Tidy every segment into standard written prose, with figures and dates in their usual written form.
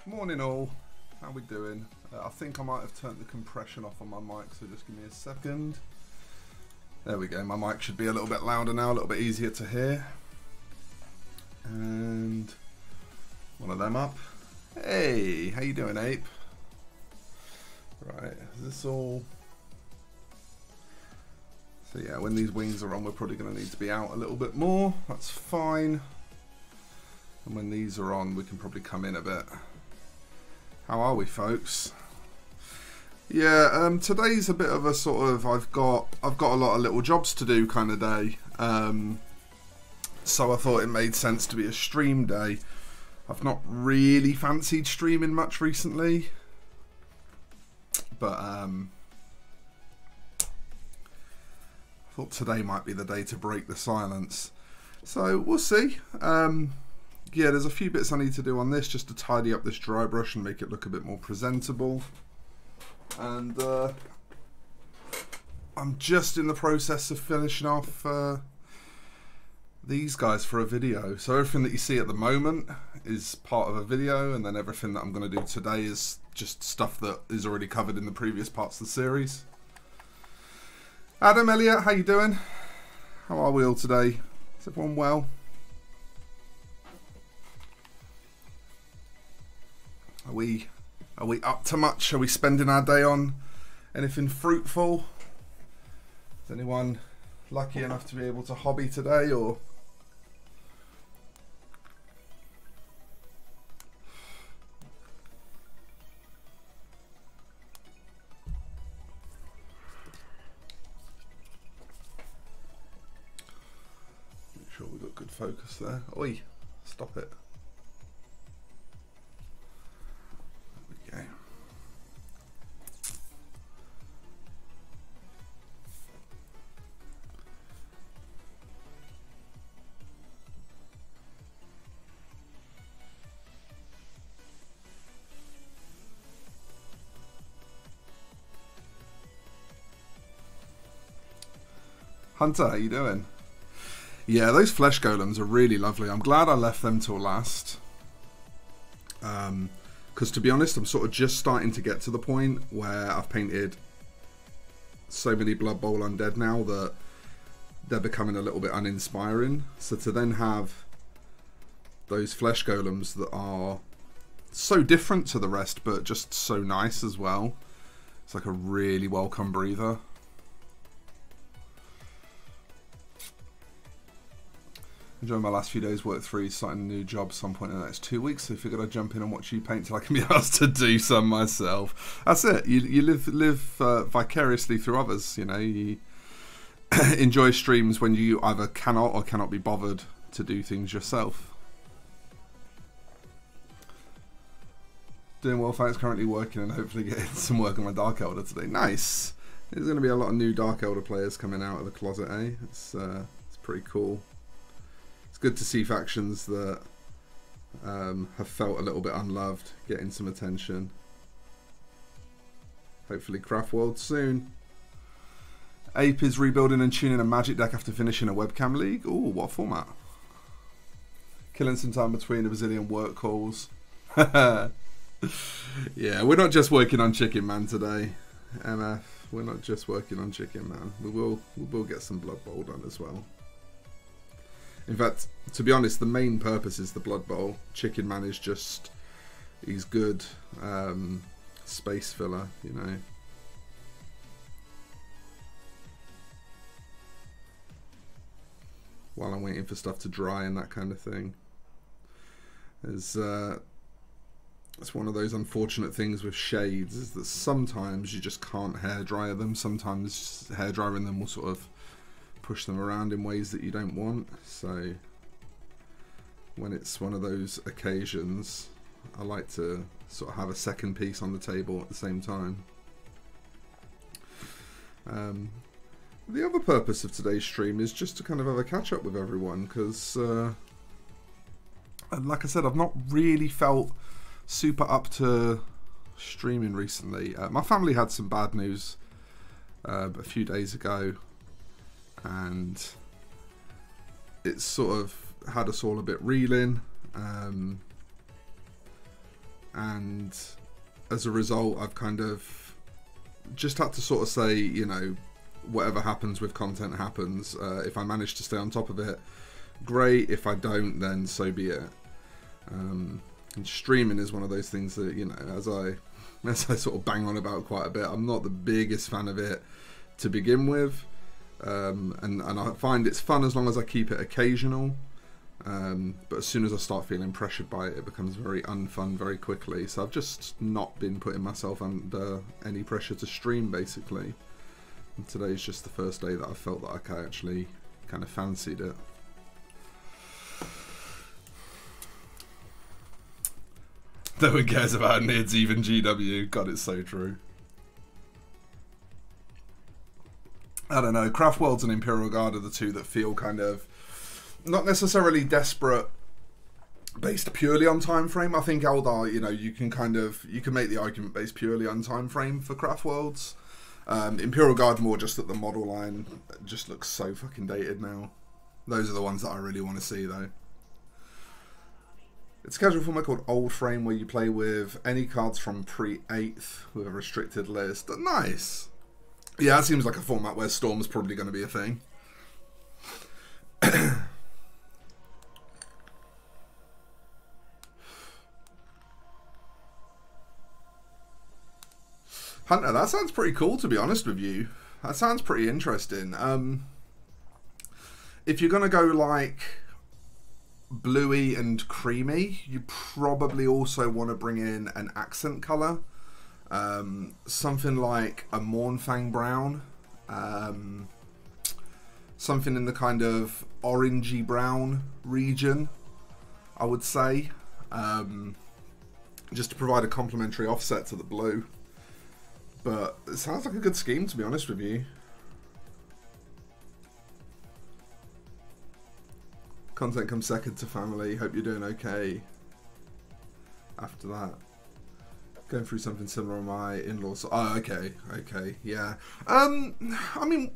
Morning all, how we doing? I think I might have turned the compression off on my mic, so just give me a second. There we go, my mic should be a little bit louder now, a little bit easier to hear. And one of them up. Hey, how you doing, Ape? Right, is this all? So yeah, when these wings are on, we're probably going to need to be out a little bit more. That's fine. And when these are on, we can probably come in a bit. How are we, folks? Yeah, today's a bit of a sort of I've got a lot of little jobs to do kind of day. So I thought it made sense to be a stream day. I've not really fancied streaming much recently, but I thought today might be the day to break the silence. So we'll see. Yeah, there's a few bits I need to do on this just to tidy up this dry brush and make it look a bit more presentable. And I'm just in the process of finishing off these guys for a video. So everything that you see at the moment is part of a video, and then everything that I'm going to do today is just stuff that is already covered in the previous parts of the series. Adam, Elliot, how you doing? How are we all today? Is everyone well? Are we up to much? Are we spending our day on anything fruitful? Is anyone lucky enough to be able to hobby today, or? Make sure we've got good focus there. Oi, stop it. Hunter, how you doing? Yeah, those flesh golems are really lovely. I'm glad I left them till last. Because to be honest, I'm sort of just starting to get to the point where I've painted so many Bloodbowl undead now that they're becoming a little bit uninspiring. So to then have those flesh golems that are so different to the rest, but just so nice as well, it's like a really welcome breather. Enjoying my last few days, work 3, starting a new job some point in the next 2 weeks, so I figured I'd jump in and watch you paint till I can be asked to do some myself. That's it, you live vicariously through others, you know, you enjoy streams when you either cannot or cannot be bothered to do things yourself. Doing well, thanks, currently working and hopefully getting some work on my Dark Elder today. Nice! There's going to be a lot of new Dark Elder players coming out of the closet, eh? It's pretty cool. It's good to see factions that have felt a little bit unloved getting some attention. Hopefully Craft World soon. Ape is rebuilding and tuning a magic deck after finishing a webcam league. Ooh, what format? Killing some time between a bazillion work calls. Yeah, we're not just working on Chicken Man today, MF. We're not just working on Chicken Man. We will get some Bloodbowl done as well. In fact, to be honest, the main purpose is the Bloodbowl. Chicken Man is just, he's good space filler, you know. While I'm waiting for stuff to dry and that kind of thing. It's one of those unfortunate things with shades, is that sometimes you just can't hairdryer them. Sometimes hairdrying them will sort of push them around in ways that you don't want. So when it's one of those occasions, I like to sort of have a second piece on the table at the same time. The other purpose of today's stream is just to kind of have a catch up with everyone, because like I said, I've not really felt super up to streaming recently. My family had some bad news a few days ago, and it's sort of had us all a bit reeling, and as a result, I've kind of just had to sort of say, you know, whatever happens with content happens. If I manage to stay on top of it, great. If I don't, then so be it. And streaming is one of those things that, you know, as I sort of bang on about quite a bit, I'm not the biggest fan of it to begin with. And I find it's fun as long as I keep it occasional. But as soon as I start feeling pressured by it, it becomes very unfun very quickly. So I've just not been putting myself under any pressure to stream, basically. And today's just the first day that I felt that I actually kind of fancied it. No one cares about NIDS, even GW. God, it's so true. I don't know. Craft Worlds and Imperial Guard are the two that feel kind of not necessarily desperate based purely on time frame. I think Eldar, you know, you can make the argument based purely on time frame for Craft Worlds. Imperial Guard more just that the model line just looks so fucking dated now. Those are the ones that I really want to see though. It's a casual format called Old Frame where you play with any cards from pre-8th with a restricted list. Nice. Yeah, it seems like a format where Storm's probably going to be a thing. Hunter, that sounds pretty cool, to be honest with you. That sounds pretty interesting. If you're going to go like bluey and creamy, you probably also want to bring in an accent color. Something like a Mornfang brown. Something in the kind of orangey brown region, I would say. Just to provide a complementary offset to the blue. But it sounds like a good scheme, to be honest with you. Content comes second to family. Hope you're doing okay. After that, going through something similar on my in-laws. Oh, okay, yeah. I mean,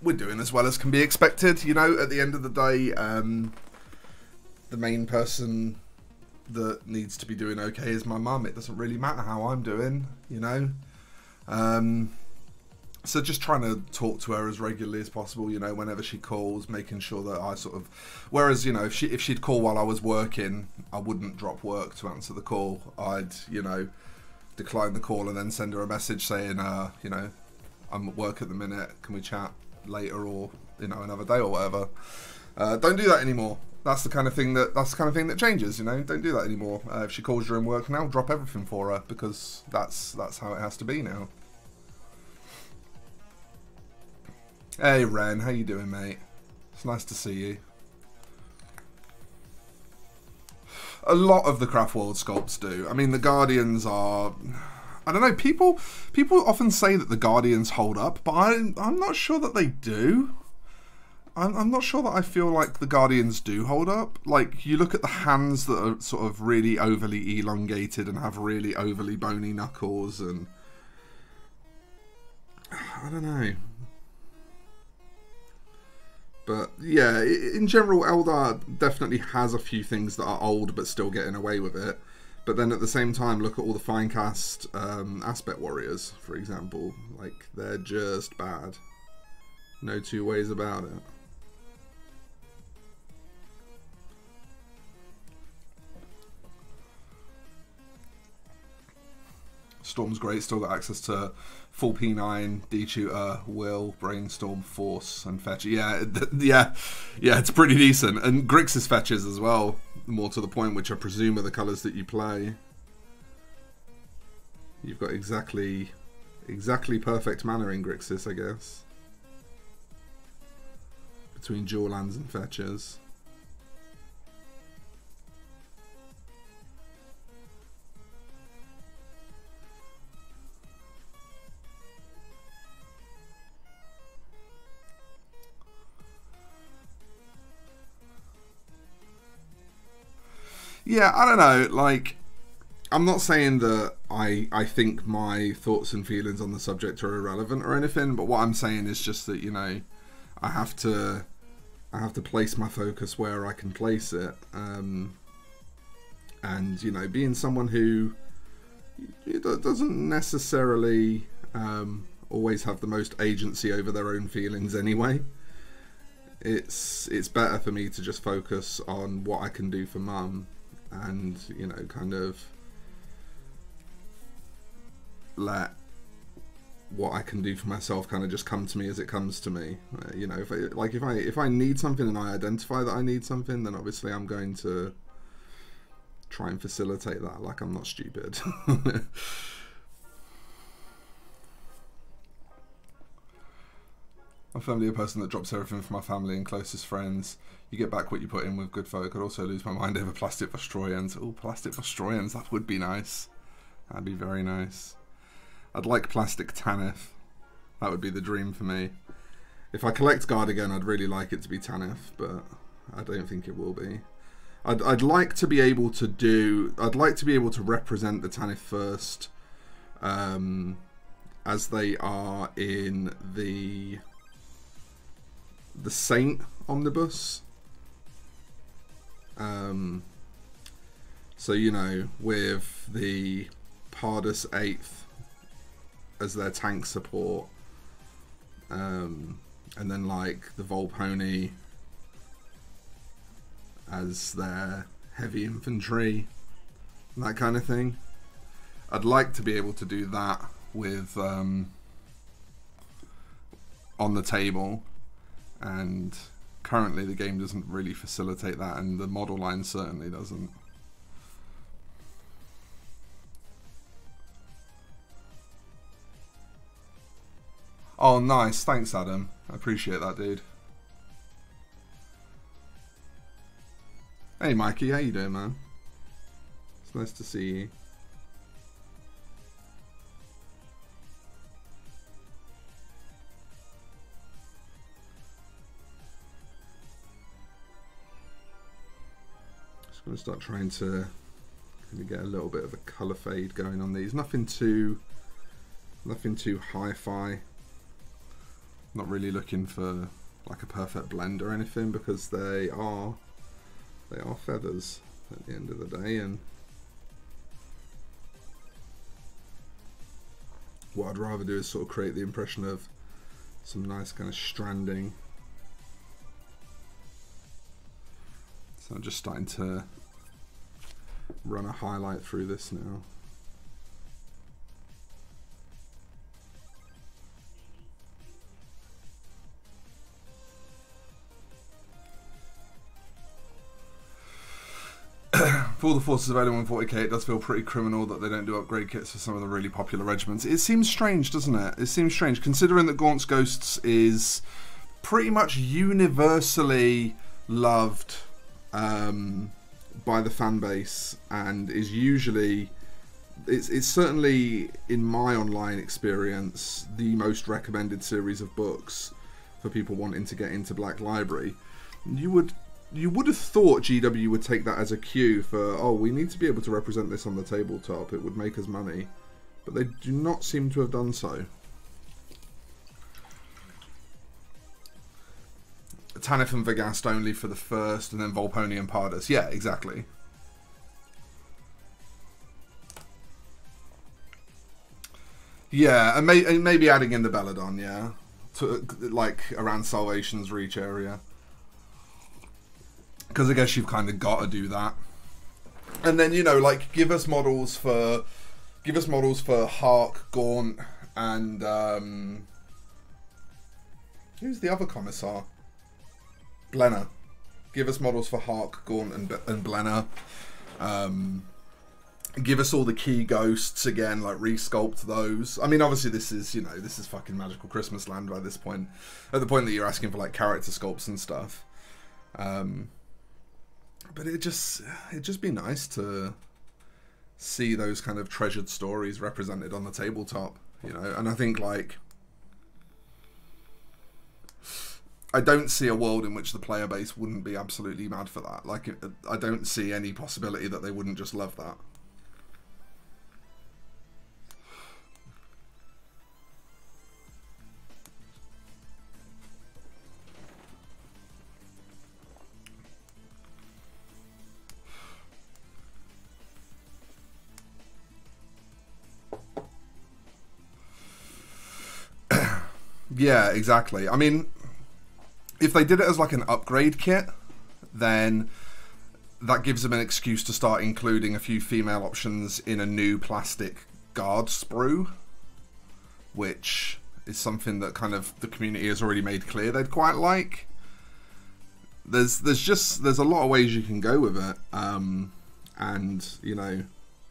we're doing as well as can be expected. You know, at the end of the day, the main person that needs to be doing okay is my mum. It doesn't really matter how I'm doing, you know. So just trying to talk to her as regularly as possible, you know, whenever she calls, making sure that I sort of, whereas, you know, if she'd call while I was working, I wouldn't drop work to answer the call. I'd, you know, decline the call and then send her a message saying, you know, I'm at work at the minute, can we chat later or, you know, another day or whatever. Don't do that anymore. That's the kind of thing that changes, you know. Don't do that anymore. If she calls during work now, drop everything for her, because that's how it has to be now. Hey Ren, how you doing, mate? It's nice to see you. A lot of the Craft World sculpts do. I mean, the Guardians are, I don't know, people often say that the Guardians hold up, but I'm not sure that they do. I'm not sure that I feel like the Guardians do hold up. Like, you look at the hands that are sort of really overly elongated and have really overly bony knuckles, and I don't know. But yeah, in general, Eldar definitely has a few things that are old but still getting away with it. But then at the same time, look at all the Finecast Aspect Warriors, for example. Like, they're just bad. No two ways about it. Storm's great, still got access to full P9, D-Tutor, Will, Brainstorm, Force, and Fetch. Yeah, it's pretty decent. And Grixis fetches as well, more to the point, which I presume are the colours that you play. You've got exactly perfect mana in Grixis, I guess. Between dual lands and fetches. Yeah, I don't know, like, I'm not saying that I think my thoughts and feelings on the subject are irrelevant or anything, but what I'm saying is just that, you know, I have to place my focus where I can place it. And, you know, being someone who it doesn't necessarily always have the most agency over their own feelings anyway. It's better for me to just focus on what I can do for mum, and you know, kind of let what I can do for myself kind of just come to me as it comes to me. You know, if I need something and I identify that I need something, then obviously I'm going to try and facilitate that. Like, I'm not stupid. I'm firmly a person that drops everything for my family and closest friends. You get back what you put in with good folk. I'd also lose my mind over plastic Vostroyans. Oh, plastic Vostroyans, that would be nice. That'd be very nice. I'd like plastic Tanith. That would be the dream for me. If I collect Guard again, I'd really like it to be Tanith, but I don't think it will be. I'd like to be able to do... I'd like to be able to represent the Tanith first, as they are in the Saint Omnibus. So, you know, with the Pardus 8th as their tank support, and then like the Volponi as their heavy infantry, that kind of thing. I'd like to be able to do that with on the table, and currently the game doesn't really facilitate that, and the model line certainly doesn't. Oh, nice. Thanks, Adam. I appreciate that, dude. Hey, Mikey. How you doing, man? It's nice to see you. Just going to start trying to get a little bit of a colour fade going on these. Nothing too hi-fi. Not really looking for like a perfect blend or anything, because they are feathers at the end of the day, and what I'd rather do is sort of create the impression of some nice kind of stranding. So I'm just starting to run a highlight through this now. For all the forces available in 40k, it does feel pretty criminal that they don't do upgrade kits for some of the really popular regiments. It seems strange, doesn't it? It seems strange, considering that Gaunt's Ghosts is pretty much universally loved by the fan base, and is usually, it's certainly, in my online experience, the most recommended series of books for people wanting to get into Black Library. You would have thought GW would take that as a cue for, oh, we need to be able to represent this on the tabletop, it would make us money. But they do not seem to have done so. Tanith and Vagast only for the first, and then Volponi and Pardus. Yeah, exactly. Yeah, and maybe adding in the Belladon, yeah. To, like, around Salvation's Reach area. Because I guess you've kind of got to do that. And then, you know, like, give us models for Hark, Gaunt, and who's the other commissar? Blenner. Give us models for Hark, Gaunt, and Blenner. Give us all the key ghosts again, like resculpt those. I mean, obviously this is, you know, this is fucking Magical Christmas Land by this point. At the point that you're asking for like character sculpts and stuff. But it'd just be nice to see those kind of treasured stories represented on the tabletop, you know. And I think, like, I don't see a world in which the player base wouldn't be absolutely mad for that. Like, I don't see any possibility that they wouldn't just love that. Yeah, exactly. I mean, if they did it as like an upgrade kit, then that gives them an excuse to start including a few female options in a new plastic guard sprue, which is something that kind of the community has already made clear they'd quite like. There's a lot of ways you can go with it, and you know,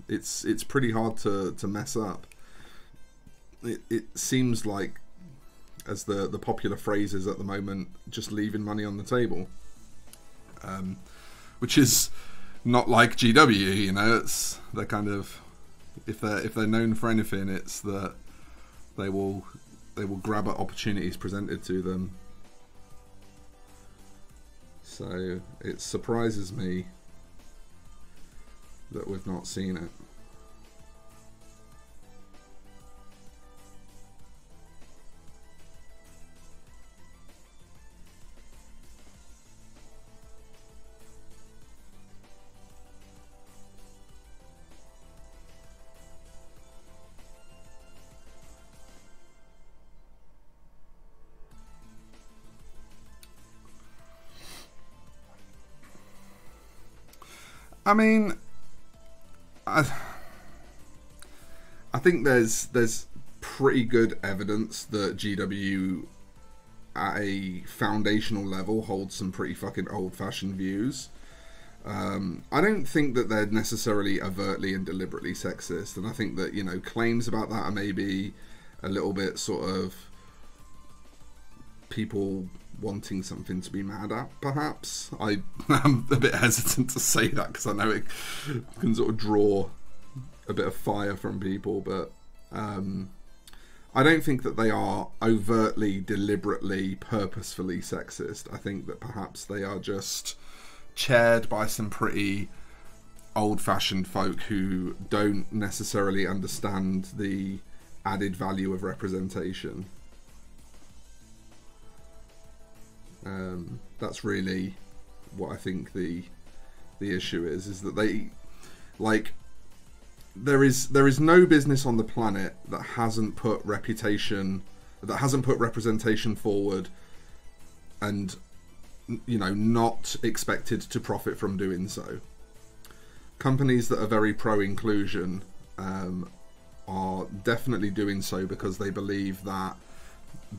it's pretty hard to mess up. It seems like, as the popular phrase is at the moment, just leaving money on the table, which is not like GW. You know, they're kind of, if they're known for anything, it's that they will grab at opportunities presented to them. So it surprises me that we've not seen it. I mean, I think there's pretty good evidence that GW at a foundational level holds some pretty fucking old-fashioned views. I don't think that they're necessarily overtly and deliberately sexist, and I think that, you know, claims about that are maybe a little bit sort of people wanting something to be mad at, perhaps. I'm a bit hesitant to say that because I know it can sort of draw a bit of fire from people, but I don't think that they are overtly, deliberately, purposefully sexist. I think that perhaps they are just chaired by some pretty old-fashioned folk who don't necessarily understand the added value of representation. That's really what I think the issue is that they, like, there is no business on the planet that hasn't put representation forward and, you know, not expected to profit from doing so. Companies that are very pro-inclusion are definitely doing so because they believe that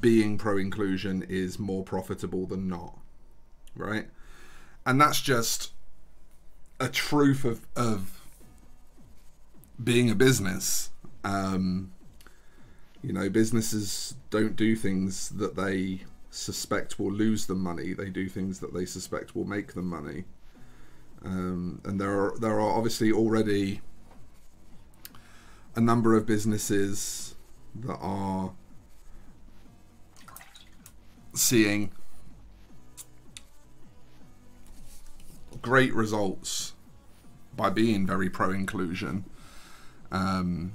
being pro-inclusion is more profitable than not, right? And that's just a truth of being a business. You know, businesses don't do things that they suspect will lose them money. They do things that they suspect will make them money. And there are obviously already a number of businesses that are seeing great results by being very pro-inclusion, and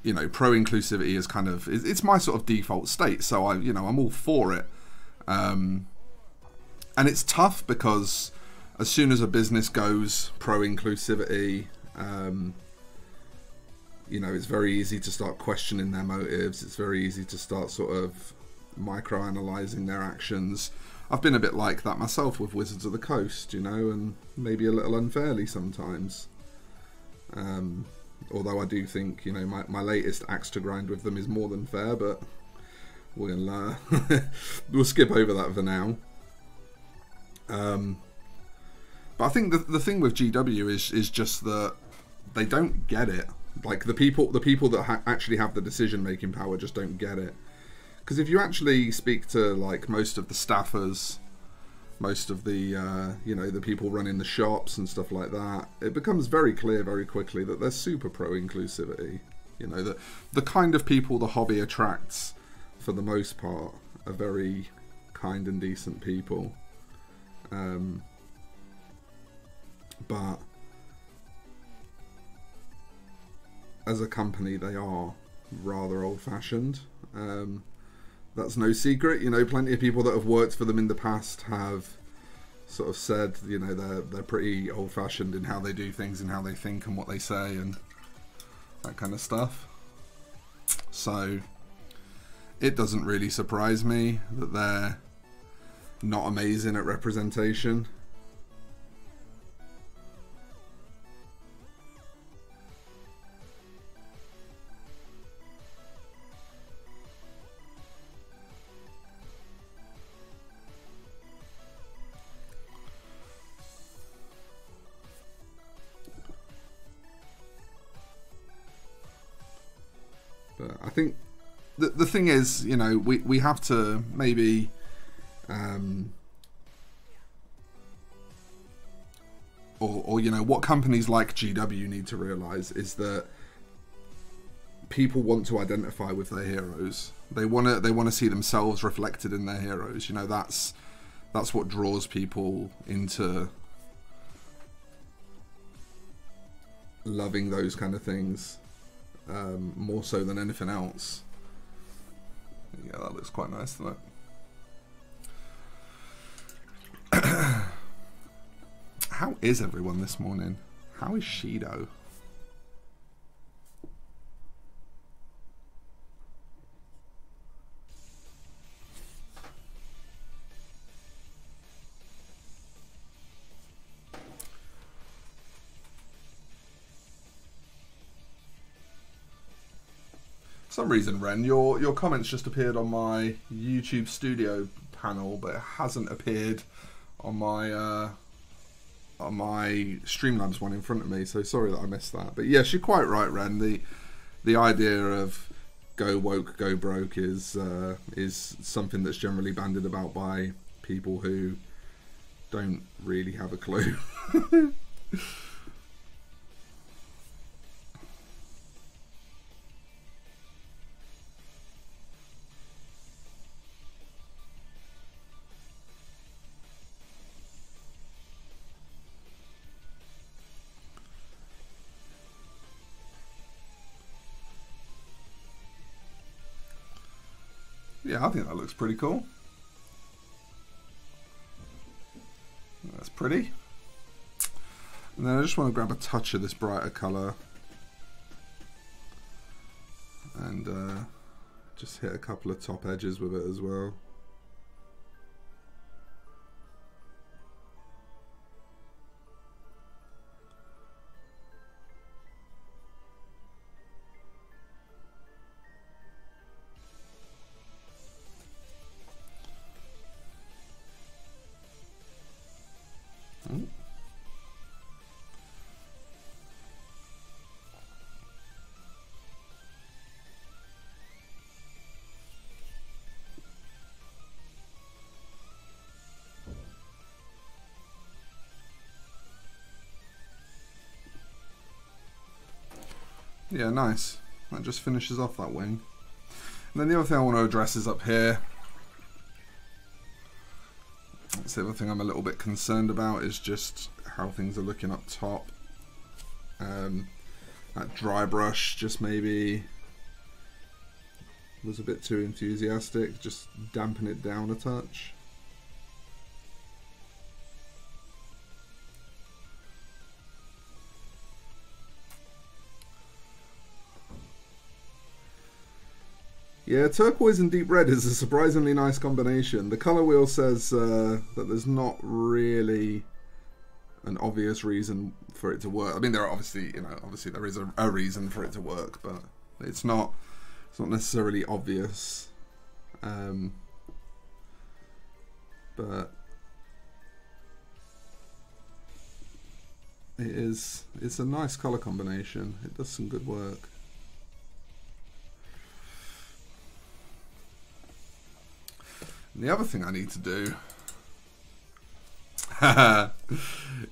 you know, pro-inclusivity is kind of, it's my sort of default state, so I'm all for it, and it's tough because as soon as a business goes pro-inclusivity, you know, it's very easy to start questioning their motives. It's very easy to start sort of micro-analysing their actions. I've been a bit like that myself with Wizards of the Coast, you know, and maybe a little unfairly sometimes. Although I do think, you know, my latest axe to grind with them is more than fair, but we'll skip over that for now. But I think the thing with GW is just that they don't get it. Like the people that actually have the decision-making power just don't get it. Because if you actually speak to like most of the staffers, most of the you know, the people running the shops and stuff like that, it becomes very clear very quickly that they're super pro-inclusivity. You know, the kind of people the hobby attracts, for the most part, are very kind and decent people. But as a company, they are rather old-fashioned. That's no secret. You know, plenty of people that have worked for them in the past have sort of said, you know, they're pretty old-fashioned in how they do things and how they think and what they say and that kind of stuff. So it doesn't really surprise me that they're not amazing at representation. But I think the thing is, you know, we have to maybe or you know, what companies like GW need to realize is that people want to identify with their heroes. They want to see themselves reflected in their heroes. You know, that's what draws people into loving those kind of things. More so than anything else. Yeah, that looks quite nice, doesn't it? How is everyone this morning? How is Shido? For some reason, Ren, your comments just appeared on my YouTube studio panel, but it hasn't appeared on my Streamlabs one in front of me. So sorry that I missed that. But yes, you're quite right, Ren. The idea of go woke, go broke is something that's generally bandied about by people who don't really have a clue. Yeah, I think that looks pretty cool. That's pretty. And then I just want to grab a touch of this brighter colour and just hit a couple of top edges with it as well. Yeah, nice. That just finishes off that wing. And then the other thing I want to address is up here. That's the other thing I'm a little bit concerned about, is just how things are looking up top. That dry brush just maybe was a bit too enthusiastic. Just dampen it down a touch. Yeah, turquoise and deep red is a surprisingly nice combination. The colour wheel says that there's not really an obvious reason for it to work. I mean, there are obviously, you know, obviously there is a reason for it to work, but it's not necessarily obvious. But it's a nice colour combination. It does some good work. And the other thing I need to do,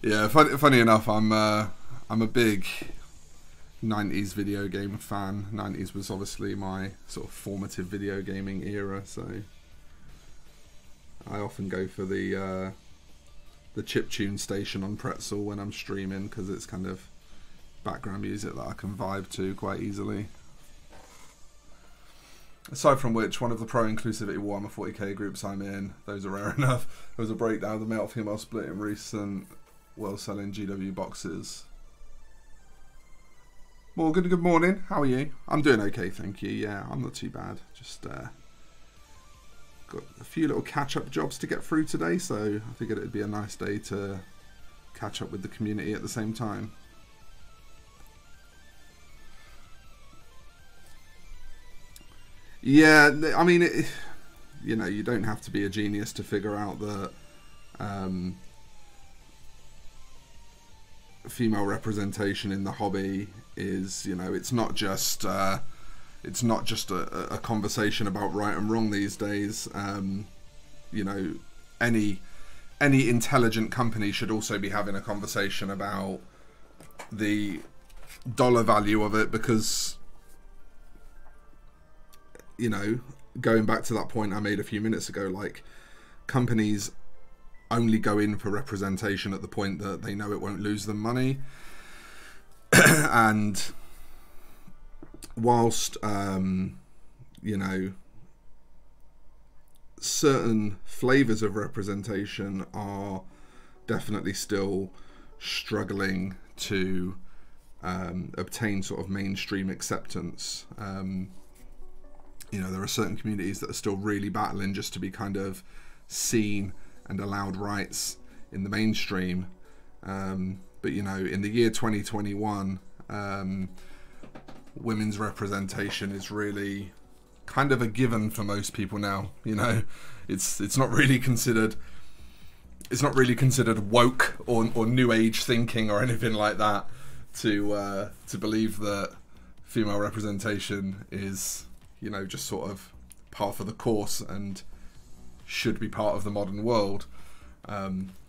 yeah, funny enough, I'm a big 90s video game fan. 90s was obviously my sort of formative video gaming era, so I often go for the chiptune station on Pretzel when I'm streaming, because it's kind of background music that I can vibe to quite easily. Aside from which, one of the pro-inclusivity Warhammer 40k groups I'm in, those are rare enough, there was a breakdown of the male-female split in recent well-selling GW boxes. Morgan, good morning. How are you? I'm doing okay, thank you. Yeah, I'm not too bad. Just got a few little catch-up jobs to get through today, so I figured it'd be a nice day to catch up with the community at the same time. Yeah, I mean, you know, you don't have to be a genius to figure out that female representation in the hobby is, you know, it's not just a conversation about right and wrong these days. You know, any intelligent company should also be having a conversation about the dollar value of it, because, you know, going back to that point I made a few minutes ago, like, companies only go in for representation at the point that they know it won't lose them money. And whilst, you know, certain flavors of representation are definitely still struggling to obtain sort of mainstream acceptance, you know, there are certain communities that are still really battling just to be kind of seen and allowed rights in the mainstream. But, you know, in the year 2021, women's representation is really kind of a given for most people now. You know, it's not really considered woke or new age thinking or anything like that to believe that female representation is, you know, just sort of par for the course and should be part of the modern world.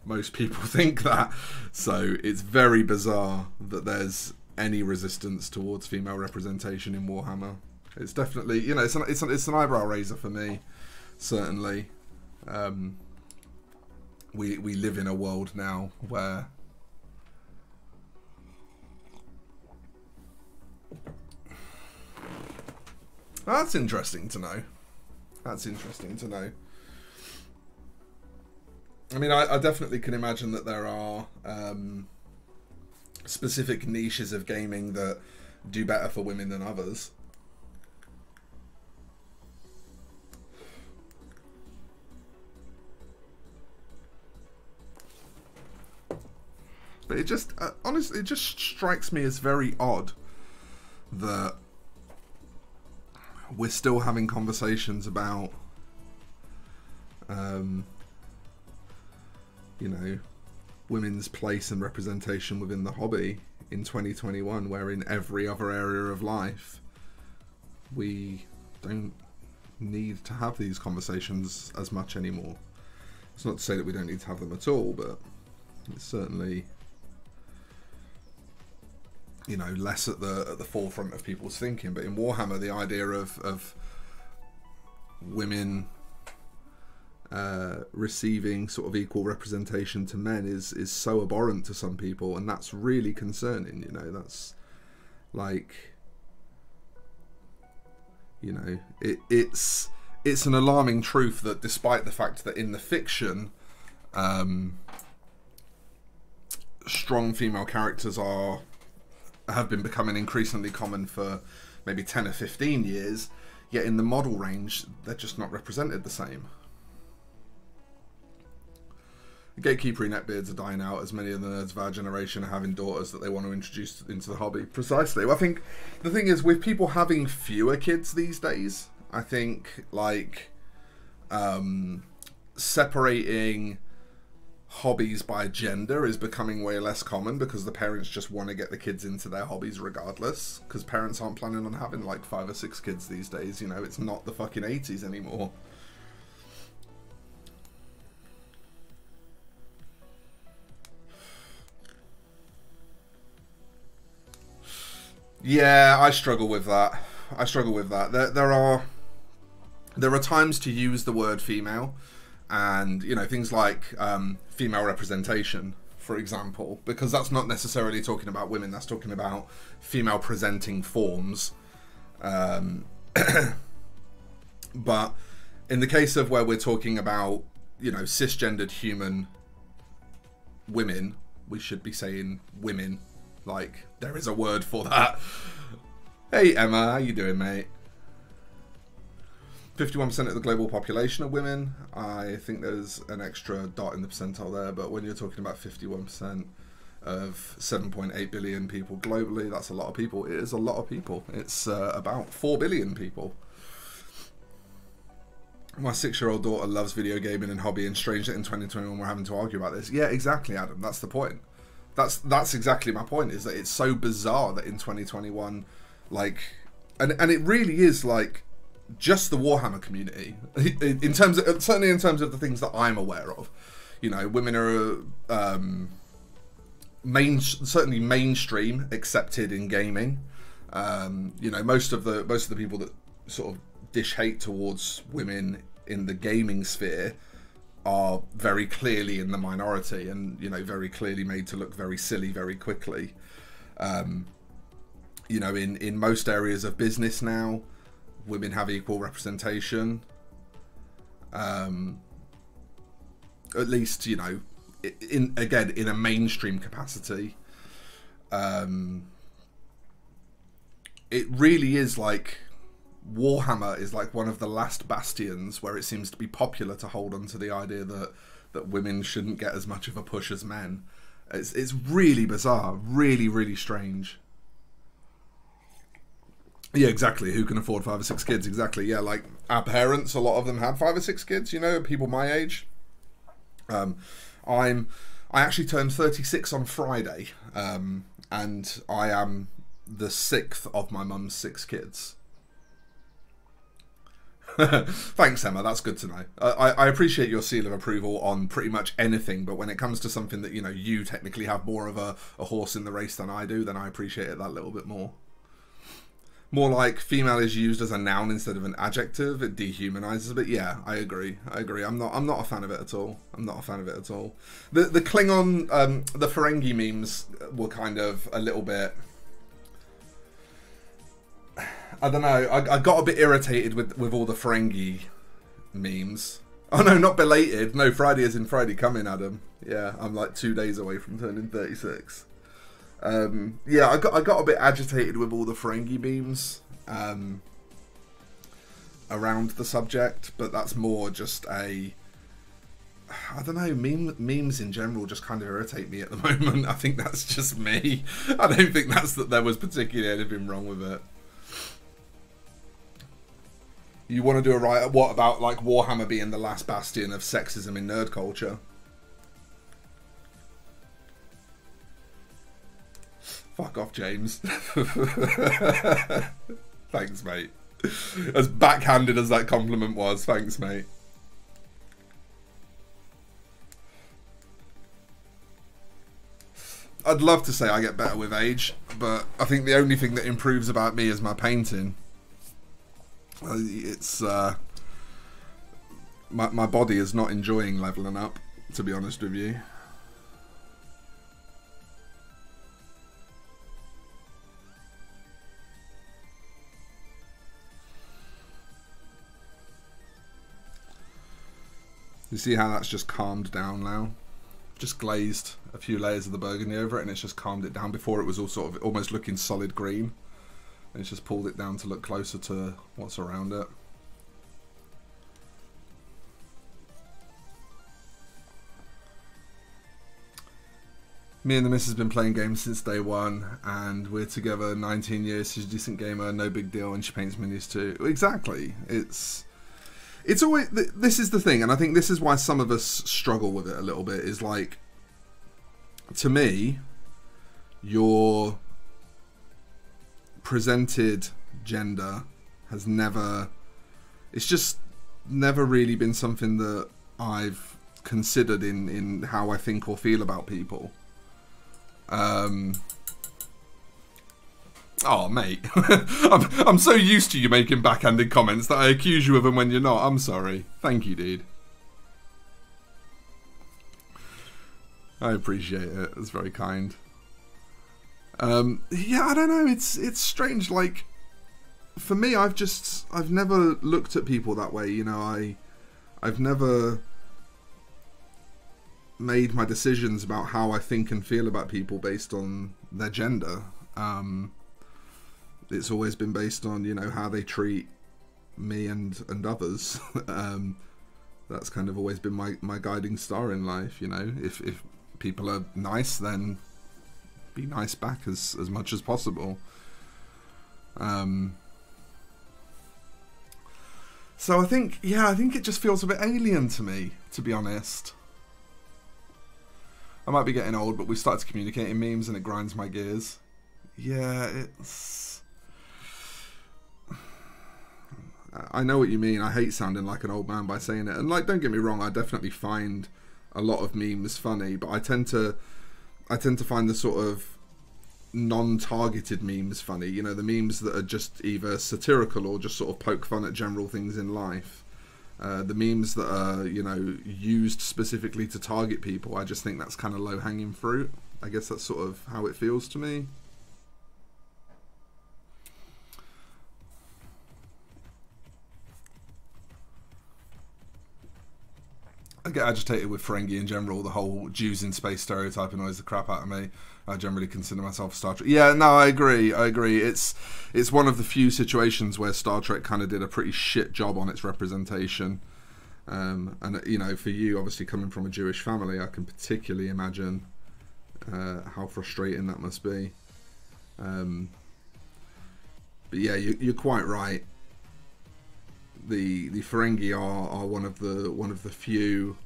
Most people think that, so it's very bizarre that there's any resistance towards female representation in Warhammer. It's definitely, you know, it's an eyebrow raiser for me, certainly. We live in a world now where that's interesting to know. That's interesting to know. I mean, I definitely can imagine that there are specific niches of gaming that do better for women than others. But it just, honestly, it just strikes me as very odd that we're still having conversations about, you know, women's place and representation within the hobby in 2021, where in every other area of life we don't need to have these conversations as much anymore. It's not to say that we don't need to have them at all, but it's certainly, you know, less at the forefront of people's thinking. But in Warhammer, the idea of women receiving sort of equal representation to men is so abhorrent to some people, and that's really concerning. You know, that's like, you know, it's an alarming truth that despite the fact that in the fiction strong female characters have been becoming increasingly common for maybe 10 or 15 years, yet in the model range they're just not represented the same. Gatekeeper neckbeards are dying out, as many of the nerds of our generation are having daughters that they want to introduce into the hobby. Precisely. Well, I think the thing is, with people having fewer kids these days, I think, like, separating hobbies by gender is becoming way less common, because the parents just want to get the kids into their hobbies regardless, because parents aren't planning on having like 5 or 6 kids these days. You know, it's not the fucking 80s anymore. Yeah, I struggle with that. I struggle with that. There are times to use the word female, and, you know, things like female representation, for example, because that's not necessarily talking about women. That's talking about female presenting forms. But in the case of where we're talking about, you know, cisgendered human women, we should be saying women. Like, there is a word for that. Hey Emma, how you doing, mate? 51% of the global population are women. I think there's an extra dot in the percentile there, but when you're talking about 51% of 7.8 billion people globally, that's a lot of people. It is a lot of people. It's about 4 billion people. My 6-year-old daughter loves video gaming and hobby, and strange that in 2021 we're having to argue about this. Yeah, exactly, Adam. That's the point. That's exactly my point, is that it's so bizarre that in 2021, like, and it really is like just the Warhammer community, in terms of, certainly in terms of the things that I'm aware of. You know, women are certainly mainstream accepted in gaming. You know, most of the people that sort of dish hate towards women in the gaming sphere are very clearly in the minority, and, you know, very clearly made to look very silly very quickly. You know, in most areas of business now, women have equal representation. At least, you know, in a mainstream capacity. It really is like Warhammer is like one of the last bastions where it seems to be popular to hold on to the idea that women shouldn't get as much of a push as men. It's really bizarre, really strange. Yeah, exactly. Who can afford 5 or 6 kids? Exactly. Yeah, like our parents, a lot of them had 5 or 6 kids. You know, people my age. I actually turned 36 on Friday, and I am the 6th of my mum's 6 kids. Thanks, Emma. That's good to know. I appreciate your seal of approval on pretty much anything, but when it comes to something that, you know, you technically have more of a horse in the race than I do, then I appreciate it that little bit more. More like female is used as a noun instead of an adjective. It dehumanizes a bit. Yeah, I agree. I'm not a fan of it at all. I'm not a fan of it at all. The Klingon, the Ferengi memes were kind of a little bit, I don't know. I got a bit irritated with all the Ferengi memes. Oh no, not belated. No, Friday as in Friday coming, Adam. Yeah, I'm like 2 days away from turning 36. Yeah, I got a bit agitated with all the Ferengi memes around the subject, but that's more just I don't know, memes in general just kind of irritate me at the moment. I think that's just me. I don't think that there was particularly anything wrong with it. You want to do a write-up? What about like Warhammer being the last bastion of sexism in nerd culture? Fuck off, James. Thanks, mate. As backhanded as that compliment was, thanks, mate. I'd love to say I get better with age, but I think the only thing that improves about me is my painting. It's my body is not enjoying leveling up, to be honest with you. You see how that's just calmed down now? Just glazed a few layers of the burgundy over it, and it's just calmed it down. Before it was all sort of almost looking solid green, and it's just pulled it down to look closer to what's around it. Me and the missus have been playing games since day one, and we're together 19 years. She's a decent gamer, no big deal, and she paints minis too. Exactly. It's always, this is the thing, and I think this is why some of us struggle with it a little bit, is like, to me, your presented gender has never, it's just never really been something that I've considered in how I think or feel about people. Oh, mate. I'm so used to you making backhanded comments that I accuse you of them when you're not. I'm sorry. Thank you, dude. I appreciate it. It's very kind. Yeah, I don't know. It's strange. Like, for me, I've never looked at people that way. You know, I've never made my decisions about how I think and feel about people based on their gender. It's always been based on, you know, how they treat me and others. That's kind of always been my guiding star in life, you know. If people are nice, then be nice back as much as possible. So I think it just feels a bit alien to me, to be honest. I might be getting old, but we started to communicate in memes and it grinds my gears. Yeah, it's... I know what you mean. I hate sounding like an old man by saying it. And, like, don't get me wrong, I definitely find a lot of memes funny, but I tend to find the sort of non-targeted memes funny. You know, the memes that are just either satirical or just sort of poke fun at general things in life. The memes that are, you know, used specifically to target people, I just think that's kind of low-hanging fruit. I guess that's sort of how it feels to me. I get agitated with Ferengi in general. The whole Jews in space stereotype annoys the crap out of me. I generally consider myself Star Trek. Yeah, no, I agree. It's one of the few situations where Star Trek kind of did a pretty shit job on its representation. And, you know, for you, obviously coming from a Jewish family, I can particularly imagine how frustrating that must be. But yeah, you're quite right. The Ferengi are one of the few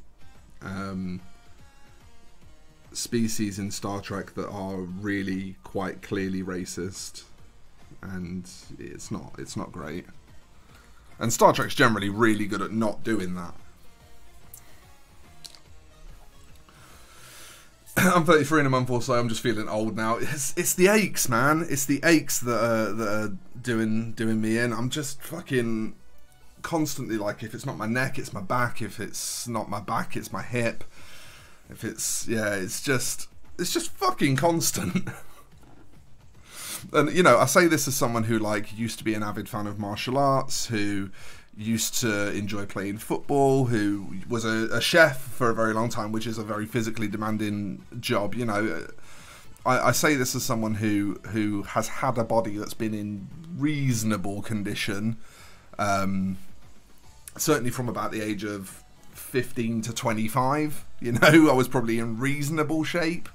species in Star Trek that are really quite clearly racist, and it's not great. And Star Trek's generally really good at not doing that. I'm 33 in a month or so. I'm just feeling old now. It's the aches, man. It's the aches that are doing me in. I'm just fucking constantly, like, if it's not my neck, it's my back. If it's not my back, it's my hip. If it's, yeah, it's just fucking constant. And, you know, I say this as someone who, like, used to be an avid fan of martial arts, who used to enjoy playing football, who was a chef for a very long time, which is a very physically demanding job. You know, I say this as someone who has had a body that's been in reasonable condition, certainly from about the age of 15 to 25. You know, I was probably in reasonable shape,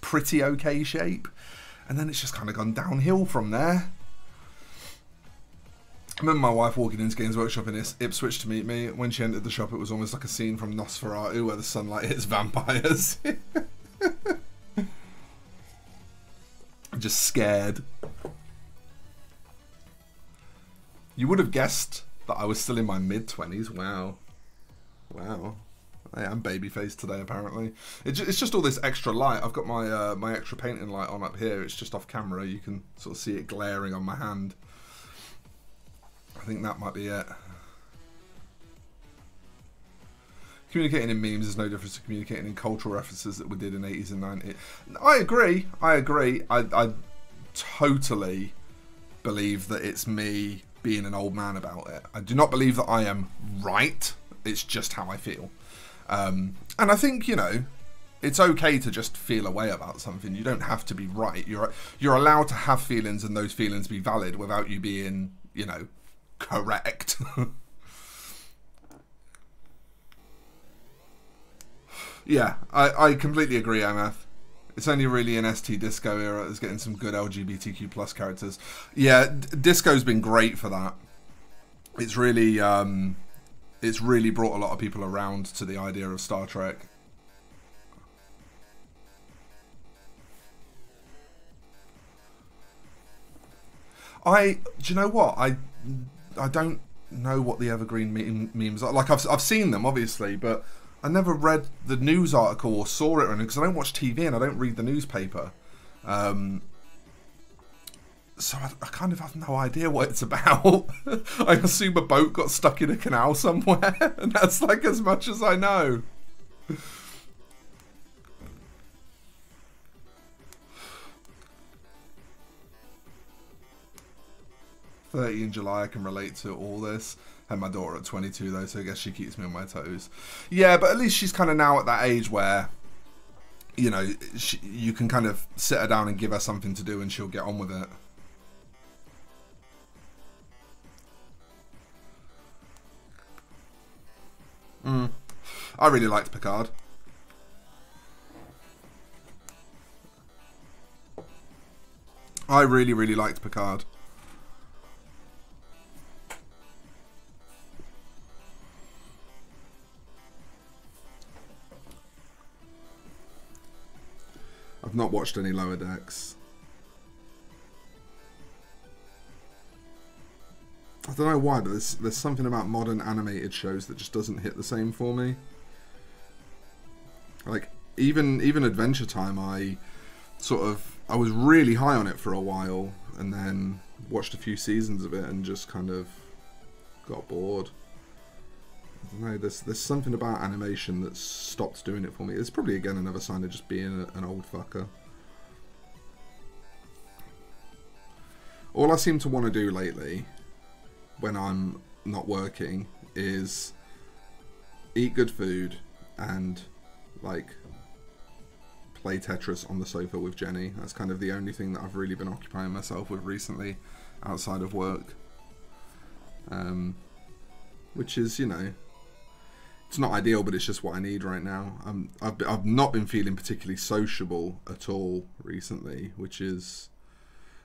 pretty okay shape, and then it's just kind of gone downhill from there. I remember my wife walking into Games Workshop in Ipswich to meet me. When she entered the shop, it was almost like a scene from Nosferatu where the sunlight hits vampires. I'm just scared. You would have guessed that I was still in my mid-20s. Wow. Wow. I am baby-faced today, apparently. It's just all this extra light. I've got my my extra painting light on up here. It's just off camera. You can sort of see it glaring on my hand. I think that might be it. Communicating in memes is no different to communicating in cultural references that we did in 80s and 90s. I agree. I totally believe that it's me being an old man about it. I do not believe that I am right. It's just how I feel. And I think, you know, it's okay to just feel a way about something. You don't have to be right. You're allowed to have feelings and those feelings be valid without you being, you know, correct. Yeah, I completely agree, MF. It's only really in ST Disco era that's getting some good LGBTQ plus characters. Yeah, Disco's been great for that. It's really brought a lot of people around to the idea of Star Trek. Do you know what? I don't know what the evergreen memes are. Like, I've seen them, obviously, but I never read the news article or saw it or anything, because I don't watch TV and I don't read the newspaper. So I kind of have no idea what it's about. I assume a boat got stuck in a canal somewhere, and that's like as much as I know. 30 in July, I can relate to all this. Had my daughter at 22 though, so I guess she keeps me on my toes. Yeah, but at least she's kind of now at that age where, you know, you can kind of sit her down and give her something to do and she'll get on with it. I really liked Picard. I really, really liked Picard. I've not watched any Lower Decks. I don't know why, but there's something about modern animated shows that just doesn't hit the same for me. Like, even Adventure Time, I was really high on it for a while, and then watched a few seasons of it and just kind of got bored. I don't know, there's something about animation that stopped doing it for me. It's probably, again, another sign of just being an old fucker. All I seem to want to do lately, when I'm not working, is eat good food and, like, play Tetris on the sofa with Jenny. That's kind of the only thing that I've really been occupying myself with recently outside of work. Which is, you know, it's not ideal, but it's just what I need right now. I've not been feeling particularly sociable at all recently, which is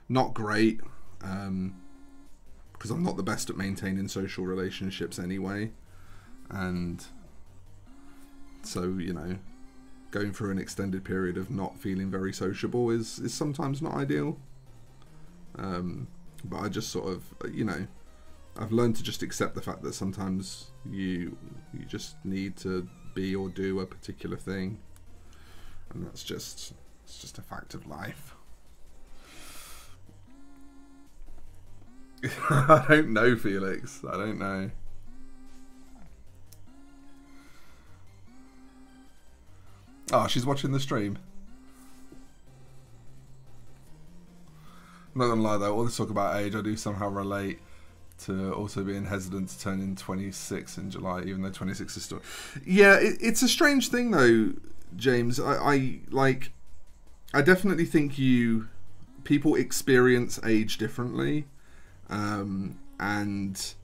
not great, because I'm not the best at maintaining social relationships anyway. And so, you know, going through an extended period of not feeling very sociable is sometimes not ideal. But I just sort of, you know, I've learned to just accept the fact that sometimes you just need to be or do a particular thing, and it's just a fact of life. I don't know, Felix. I don't know. Oh, she's watching the stream. I'm not gonna lie though, all this talk about age, I do somehow relate to also being hesitant to turn in 26 in July, even though 26 is still... Yeah, it's a strange thing though, James. I definitely think people experience age differently. And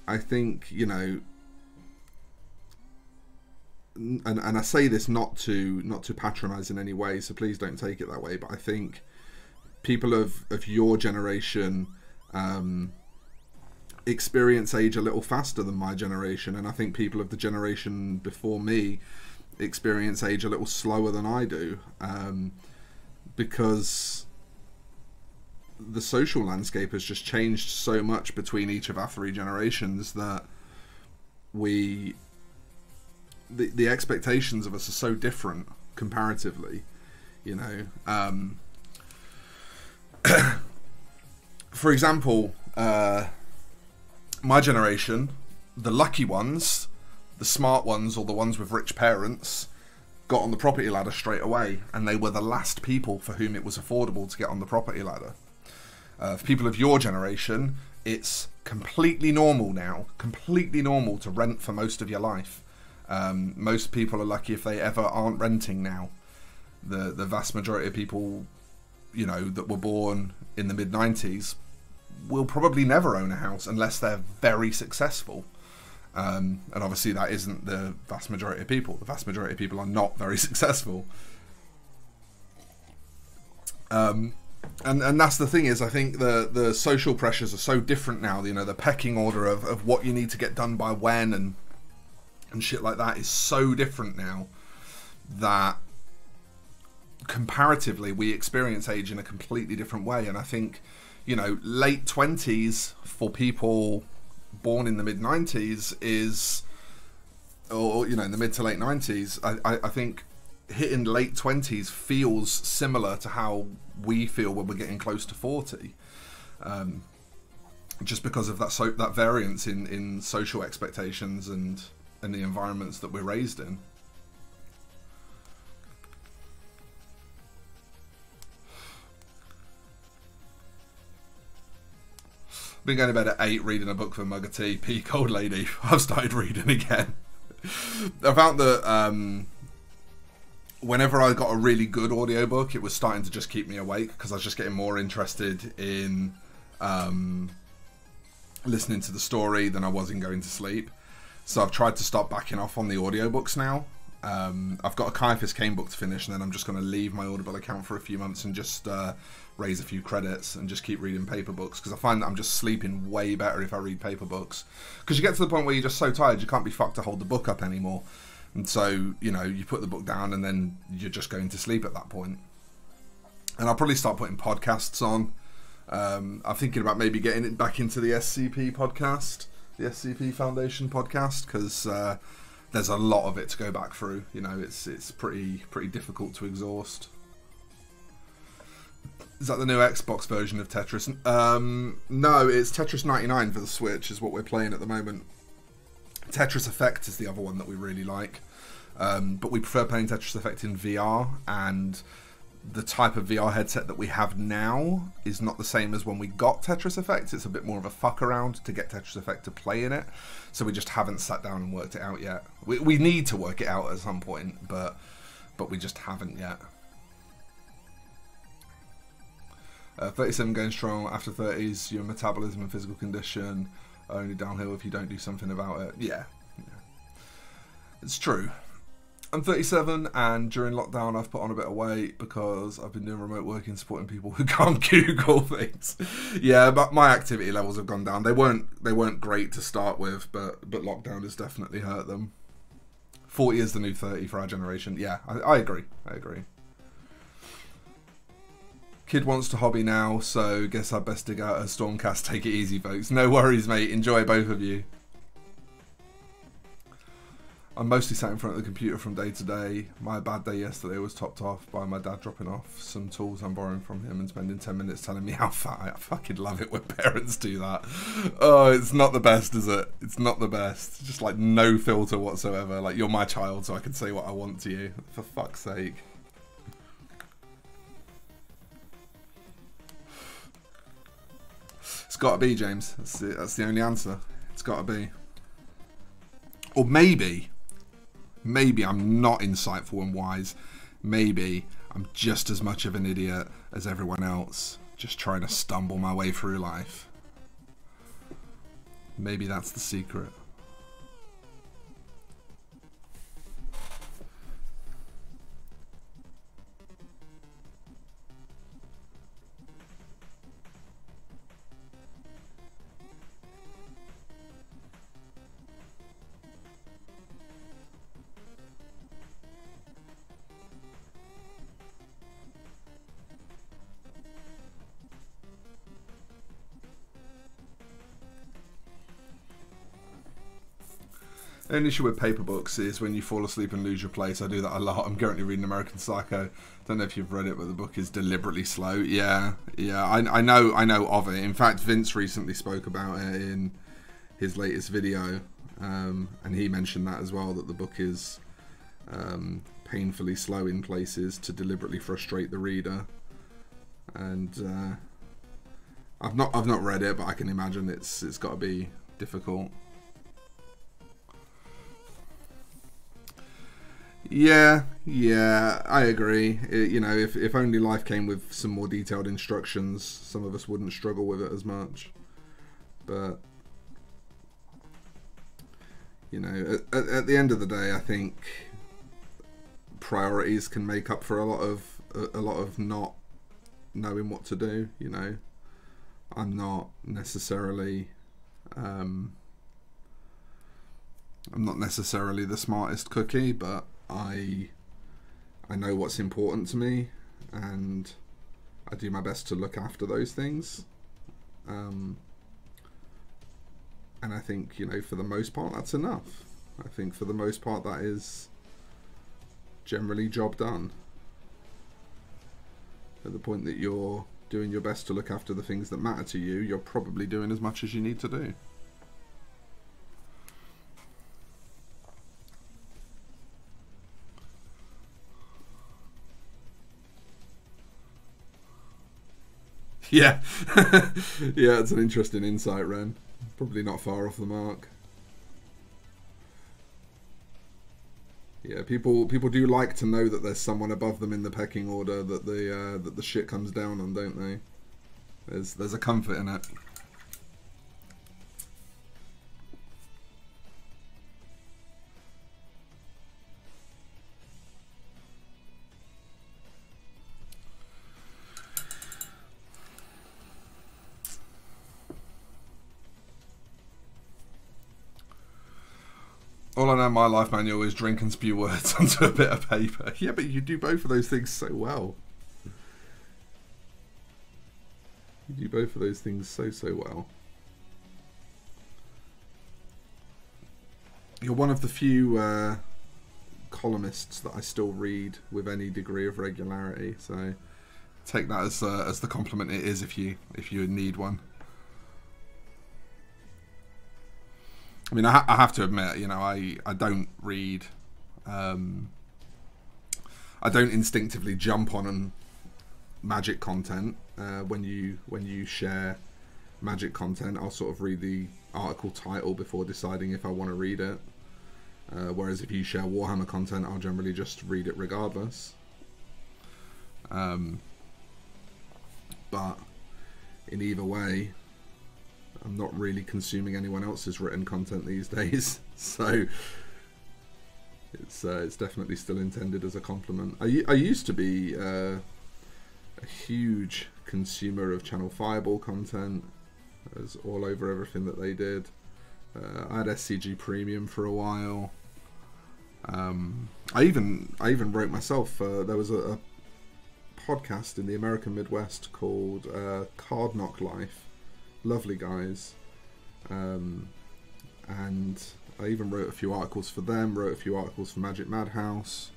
I think, you know, and I say this not to patronize in any way, so please don't take it that way, but I think people of your generation experience age a little faster than my generation, and I think people of the generation before me experience age a little slower than I do, because the social landscape has just changed so much between each of our three generations that the expectations of us are so different comparatively, you know. For example, my generation, the lucky ones, the smart ones, or the ones with rich parents, got on the property ladder straight away, and they were the last people for whom it was affordable to get on the property ladder. For people of your generation, it's completely normal now, completely normal to rent for most of your life. Most people are lucky if they ever aren't renting now. The vast majority of people, you know, that were born in the mid-90s will probably never own a house unless they're very successful. And obviously that isn't the vast majority of people. The vast majority of people are not very successful. And that's the thing, is I think the social pressures are so different now. You know, the pecking order of what you need to get done by when and shit like that is so different now that comparatively we experience age in a completely different way. And I think, you know, late 20s for people born in the mid-90s is, or, you know, in the mid to late 90s, I think hitting late 20s feels similar to how we feel when we're getting close to 40, just because of that variance in social expectations and the environments that we're raised in. Been going to bed at 8, reading a book for a mug of tea. Peak old lady. I've started reading again. I found that whenever I got a really good audiobook, it was starting to just keep me awake, because I was just getting more interested in listening to the story than I was in going to sleep. So I've tried to start backing off on the audiobooks now. I've got a Caiaphas Cain book to finish, and then I'm just going to leave my Audible account for a few months and just raise a few credits and just keep reading paper books, because I find that I'm just sleeping way better if I read paper books. Because you get to the point where you're just so tired you can't be fucked to hold the book up anymore. And so, you know, you put the book down and then you're just going to sleep at that point. And I'll probably start putting podcasts on. I'm thinking about maybe getting it back into the SCP podcast, the SCP Foundation podcast, because there's a lot of it to go back through. You know, it's pretty difficult to exhaust. Is that the new Xbox version of Tetris? No, it's Tetris 99 for the Switch is what we're playing at the moment. Tetris Effect is the other one that we really like. But we prefer playing Tetris Effect in VR, and the type of VR headset that we have now is not the same as when we got Tetris Effect. It's a bit more of a fuck around to get Tetris Effect to play in it. So we just haven't sat down and worked it out yet. We need to work it out at some point, but we just haven't yet. 37 going strong. After 30s, your metabolism and physical condition are only downhill if you don't do something about it. Yeah. It's true. I'm 37, and during lockdown I've put on a bit of weight because I've been doing remote working, supporting people who can't Google things. Yeah, but my activity levels have gone down. They weren't great to start with, but lockdown has definitely hurt them. 40 is the new 30 for our generation. Yeah, I agree. I agree. Kid wants to hobby now, so guess I'd best dig out a Stormcast. Take it easy, folks. No worries, mate. Enjoy, both of you. I'm mostly sat in front of the computer from day to day. My bad day yesterday was topped off by my dad dropping off some tools I'm borrowing from him and spending 10 minutes telling me how fat I fucking love it when parents do that. Oh, it's not the best, is it? It's not the best. Just like no filter whatsoever. Like, you're my child, so I can say what I want to you. For fuck's sake. It's got to be, James. That's the only answer. It's got to be. Or maybe I'm not insightful and wise. Maybe I'm just as much of an idiot as everyone else, just trying to stumble my way through life. Maybe that's the secret. The only issue with paper books is when you fall asleep and lose your place. I do that a lot. I'm currently reading American Psycho. Don't know if you've read it, but the book is deliberately slow. Yeah, I know of it. In fact, Vince recently spoke about it in his latest video, and he mentioned that as well, that the book is painfully slow in places to deliberately frustrate the reader. And I've not read it, but I can imagine it's got to be difficult. Yeah, I agree. You know, if only life came with some more detailed instructions, some of us wouldn't struggle with it as much. But, you know, at the end of the day, I think priorities can make up for a lot of not knowing what to do. You know, I'm not necessarily the smartest cookie, but I know what's important to me, and I do my best to look after those things. And I think, you know, for the most part, that's enough. I think for the most part, that is generally job done. At the point that you're doing your best to look after the things that matter to you, you're probably doing as much as you need to do. Yeah, yeah, it's an interesting insight, Ren. Probably not far off the mark. Yeah, people do like to know that there's someone above them in the pecking order that the shit comes down on, don't they? There's a comfort in it. know, my life manual is drink and spew words onto a bit of paper. Yeah, but you do both of those things so well. You do both of those things so well. You're one of the few columnists that I still read with any degree of regularity, so take that as the compliment it is if you need one. I mean, I have to admit, you know, I don't read. I don't instinctively jump on Magic content. When you share Magic content, I'll sort of read the article title before deciding if I want to read it. Whereas if you share Warhammer content, I'll generally just read it regardless. But in either way, I'm not really consuming anyone else's written content these days, so it's definitely still intended as a compliment. I used to be a huge consumer of Channel Fireball content. I was all over everything that they did. I had SCG Premium for a while. I even wrote myself. There was a podcast in the American Midwest called Card Knock Life. Lovely guys, and I even wrote a few articles for them, wrote a few articles for Magic Madhouse,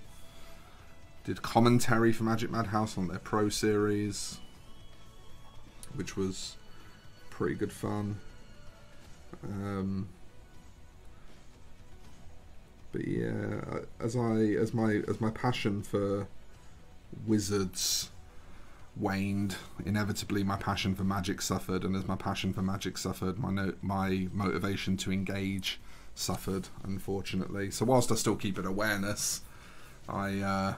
did commentary for Magic Madhouse on their Pro Series, which was pretty good fun. But yeah, as my passion for Wizards waned, inevitably my passion for Magic suffered, and as my passion for Magic suffered, my motivation to engage suffered, unfortunately. So whilst I still keep an awareness, I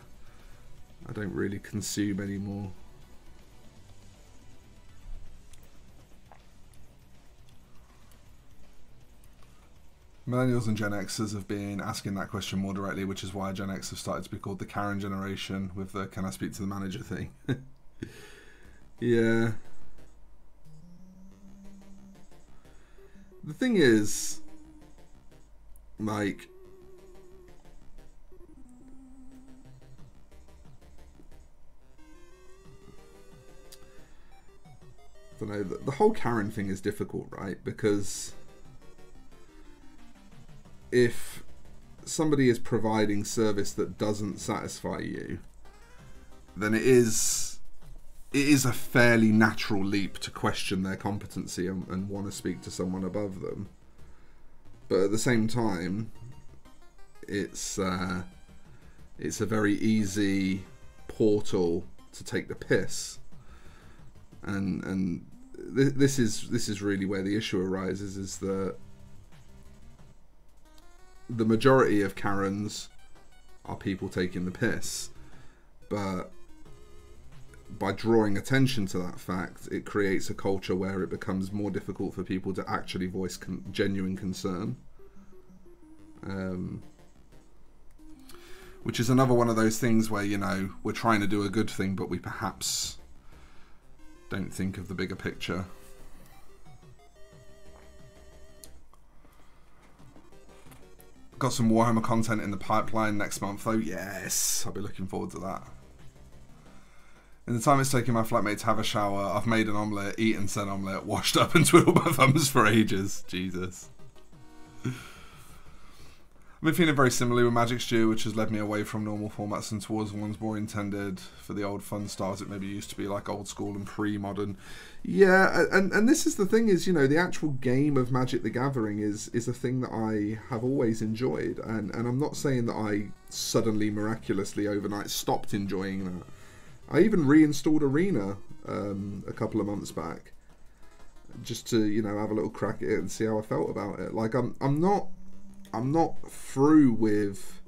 don't really consume anymore. Millennials and Gen Xers have been asking that question more directly, which is why Gen X have started to be called the Karen generation with the "can I speak to the manager" thing. Yeah. The thing is, like, I don't know, the whole Karen thing is difficult, right? Because if somebody is providing service that doesn't satisfy you, then it is a fairly natural leap to question their competency and want to speak to someone above them. But at the same time, it's a very easy portal to take the piss, and this is really where the issue arises, is that the majority of Karens are people taking the piss, but by drawing attention to that fact, it creates a culture where it becomes more difficult for people to actually voice genuine concern. Which is another one of those things where, you know, we're trying to do a good thing, but we perhaps don't think of the bigger picture. Got some Warhammer content in the pipeline next month, though. Yes, I'll be looking forward to that. In the time it's taken my flatmate to have a shower, I've made an omelette, eaten said omelette, washed up and twiddled my thumbs for ages. Jesus. I've been feeling very similarly with Magic Stew, which has led me away from normal formats and towards ones more intended for the old fun styles it maybe used to be, like old school and pre-modern. Yeah, and this is the thing, is, you know, the actual game of Magic the Gathering is a thing that I have always enjoyed, and I'm not saying that I suddenly, miraculously, overnight stopped enjoying that. I even reinstalled Arena a couple of months back, just to, you know, have a little crack at it and see how I felt about it. Like, I'm not through with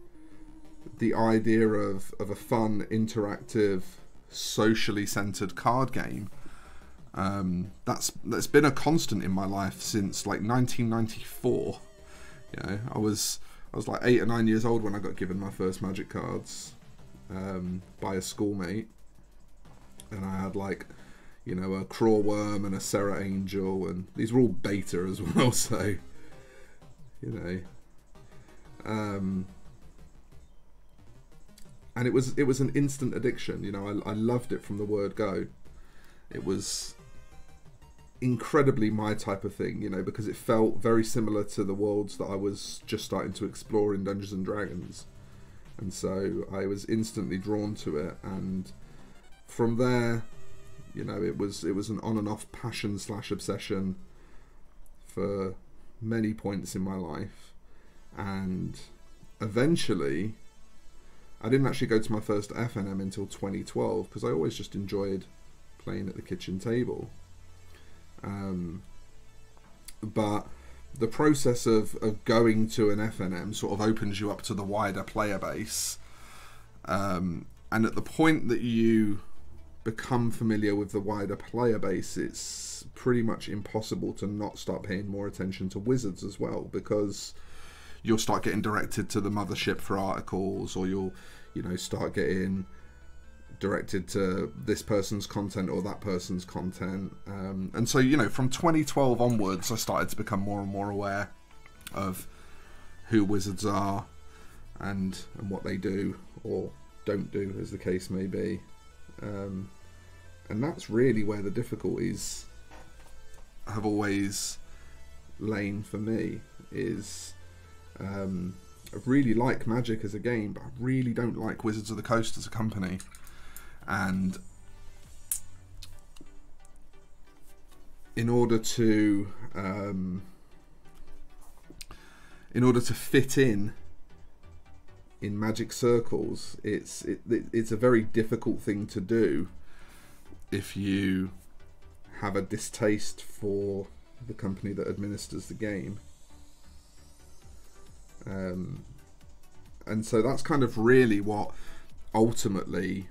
the idea of a fun, interactive, socially centered card game. That's been a constant in my life since like 1994. You know, I was like 8 or 9 years old when I got given my first Magic cards by a schoolmate, and I had, like, you know, a Crawworm and a Serra Angel, and these were all beta as well. So, you know, And it was an instant addiction. You know, I loved it from the word go. It was incredibly my type of thing, you know, because it felt very similar to the worlds that I was just starting to explore in Dungeons and Dragons, and so I was instantly drawn to it. And from there, you know, it was an on and off passion / obsession for many points in my life. And eventually, I didn't actually go to my first FNM until 2012, because I always just enjoyed playing at the kitchen table. But the process of going to an FNM sort of opens you up to the wider player base. And at the point that you become familiar with the wider player base, it's pretty much impossible to not start paying more attention to Wizards as well, because you'll start getting directed to the mothership for articles, or you'll, you know, start getting directed to this person's content or that person's content. And so, you know, from 2012 onwards, I started to become more and more aware of who Wizards are and what they do or don't do, as the case may be. And that's really where the difficulties have always lain for me, is I really like Magic as a game, but I really don't like Wizards of the Coast as a company. And in order to fit in Magic circles, it's a very difficult thing to do if you have a distaste for the company that administers the game. And so that's kind of really what ultimately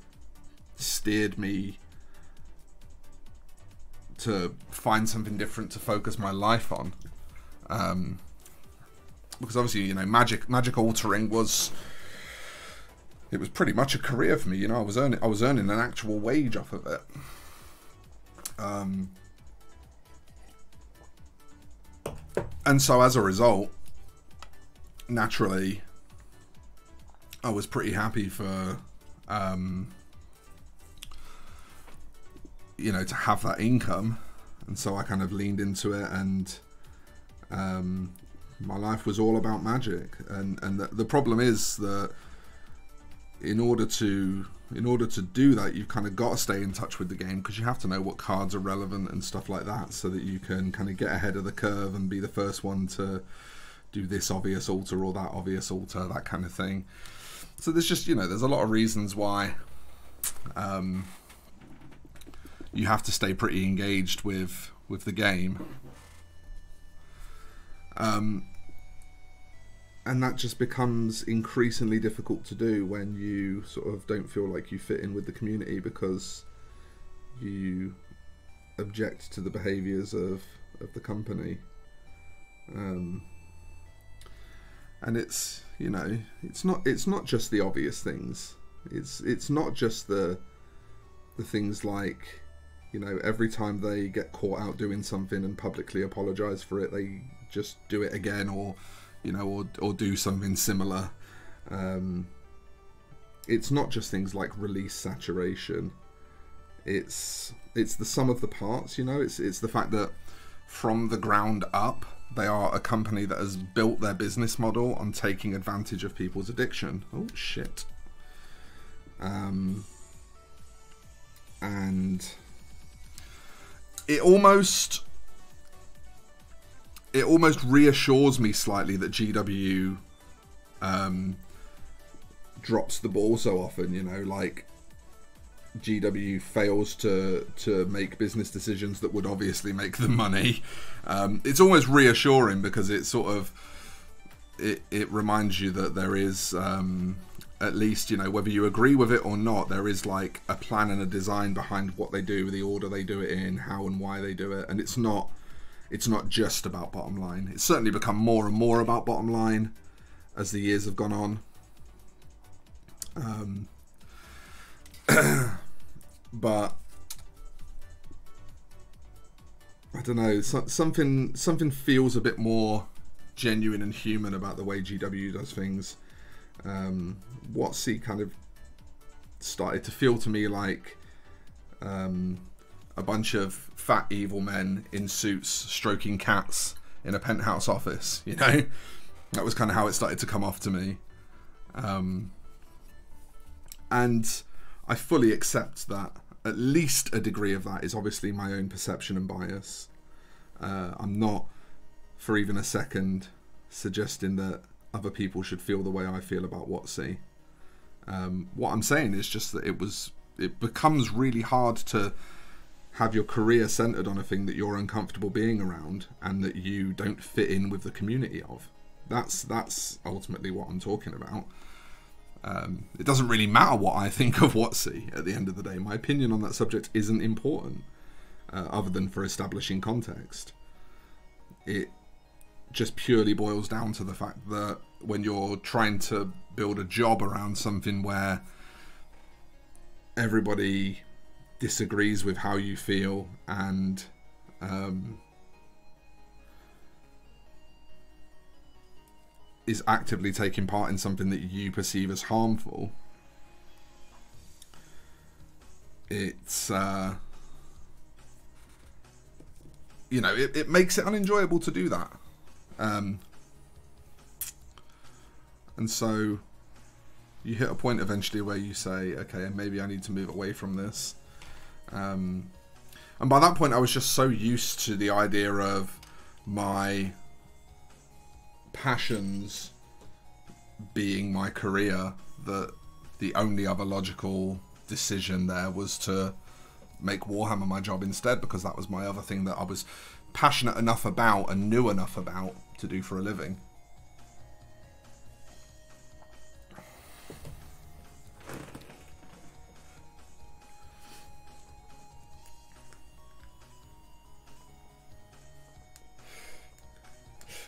steered me to find something different to focus my life on. Because obviously, you know, magic altering was pretty much a career for me. You know, I was earning an actual wage off of it. And so as a result, naturally, I was pretty happy for you know, to have that income, and so I kind of leaned into it, and my life was all about Magic. And the problem is that in order to do that, you've kind of got to stay in touch with the game, because you have to know what cards are relevant and stuff like that, so that you can kind of get ahead of the curve and be the first one to do this obvious alter or that obvious alter, that kind of thing. So there's just, you know, there's a lot of reasons why you have to stay pretty engaged with the game. And that just becomes increasingly difficult to do when you sort of don't feel like you fit in with the community, because you object to the behaviours of the company. And it's, you know, it's not just the obvious things. It's not just the things like, you know, every time they get caught out doing something and publicly apologise for it, they just do it again, or, you know, or do something similar. It's not just things like release saturation. It's the sum of the parts, you know. It's the fact that from the ground up, they are a company that has built their business model on taking advantage of people's addiction. Oh shit. And it almost reassures me slightly that GW drops the ball so often, you know, like GW fails to make business decisions that would obviously make them money. It's almost reassuring, because it sort of it reminds you that there is at least, you know, whether you agree with it or not, there is like a plan and a design behind what they do, the order they do it in, how and why they do it, and it's not just about bottom line. It's certainly become more and more about bottom line as the years have gone on. But I don't know, something feels a bit more genuine and human about the way GW does things. WotC kind of started to feel to me like a bunch of fat evil men in suits stroking cats in a penthouse office, you know? That was kind of how it started to come off to me. And I fully accept that at least a degree of that is obviously my own perception and bias. I'm not for even a second suggesting that other people should feel the way I feel about WotC. What I'm saying is just that it becomes really hard to have your career centered on a thing that you're uncomfortable being around and that you don't fit in with the community of. That's ultimately what I'm talking about. It doesn't really matter what I think of WotC at the end of the day. My opinion on that subject isn't important, other than for establishing context. It just purely boils down to the fact that when you're trying to build a job around something where everybody disagrees with how you feel and is actively taking part in something that you perceive as harmful, it's you know, it makes it unenjoyable to do that. And so you hit a point eventually where you say, okay, maybe I need to move away from this. And by that point I was just so used to the idea of my passions being my career that the only other logical decision there was to make Warhammer my job instead, because that was my other thing that I was passionate enough about and knew enough about to do for a living.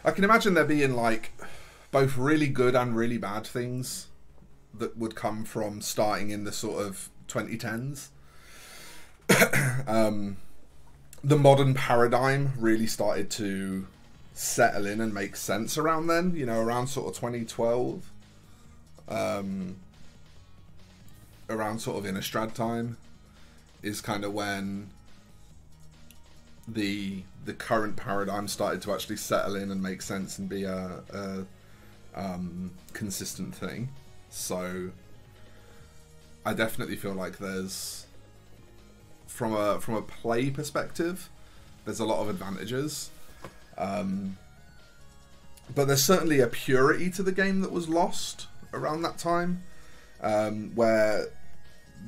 I can imagine there being like both really good and really bad things that would come from starting in the sort of 2010s. The modern paradigm really started to settle in and make sense around then, you know, around sort of 2012, around sort of Innistrad time is kind of when the current paradigm started to actually settle in and make sense and be a consistent thing. So I definitely feel like there's, from a play perspective, there's a lot of advantages, but there's certainly a purity to the game that was lost around that time, where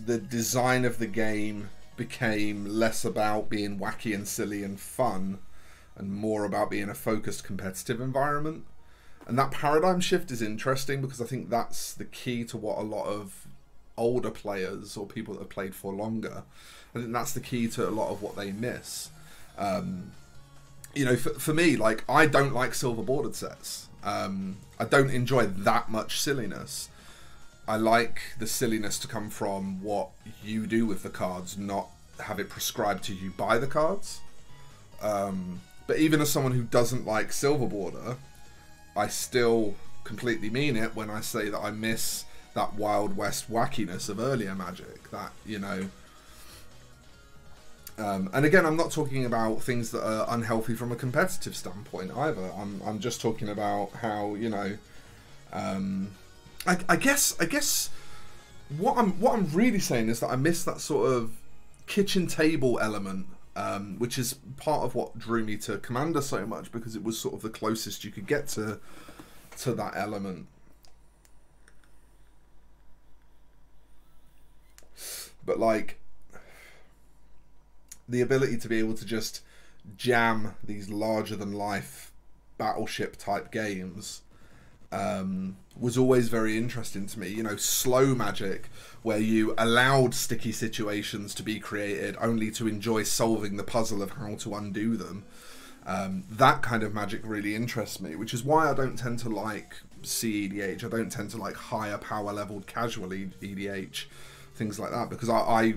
the design of the game became less about being wacky and silly and fun and more about being a focused competitive environment. And that paradigm shift is interesting because I think that's the key to what a lot of older players or people that have played for longer, I think that's the key to a lot of what they miss. You know, for me, like, I don't like silver bordered sets. I don't enjoy that much silliness. I like the silliness to come from what you do with the cards, not have it prescribed to you by the cards. But even as someone who doesn't like silver border, I still completely mean it when I say that I miss that Wild West wackiness of earlier Magic. That, you know... and again, I'm not talking about things that are unhealthy from a competitive standpoint either. I'm just talking about how, you know... I guess what I'm really saying is that I miss that sort of kitchen table element, which is part of what drew me to Commander so much, because it was sort of the closest you could get to that element. But like the ability to be able to just jam these larger than life battleship type games was always very interesting to me. You know, slow Magic, where you allowed sticky situations to be created only to enjoy solving the puzzle of how to undo them. That kind of Magic really interests me, which is why I don't tend to like CEDH. I don't tend to like higher power leveled casual EDH, things like that, because I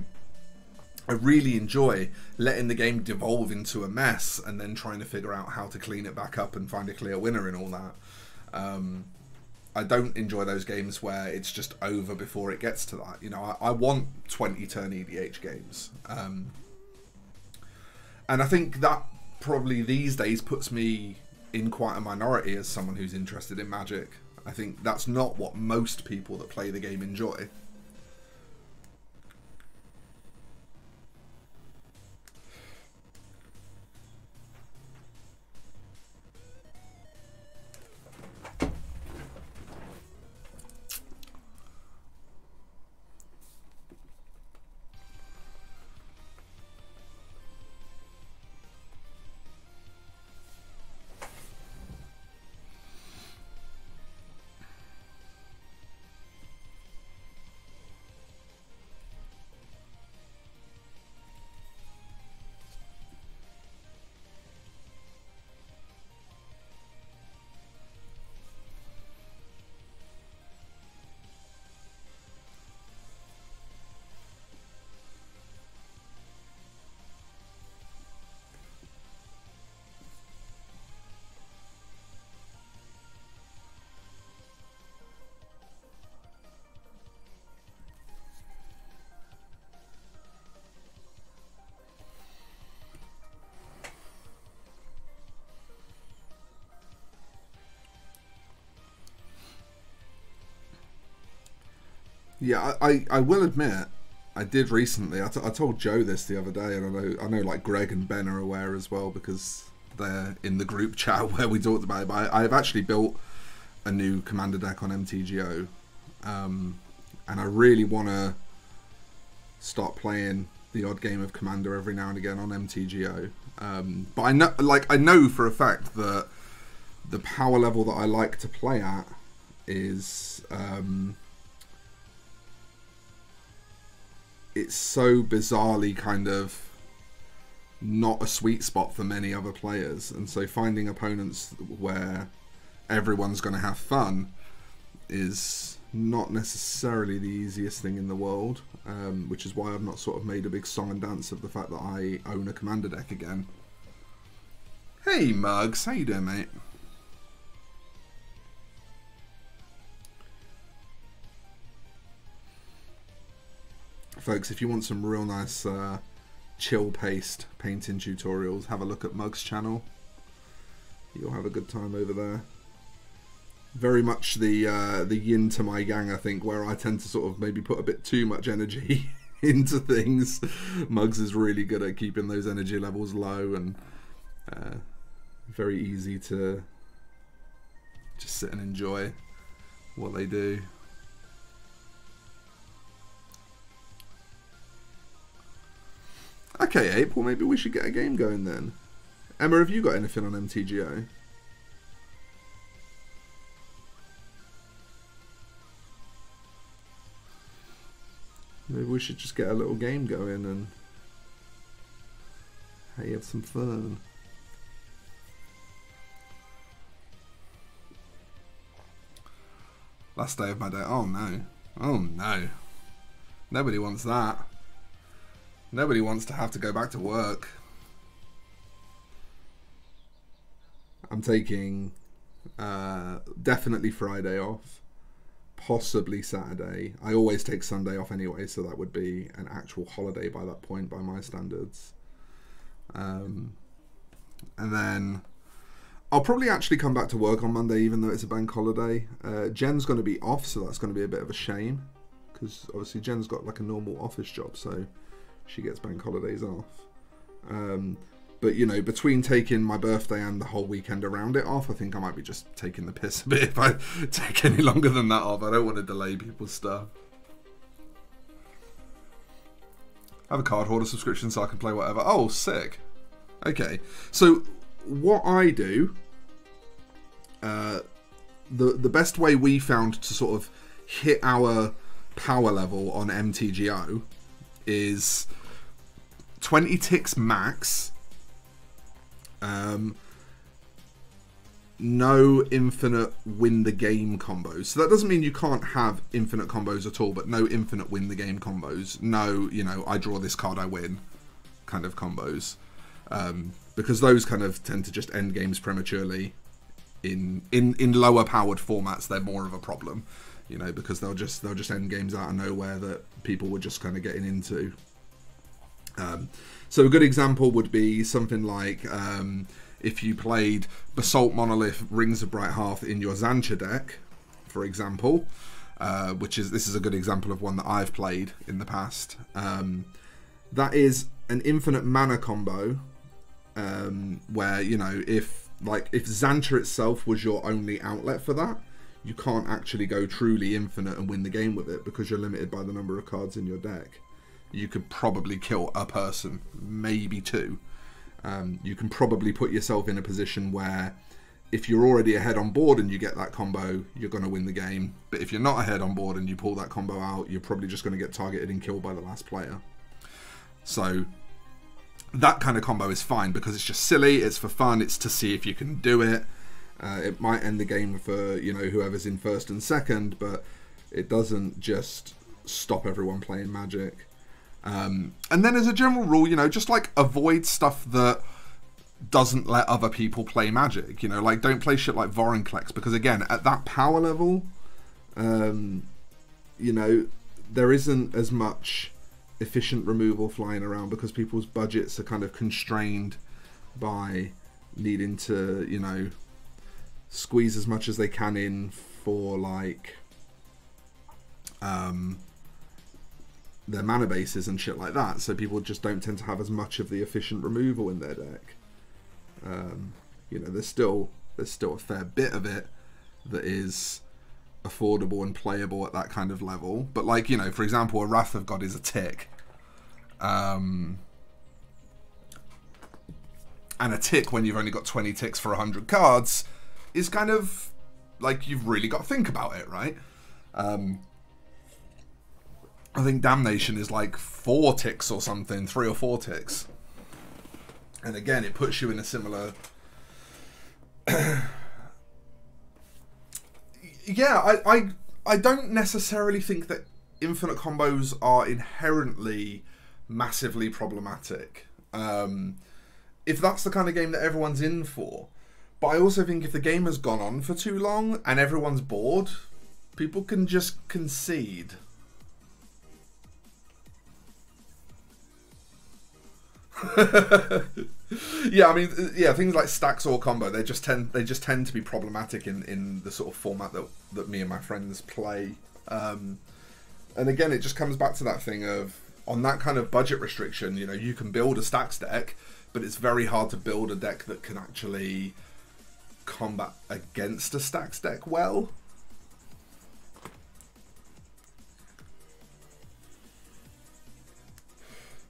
I really enjoy letting the game devolve into a mess and then trying to figure out how to clean it back up and find a clear winner and all that. I don't enjoy those games where it's just over before it gets to that. You know, I want 20-turn EDH games. And I think that probably these days puts me in quite a minority as someone who's interested in Magic. I think that's not what most people that play the game enjoy. Yeah, I will admit, I did recently. I told Joe this the other day, and I know like Greg and Ben are aware as well because they're in the group chat where we talked about it. But I've actually built a new Commander deck on MTGO, and I really want to start playing the odd game of Commander every now and again on MTGO. But I know for a fact that the power level that I like to play at is it's so bizarrely kind of not a sweet spot for many other players, and so finding opponents where everyone's going to have fun is not necessarily the easiest thing in the world, which is why I've not sort of made a big song and dance of the fact that I own a Commander deck again. Hey Mugs, how you doing, mate? Folks, if you want some real nice chill-paced painting tutorials, have a look at Mug's channel. You'll have a good time over there. Very much the yin to my yang, I think, where I tend to sort of maybe put a bit too much energy into things. Mugs is really good at keeping those energy levels low, and very easy to just sit and enjoy what they do. Okay, Ape, well maybe we should get a game going then. Emma, have you got anything on MTGO? Maybe we should just get a little game going and hey, have some fun. Last day of my day. Oh no. Oh no. Nobody wants that. Nobody wants to have to go back to work. I'm taking definitely Friday off, possibly Saturday. I always take Sunday off anyway, so that would be an actual holiday by that point by my standards. And then I'll probably actually come back to work on Monday even though it's a bank holiday. Jen's going to be off, so that's going to be a bit of a shame because obviously Jen's got like a normal office job, so she gets bank holidays off. But, you know, between taking my birthday and the whole weekend around it off, I think I might be just taking the piss a bit if I take any longer than that off. I don't want to delay people's stuff. I have a card holder subscription so I can play whatever. Oh, sick. Okay. So, what I do, the best way we found to sort of hit our power level on MTGO is 20 ticks max, no infinite win the game combos. So that doesn't mean you can't have infinite combos at all, but no infinite win the game combos. No, you know, I draw this card, I win kind of combos. Because those kind of tend to just end games prematurely. In lower powered formats, they're more of a problem, you know, because they'll just end games out of nowhere that people were just kind of getting into. So a good example would be something like if you played Basalt Monolith Rings of Bright Hearth in your Zancha deck, for example, this is a good example of one that I've played in the past. That is an infinite mana combo where, you know, if Zancha itself was your only outlet for that, you can't actually go truly infinite and win the game with it because you're limited by the number of cards in your deck. You could probably kill a person, maybe two. You can probably put yourself in a position where if you're already ahead on board and you get that combo, you're going to win the game. But if you're not ahead on board and you pull that combo out, you're probably just going to get targeted and killed by the last player. So that kind of combo is fine because it's just silly, it's for fun, it's to see if you can do it. It might end the game for, you know, whoever's in first and second, but it doesn't just stop everyone playing Magic. And then as a general rule, you know, just like avoid stuff that doesn't let other people play Magic. You know, like don't play shit like Vorinclex because again, at that power level, you know, there isn't as much efficient removal flying around because people's budgets are kind of constrained by needing to, you know, squeeze as much as they can in for like their mana bases and shit like that, so people just don't tend to have as much of the efficient removal in their deck. You know, there's still a fair bit of it that is affordable and playable at that kind of level, but like, you know, for example, a Wrath of God is a tick, and a tick when you've only got 20 ticks for 100 cards is kind of like, you've really got to think about it, right? I think Damnation is like 4 ticks or something, 3 or 4 ticks. And again, it puts you in a similar... Yeah, I don't necessarily think that infinite combos are inherently massively problematic. If that's the kind of game that everyone's in for. But I also think if the game has gone on for too long and everyone's bored, people can just concede. Yeah, I mean, yeah, things like stacks or combo, they just tend to be problematic in the sort of format that me and my friends play. And again, it just comes back to that thing of, on that kind of budget restriction, you know, you can build a stacks deck, but it's very hard to build a deck that can actually combat against a stacks deck well.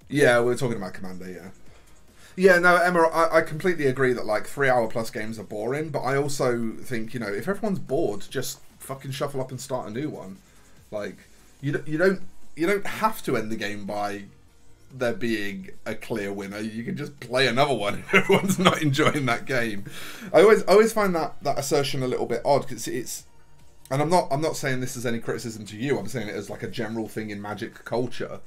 Yeah, we're talking about Commander, yeah. Yeah, no, Emma, I completely agree that like 3-hour plus games are boring, but I also think, you know, if everyone's bored, just fucking shuffle up and start a new one. Like, you don't have to end the game by there being a clear winner. You can just play another one if everyone's not enjoying that game. I always find that assertion a little bit odd because it's, and I'm not saying this as any criticism to you. I'm saying it as like a general thing in Magic culture.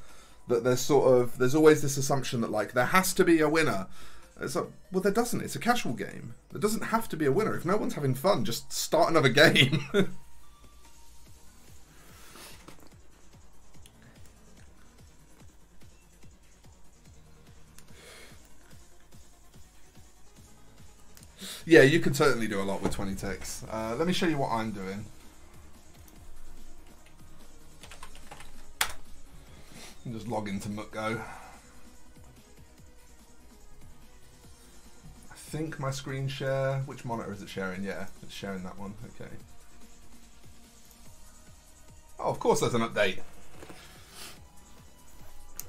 That there's always this assumption that like there has to be a winner. It's like, well, there doesn't. It's a casual game. There doesn't have to be a winner. If no one's having fun, just start another game. Yeah, you can certainly do a lot with 20 ticks. Let me show you what I'm doing. Just log into MutGo. I think my screen share, which monitor is it sharing? Yeah, it's sharing that one, okay. Oh, of course there's an update.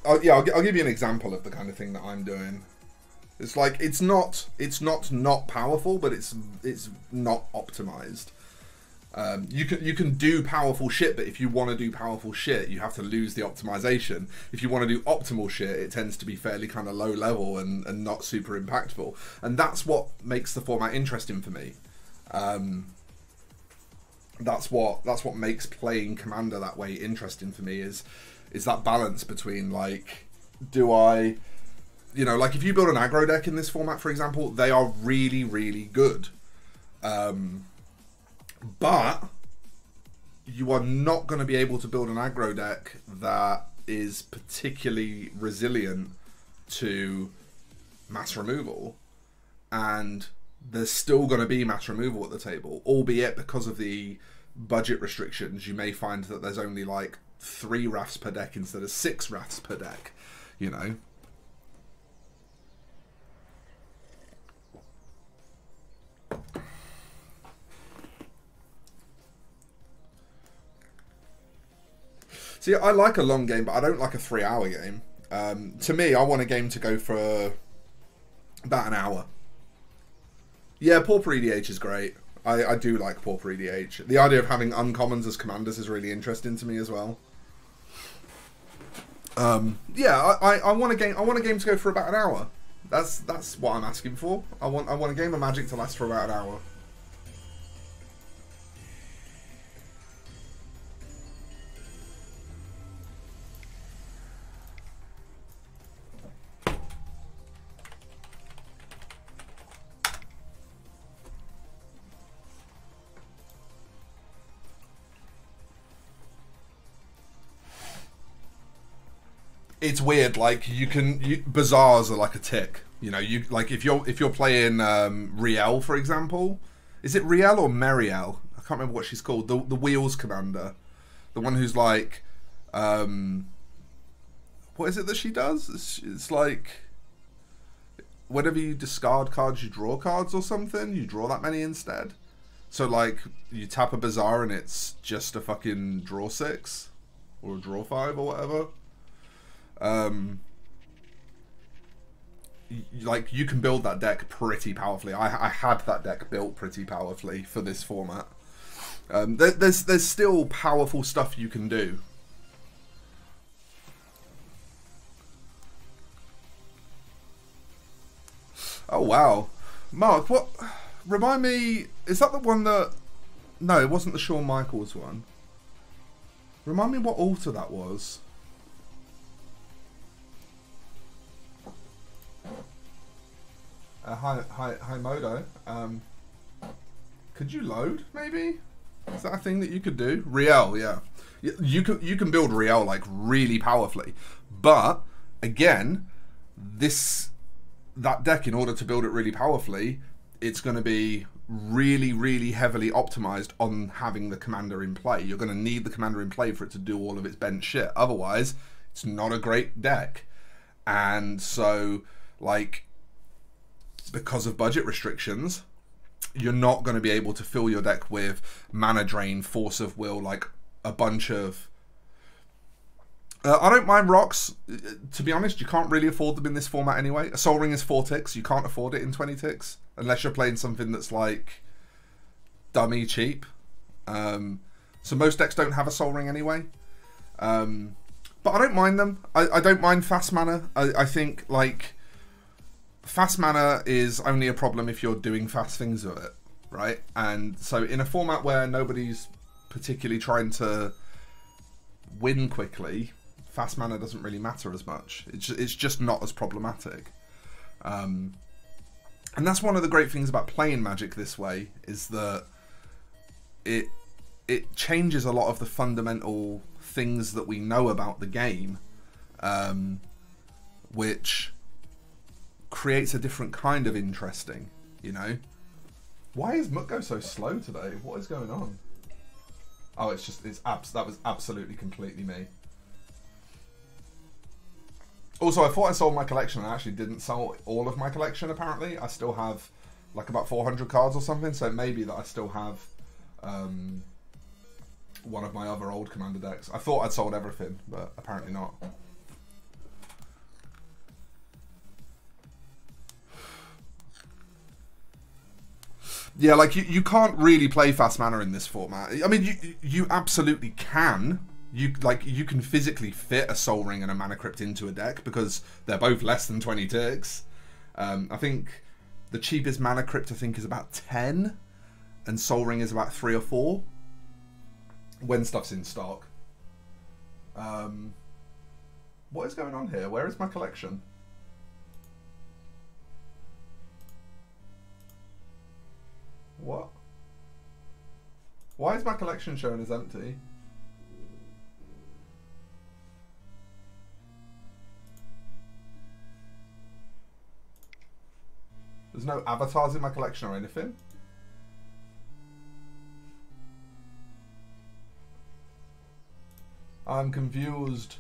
Oh, yeah, I'll give you an example of the kind of thing that I'm doing. It's like, it's not powerful, but it's not optimized. You can do powerful shit, but if you want to do powerful shit, you have to lose the optimization. If you want to do optimal shit, it tends to be fairly kind of low level and not super impactful. And that's what makes the format interesting for me. That's what makes playing Commander that way interesting for me, is that balance between, like, do I, you know, like if you build an aggro deck in this format, for example, they are really, really good. But you are not going to be able to build an aggro deck that is particularly resilient to mass removal, and there's still going to be mass removal at the table, albeit because of the budget restrictions you may find that there's only like 3 Wraths per deck instead of 6 Wraths per deck, you know. See, I like a long game, but I don't like a 3-hour game. To me, I want a game to go for about an hour. Yeah, Pauper EDH is great. I do like Pauper EDH. The idea of having uncommons as commanders is really interesting to me as well. Yeah, I want a game. I want a game to go for about an hour. That's what I'm asking for. I want a game of Magic to last for about an hour. It's weird, like bazaars are like a tick. You know, you like if you're playing Riel, for example. Is it Riel or Meriel? I can't remember what she's called. The Wheels commander, the one who's like, what is it that she does? It's like, whenever you discard cards, you draw cards or something. You draw that many instead. So like, you tap a bazaar and it's just a fucking draw 6 or a draw 5 or whatever. Like, you can build that deck pretty powerfully. I had that deck built pretty powerfully for this format. There's still powerful stuff you can do. Oh wow, Mark, what? Remind me, is that the one that? No, it wasn't the Shawn Michaels one. Remind me what altar that was. Hi Modo. Could you load, maybe? Is that a thing that you could do? Riel, yeah. You can build Riel like really powerfully. But again, that deck, in order to build it really powerfully, it's going to be really, really heavily optimized on having the commander in play. You're going to need the commander in play for it to do all of its bench shit. Otherwise, it's not a great deck. And so, like, because of budget restrictions, you're not going to be able to fill your deck with mana drain, force of will, like a bunch of... I don't mind rocks. To be honest, you can't really afford them in this format anyway. A Soul Ring is 4 ticks. You can't afford it in 20 ticks unless you're playing something that's like dummy cheap. So most decks don't have a Soul Ring anyway. But I don't mind them. I don't mind fast mana. I think, like, fast mana is only a problem if you're doing fast things with it, right? And so in a format where nobody's particularly trying to win quickly, fast mana doesn't really matter as much. It's just not as problematic. And that's one of the great things about playing Magic this way, is that it changes a lot of the fundamental things that we know about the game, which creates a different kind of interesting, you know? Why is Mukko so slow today? What is going on? Oh, that was absolutely completely me. Also, I thought I sold my collection. I actually didn't sell all of my collection, apparently. I still have like about 400 cards or something, so it may be that I still have one of my other old Commander decks. I thought I'd sold everything, but apparently not. Yeah, like, you can't really play fast mana in this format. I mean, you absolutely can. You can physically fit a Soul Ring and a Mana Crypt into a deck because they're both less than 20 ticks. I think the cheapest Mana Crypt, I think, is about 10. and Soul Ring is about 3 or 4 when stuff's in stock. What is going on here? Where is my collection? What? Why is my collection shown as empty? There's no avatars in my collection or anything. I'm confused.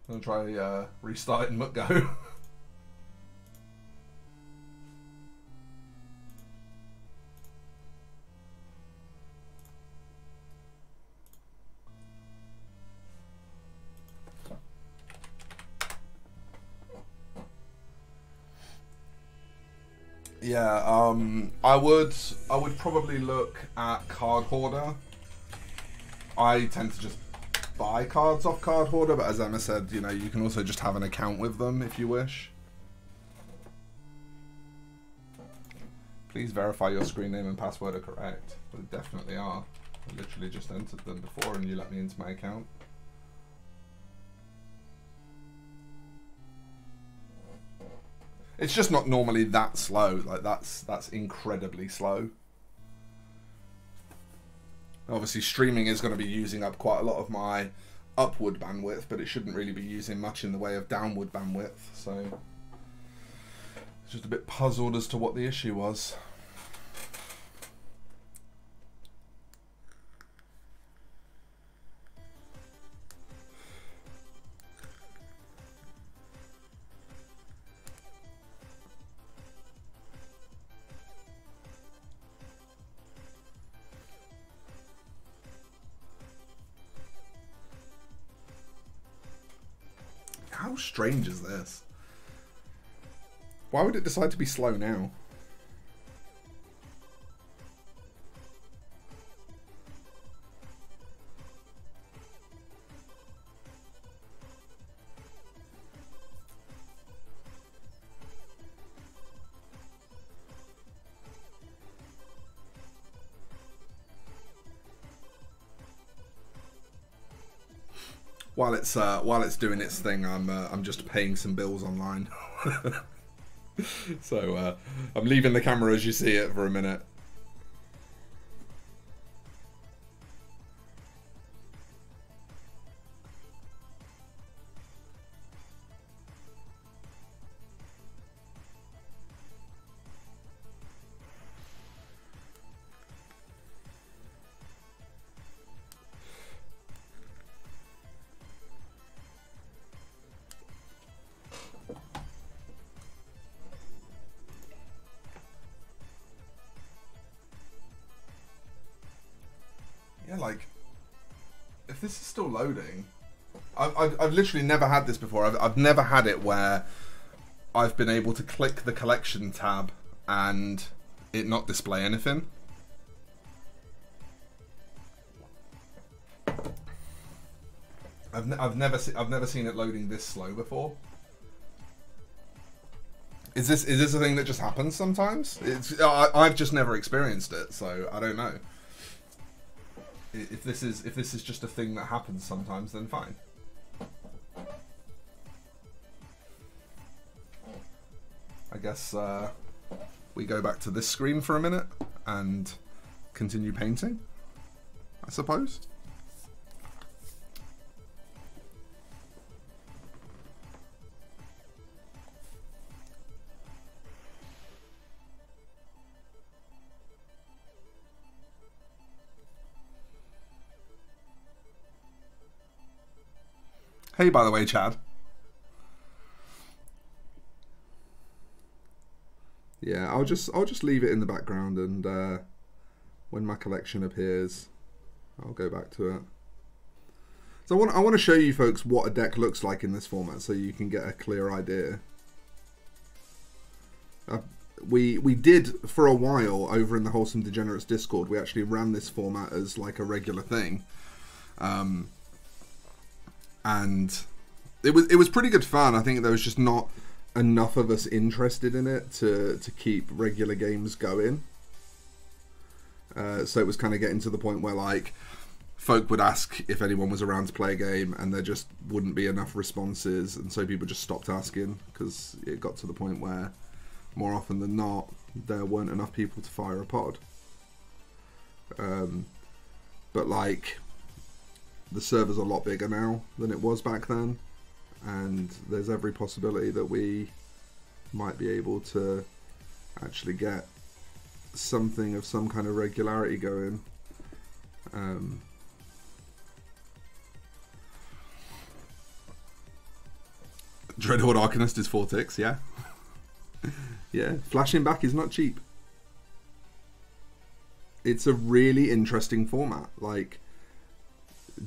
I'm gonna try restarting Mutgo. Yeah, I would probably look at Card Hoarder. I tend to just buy cards off Card Hoarder, but as Emma said, you know, you can also just have an account with them if you wish. Please verify your screen name and password are correct. Well, they definitely are. I literally just entered them before and you let me into my account. It's just not normally that slow. Like that's incredibly slow. Obviously streaming is going to be using up quite a lot of my upward bandwidth, but it shouldn't really be using much in the way of downward bandwidth, so just a bit puzzled as to what the issue was. How strange is this? Why would it decide to be slow now? While it's doing its thing, I'm just paying some bills online. So I'm leaving the camera as you see it for a minute. Like, if this is still loading, I've literally never had this before. I've never had it where I've been able to click the collection tab and it not display anything. I've never seen it loading this slow before. Is this a thing that just happens sometimes? I've just never experienced it, so I don't know. If this is just a thing that happens sometimes, then fine. I guess we go back to this screen for a minute and continue painting, I suppose. Hey, by the way, Chad. Yeah, I'll just leave it in the background, and when my collection appears, I'll go back to it. So I want to show you folks what a deck looks like in this format, so you can get a clear idea. We did for a while over in the Wholesome Degenerates Discord. We actually ran this format as like a regular thing. And it was pretty good fun. I think there was just not enough of us interested in it to keep regular games going. So it was kind of getting to the point where like folk would ask if anyone was around to play a game, and there just wouldn't be enough responses, and so people just stopped asking because it got to the point where more often than not there weren't enough people to fire a pod. But like the server's a lot bigger now than it was back then, and there's every possibility that we might be able to actually get something of some kind of regularity going. Dreadhorde Arcanist is 4 ticks, yeah. Yeah, flashing back is not cheap. It's a really interesting format. Like,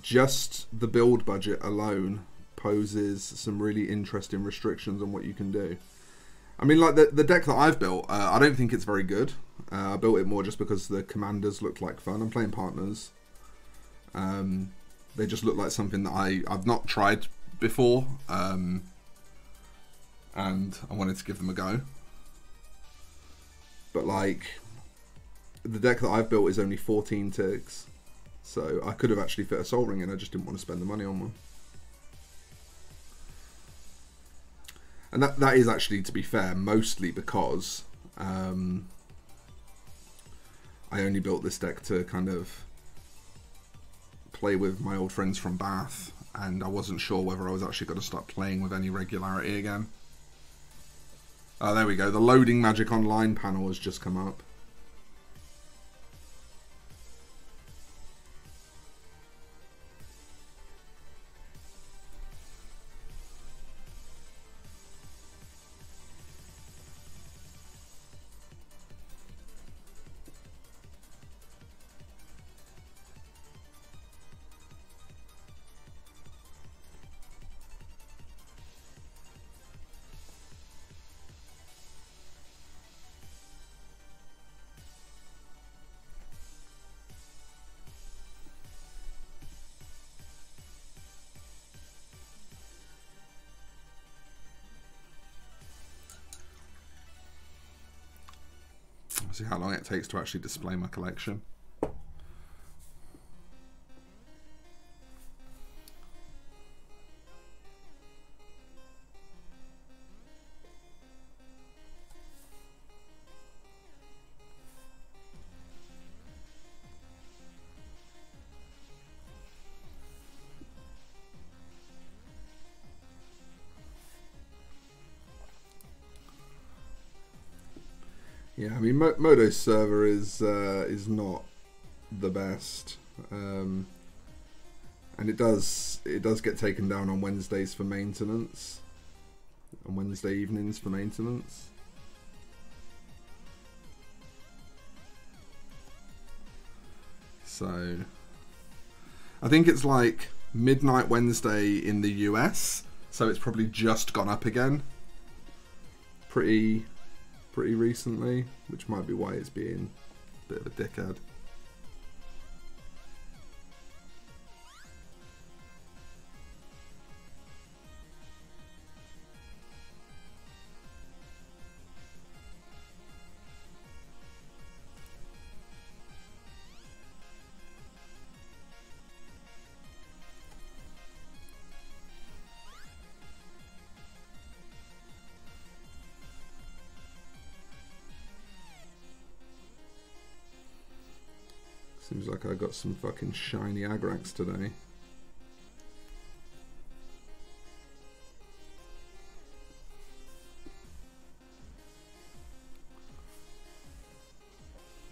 just the build budget alone poses some really interesting restrictions on what you can do. I mean, like, the deck that I've built, I don't think it's very good. I built it more just because the commanders looked like fun. I'm playing partners. They just look like something that I've not tried before. And I wanted to give them a go. But, like, the deck that I've built is only 14 ticks. So I could have actually fit a Soul Ring in, I just didn't want to spend the money on one. And that is actually, to be fair, mostly because I only built this deck to kind of play with my old friends from Bath, and I wasn't sure whether I was actually going to start playing with any regularity again. Oh, there we go. The Loading Magic Online panel has just come up. See how long it takes to actually display my collection. Yeah, I mean, Modo's server is not the best, and it does get taken down on Wednesdays for maintenance, on Wednesday evenings for maintenance. So I think it's like midnight Wednesday in the US, so it's probably just gone up again. Pretty recently, which might be why it's being a bit of a dickhead. Seems like I got some fucking shiny Agrax today.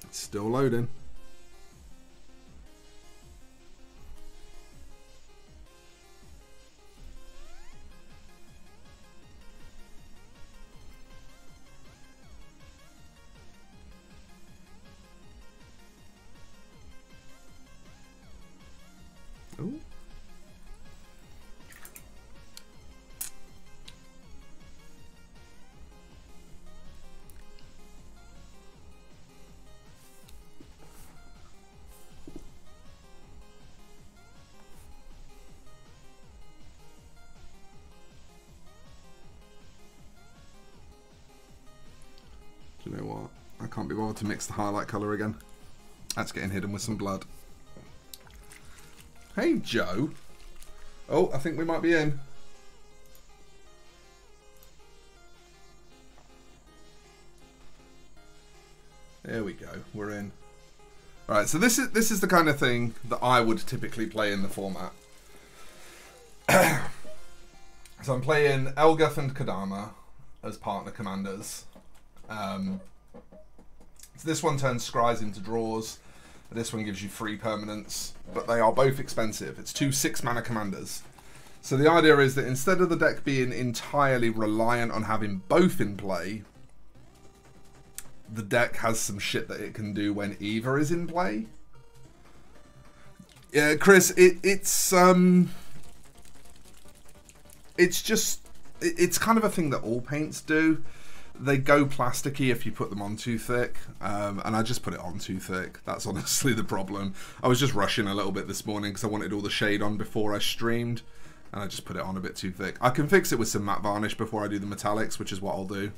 It's still loading. Ooh. Do you know what? I can't be bothered to mix the highlight colour again. That's getting hidden with some blood. Hey, Joe. Oh, I think we might be in. There we go. We're in. All right. So this is the kind of thing that I would typically play in the format. So I'm playing Elgath and Kodama as partner commanders. So this one turns scries into draws. This one gives you 3 permanents, but they are both expensive. It's 2 6-mana commanders. So the idea is that instead of the deck being entirely reliant on having both in play, the deck has some shit that it can do when either is in play. Yeah, Chris, it's kind of a thing that all paints do. They go plasticky if you put them on too thick, and I just put it on too thick. That's honestly the problem. I was just rushing a little bit this morning because I wanted all the shade on before I streamed, and I just put it on a bit too thick. I can fix it with some matte varnish before I do the metallics, which is what I'll do.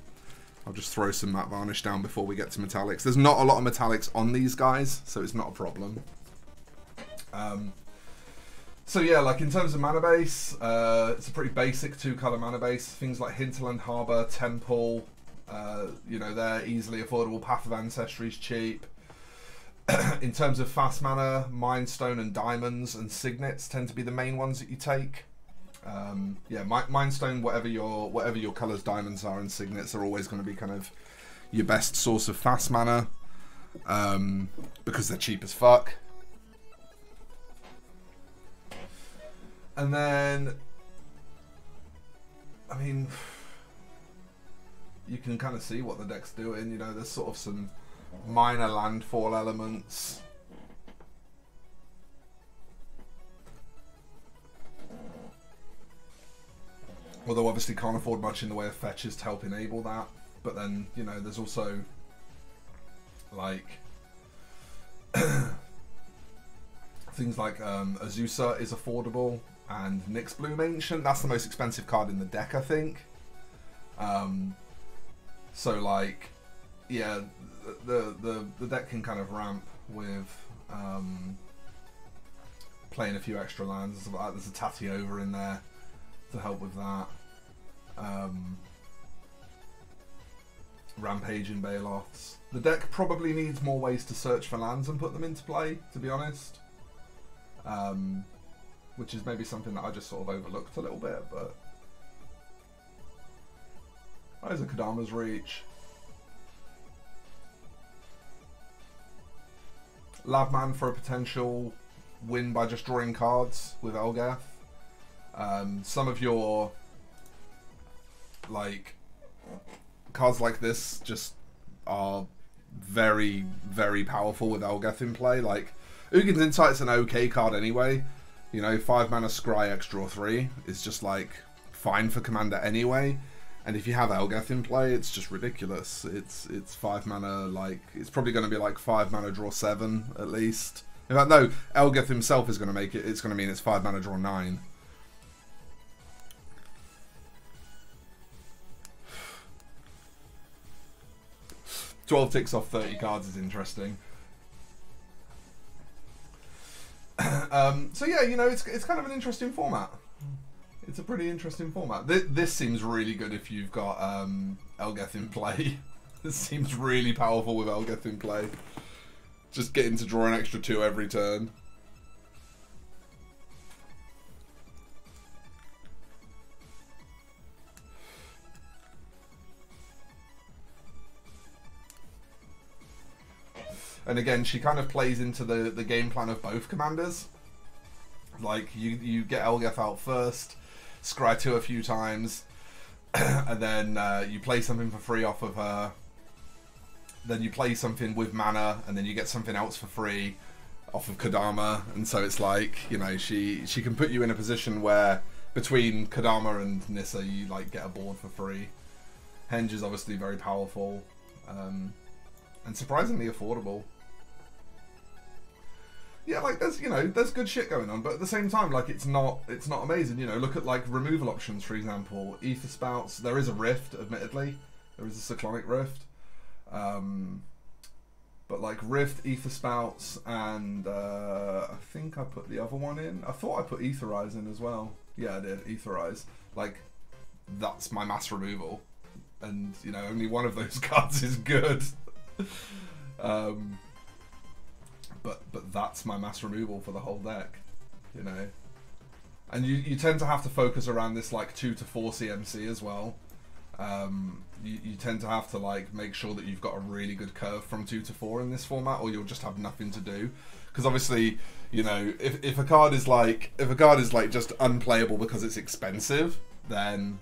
I'll just throw some matte varnish down before we get to metallics. There's not a lot of metallics on these guys, so it's not a problem. So yeah, like in terms of mana base, it's a pretty basic 2-color mana base. Things like Hinterland Harbour, Temple, you know, they're easily affordable. Path of Ancestry is cheap. In terms of fast mana, Mindstone and Diamonds and Signets tend to be the main ones that you take. Yeah, Mindstone, whatever your colours Diamonds are, and Signets are always going to be kind of your best source of fast mana, because they're cheap as fuck. And then, I mean, you can kind of see what the deck's doing. You know, there's sort of some minor landfall elements. Although obviously can't afford much in the way of fetches to help enable that. But then, you know, there's also like things like Azusa is affordable, and Nyx Bloom Ancient, that's the most expensive card in the deck, I think. So like, yeah, the deck can kind of ramp with playing a few extra lands. There's a Tatty Over in there to help with that. Rampaging Baloths. The deck probably needs more ways to search for lands and put them into play, to be honest. Which is maybe something that I just sort of overlooked a little bit, but there's a Kodama's Reach. Labman for a potential win by just drawing cards with Elgath. Some of your like cards like this just are very, very powerful with Elgath in play. Like Ugin's Insight's an okay card anyway. You know, 5 mana Scry X draw 3 is just like fine for Commander anyway. And if you have Elgath in play, it's just ridiculous. It's 5 mana, like it's probably going to be like 5 mana draw 7 at least. In fact, no, Elgath himself is going to make it. It's going to mean it's 5 mana draw 9. "12 ticks off 30 cards is interesting. So yeah, you know, it's kind of an interesting format. It's a pretty interesting format. This seems really good if you've got Elgath in play. This seems really powerful with Elgath in play. Just getting to draw an extra 2 every turn. And again, she kind of plays into the game plan of both commanders. Like, you get Elgath out first, scry 2 a few times, and then you play something for free off of her. Then you play something with mana, and then you get something else for free off of Kodama. And so it's like, you know, she can put you in a position where between Kodama and Nissa, you like get a board for free. Henge is obviously very powerful, and surprisingly affordable. Yeah, like there's, you know, there's good shit going on, but at the same time, like it's not amazing. You know, look at like removal options, for example. Ether Spouts. There is a Rift, admittedly. There is a Cyclonic Rift. But like Rift, Ether Spouts, and I think I put the other one in. I thought I put Etherize in as well. Yeah, I did. Etherize. Like, that's my mass removal. And, you know, only one of those cards is good. But that's my mass removal for the whole deck, you know. And you tend to have to focus around this like 2 to 4 CMC as well. You tend to have to like make sure that you've got a really good curve from 2 to 4 in this format, or you'll just have nothing to do. Because obviously, you know, if a card is like just unplayable because it's expensive, then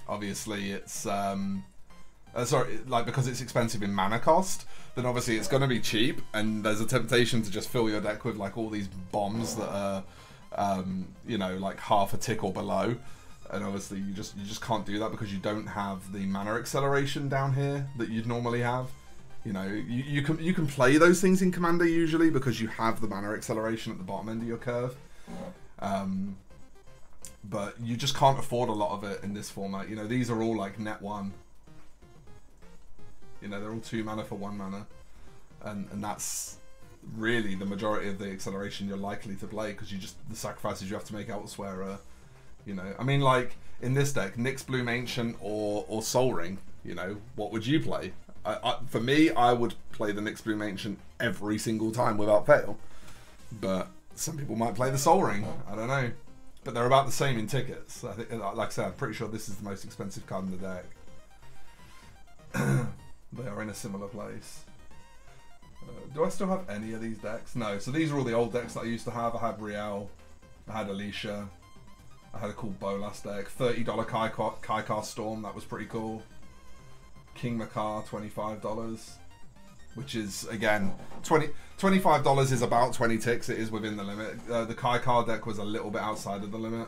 obviously it's because it's expensive in mana cost, then obviously it's going to be cheap, and there's a temptation to just fill your deck with like all these bombs that are you know, like half a tick or below. And obviously you just can't do that because you don't have the mana acceleration down here that you'd normally have. You know, you can play those things in Commander usually because you have the mana acceleration at the bottom end of your curve. But you just can't afford a lot of it in this format. You know, these are all like net 1. You know, they're all 2 mana for 1 mana. And that's really the majority of the acceleration you're likely to play, because the sacrifices you have to make elsewhere are, you know, I mean, like in this deck, Nyx Bloom Ancient or Soul Ring, you know, what would you play? For me, I would play the Nyx Bloom Ancient every single time without fail. But some people might play the Soul Ring, I don't know. But they're about the same in tickets. I think, like I said, I'm pretty sure this is the most expensive card in the deck. They are in a similar place. Do I still have any of these decks? No, so these are all the old decks that I used to have. I had Riel, I had Alicia, I had a cool Bolas deck, $30 Kaikar Storm, that was pretty cool. King Makar, $25, which is, again, $25 is about 20 ticks, it is within the limit. The Kaikar deck was a little bit outside of the limit.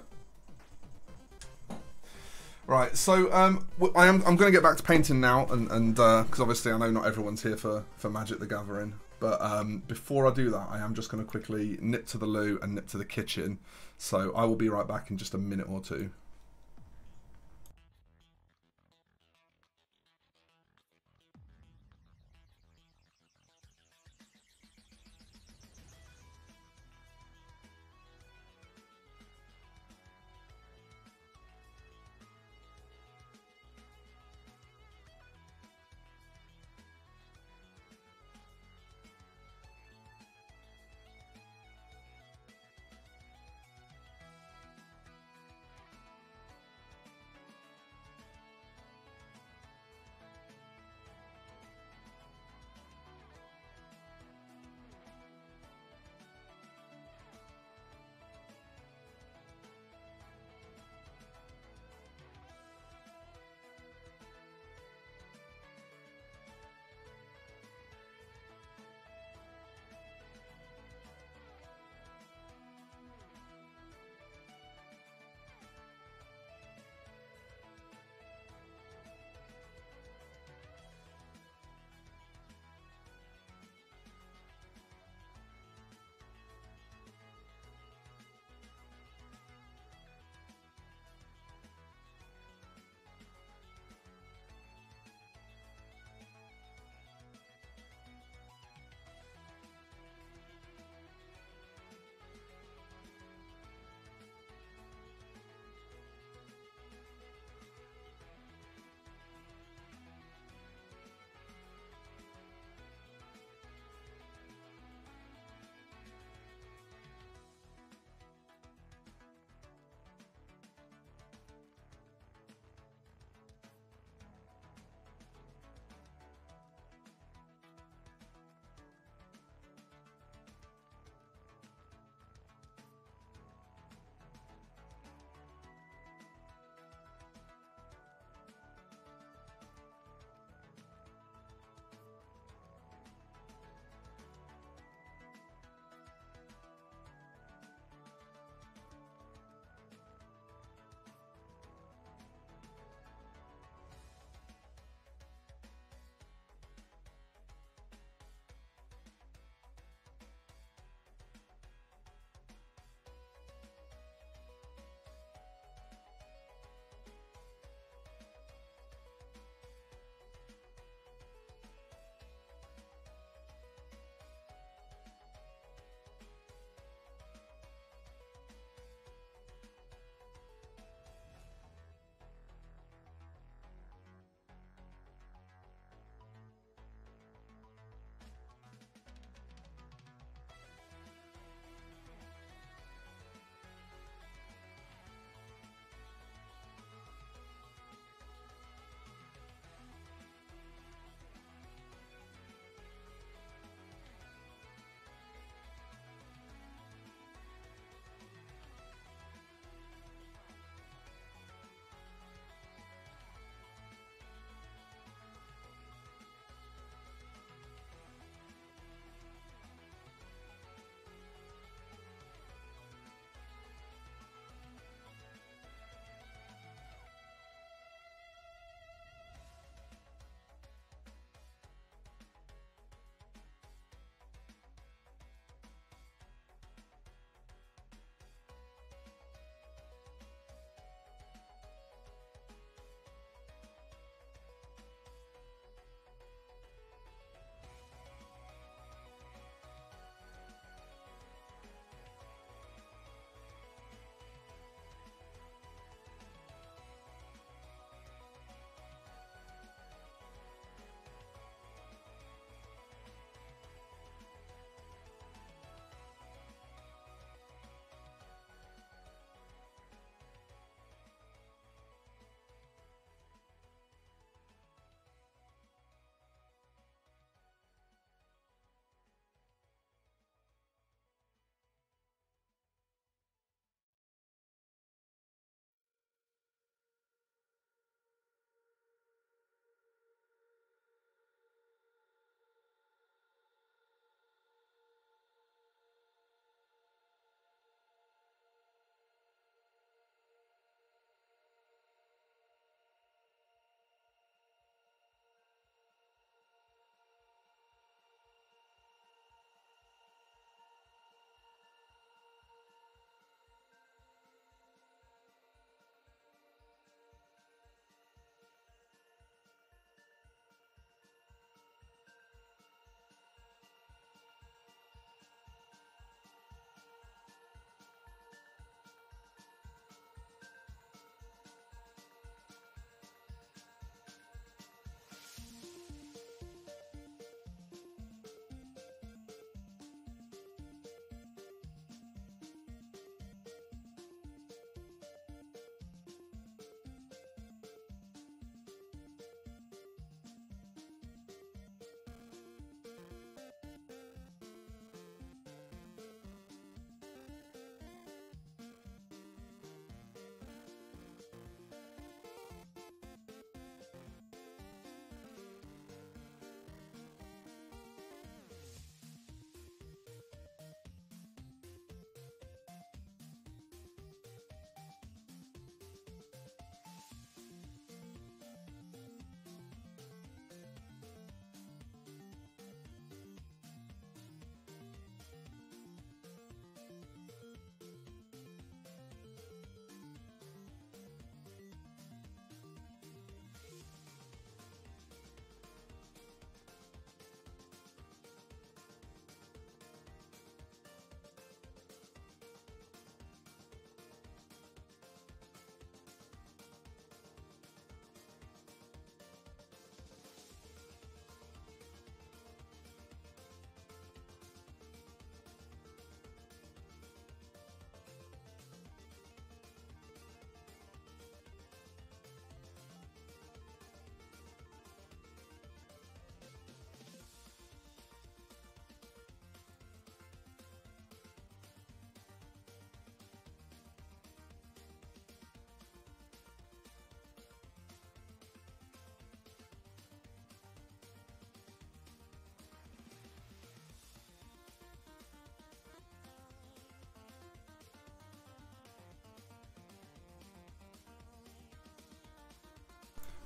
Right, so I'm going to get back to painting now, and because obviously I know not everyone's here for Magic the Gathering, but before I do that, I am just going to quickly nip to the loo and nip to the kitchen, so I will be right back in just a minute or two.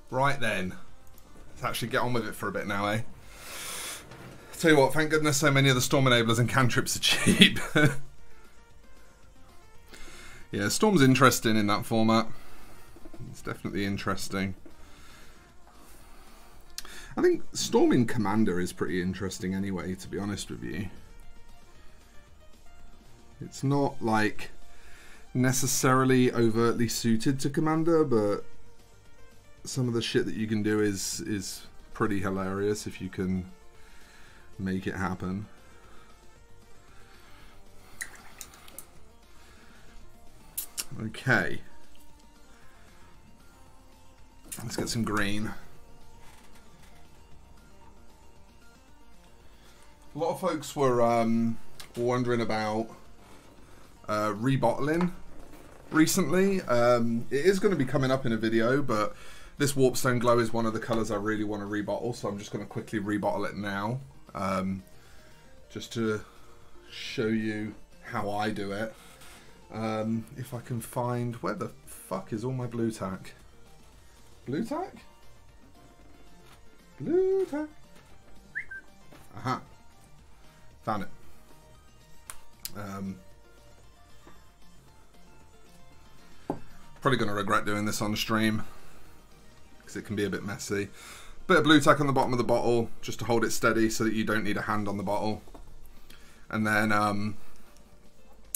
Right then. Let's actually get on with it for a bit now, eh? Tell you what, thank goodness so many of the Storm Enablers and cantrips are cheap. Yeah, Storm's interesting in that format. It's definitely interesting. I think Storm in Commander is pretty interesting anyway, to be honest with you. It's not like necessarily overtly suited to Commander, but some of the shit that you can do is pretty hilarious if you can make it happen. Okay. Let's get some green. A lot of folks were wondering about rebottling recently. It is going to be coming up in a video, but this Warpstone Glow is one of the colours I really want to rebottle, so I'm just going to quickly rebottle it now, just to show you how I do it. If I can find, where the fuck is all my blue tack? Blue tack? Blue tack? Aha. Found it. Probably going to regret doing this on stream because it can be a bit messy. Bit of blue tack on the bottom of the bottle just to hold it steady so that you don't need a hand on the bottle. And then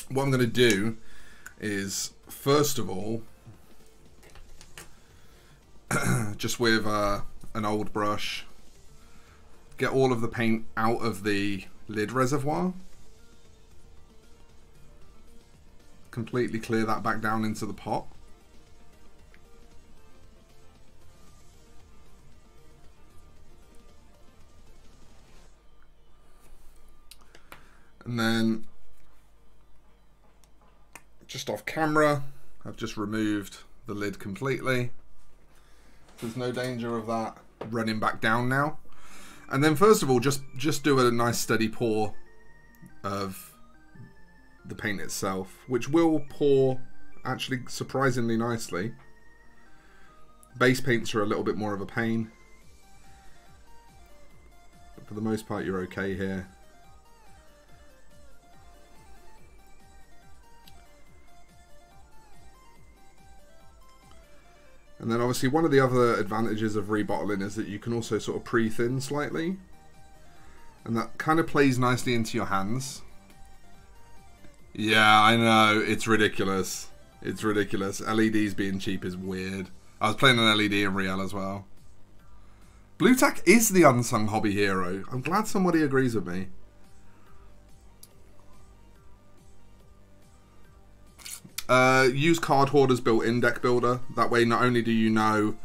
what I'm going to do is, first of all, just with an old brush, get all of the paint out of the lid reservoir. Completely clear that back down into the pot. And then, just off camera, I've just removed the lid completely. There's no danger of that running back down now. And then first of all, just do a nice steady pour of the paint itself, which will pour actually surprisingly nicely. Base paints are a little bit more of a pain, but for the most part you're okay here. And then obviously one of the other advantages of rebottling is that you can also sort of pre-thin slightly. And that kind of plays nicely into your hands. Yeah, I know, it's ridiculous. It's ridiculous. LEDs being cheap is weird. I was playing an LED in Real as well. Blue tack is the unsung hobby hero. I'm glad somebody agrees with me. Use Card Hoarder's built-in deck builder. That way not only do you know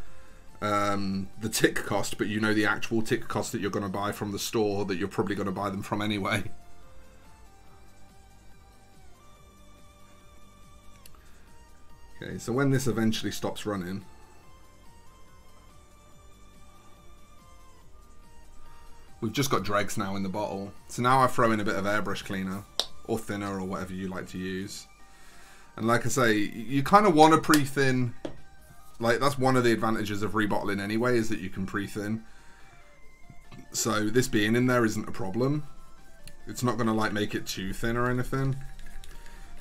the tick cost, but you know the actual tick cost that you're going to buy from the store that you're probably going to buy them from anyway. Okay, so when this eventually stops running, we've just got dregs now in the bottle. So now I throw in a bit of airbrush cleaner or thinner or whatever you like to use. And like I say, you kind of want to pre-thin. Like, that's one of the advantages of rebottling anyway, is that you can pre-thin. So this being in there isn't a problem. It's not going to like make it too thin or anything.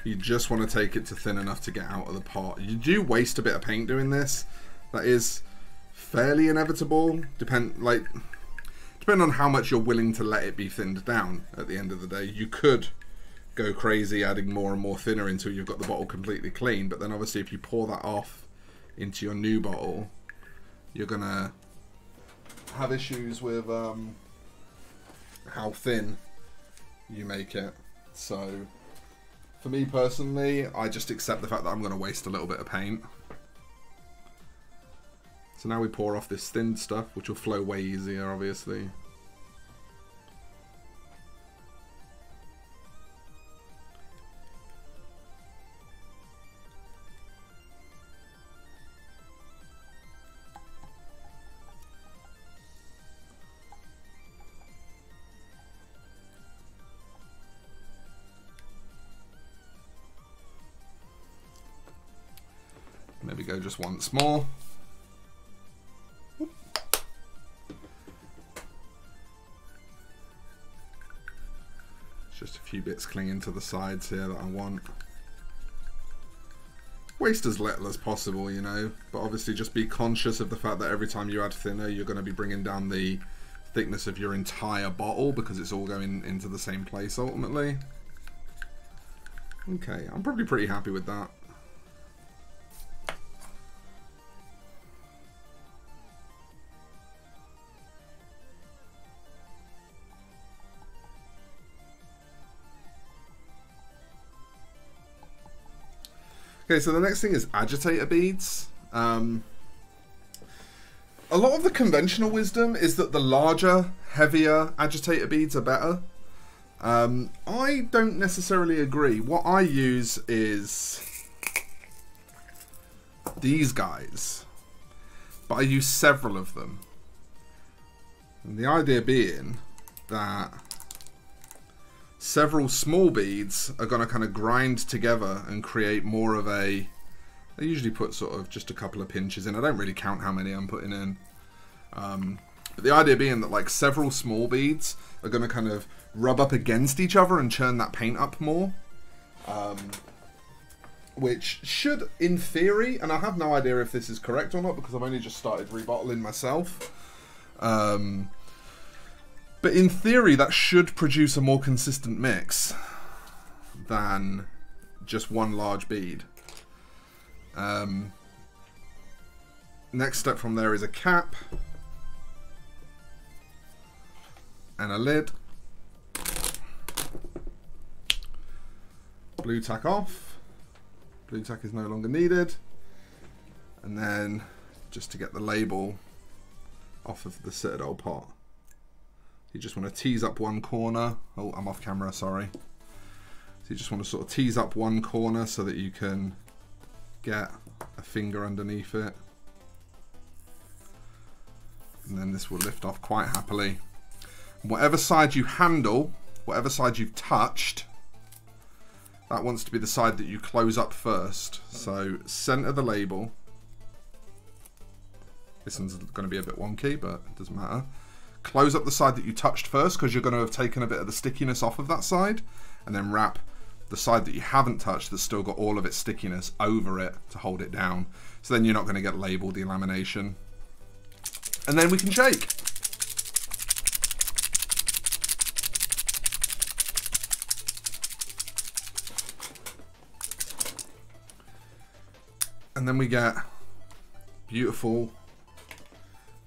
You just want to take it to thin enough to get out of the pot. You do waste a bit of paint doing this. That is fairly inevitable. Depending on how much you're willing to let it be thinned down at the end of the day. You could go crazy adding more and more thinner until you've got the bottle completely clean, but then obviously if you pour that off into your new bottle, you're gonna have issues with how thin you make it. So for me personally, I just accept the fact that I'm gonna waste a little bit of paint. So now we pour off this thinned stuff, which will flow way easier obviously. Maybe go just once more. bits clinging to the sides here that I want. Waste as little as possible, you know, but obviously just be conscious of the fact that every time you add thinner, you're going to be bringing down the thickness of your entire bottle because it's all going into the same place ultimately. Okay, I'm probably pretty happy with that. Okay, so the next thing is agitator beads. A lot of the conventional wisdom is that the larger, heavier agitator beads are better. I don't necessarily agree. What I use is these guys, but I use several of them. And the idea being that several small beads are going to kind of grind together and create more of a... I usually put sort of just a couple of pinches in. I don't really count how many I'm putting in. But the idea being that like several small beads are going to kind of rub up against each other and churn that paint up more. Which should, in theory, and I have no idea if this is correct or not because I've only just started rebottling myself. But in theory, that should produce a more consistent mix than just one large bead. Next step from there is a cap and a lid. Blue tack off. Blue tack is no longer needed. And then just to get the label off of the Citadel pot, you just want to tease up one corner. Oh, I'm off camera, sorry. So you just want to sort of tease up one corner so that you can get a finger underneath it. And then this will lift off quite happily. Whatever side you handle, whatever side you've touched, that wants to be the side that you close up first. So center the label. This one's going to be a bit wonky, but it doesn't matter. Close up the side that you touched first because you're going to have taken a bit of the stickiness off of that side, and then wrap the side that you haven't touched that's still got all of its stickiness over it to hold it down. So then you're not going to get label delamination. And then we can shake. And then we get beautiful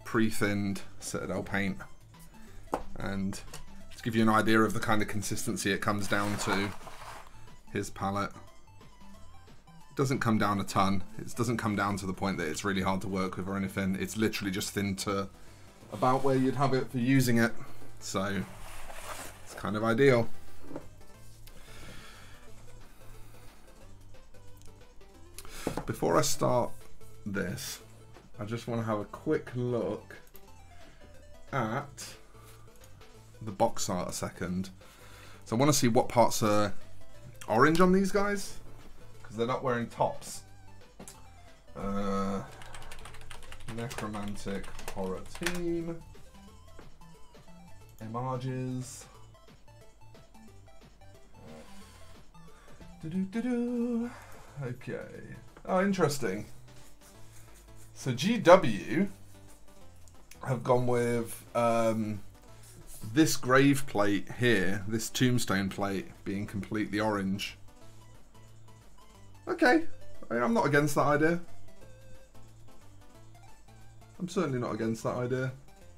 pre-thinned Citadel paint. And to give you an idea of the kind of consistency it comes down to, here's palette. It doesn't come down a ton. It doesn't come down to the point that it's really hard to work with or anything. It's literally just thin to about where you'd have it for using it. So it's kind of ideal. Before I start this, I just want to have a quick look at the box art a second. So I want to see what parts are orange on these guys, because they're not wearing tops. Necromantic Horror Team. Images. Okay. Oh, interesting. So GW have gone with this grave plate here, this tombstone plate, being completely orange. Okay, I'm not against that idea. I'm certainly not against that idea.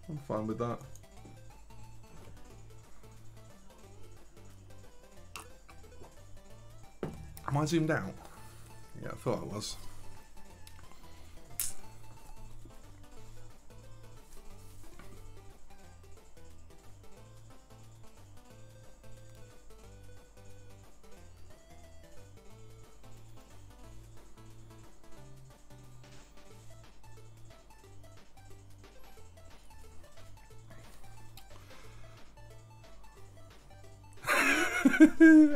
I'm fine with that. Am I zoomed out? Yeah, I thought I was.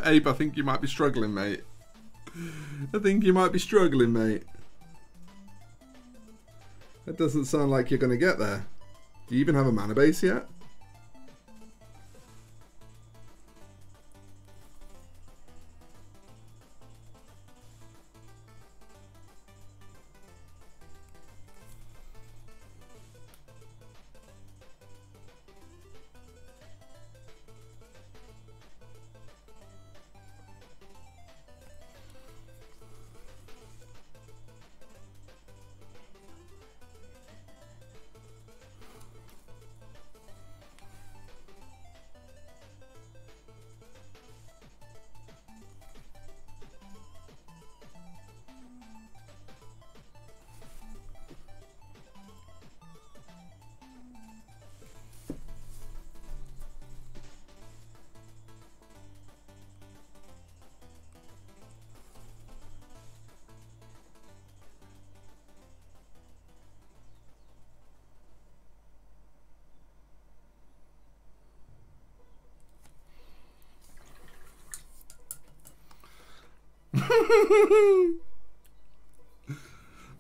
Abe, I think you might be struggling, mate. I think you might be struggling, mate. That doesn't sound like you're going to get there. Do you even have a mana base yet?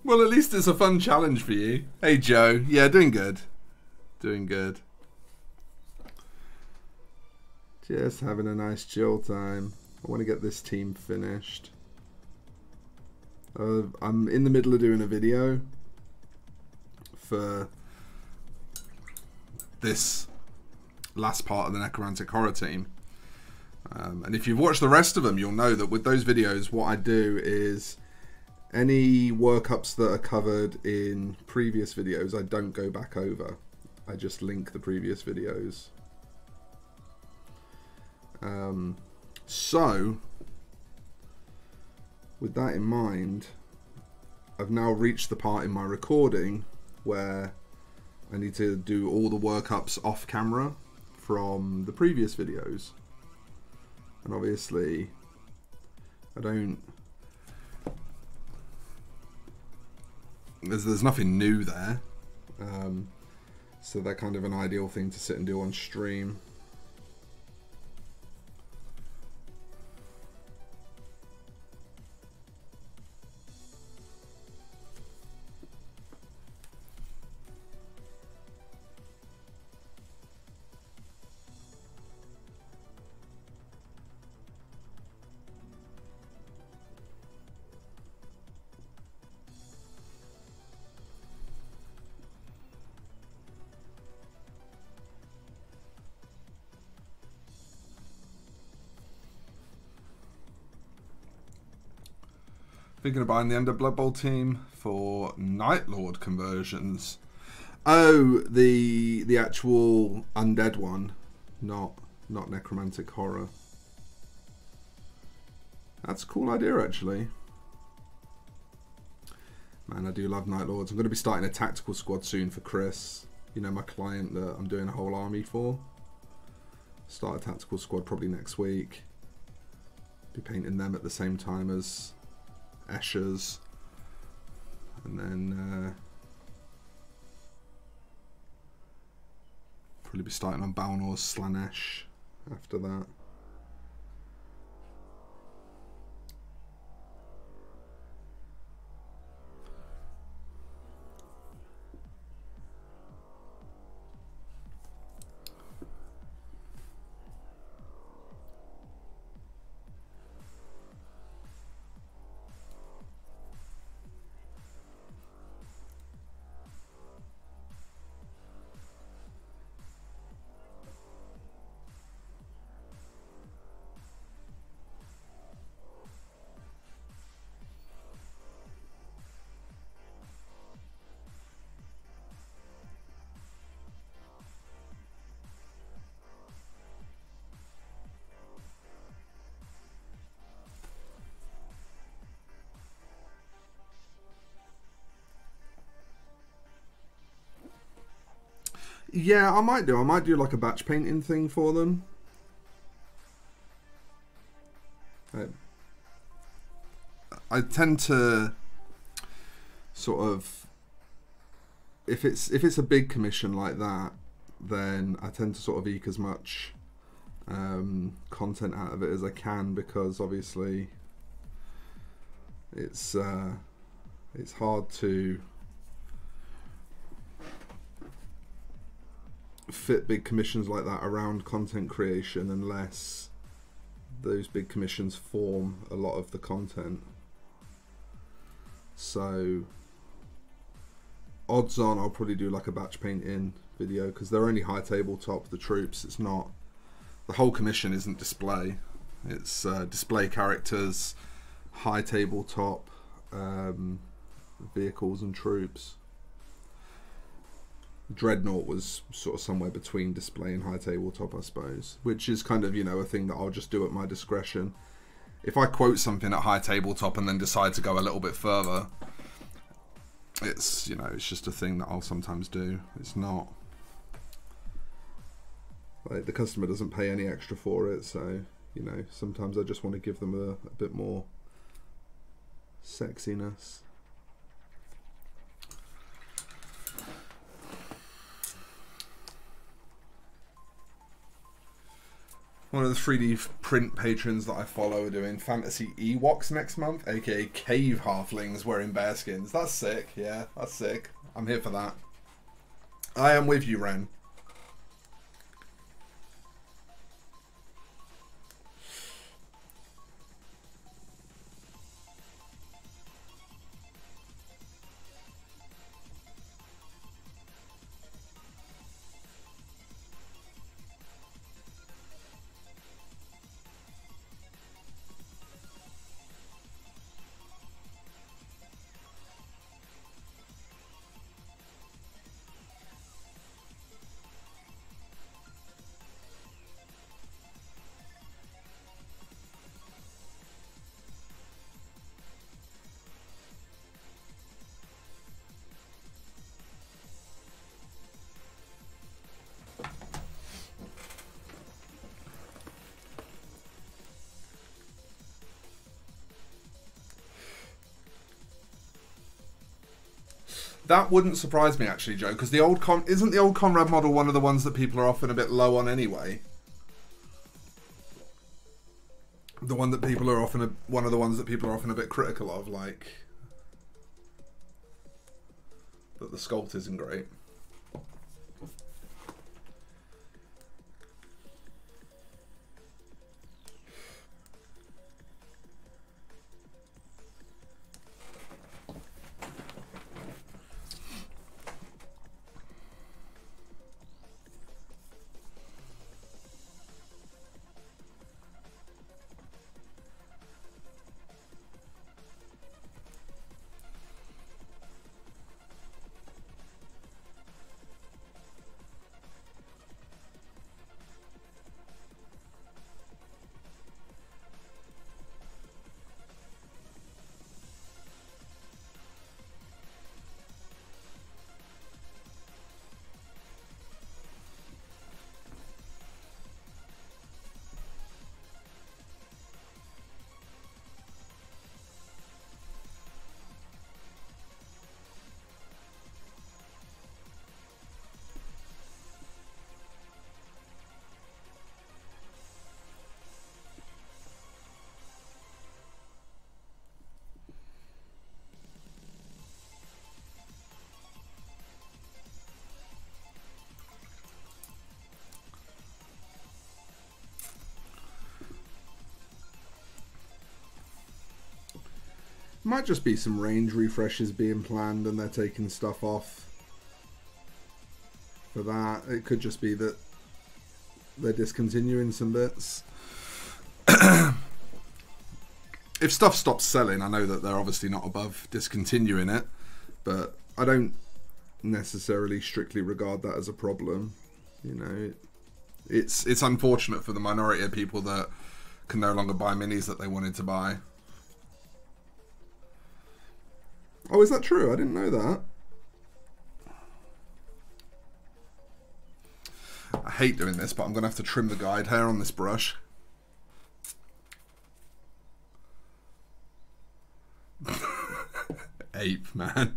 Well, at least it's a fun challenge for you. Hey, Joe. Yeah, doing good. Doing good. Just having a nice chill time. I want to get this team finished. I'm in the middle of doing a video for this last part of the Necromantic Horror team. And if you've watched the rest of them, you'll know that with those videos, what I do is any workups that are covered in previous videos, I don't go back over. I just link the previous videos. So, with that in mind, I've now reached the part in my recording where I need to do all the workups off camera from the previous videos. And obviously, there's nothing new there. So they're kind of an ideal thing to sit and do on stream. Thinking of buying the End of Bloodbowl team for Night Lord conversions. Oh, the actual undead one, not Necromantic Horror. That's a cool idea, actually. Man, I do love Night Lords. I'm going to be starting a tactical squad soon for Chris. You know, my client that I'm doing a whole army for. Start a tactical squad probably next week. Be painting them at the same time as Escher's, and then probably be starting on Balnor's Slanesh after that. Yeah, I might do like a batch painting thing for them. I tend to sort of, if it's a big commission like that, then I tend to sort of eke as much content out of it as I can, because obviously it's hard to fit big commissions like that around content creation unless those big commissions form a lot of the content. So odds on I'll probably do like a batch painting video, because they're only high tabletop, the troops. It's not, the whole commission isn't display, it's display characters, high tabletop, vehicles and troops. Dreadnought was sort of somewhere between display and high tabletop, I suppose, which is kind of, you know, a thing that I'll just do at my discretion. If I quote something at high tabletop and then decide to go a little bit further, it's, you know, it's just a thing that I'll sometimes do. It's not like the customer doesn't pay any extra for it, so, you know, sometimes I just want to give them a bit more sexiness. One of the 3D print patrons that I follow are doing fantasy Ewoks next month, aka cave halflings wearing bear skins. That's sick, yeah, that's sick. I'm here for that. I am with you, Ren. That wouldn't surprise me actually, Joe, because the old isn't the old Conrad model one of the ones that people are often a bit low on anyway. The one that people are often one of the ones that people are often a bit critical of, like that the sculpt isn't great. Might just be some range refreshes being planned and they're taking stuff off for that. It could just be that they're discontinuing some bits. If stuff stops selling, I know that they're obviously not above discontinuing it, but I don't necessarily strictly regard that as a problem. You know, it's unfortunate for the minority of people that can no longer buy minis that they wanted to buy. Oh, is that true? I didn't know that. I hate doing this, but I'm going to have to trim the guide hair on this brush. Ape, man.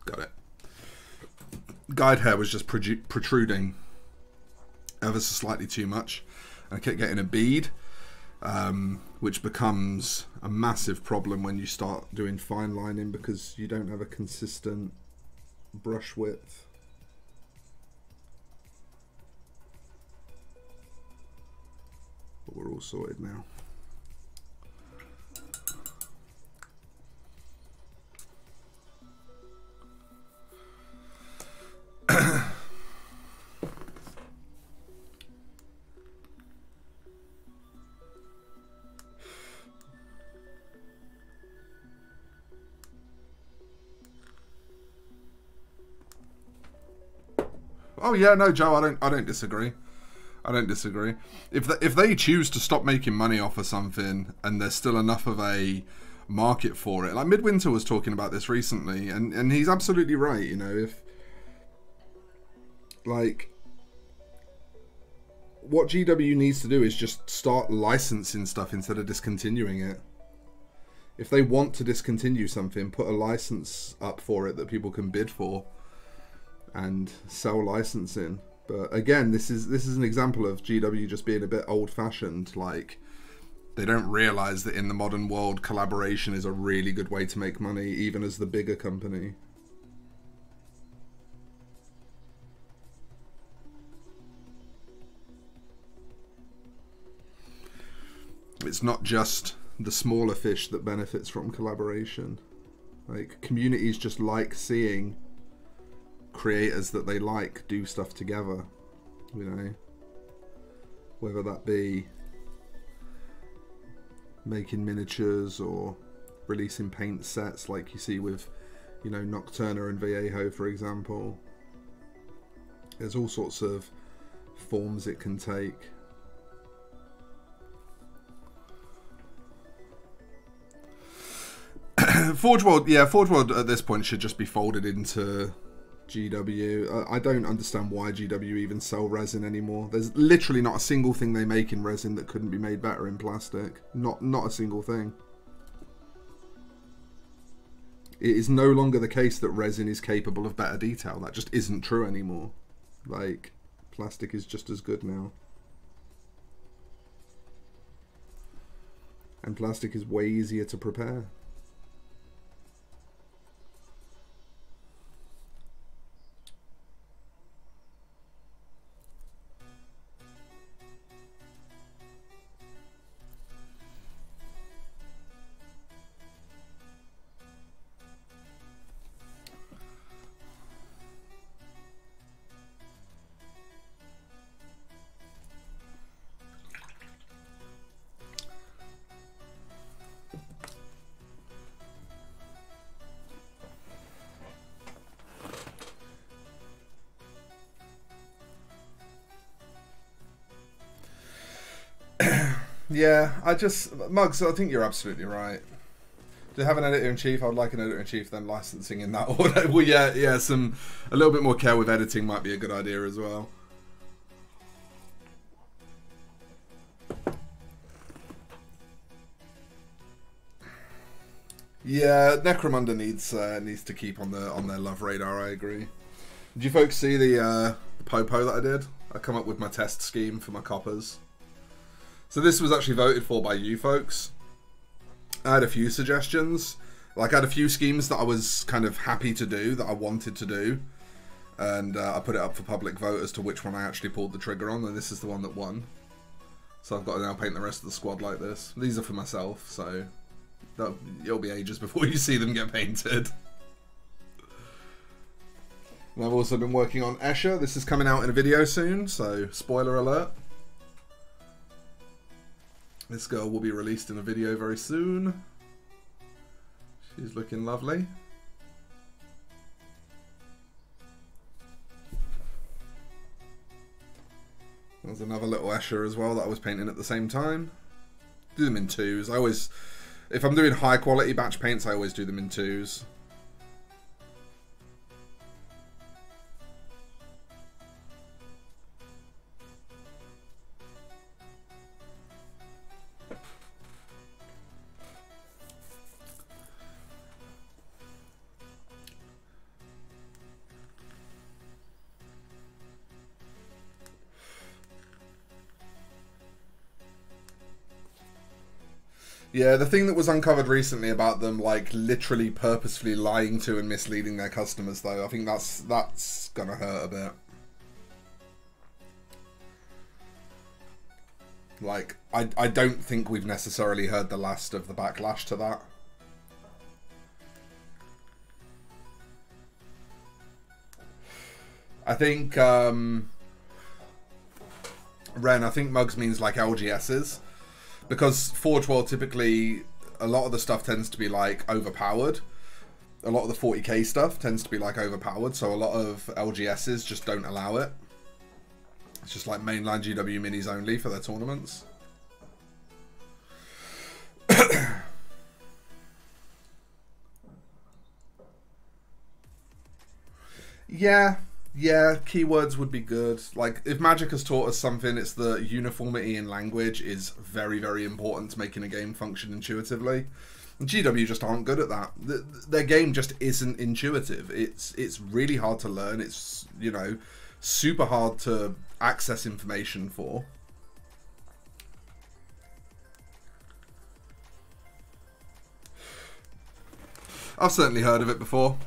Got it. Guide hair was just protruding ever so slightly too much. I kept getting a bead, which becomes a massive problem when you start doing fine lining because you don't have a consistent brush width. But we're all sorted now. Oh yeah, no, Joe, I don't disagree. I don't disagree. If they choose to stop making money off of something and there's still enough of a market for it, like Midwinter was talking about this recently, and he's absolutely right. You know, if like what GW needs to do is just start licensing stuff instead of discontinuing it. If they want to discontinue something, put a license up for it that people can bid for and sell licensing. But again, this is an example of GW just being a bit old-fashioned. Like, they don't realize that in the modern world, collaboration is a really good way to make money, even as the bigger company. It's not just the smaller fish that benefits from collaboration. Like, communities just like seeing creators that they like do stuff together, you know, whether that be making miniatures or releasing paint sets like you see with, you know, Nocturna and Vallejo, for example. There's all sorts of forms it can take. Forge World, yeah, Forge World at this point should just be folded into GW. I don't understand why GW even sell resin anymore. There's literally not a single thing they make in resin that couldn't be made better in plastic. Not a single thing. It is no longer the case that resin is capable of better detail. That just isn't true anymore. Like, plastic is just as good now. And plastic is way easier to prepare. Yeah, Mugs, I think you're absolutely right. To have an editor-in-chief, I would like an editor-in-chief, then licensing in that order. Well, yeah, a little bit more care with editing might be a good idea as well. Yeah, Necromunda needs to keep on their love radar. I agree. Did you folks see the Popo that I did? I come up with my test scheme for my coppers. So this was actually voted for by you folks. I had a few suggestions. Like, I had a few schemes that I was kind of happy to do, that I wanted to do. And I put it up for public vote as to which one I actually pulled the trigger on, and this is the one that won. So I've got to now paint the rest of the squad like this. These are for myself, so it'll be ages before you see them get painted. And I've also been working on Escher. This is coming out in a video soon, so spoiler alert. This girl will be released in a video very soon. She's looking lovely. There's another little Escher as well that I was painting at the same time. Do them in twos. If I'm doing high quality batch paints, I always do them in twos. Yeah, the thing that was uncovered recently about them, like, literally purposefully lying to and misleading their customers, though, I think that's gonna hurt a bit. Like, I don't think we've necessarily heard the last of the backlash to that. I think, Ren, I think Mugs means, like, LGSs. Because Forge World typically, a lot of the stuff tends to be like overpowered. A lot of the 40k stuff tends to be like overpowered, so a lot of LGSs just don't allow it. It's just like mainline GW minis only for their tournaments. Yeah, keywords would be good. Like, if Magic has taught us something, it's that uniformity in language is very, very important to making a game function intuitively. GW just aren't good at that. Their game just isn't intuitive. It's really hard to learn. It's, you know, super hard to access information for. I've certainly heard of it before.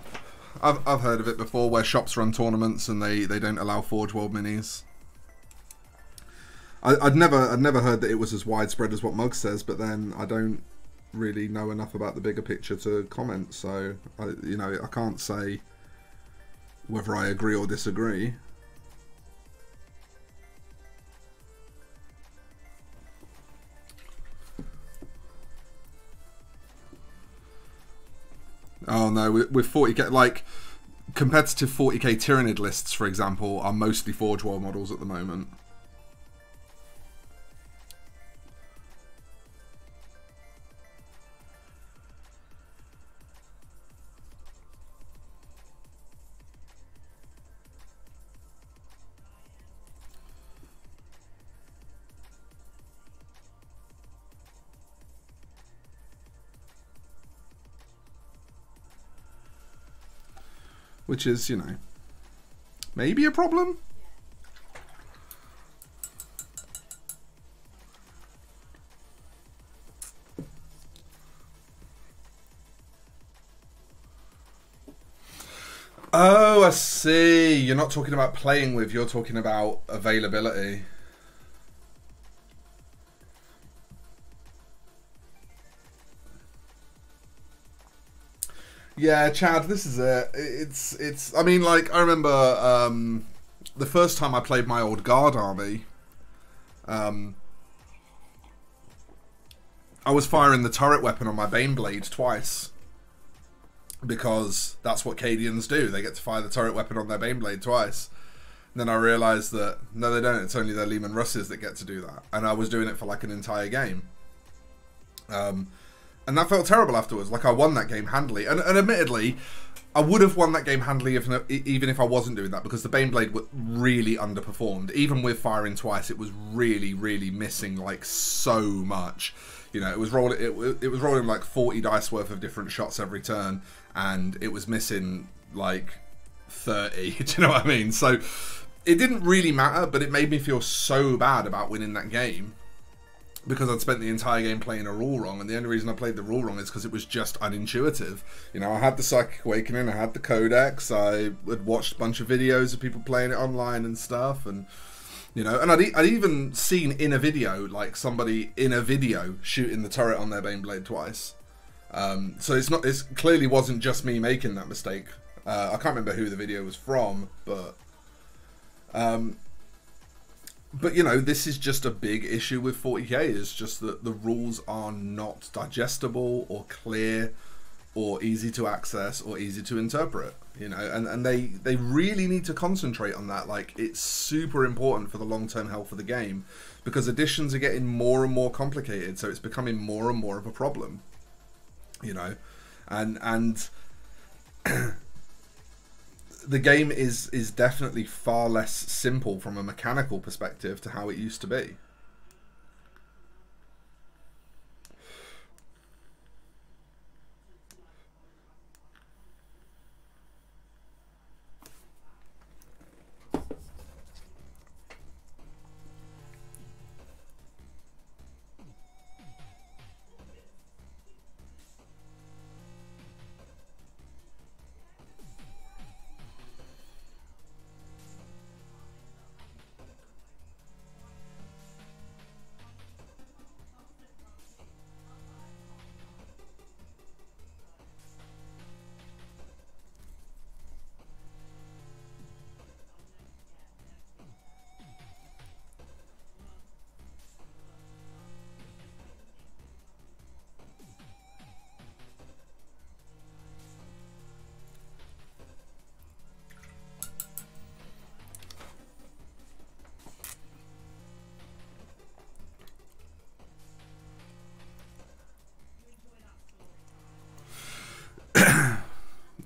I've heard of it before, where shops run tournaments and they don't allow Forge World minis. I'd never heard that it was as widespread as what Mugg says, but then I don't really know enough about the bigger picture to comment, so you know, I can't say whether I agree or disagree. Oh no, with 40k, like competitive 40k Tyrannid lists, for example, are mostly Forge World models at the moment. Which is, you know, maybe a problem. Oh, I see. You're not talking about playing with, you're talking about availability. Yeah, Chad, this is it. It's. I mean, like, I remember the first time I played my old guard army. I was firing the turret weapon on my Baneblade twice, because that's what Cadians do. They get to fire the turret weapon on their Baneblade twice. And then I realised that no, they don't. It's only their Lehman Russes that get to do that. And I was doing it for like an entire game. And that felt terrible afterwards. Like, I won that game handily. And admittedly, I would have won that game handily even if I wasn't doing that, because the Baneblade really underperformed. Even with firing twice, it was really, really missing, like, so much. You know, it was rolling like 40 dice worth of different shots every turn, and it was missing, like, 30. Do you know what I mean? So, it didn't really matter, but it made me feel so bad about winning that game, because I'd spent the entire game playing a rule wrong, and the only reason I played the rule wrong is because it was just unintuitive. You know, I had the Psychic Awakening, I had the Codex, I had watched a bunch of videos of people playing it online and stuff, and, you know, and I'd even seen in a video, like, somebody in a video shooting the turret on their Baneblade twice. So it clearly wasn't just me making that mistake. I can't remember who the video was from, but you know, this is just a big issue with 40k, is just that the rules are not digestible or clear or easy to access or easy to interpret, you know, and they really need to concentrate on that. Like, it's super important for the long-term health of the game, because additions are getting more and more complicated, so it's becoming more and more of a problem, you know, and the game is definitely far less simple from a mechanical perspective to how it used to be.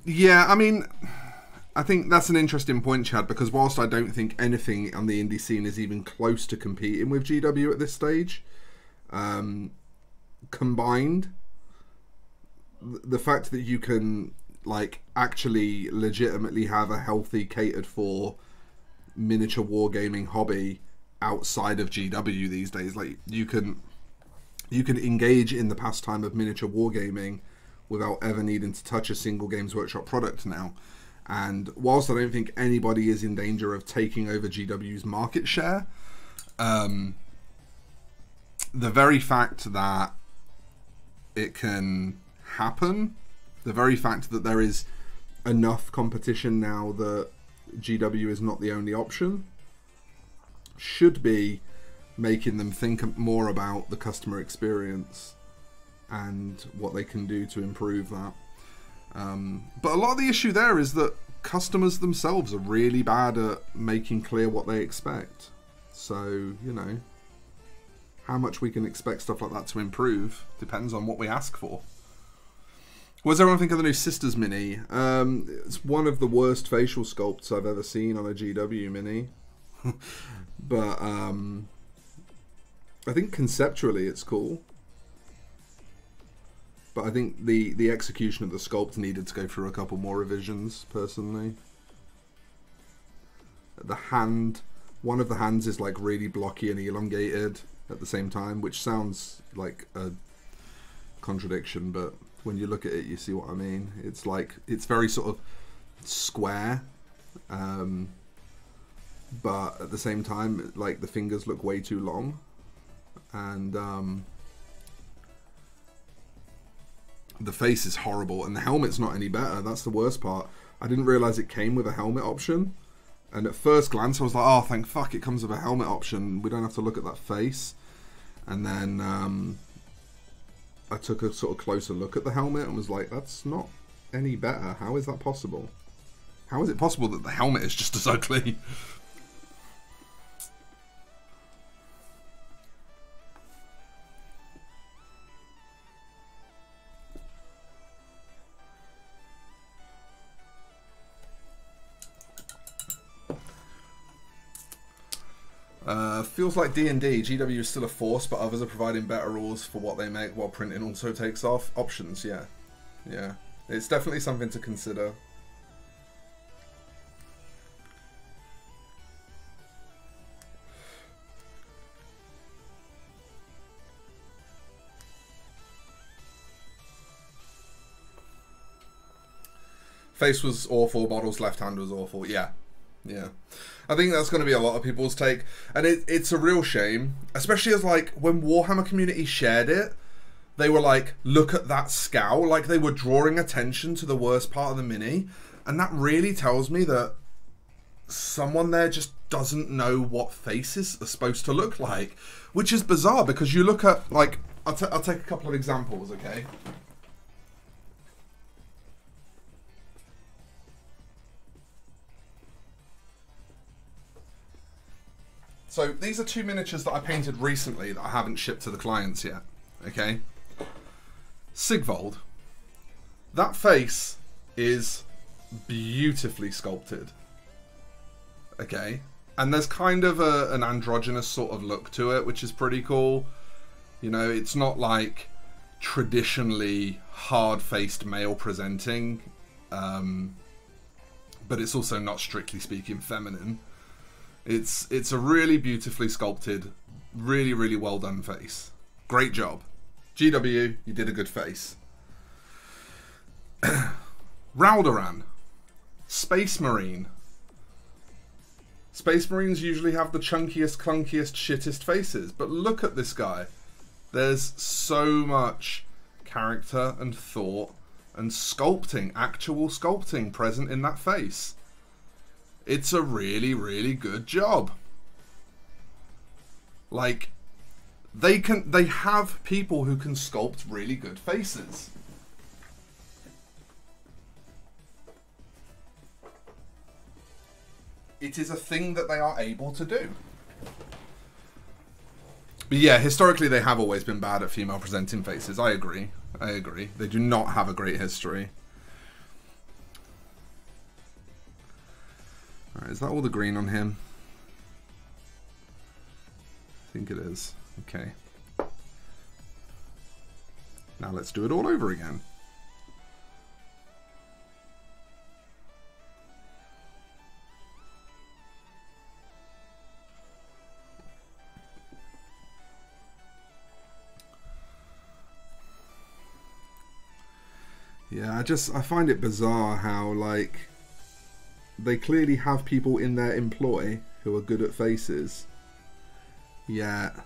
Yeah, I mean, I think that's an interesting point, Chad, because whilst I don't think anything on the indie scene is even close to competing with GW at this stage, combined, the fact that you can like actually legitimately have a healthy, catered for miniature wargaming hobby outside of GW these days. Like you can engage in the pastime of miniature wargaming without ever needing to touch a single Games Workshop product now. And whilst I don't think anybody is in danger of taking over GW's market share, the very fact that it can happen, the very fact that there is enough competition now that GW is not the only option, should be making them think more about the customer experience and what they can do to improve that. But a lot of the issue there is that customers themselves are really bad at making clear what they expect. So, you know, how much we can expect stuff like that to improve depends on what we ask for. What does everyone think of the new Sisters Mini? It's one of the worst facial sculpts I've ever seen on a GW Mini. But I think conceptually it's cool. But I think the execution of the sculpt needed to go through a couple more revisions, personally. The hand, one of the hands is like really blocky and elongated at the same time, which sounds like a contradiction, but when you look at it, you see what I mean. It's like, it's very sort of square, but at the same time, like the fingers look way too long. And the face is horrible, and the helmet's not any better. That's the worst part. I didn't realize it came with a helmet option, and at first glance I was like, oh thank fuck it comes with a helmet option, we don't have to look at that face. And then I took a sort of closer look at the helmet and was like, that's not any better. How is that possible? How is it possible that the helmet is just as ugly? Feels like D&D. GW is still a force, but others are providing better rules for what they make while printing also takes off. Options, yeah. Yeah. It's definitely something to consider. Face was awful, model's left hand was awful. Yeah. Yeah. I think that's going to be a lot of people's take, and it's a real shame, especially as like when Warhammer community shared it, they were like, look at that scowl, like they were drawing attention to the worst part of the mini, and that really tells me that someone there just doesn't know what faces are supposed to look like, which is bizarre because you look at, like, I'll take a couple of examples, okay? So these are two miniatures that I painted recently that I haven't shipped to the clients yet, okay? Sigvold, that face is beautifully sculpted, okay? And there's kind of an androgynous sort of look to it, which is pretty cool. You know, it's not like traditionally hard-faced male presenting, but it's also not strictly speaking feminine. It's a really beautifully sculpted, really, really well done face. Great job. GW, you did a good face. Raldoran. Space Marine. Space Marines usually have the chunkiest, clunkiest, shittest faces, but look at this guy. There's so much character and thought and sculpting, actual sculpting present in that face. It's a really, really good job. Like, they have people who can sculpt really good faces. It is a thing that they are able to do. But yeah, historically they have always been bad at female presenting faces. I agree. I agree. They do not have a great history. Alright, is that all the green on him? I think it is. Okay. Now let's do it all over again. Yeah, I find it bizarre how, like, they clearly have people in their employ who are good at faces, yet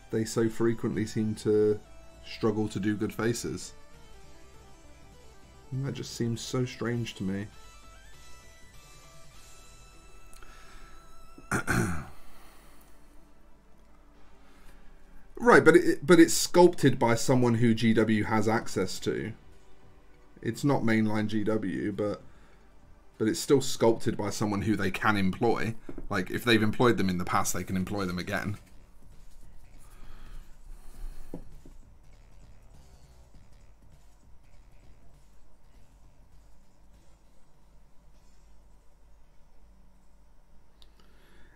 they so frequently seem to struggle to do good faces. And that just seems so strange to me. Right, but it's sculpted by someone who GW has access to. It's not mainline GW, but it's still sculpted by someone who they can employ. Like, if they've employed them in the past, they can employ them again.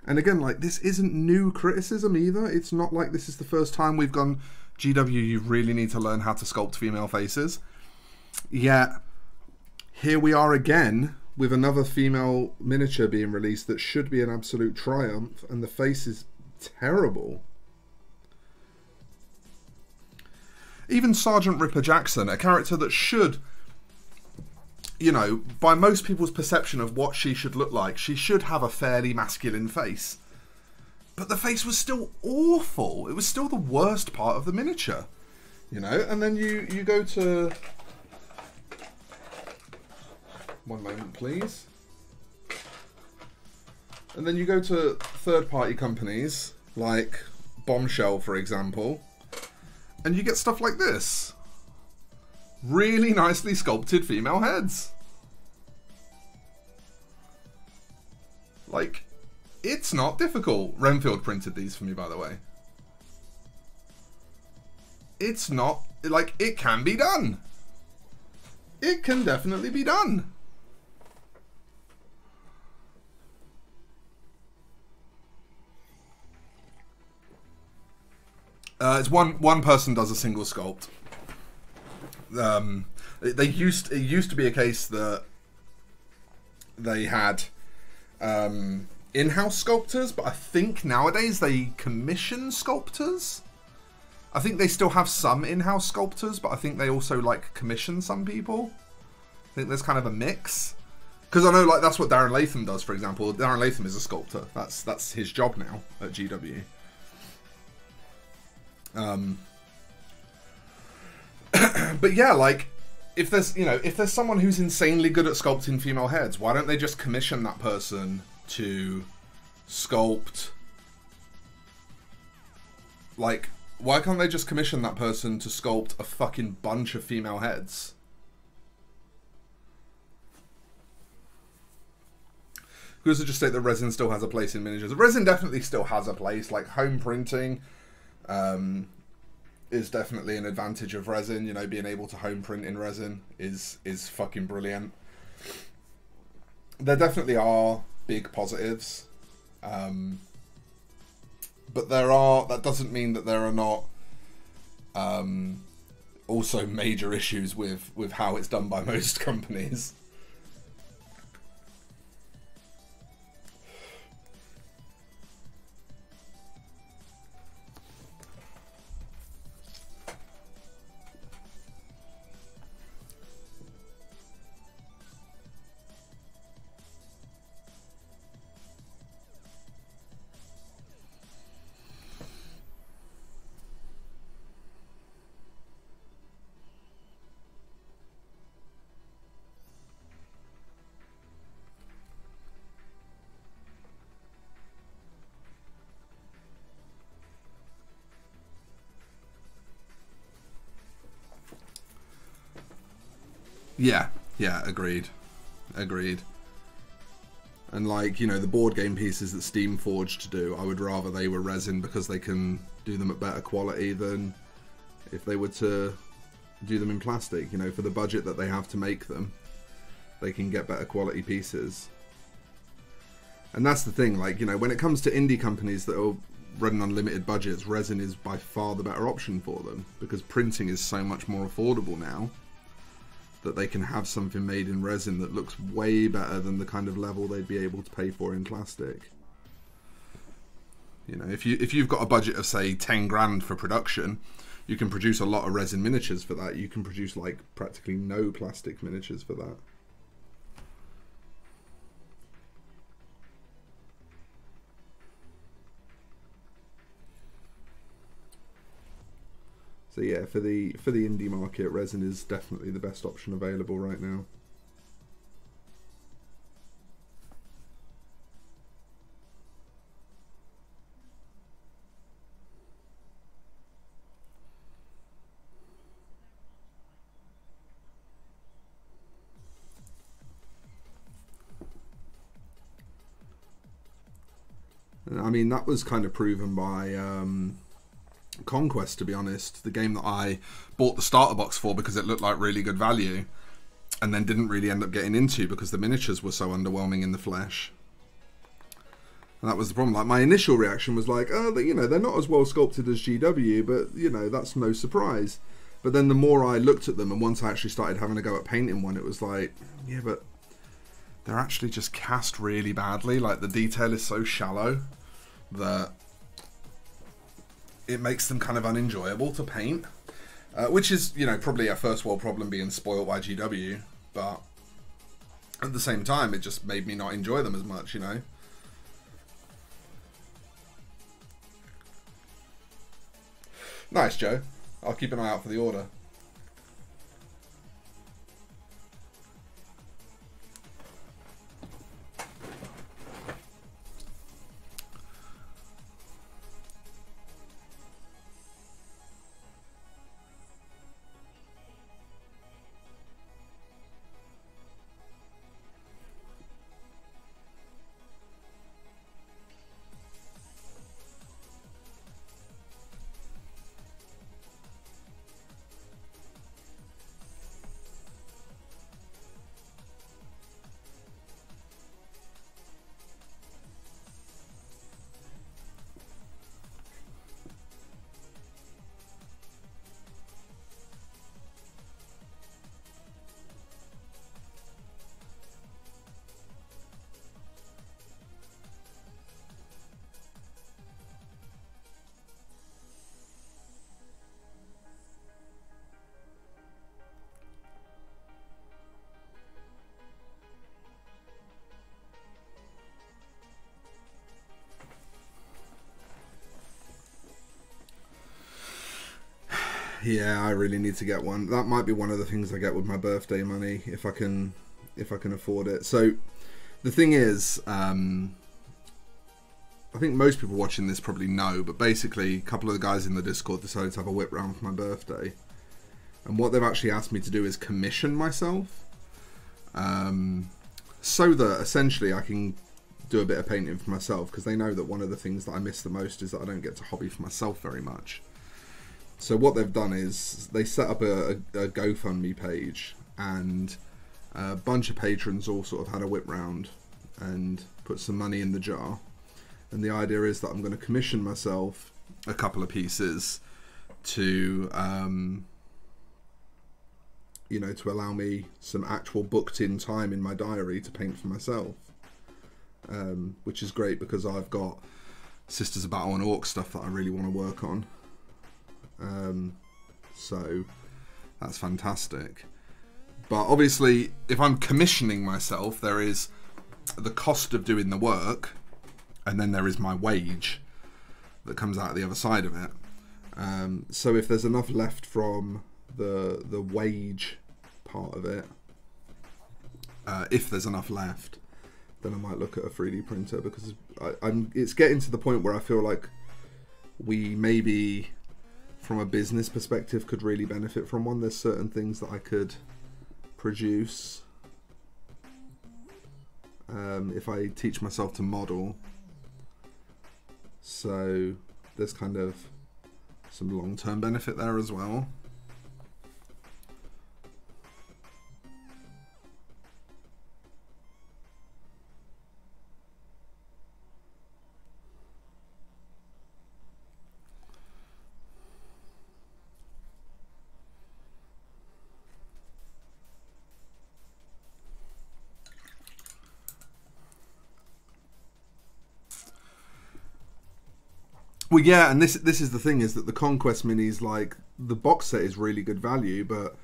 And again, like, this isn't new criticism either. It's not like this is the first time we've gone, GW, you really need to learn how to sculpt female faces. Yet, here we are again with another female miniature being released that should be an absolute triumph, and the face is terrible. Even Sergeant Ripper Jackson, a character that should, you know, by most people's perception of what she should look like, she should have a fairly masculine face. But the face was still awful. It was still the worst part of the miniature, you know? And then you go to... One moment, please. And then you go to third-party companies, like Bombshell, for example, and you get stuff like this. Really nicely sculpted female heads. Like, it's not difficult. Renfield printed these for me, by the way. It's not, like, it can be done. It can definitely be done. It's one person does a single sculpt. It used to be a case that they had in-house sculptors, but I think nowadays they commission sculptors. I think they still have some in-house sculptors, but I think they also like commission some people. I think there's kind of a mix. Because I know, like, that's what Darren Latham does, for example. Darren Latham is a sculptor. That's his job now at GW. But yeah, like, if there's someone who's insanely good at sculpting female heads, why don't they just commission that person to sculpt? Like, why can't they just commission that person to sculpt a fucking bunch of female heads? We also just state that resin still has a place in miniatures. Resin definitely still has a place. Like, home printing is definitely an advantage of resin. You know, being able to home print in resin is fucking brilliant. There definitely are big positives, but that doesn't mean that there are not also major issues with how it's done by most companies. Yeah, agreed. And, like, you know, the board game pieces that Steam Forged do, I would rather they were resin because they can do them at better quality than if they were to do them in plastic. You know, for the budget that they have to make them, they can get better quality pieces. And that's the thing, like, you know, when it comes to indie companies that are running on limited budgets, resin is by far the better option for them because printing is so much more affordable now that they can have something made in resin that looks way better than the kind of level they'd be able to pay for in plastic. You know, if you've got a budget of, say, 10 grand for production, you can produce a lot of resin miniatures for that. You can produce like practically no plastic miniatures for that. So yeah, for the indie market, resin is definitely the best option available right now. I mean, that was kind of proven by Conquest, to be honest. The game that I bought the starter box for because it looked like really good value, and then didn't really end up getting into because the miniatures were so underwhelming in the flesh. And that was the problem. Like, my initial reaction was like, oh, you know, they're not as well sculpted as GW, but, you know, that's no surprise. But then the more I looked at them, and once I actually started having a go at painting one, it was like, yeah, but they're actually just cast really badly. Like, the detail is so shallow that it makes them kind of unenjoyable to paint, which is, you know, probably a first world problem being spoiled by GW, but at the same time, it just made me not enjoy them as much, you know. Nice, Joe. I'll keep an eye out for the order. Yeah, I really need to get one. That might be one of the things I get with my birthday money, if I can afford it. So the thing is, I think most people watching this probably know, but basically a couple of the guys in the Discord decided to have a whip round for my birthday. And what they've actually asked me to do is commission myself, so that essentially I can do a bit of painting for myself, because they know that one of the things that I miss the most is that I don't get to hobby for myself very much. So what they've done is they set up a GoFundMe page, and a bunch of patrons all sort of had a whip round and put some money in the jar. And the idea is that I'm going to commission myself a couple of pieces to, you know, to allow me some actual booked-in time in my diary to paint for myself, which is great because I've got Sisters of Battle and Orc stuff that I really want to work on. So that's fantastic. But obviously, if I'm commissioning myself, there is the cost of doing the work, and then there is my wage that comes out the other side of it. So if there's enough left from the wage part of it, if there's enough left, then I might look at a 3D printer, because it's getting to the point where I feel like we maybe, from a business perspective, could really benefit from one. There's certain things that I could produce if I teach myself to model. So there's kind of some long-term benefit there as well. Well, yeah, and this is the thing, is that the Conquest minis, like, the box set is really good value, but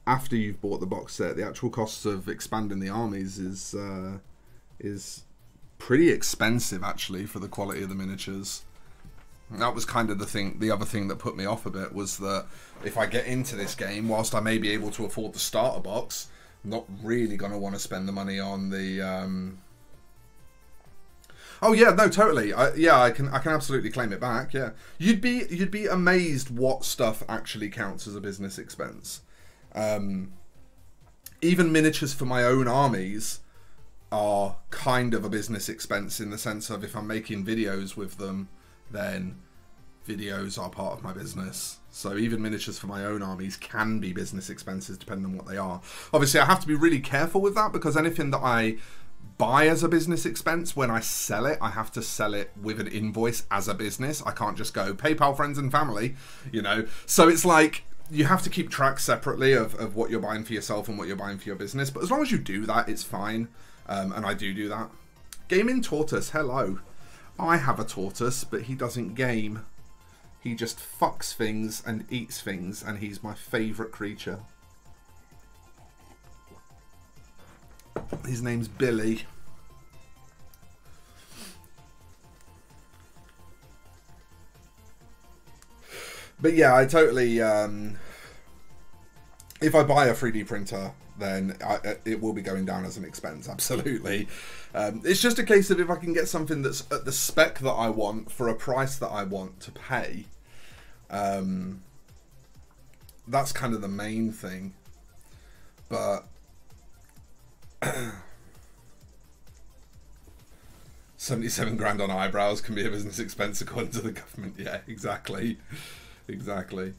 after you've bought the box set, the actual costs of expanding the armies is pretty expensive actually for the quality of the miniatures. And that was kind of the other thing that put me off a bit, was that if I get into this game, whilst I may be able to afford the starter box, I'm not really going to want to spend the money on the Oh yeah, no, totally. I can absolutely claim it back. Yeah, you'd be amazed what stuff actually counts as a business expense. Even miniatures for my own armies are kind of a business expense, in the sense of, if I'm making videos with them, then videos are part of my business. So even miniatures for my own armies can be business expenses depending on what they are. Obviously I have to be really careful with that, because anything that I buy as a business expense, when I sell it, I have to sell it with an invoice as a business. I can't just go PayPal friends and family, you know. So it's like, you have to keep track separately of what you're buying for yourself and what you're buying for your business. But as long as you do that, it's fine. And I do that. Gaming Tortoise, hello. I have a tortoise, but he doesn't game. He just fucks things and eats things, and he's my favourite creature. His name's Billy. But yeah, I totally... if I buy a 3D printer, then it will be going down as an expense, absolutely. It's just a case of, if I can get something that's at the spec that I want for a price that I want to pay, that's kind of the main thing. But 77 grand on eyebrows can be a business expense according to the government. Yeah, exactly. Exactly.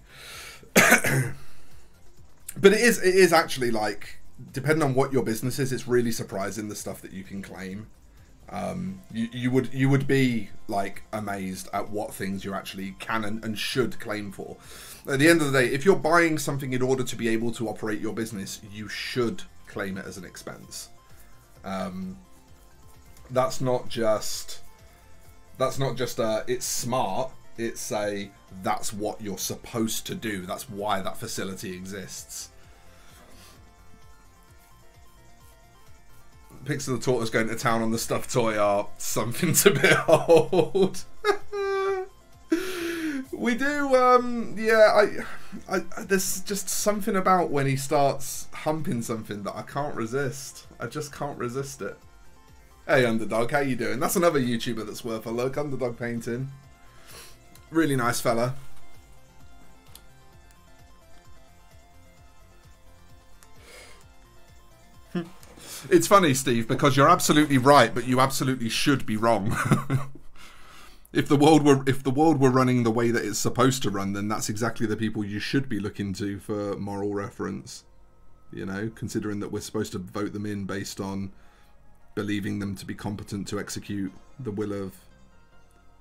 But it is actually, like, depending on what your business is, it's really surprising the stuff that you can claim. You would be, like, amazed at what things you actually can and should claim for. At the end of the day, if you're buying something in order to be able to operate your business, you should claim it as an expense. That's not just it's smart. It's that's what you're supposed to do. That's why that facility exists. Pics of the tortoise going to town on the stuffed toy are something to behold. We do, yeah, there's just something about when he starts humping something that I can't resist. I just can't resist it. Hey, Underdog, how you doing? That's another YouTuber that's worth a look, Underdog Painting. Really nice fella. It's funny, Steve, because you're absolutely right, but you absolutely should be wrong. If the world were running the way that it's supposed to run, then that's exactly the people you should be looking to for moral reference. You know, considering that we're supposed to vote them in based on believing them to be competent to execute the will of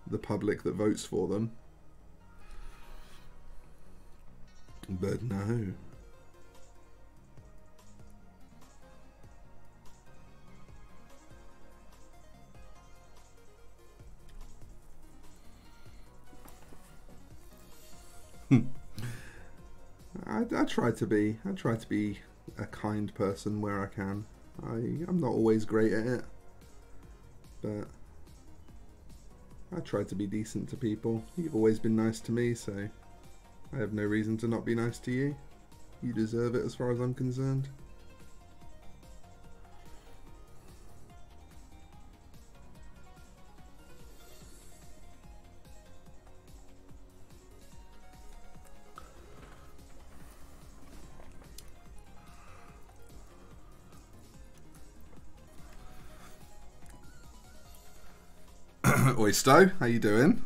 the public that votes for them. But no. I try to be a kind person where I can. I'm not always great at it, but I try to be decent to people. You've always been nice to me, so I have no reason to not be nice to you. You deserve it as far as I'm concerned. Oysto, how you doing?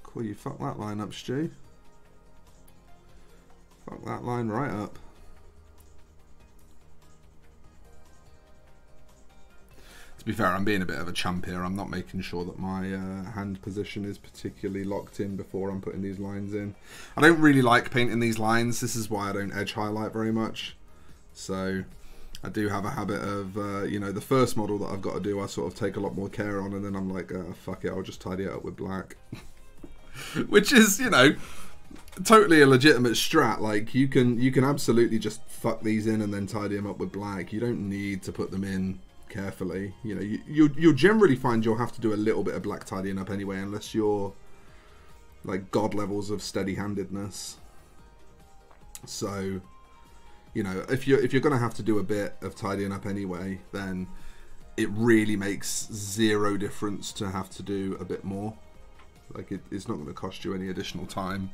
Cool, you fucked that line up, Stu. Fuck that line right up. To be fair, I'm being a bit of a champ here. I'm not making sure that my hand position is particularly locked in before I'm putting these lines in. I don't really like painting these lines. This is why I don't edge highlight very much. So I do have a habit of, you know, the first model that I've got to do, I sort of take a lot more care on, and then I'm like, fuck it, I'll just tidy it up with black. Which is, you know, totally a legitimate strat. Like, you can absolutely just fuck these in and then tidy them up with black. You don't need to put them in carefully. You know, you'll generally find you'll have to do a little bit of black tidying up anyway, unless you're like god levels of steady-handedness. So, you know, if you're gonna have to do a bit of tidying up anyway, then it really makes zero difference to have to do a bit more. Like, it's not going to cost you any additional time.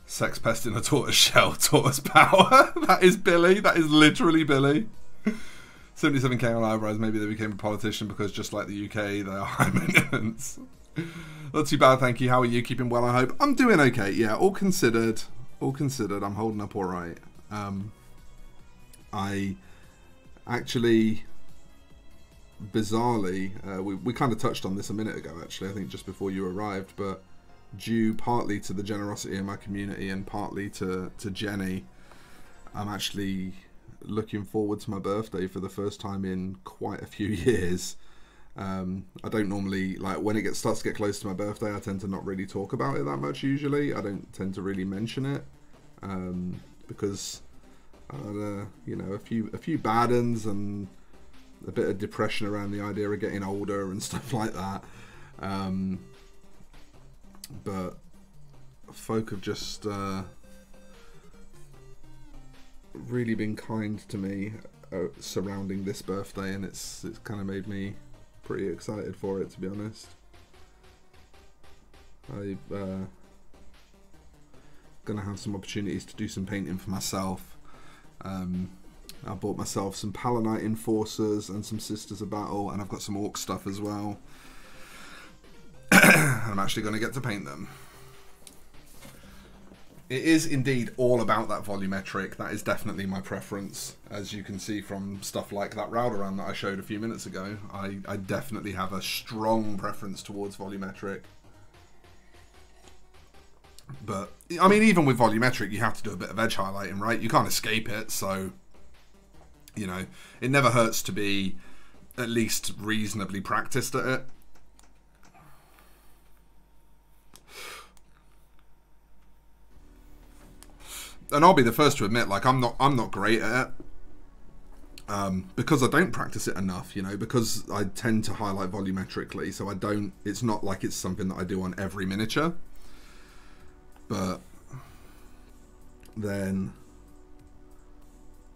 Sex pest in a tortoise shell, tortoise power. That is Billy. That is literally Billy. 77k on eyebrows. Maybe they became a politician because, just like the UK, they are high maintenance. Not too bad, thank you. How are you? Keeping well, I hope. I'm doing okay. Yeah, all considered, I'm holding up all right. I actually, bizarrely, we kind of touched on this a minute ago, actually, I think just before you arrived, but due partly to the generosity of my community and partly to Jenny, I'm actually looking forward to my birthday for the first time in quite a few years. I don't normally, like, when it starts to get close to my birthday, I tend to not really talk about it that much usually. I don't tend to really mention it, because you know, a few bad uns and a bit of depression around the idea of getting older and stuff like that. But folk have just really been kind to me surrounding this birthday, and it's kind of made me pretty excited for it, to be honest. I'm gonna have some opportunities to do some painting for myself. I bought myself some Palanite Enforcers and some Sisters of Battle, and I've got some Orc stuff as well. I'm actually going to get to paint them. It is indeed all about that volumetric. That is definitely my preference, as you can see from stuff like that Rowdaran that I showed a few minutes ago. I definitely have a strong preference towards volumetric. But, I mean, even with volumetric, you have to do a bit of edge highlighting, right? You can't escape it, so, you know, it never hurts to be at least reasonably practiced at it. And I'll be the first to admit, like, I'm not great at it. Because I don't practice it enough, you know, because I tend to highlight volumetrically, so it's not like it's something that I do on every miniature. But then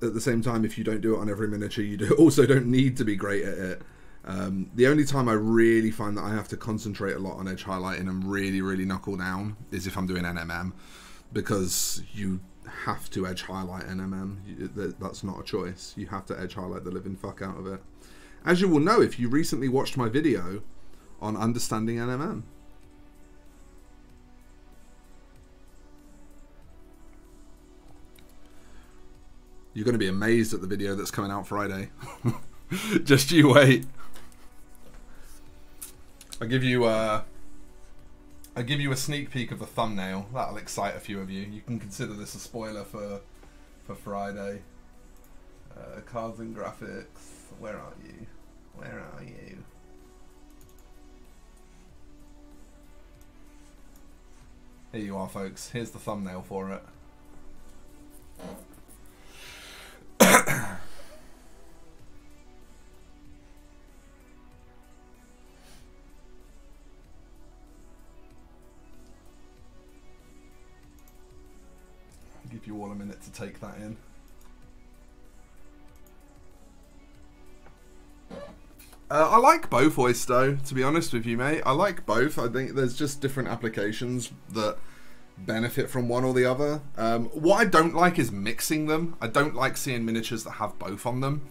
at the same time, if you don't do it on every miniature, you also don't need to be great at it. The only time I really find that I have to concentrate a lot on edge highlighting and really knuckle down is if I'm doing NMM, because you have to edge highlight NMM. That's not a choice. You have to edge highlight the living fuck out of it. As you will know if you recently watched my video on understanding NMM. You're going to be amazed at the video that's coming out Friday. Just you wait. I'll give you a sneak peek of the thumbnail. That'll excite a few of you. You can consider this a spoiler for Friday. Cards and graphics. Where are you? Where are you? Here you are, folks. Here's the thumbnail for it. Give you all a minute to take that in. I like both Oysto, to be honest with you, mate. I like both. I think there's just different applications that benefit from one or the other. What I don't like is mixing them. I don't like seeing miniatures that have both on them.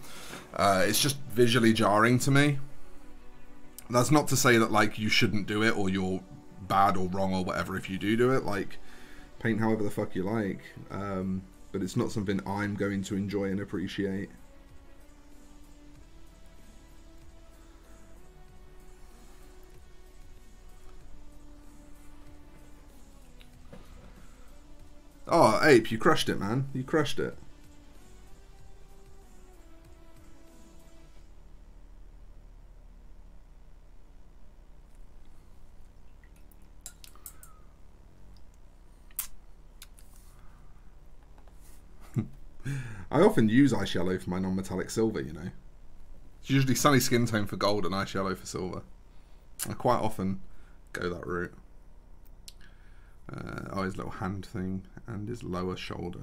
It's just visually jarring to me. That's not to say that, like, you shouldn't do it or you're bad or wrong or whatever if you do it. Like, paint however the fuck you like. But it's not something I'm going to enjoy and appreciate. Oh, Ape, you crushed it, man. You crushed it. I often use ice yellow for my non-metallic silver, you know. It's usually sunny skin tone for gold and ice yellow for silver. I quite often go that route. Oh, his little hand thing and his lower shoulder.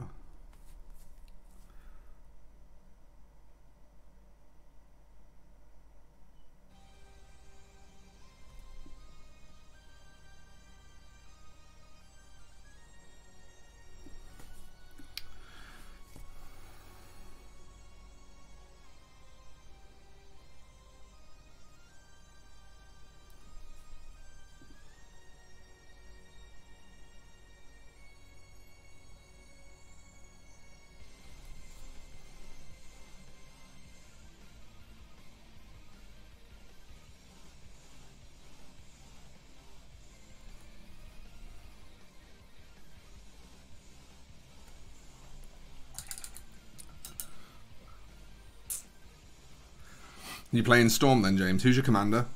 You playing Storm then, James? Who's your commander?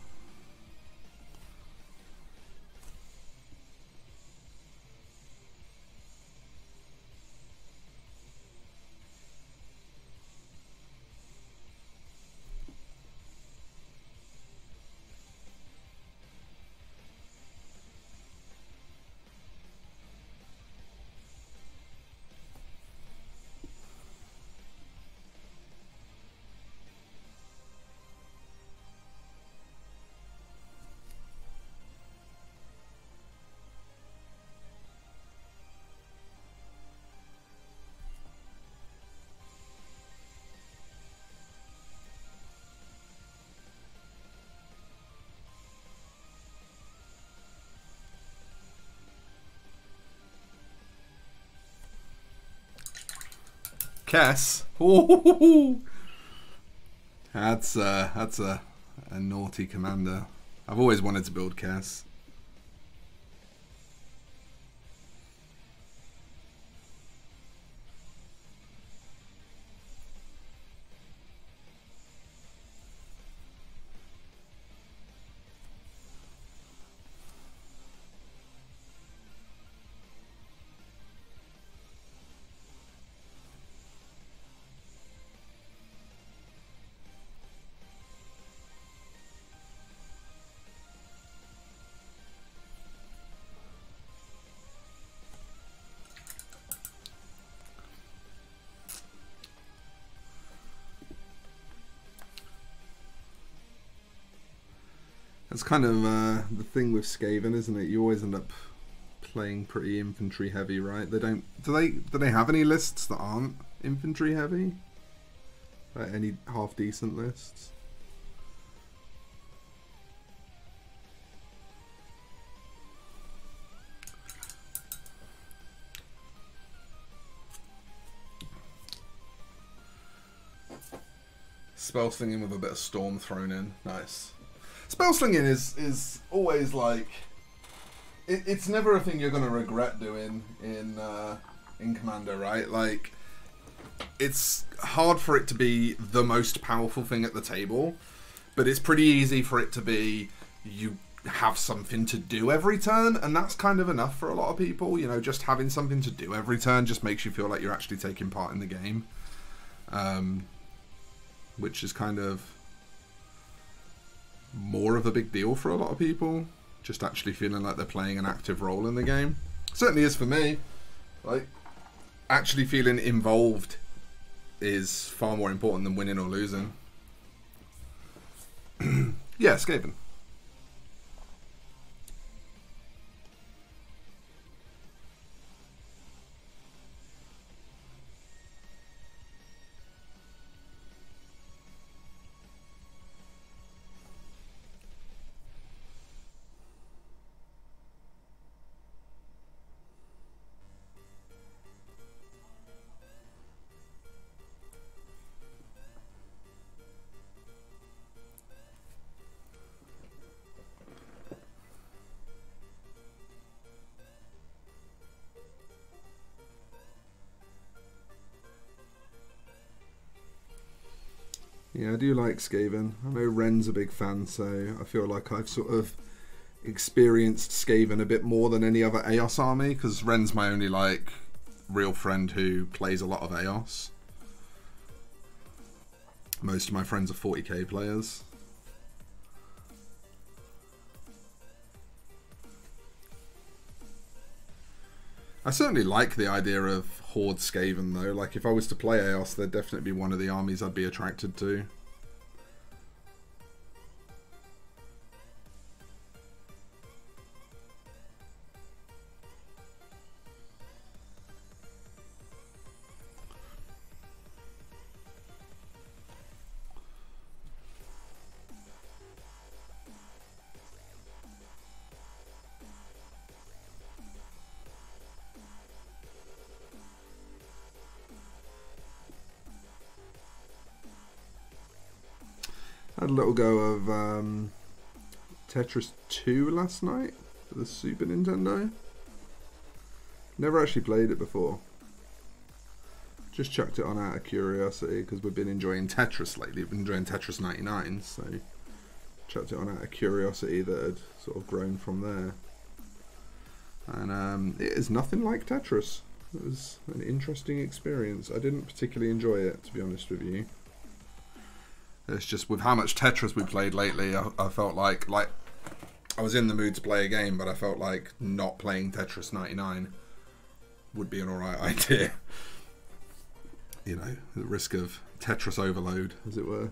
Kess. Ooh. That's a naughty commander. I've always wanted to build Kess. That's kind of the thing with Skaven, isn't it? You always end up playing pretty infantry heavy, right? They don't. Do they have any lists that aren't infantry heavy? Like any half decent lists? Spell slinging with a bit of storm thrown in. Nice. Spell slinging is always like it's never a thing you're gonna regret doing in Commander, right? Like it's hard for it to be the most powerful thing at the table, but it's pretty easy for it to be you have something to do every turn, and that's kind of enough for a lot of people. You know, just having something to do every turn just makes you feel like you're actually taking part in the game, which is kind of more of a big deal for a lot of people, just actually feeling like they're playing an active role in the game. Certainly is for me. Like, actually feeling involved is far more important than winning or losing. Yeah, Skaven. Yeah, I do like Skaven. I know Ren's a big fan, so I feel like I've sort of experienced Skaven a bit more than any other Eos army, because Ren's my only like real friend who plays a lot of Eos. Most of my friends are 40k players. I certainly like the idea of Horde Skaven though. Like if I was to play Eos, there'd definitely be one of the armies I'd be attracted to. I had a little go of Tetris 2 last night for the Super Nintendo. Never actually played it before. Just chucked it on out of curiosity because we've been enjoying Tetris lately. We've been enjoying Tetris 99, so chucked it on out of curiosity that had sort of grown from there. And it is nothing like Tetris. It was an interesting experience. I didn't particularly enjoy it, to be honest with you. It's just with how much Tetris we played lately, I felt like I was in the mood to play a game, but I felt like not playing Tetris 99 would be an alright idea. You know, the risk of Tetris overload, as it were.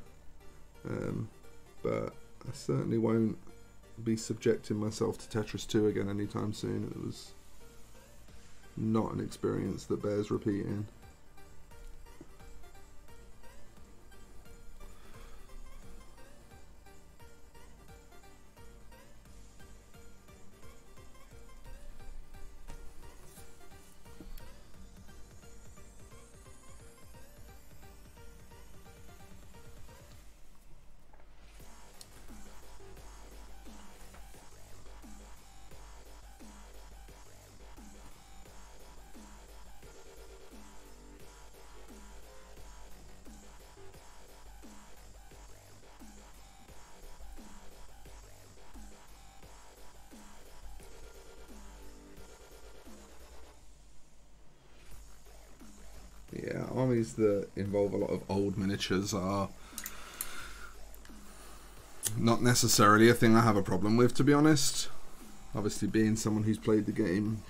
But I certainly won't be subjecting myself to Tetris 2 again anytime soon. It was not an experience that bears repeating. Yeah, armies that involve a lot of old miniatures are not necessarily a thing I have a problem with, to be honest. Obviously, being someone who's played the game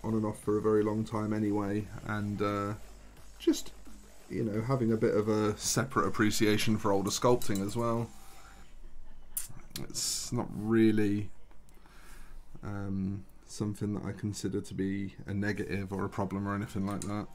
on and off for a very long time anyway, and just, you know, having a bit of a separate appreciation for older sculpting as well. It's not really something that I consider to be a negative or a problem or anything like that.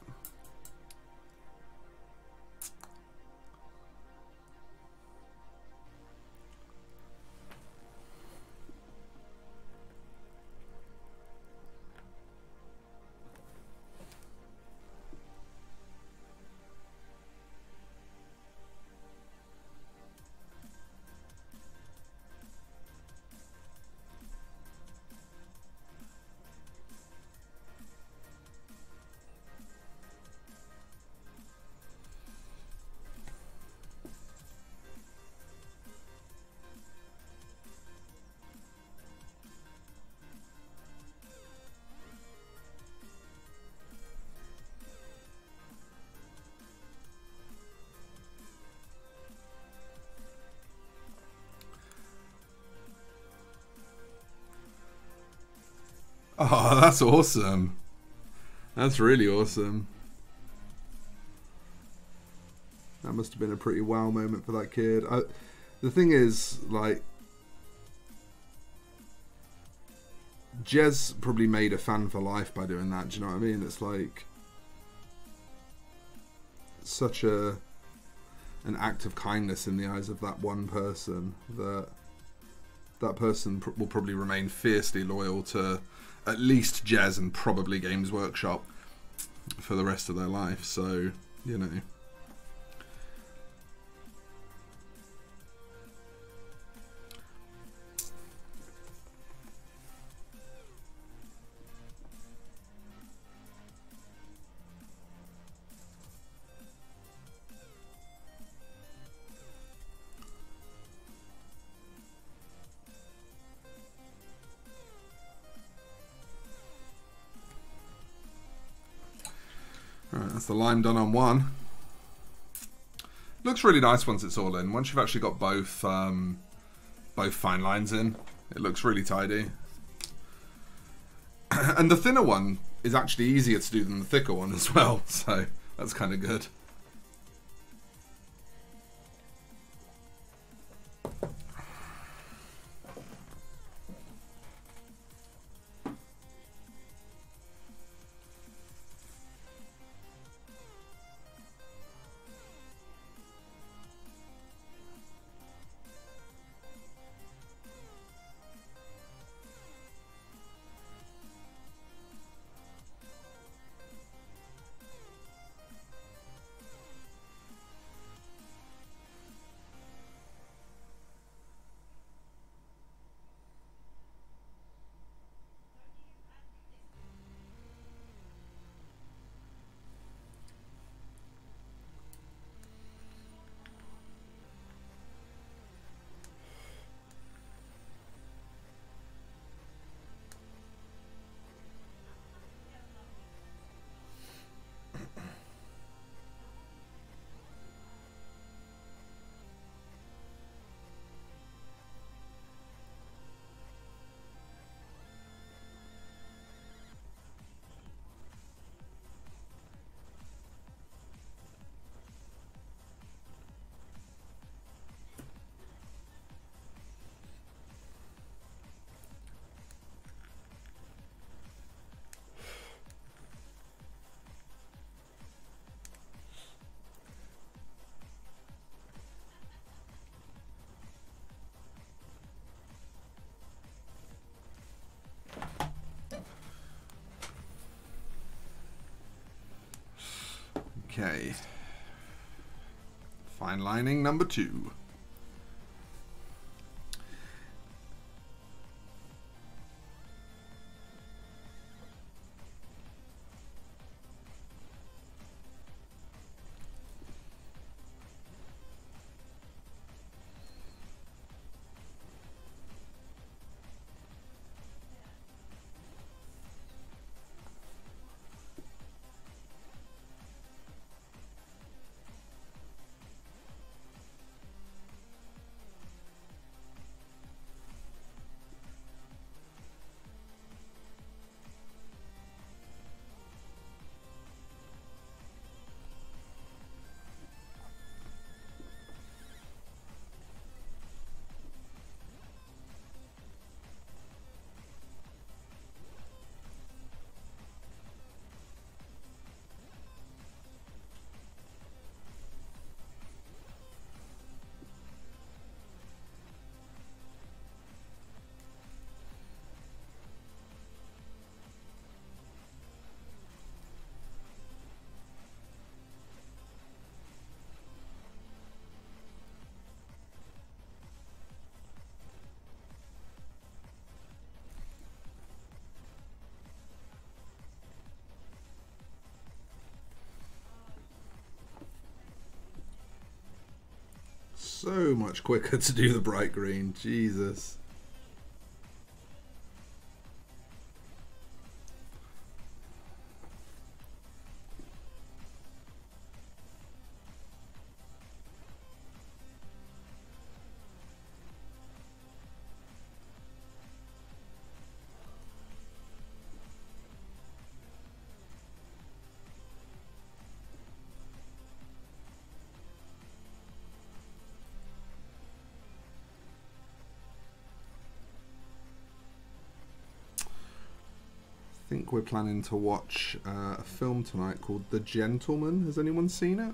Oh, that's awesome. That's really awesome. That must have been a pretty wow moment for that kid. The thing is, like, Jez probably made a fan for life by doing that, do you know what I mean? It's like such an act of kindness in the eyes of that one person that that person will probably remain fiercely loyal to at least Jez and probably Games Workshop for the rest of their life. So, you know. Alright, that's the lime done on one. Looks really nice once it's all in. Once you've actually got both fine lines in, it looks really tidy. And the thinner one is actually easier to do than the thicker one as well, so that's kind of good. Okay. Fine lining number 2. So much quicker to do the bright green, Jesus. I think we're planning to watch a film tonight called The Gentleman. Has anyone seen it?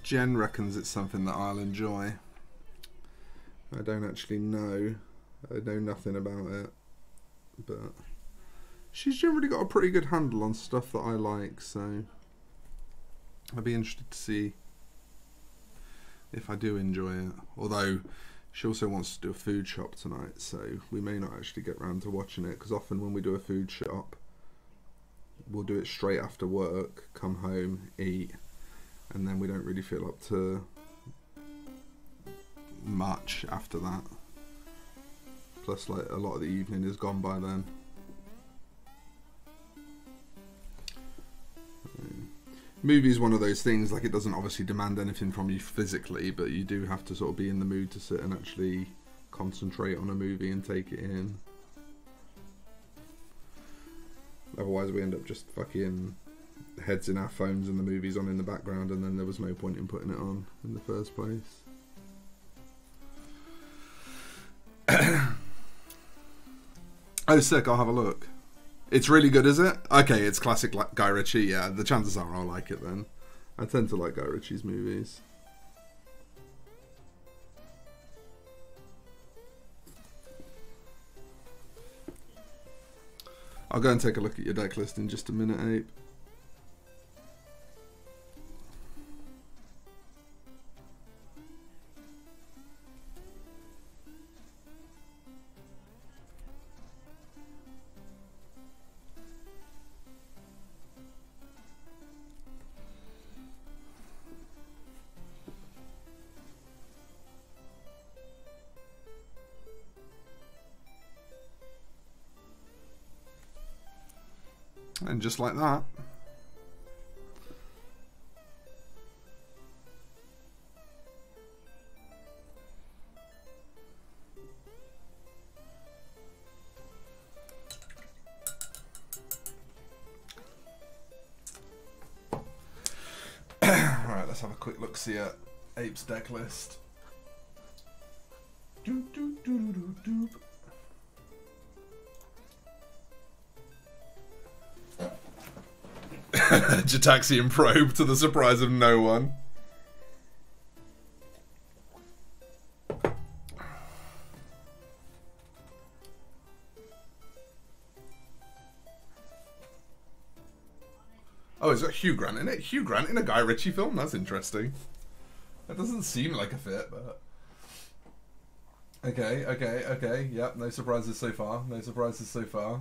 Jen reckons it's something that I'll enjoy. I don't actually know. I know nothing about it. But she's generally got a pretty good handle on stuff that I like, so I'd be interested to see if I do enjoy it. Although she also wants to do a food shop tonight, so we may not actually get round to watching it, because often when we do a food shop, we'll do it straight after work, come home, eat, and then we don't really feel up to much after that. Plus, like, a lot of the evening is gone by then. Movie's one of those things, like it doesn't obviously demand anything from you physically, but you do have to sort of be in the mood to sit and actually concentrate on a movie and take it in. Otherwise we end up just fucking heads in our phones and the movie's on in the background, and then there was no point in putting it on in the first place. Oh, sick, I'll have a look. It's really good, is it? Okay, it's classic Guy Ritchie, yeah. The chances are I'll like it then. I tend to like Guy Ritchie's movies. I'll go and take a look at your deck list in just a minute, Ape. And just like that. Alright, let's have a quick look see at Ape's deck list. Jataxian probe to the surprise of no one. Oh, it's got Hugh Grant in it? Hugh Grant in a Guy Ritchie film? That's interesting. That doesn't seem like a fit, but... Okay. Yep, no surprises so far. No surprises so far.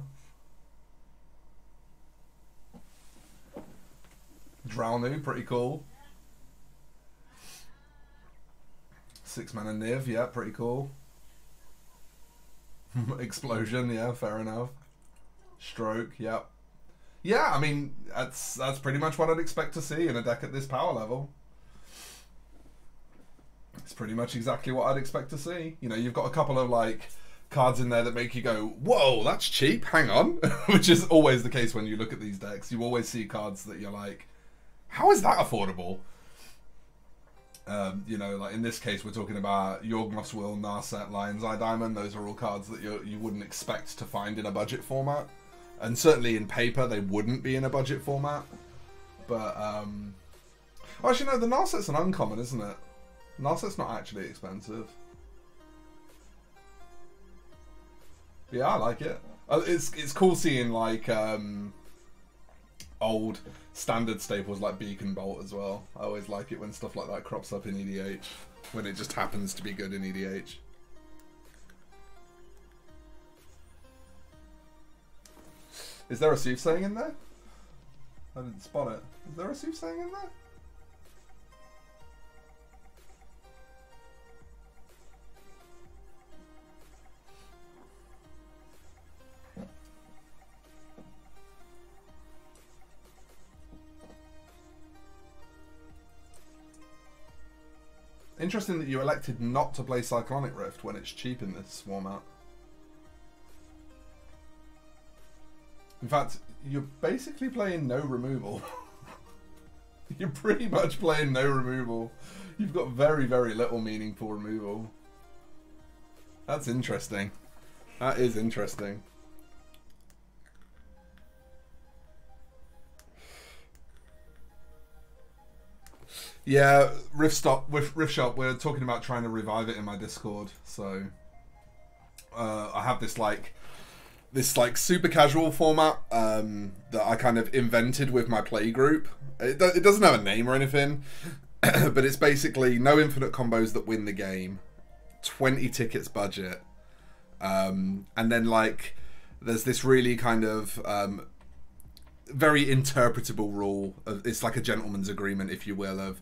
Drownu, pretty cool. 6-mana Niv, yeah, pretty cool. Explosion, yeah, fair enough. Stroke, yep. Yeah, I mean, that's pretty much what I'd expect to see in a deck at this power level. It's pretty much exactly what I'd expect to see. You know, you've got a couple of, like, cards in there that make you go, whoa, that's cheap, hang on. Which is always the case when you look at these decks. You always see cards that you're like, how is that affordable? You know, like in this case, we're talking about Yawgmoth's Will, Narset, Lion's Eye Diamond. Those are all cards that you wouldn't expect to find in a budget format. And certainly in paper, they wouldn't be in a budget format. But, well, actually, no, the Narset's an uncommon, isn't it? Narset's not actually expensive. Yeah, I like it. It's cool seeing, like, old standard staples like Beacon Bolt as well. I always like it when stuff like that crops up in EDH, when it just happens to be good in EDH. Is there a soothsaying in there? I didn't spot it. Is there a soothsaying in there? Interesting that you elected not to play Cyclonic Rift when it's cheap in this format. In fact, you're basically playing no removal. You're pretty much playing no removal. You've got very, very little meaningful removal. That's interesting. That is interesting. Yeah, Rift Shop, we're talking about trying to revive it in my Discord. So I have this super casual format that I kind of invented with my play group. It doesn't have a name or anything, but it's basically no infinite combos that win the game, 20 tickets budget, and then like there's this really kind of very interpretable rule. It's like a gentleman's agreement, if you will, of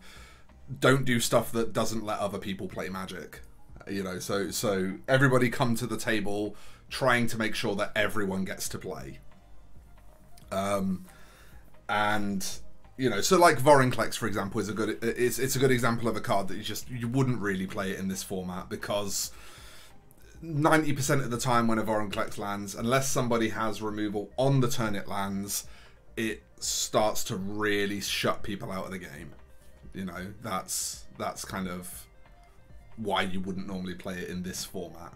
don't do stuff that doesn't let other people play Magic. You know, so everybody come to the table trying to make sure that everyone gets to play. And you know, so like Vorinclex, for example, is a good it's a good example of a card that you wouldn't really play it in this format, because 90% of the time when a Vorinclex lands, unless somebody has removal on the turn it lands, it starts to really shut people out of the game. You know, that's kind of why you wouldn't normally play it in this format.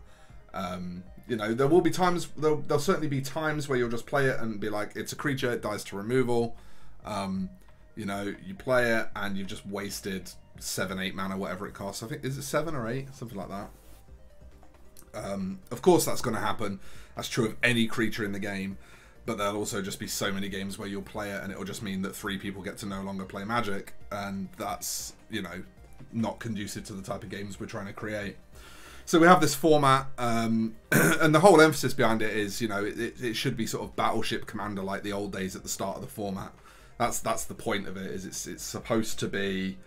You know, there will be times, there'll certainly be times where you'll just play it and be like, it's a creature, it dies to removal. You know, you play it and you've just wasted 7, 8 mana, whatever it costs. I think, is it 7 or 8? Something like that. Of course that's going to happen. That's true of any creature in the game. But there'll also just be so many games where you'll play it and it'll just mean that 3 people get to no longer play Magic. And that's, you know, not conducive to the type of games we're trying to create. So we have this format, and the whole emphasis behind it is, you know, it should be sort of Battleship Commander like the old days at the start of the format. That's the point of it, is it's supposed to be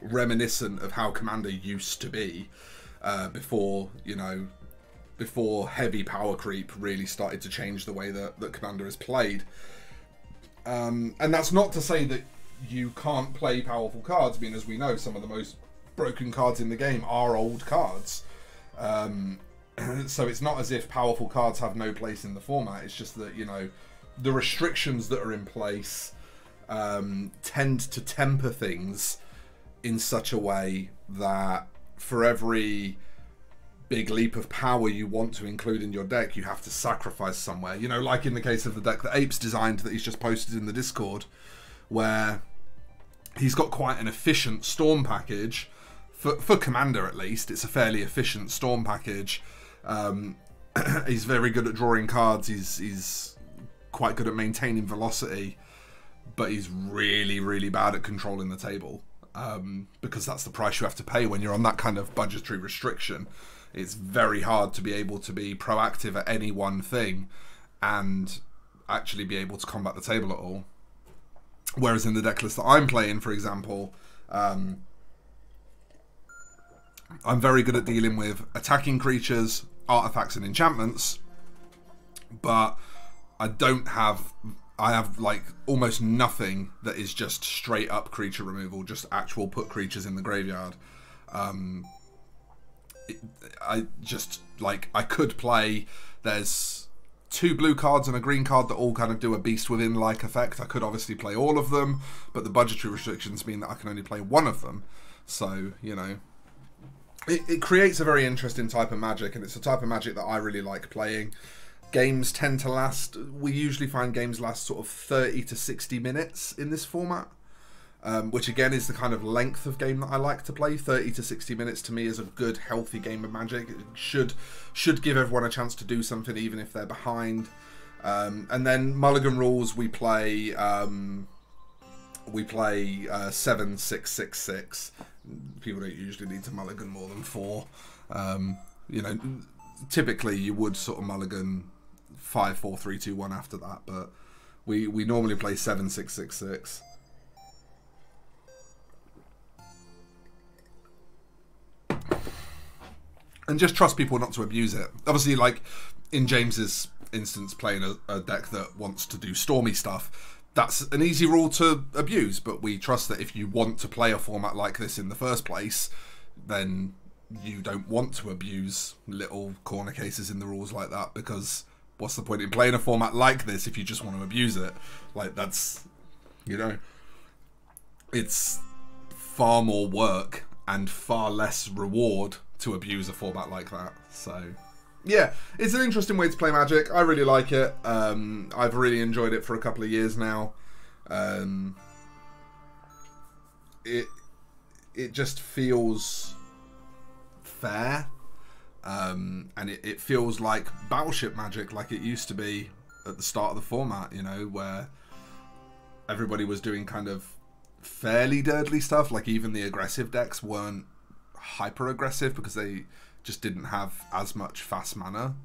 reminiscent of how Commander used to be before, you know, before heavy power creep really started to change the way that Commander is played. And that's not to say that you can't play powerful cards. I mean, as we know, some of the most broken cards in the game are old cards. So it's not as if powerful cards have no place in the format. It's just that, you know, the restrictions that are in place tend to temper things in such a way that for every big leap of power you want to include in your deck, you have to sacrifice somewhere. You know, like in the case of the deck that Ape's designed that he's just posted in the Discord, where he's got quite an efficient Storm package. For Commander, at least, it's a fairly efficient Storm package. He's very good at drawing cards. He's quite good at maintaining velocity, but he's really, really bad at controlling the table, because that's the price you have to pay when you're on that kind of budgetary restriction. It's very hard to be able to be proactive at any one thing and actually be able to combat the table at all. Whereas in the deck list that I'm playing, for example, I'm very good at dealing with attacking creatures, artifacts and enchantments, but I have like almost nothing that is just straight up creature removal, just actual put creatures in the graveyard. I could play, there's 2 blue cards and a green card that all kind of do a Beast Within like effect. I could obviously play all of them, but the budgetary restrictions mean that I can only play one of them. So, you know, it creates a very interesting type of Magic, and it's a type of Magic that I really like playing. Games tend to last, we usually find games last sort of 30 to 60 minutes in this format, which again is the kind of length of game that I like to play. 30 to 60 minutes to me is a good, healthy game of Magic. It should give everyone a chance to do something, even if they're behind. And then Mulligan rules, we play 7, 6, 6, 6. People don't usually need to mulligan more than 4. You know, typically you would sort of mulligan 5, 4, 3, 2, 1 after that, but we normally play 7, 6, 6, 6. And just trust people not to abuse it. Obviously, like in James's instance, playing a deck that wants to do stormy stuff, that's an easy rule to abuse, but we trust that if you want to play a format like this in the first place, then you don't want to abuse little corner cases in the rules like that, because what's the point in playing a format like this if you just want to abuse it? Like, that's, you know, it's far more work and far less reward to abuse a format like that. So yeah, it's an interesting way to play Magic. I really like it. I've really enjoyed it for a couple of years now. It just feels fair, and it feels like Battleship Magic, like it used to be at the start of the format, you know, where everybody was doing kind of fairly dirtly stuff. Like even the aggressive decks weren't hyper aggressive because they just didn't have as much fast mana.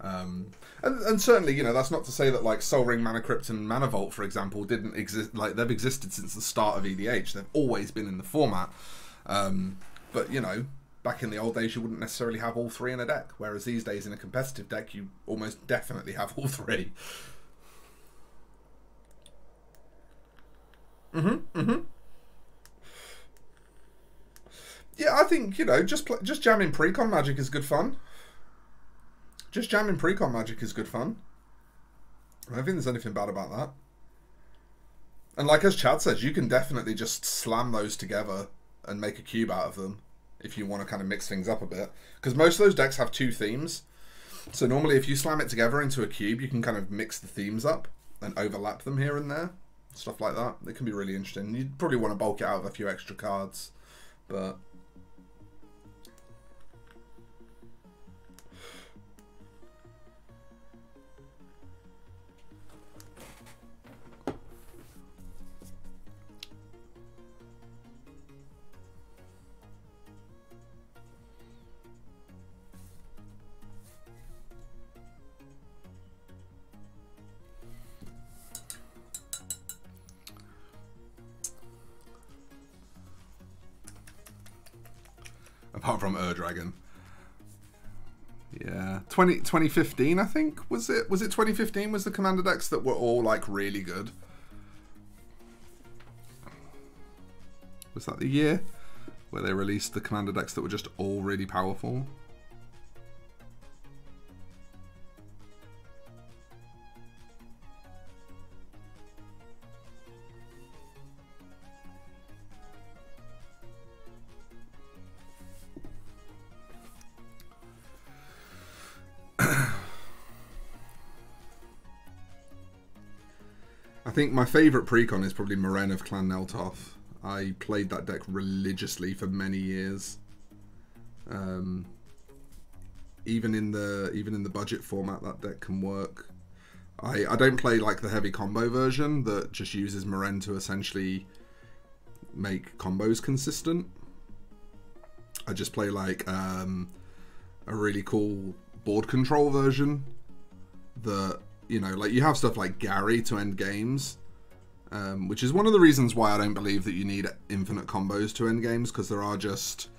And certainly, you know, that's not to say that like Sol Ring, Mana Crypt and Mana Vault, for example, didn't exist. Like, they've existed since the start of EDH. They've always been in the format. But, you know, back in the old days, you wouldn't necessarily have all 3 in a deck. Whereas these days, in a competitive deck, you almost definitely have all 3. Yeah, I think, you know, just jamming precon magic is good fun. Just jamming precon magic is good fun. I don't think there's anything bad about that. And like as Chad says, you can definitely just slam those together and make a cube out of them if you want to kind of mix things up a bit. Because most of those decks have 2 themes. So normally if you slam it together into a cube, you can kind of mix the themes up and overlap them here and there. Stuff like that. It can be really interesting. You'd probably want to bulk it out with a few extra cards. But... apart from Dragon. Yeah. 2015, I think, was it? Was it 2015 was the Commander decks that were all, like, really good? Was that the year where they released the Commander decks that were just all really powerful? I think my favourite precon is probably Maren of Clan Neltoth. I played that deck religiously for many years. Even in the budget format, that deck can work. I don't play like the heavy combo version that just uses Maren to essentially make combos consistent. I just play like a really cool board control version that, you know, like you have stuff like Gary to end games, which is one of the reasons why I don't believe that you need infinite combos to end games, because there are just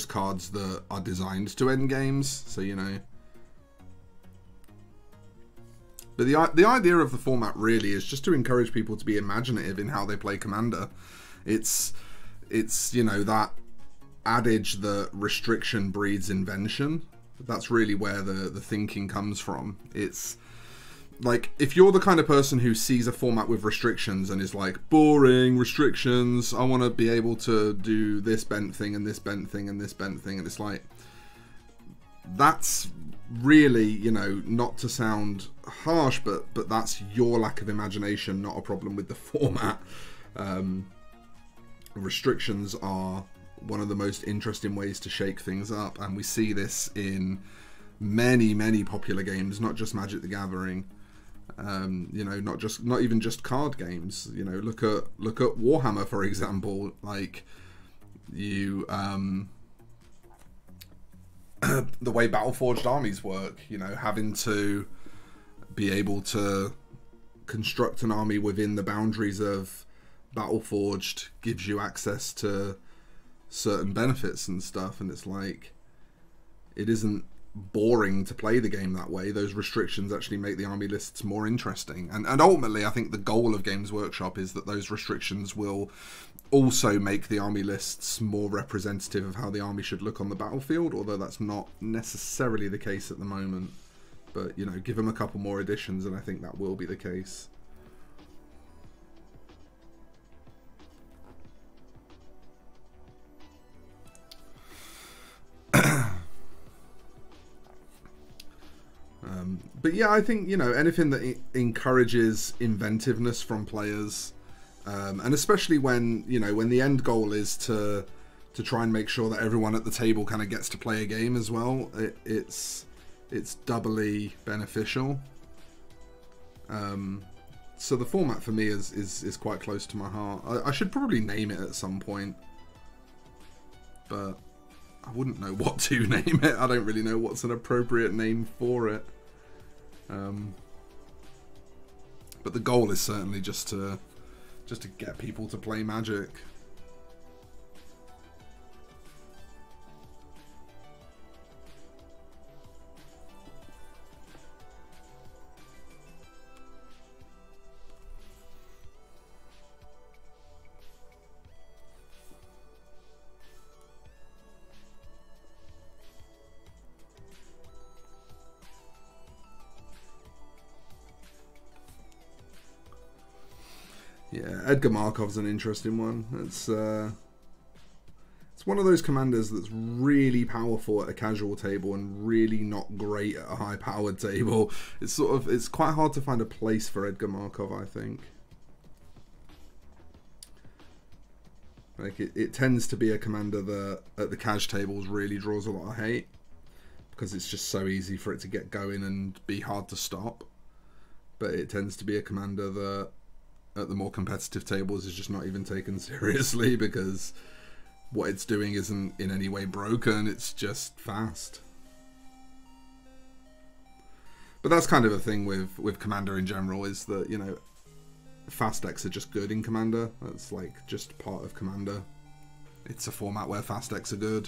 cards that are designed to end games. So, you know. But the idea of the format really is just to encourage people to be imaginative in how they play Commander. It's you know, that adage that restriction breeds invention. That's really where the thinking comes from. It's like, if you're the kind of person who sees a format with restrictions and is like, boring, restrictions, I want to be able to do this bent thing and this bent thing and this bent thing, and it's like, that's really, you know, not to sound harsh, but that's your lack of imagination, not a problem with the format. Restrictions are one of the most interesting ways to shake things up, and we see this in many popular games, not just Magic the Gathering. You know, not even just card games. You know, look at Warhammer, for example. Like, you the way Battleforged armies work, you know, having to be able to construct an army within the boundaries of Battleforged gives you access to certain benefits and stuff, and it's like, it isn't boring to play the game that way. Those restrictions actually make the army lists more interesting, and ultimately I think the goal of Games Workshop is that those restrictions will also make the army lists more representative of how the army should look on the battlefield, although that's not necessarily the case at the moment. But, you know, give them a couple more editions and I think that will be the case. But yeah, I think, you know, anything that encourages inventiveness from players, and especially when, you know, when the end goal is to try and make sure that everyone at the table kind of gets to play a game as well, it's doubly beneficial. So the format for me is quite close to my heart. I should probably name it at some point, but I wouldn't know what to name it. I don't really know what's an appropriate name for it. But the goal is certainly just to get people to play Magic. Yeah, Edgar Markov's an interesting one. It's one of those commanders that's really powerful at a casual table and really not great at a high-powered table. It's quite hard to find a place for Edgar Markov, I think. Like it tends to be a commander that at the cash tables really draws a lot of hate because it's just so easy for it to get going and be hard to stop. But it tends to be a commander that at the more competitive tables is just not even taken seriously because what it's doing isn't in any way broken, it's just fast. But that's kind of a thing with Commander in general, is that, you know, fast decks are just good in Commander. That's like just part of Commander. It's a format where fast decks are good.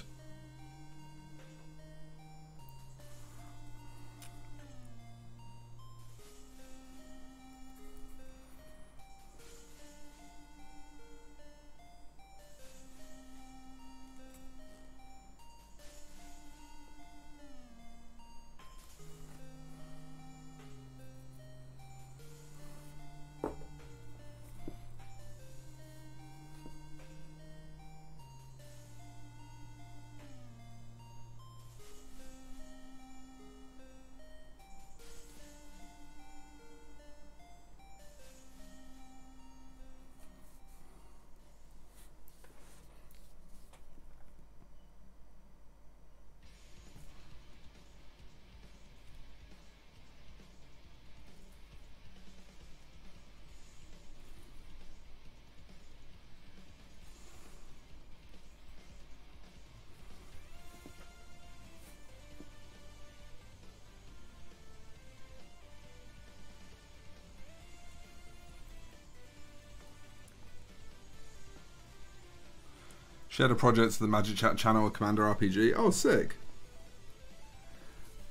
Shared a project to the Magic Chat channel with Commander RPG. Oh, sick.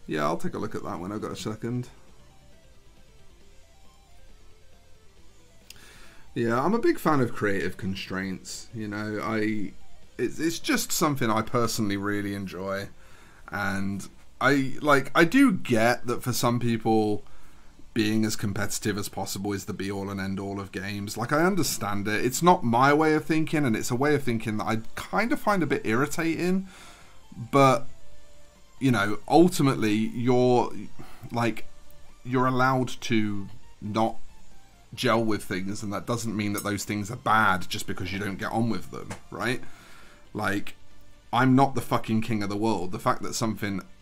Yeah, I'll take a look at that when I've got a second. Yeah, I'm a big fan of creative constraints. You know, it's just something I personally really enjoy. And I do get that for some people being as competitive as possible is the be-all and end-all of games. Like, I understand it. It's not my way of thinking, and it's a way of thinking that I kind of find a bit irritating. But, you know, ultimately, you're allowed to not gel with things, and that doesn't mean that those things are bad just because you don't get on with them, right? Like, I'm not the fucking king of the world. The fact that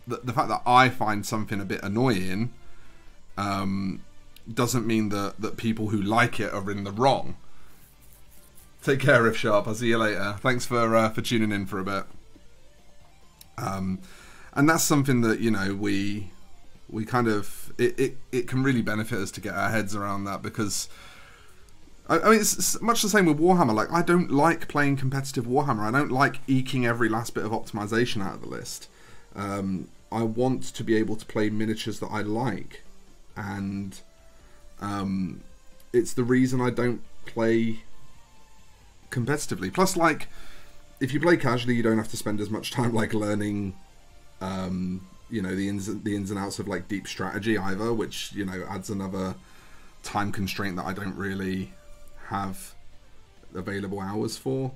the fact that I find something a bit annoying doesn't mean that people who like it are in the wrong. Take care, Riff Sharp. I'll see you later. Thanks for tuning in for a bit. And that's something that, you know, we kind of it can really benefit us to get our heads around that, because I mean, it's much the same with Warhammer. Like, I don't like playing competitive Warhammer. I don't like eking every last bit of optimization out of the list. I want to be able to play miniatures that I like. And it's the reason I don't play competitively. Plus, like, if you play casually, you don't have to spend as much time like learning, you know, the ins and outs of like deep strategy either, which, you know, adds another time constraint that I don't really have available hours for.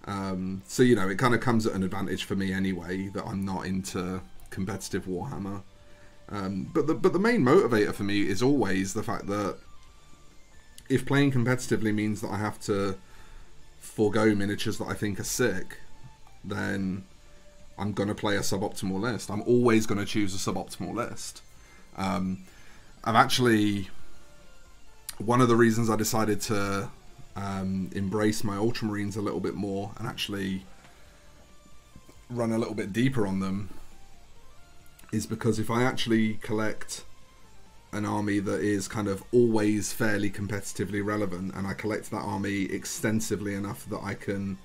So, you know, it kind of comes at an advantage for me anyway that I'm not into competitive Warhammer. But the main motivator for me is always the fact that if playing competitively means that I have to forego miniatures that I think are sick, then I'm going to play a suboptimal list. I'm always going to choose a suboptimal list. I've actually... One of the reasons I decided to embrace my Ultramarines a little bit more and actually run a little bit deeper on them is because if I actually collect an army that is kind of always fairly competitively relevant, and I collect that army extensively enough that I can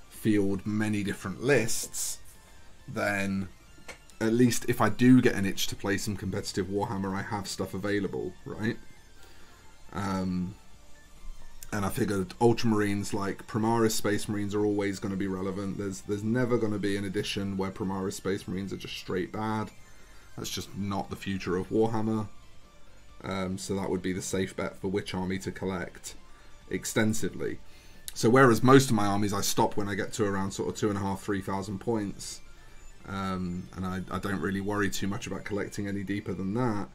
field many different lists, then at least if I do get an itch to play some competitive Warhammer, I have stuff available, right? And I figured Ultramarines like Primaris Space Marines are always going to be relevant. There's never going to be an edition where Primaris Space Marines are just straight bad. That's just not the future of Warhammer. So that would be the safe bet for which army to collect. extensively. So whereas most of my armies I stop when I get to around sort of 2,500-3,000 points, and I don't really worry too much about collecting any deeper than that.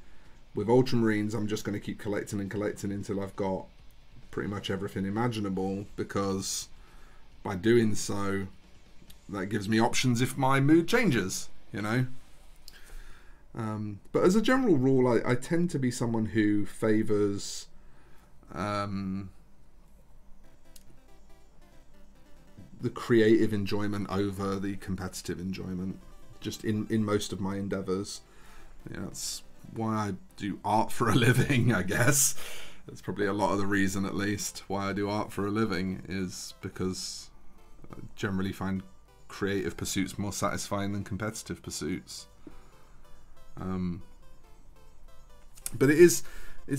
With Ultramarines, I'm just going to keep collecting and collecting until I've got pretty much everything imaginable, because by doing so, that gives me options if my mood changes, you know. But as a general rule, I tend to be someone who favours the creative enjoyment over the competitive enjoyment, just in most of my endeavours. Yeah, that's why I do art for a living, I guess. That's probably a lot of the reason, at least, why I do art for a living, is because I generally find creative pursuits more satisfying than competitive pursuits. But it's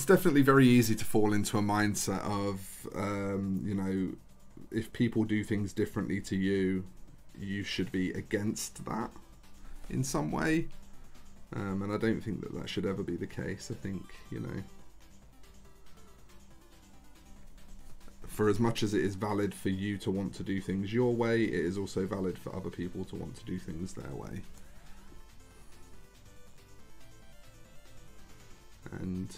definitely very easy to fall into a mindset of, you know, if people do things differently to you, you should be against that in some way. And I don't think that should ever be the case. I think, you know, for as much as it is valid for you to want to do things your way, it is also valid for other people to want to do things their way. And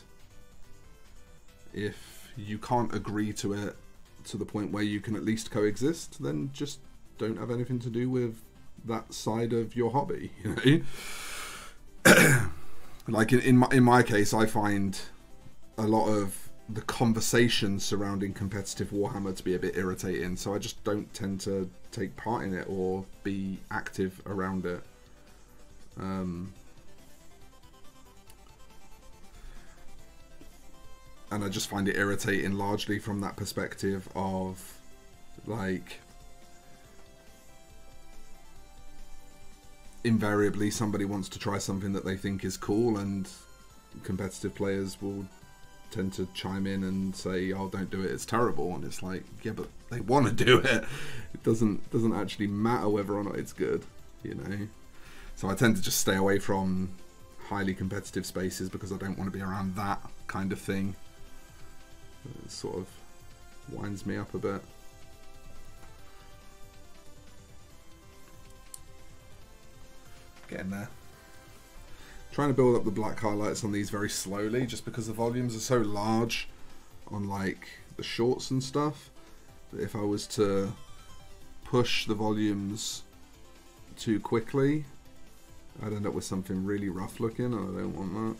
if you can't agree to it to the point where you can at least coexist, then just don't have anything to do with that side of your hobby, you know. Like in my case, I find a lot of the conversation surrounding competitive Warhammer to be a bit irritating, so I just don't tend to take part in it or be active around it. And I just find it irritating largely from that perspective of, like, invariably somebody wants to try something that they think is cool, and competitive players will tend to chime in and say, oh, don't do it, it's terrible. And it's like, yeah, but they want to do it. It doesn't actually matter whether or not it's good, you know. So I tend to just stay away from highly competitive spaces because I don't want to be around that kind of thing. It sort of winds me up a bit. Getting there. Trying to build up the black highlights on these very slowly, just because the volumes are so large on like the shorts and stuff, that if I was to push the volumes too quickly, I'd end up with something really rough looking, and I don't want that.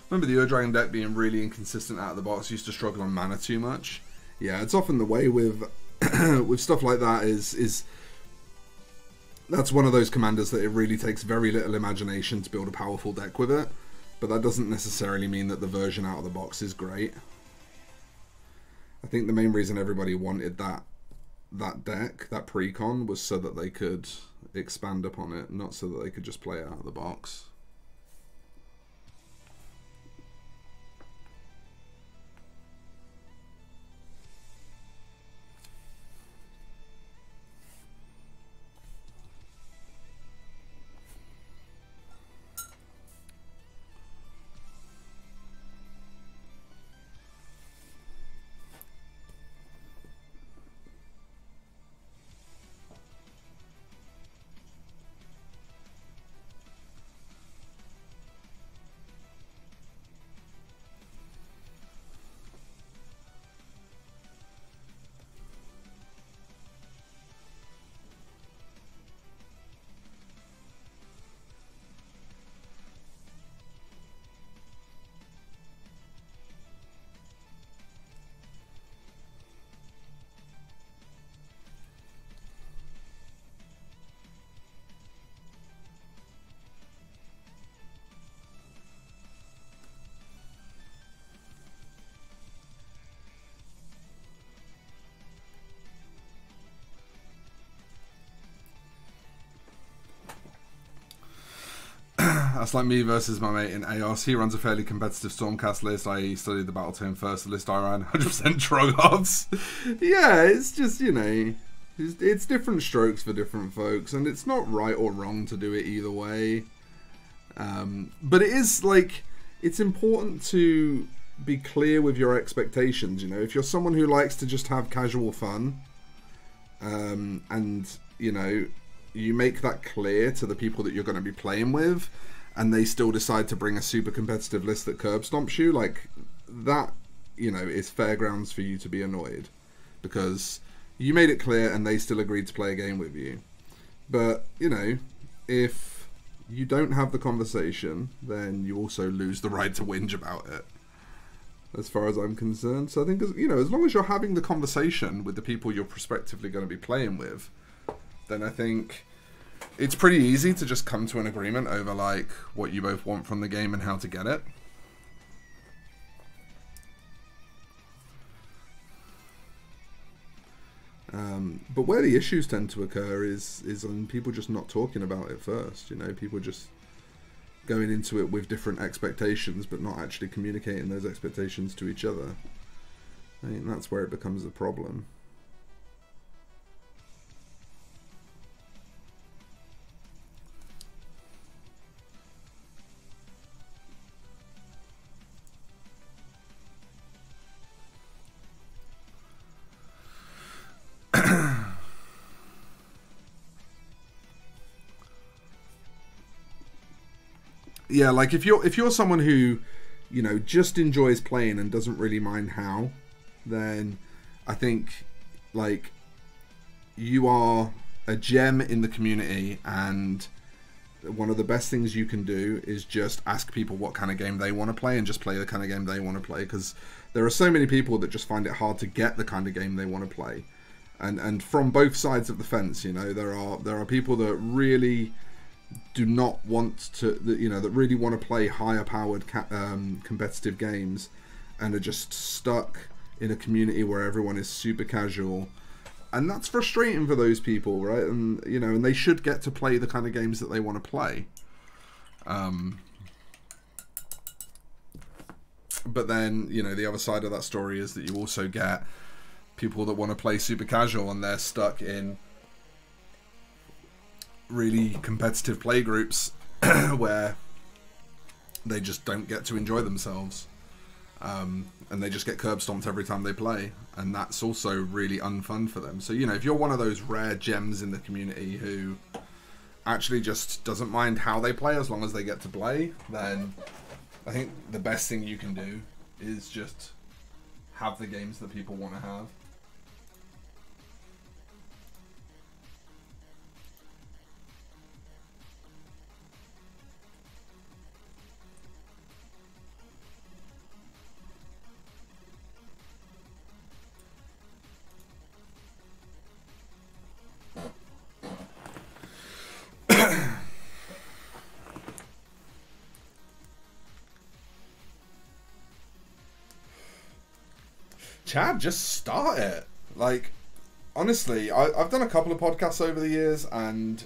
Remember the Ur-Dragon deck being really inconsistent out of the box. Used to struggle on mana too much. Yeah, it's often the way with with stuff like that. Is that's one of those commanders that it really takes very little imagination to build a powerful deck with it. But that doesn't necessarily mean that the version out of the box is great. I think the main reason everybody wanted that deck, that precon, was so that they could expand upon it, not so that they could just play it out of the box. That's like me versus my mate in AOS. He runs a fairly competitive Stormcast list. I studied the Battletome first. The list I ran, 100% Trogoths. Yeah, it's just, you know, it's different strokes for different folks, and it's not right or wrong to do it either way. But it is like, it's important to be clear with your expectations. You know, if you're someone who likes to just have casual fun, and you know, you make that clear to the people that you're going to be playing with, and they still decide to bring a super competitive list that curb stomps you, like that, you know, is fair grounds for you to be annoyed, because you made it clear and they still agreed to play a game with you. But, you know, if you don't have the conversation, then you also lose the right to whinge about it, as far as I'm concerned. So I think, you know, as long as you're having the conversation with the people you're prospectively going to be playing with, then I think it's pretty easy to just come to an agreement over, like, what you both want from the game and how to get it. But where the issues tend to occur is on people just not talking about it first. You know, people just going into it with different expectations, but not actually communicating those expectations to each other. I think that's where it becomes a problem. Yeah, like if you're someone who, you know, just enjoys playing and doesn't really mind how, then I think, like, you are a gem in the community, and one of the best things you can do is just ask people what kind of game they want to play and just play the kind of game they want to play, because there are so many people that just find it hard to get the kind of game they want to play. And from both sides of the fence, you know, there are people that really do not want to, you know, that really want to play higher powered competitive games, and are just stuck in a community where everyone is super casual, and that's frustrating for those people, right? And, you know, and they should get to play the kind of games that they want to play. But then, you know, the other side of that story is that you also get people that want to play super casual, and they're stuck in really competitive play groups where they just don't get to enjoy themselves, and they just get curb stomped every time they play, and that's also really unfun for them. So, you know, if you're one of those rare gems in the community who actually just doesn't mind how they play as long as they get to play, then I think the best thing you can do is just have the games that people want to have. Chad, just start it. Like, honestly, I've done a couple of podcasts over the years, and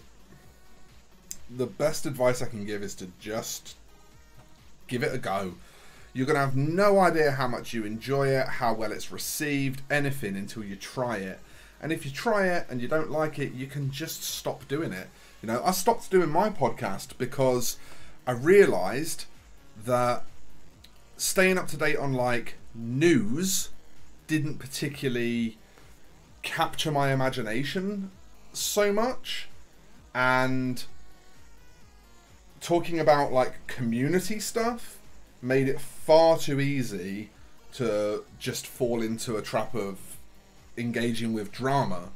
the best advice I can give is to just give it a go. You're going to have no idea how much you enjoy it, how well it's received, anything, until you try it. And if you try it and you don't like it, you can just stop doing it. You know, I stopped doing my podcast because I realised that staying up to date on, like, news didn't particularly capture my imagination so much, and talking about, like, community stuff made it far too easy to just fall into a trap of engaging with drama.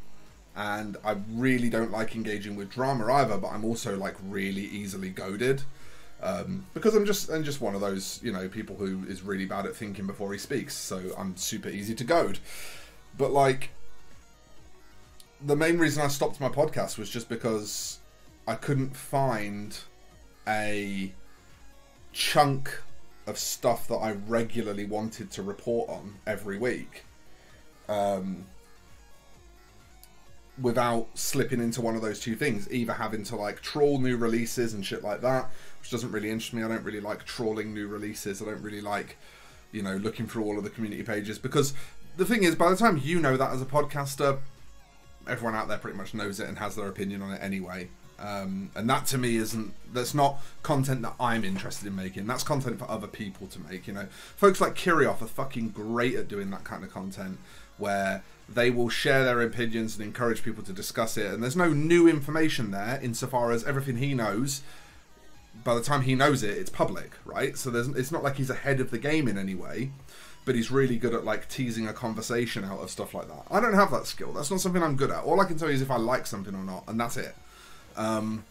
And I really don't like engaging with drama either, but I'm also, like, really easily goaded, because I'm just one of those, you know, people who is really bad at thinking before he speaks, so I'm super easy to goad. But, like, the main reason I stopped my podcast was just because I couldn't find a chunk of stuff that I regularly wanted to report on every week, without slipping into one of those two things, either having to, like, trawl new releases and shit like that, which doesn't really interest me. I don't really like trawling new releases. I don't really like, you know, looking through all of the community pages, because the thing is, by the time you know that as a podcaster, everyone out there pretty much knows it and has their opinion on it anyway. And that to me that's not content that I'm interested in making. That's content for other people to make, you know. Folks like Kirioth are fucking great at doing that kind of content, where they will share their opinions and encourage people to discuss it, and there's no new information there insofar as everything he knows, by the time he knows it, it's public, right? So it's not like he's ahead of the game in any way, but he's really good at like teasing a conversation out of stuff like that. I don't have that skill. That's not something I'm good at. All I can tell you is if I like something or not, and that's it. And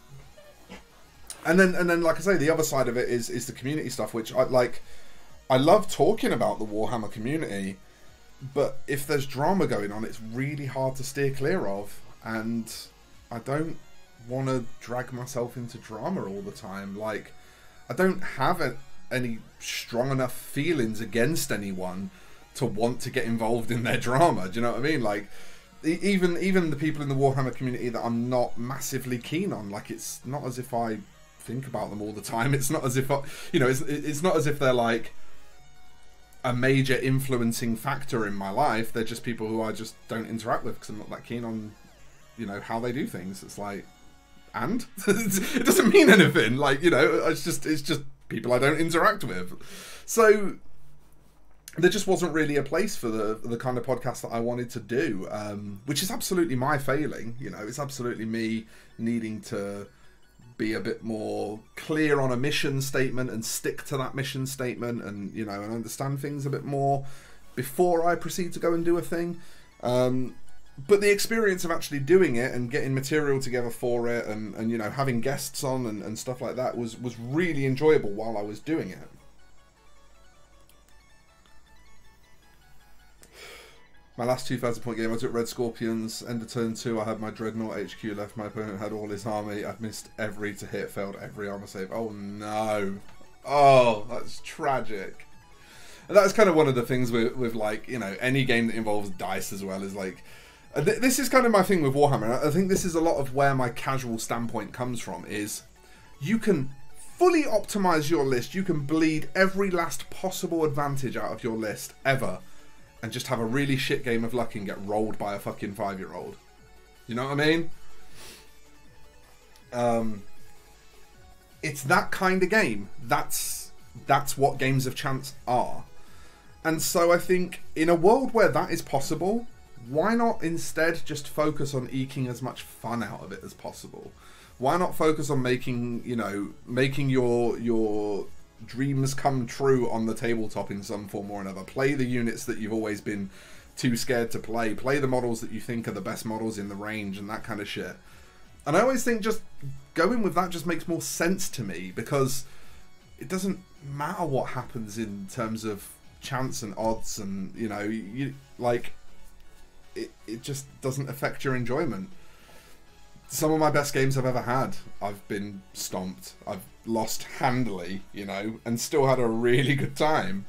then like I say, the other side of it is the community stuff, which I love talking about the Warhammer community, but if there's drama going on, it's really hard to steer clear of, and I don't want to drag myself into drama all the time. Like, I don't have any strong enough feelings against anyone to want to get involved in their drama. Do you know what I mean? Like, even the people in the Warhammer community that I'm not massively keen on, like, it's not as if I think about them all the time. It's not as if it's not as if they're like a major influencing factor in my life. They're just people who I just don't interact with because I'm not that keen on, you know, how they do things. It's like, and it doesn't mean anything. Like, you know, it's just people I don't interact with. So there just wasn't really a place for the kind of podcast that I wanted to do, which is absolutely my failing. You know, it's absolutely me needing to be a bit more clear on a mission statement and stick to that mission statement, and, you know, and understand things a bit more before I proceed to go and do a thing. But the experience of actually doing it and getting material together for it, and you know, having guests on and stuff like that was really enjoyable while I was doing it. My last 2,000 point game, I took Red Scorpions. End of turn 2, I had my Dreadnought HQ left. My opponent had all his army. I've missed every to hit, failed every armor save. Oh no. Oh, that's tragic. And that's kind of one of the things with like, you know, any game that involves dice as well, is like, this is kind of my thing with Warhammer. I think this is a lot of where my casual standpoint comes from, is you can fully optimize your list. You can bleed every last possible advantage out of your list ever, and just have a really shit game of luck and get rolled by a fucking 5-year-old. You know what I mean? It's that kind of game. That's what games of chance are. And so I think in a world where that is possible, why not instead just focus on eking as much fun out of it as possible? Why not focus on making, you know, making your dreams come true on the tabletop in some form or another? Play the units that you've always been too scared to play. Play the models that you think are the best models in the range and that kind of shit. And I always think just going with that just makes more sense to me, because it doesn't matter what happens in terms of chance and odds, and, you know, you like, it just doesn't affect your enjoyment. Some of my best games I've ever had, I've been stomped. I've lost handily, you know, and still had a really good time.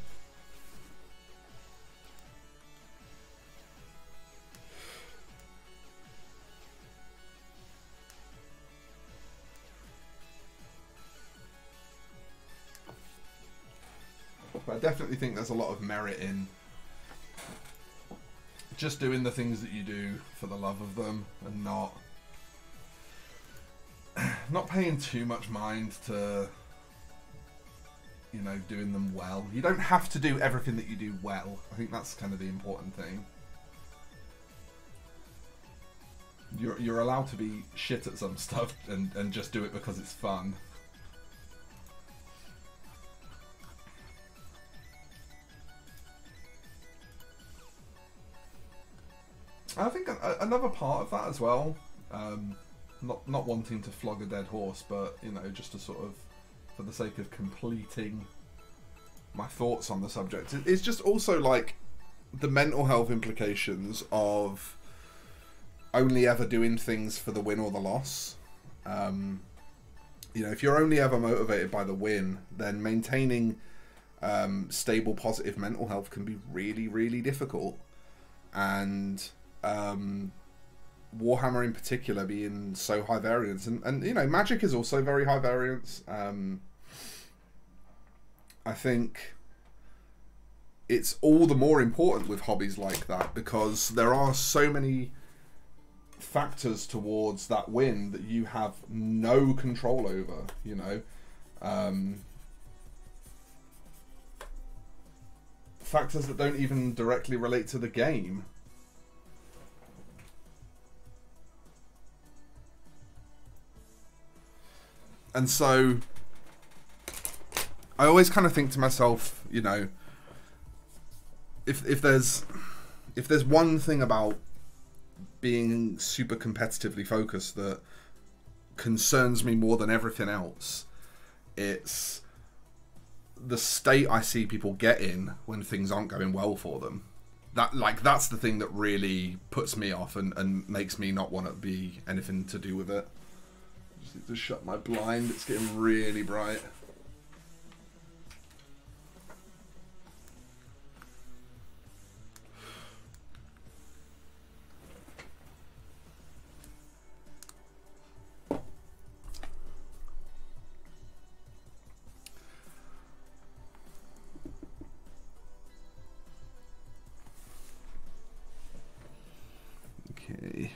But I definitely think there's a lot of merit in just doing the things that you do for the love of them, and not paying too much mind to, you know, doing them well. You don't have to do everything that you do well. I think that's kind of the important thing. You're allowed to be shit at some stuff and just do it because it's fun. I think another part of that as well, not wanting to flog a dead horse, but, you know, just to sort of, for the sake of completing my thoughts on the subject, it's just also like the mental health implications of only ever doing things for the win or the loss. You know, if you're only ever motivated by the win, then maintaining stable, positive mental health can be really, really difficult. And Warhammer in particular being so high variance, and you know, Magic is also very high variance. I think it's all the more important with hobbies like that, because there are so many factors towards that win that you have no control over, you know. Factors that don't even directly relate to the game. And so I always kind of think to myself, you know, if there's one thing about being super competitively focused that concerns me more than everything else, it's the state I see people get in when things aren't going well for them. That's the thing that really puts me off and makes me not want to be anything to do with it. Just need to shut my blind, it's getting really bright. Okay.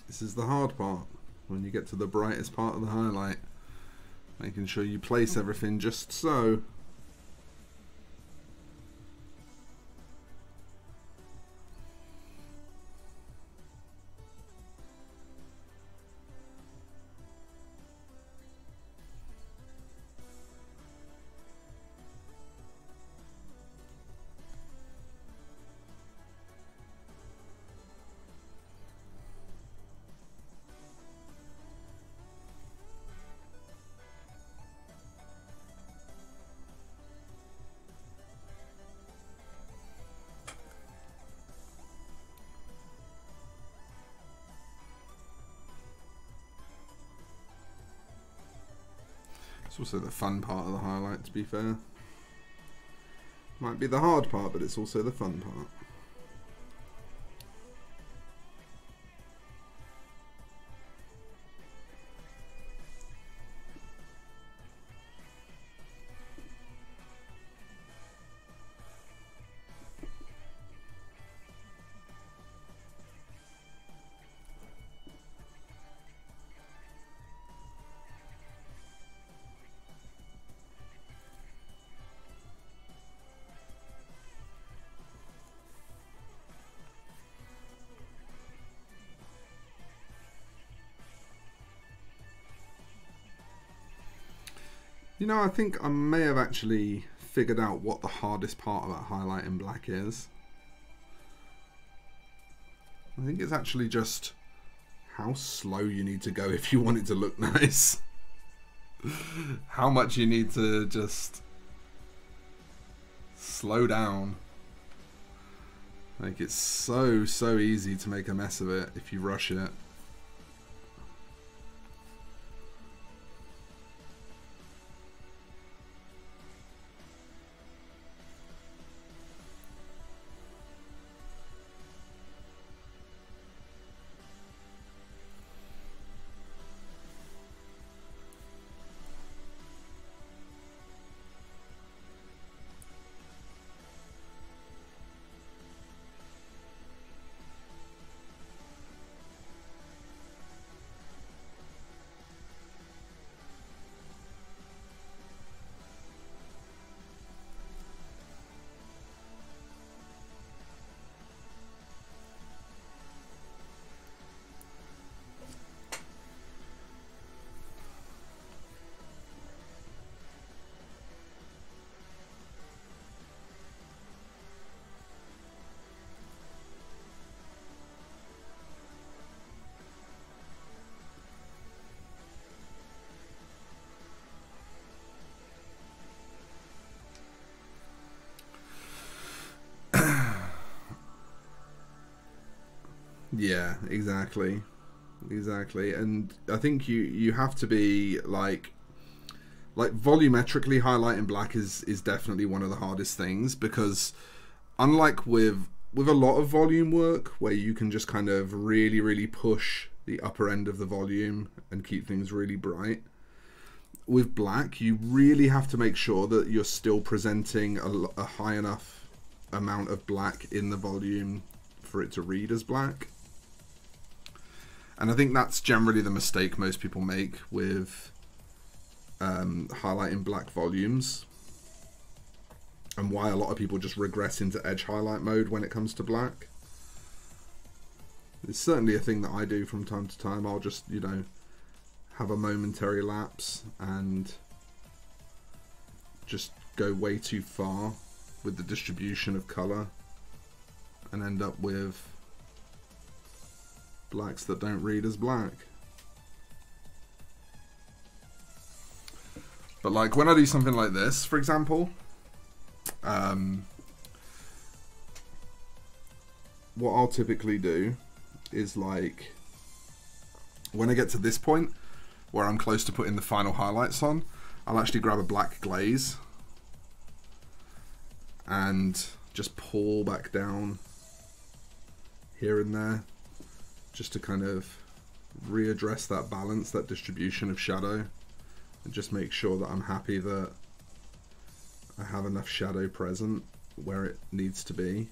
This is the hard part, when you get to the brightest part of the highlight. Making sure you place everything just so. It's also the fun part of the highlight, to be fair. Might be the hard part, but it's also the fun part. You know, I think I may have actually figured out what the hardest part of that highlight in black is. I think it's actually just how slow you need to go if you want it to look nice. How much you need to just slow down. Like, it's so easy to make a mess of it if you rush it. Yeah, exactly. Exactly. And I think you have to be like volumetrically highlighting black is definitely one of the hardest things, because unlike with a lot of volume work where you can just kind of really push the upper end of the volume and keep things really bright, with black you really have to make sure that you're still presenting a high enough amount of black in the volume for it to read as black. And I think that's generally the mistake most people make with highlighting black volumes, and why a lot of people just regress into edge highlight mode when it comes to black. It's certainly a thing that I do from time to time. I'll just, you know, have a momentary lapse and just go way too far with the distribution of color and end up with blacks that don't read as black. But like when I do something like this, for example, what I'll typically do is, like, when I get to this point where I'm close to putting the final highlights on, I'll actually grab a black glaze and just pull back down here and there, just to kind of readdress that balance, that distribution of shadow, and just make sure that I'm happy that I have enough shadow present where it needs to be.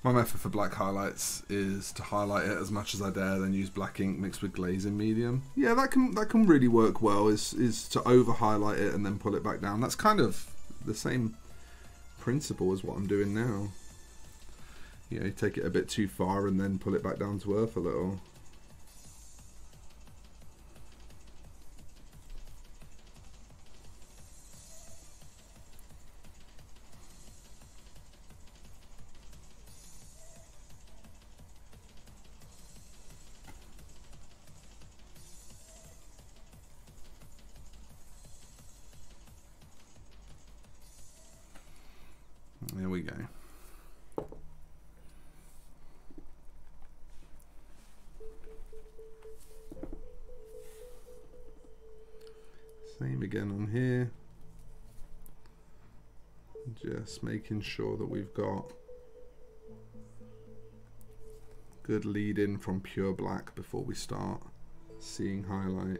My method for black highlights is to highlight it as much as I dare, then use black ink mixed with glazing medium. Yeah, that can really work well, is to over highlight it and then pull it back down. That's kind of the same principle as what I'm doing now. You know, you take it a bit too far and then pull it back down to earth a little. There we go. Same again on here. Just making sure that we've got good lead in from pure black before we start seeing highlight.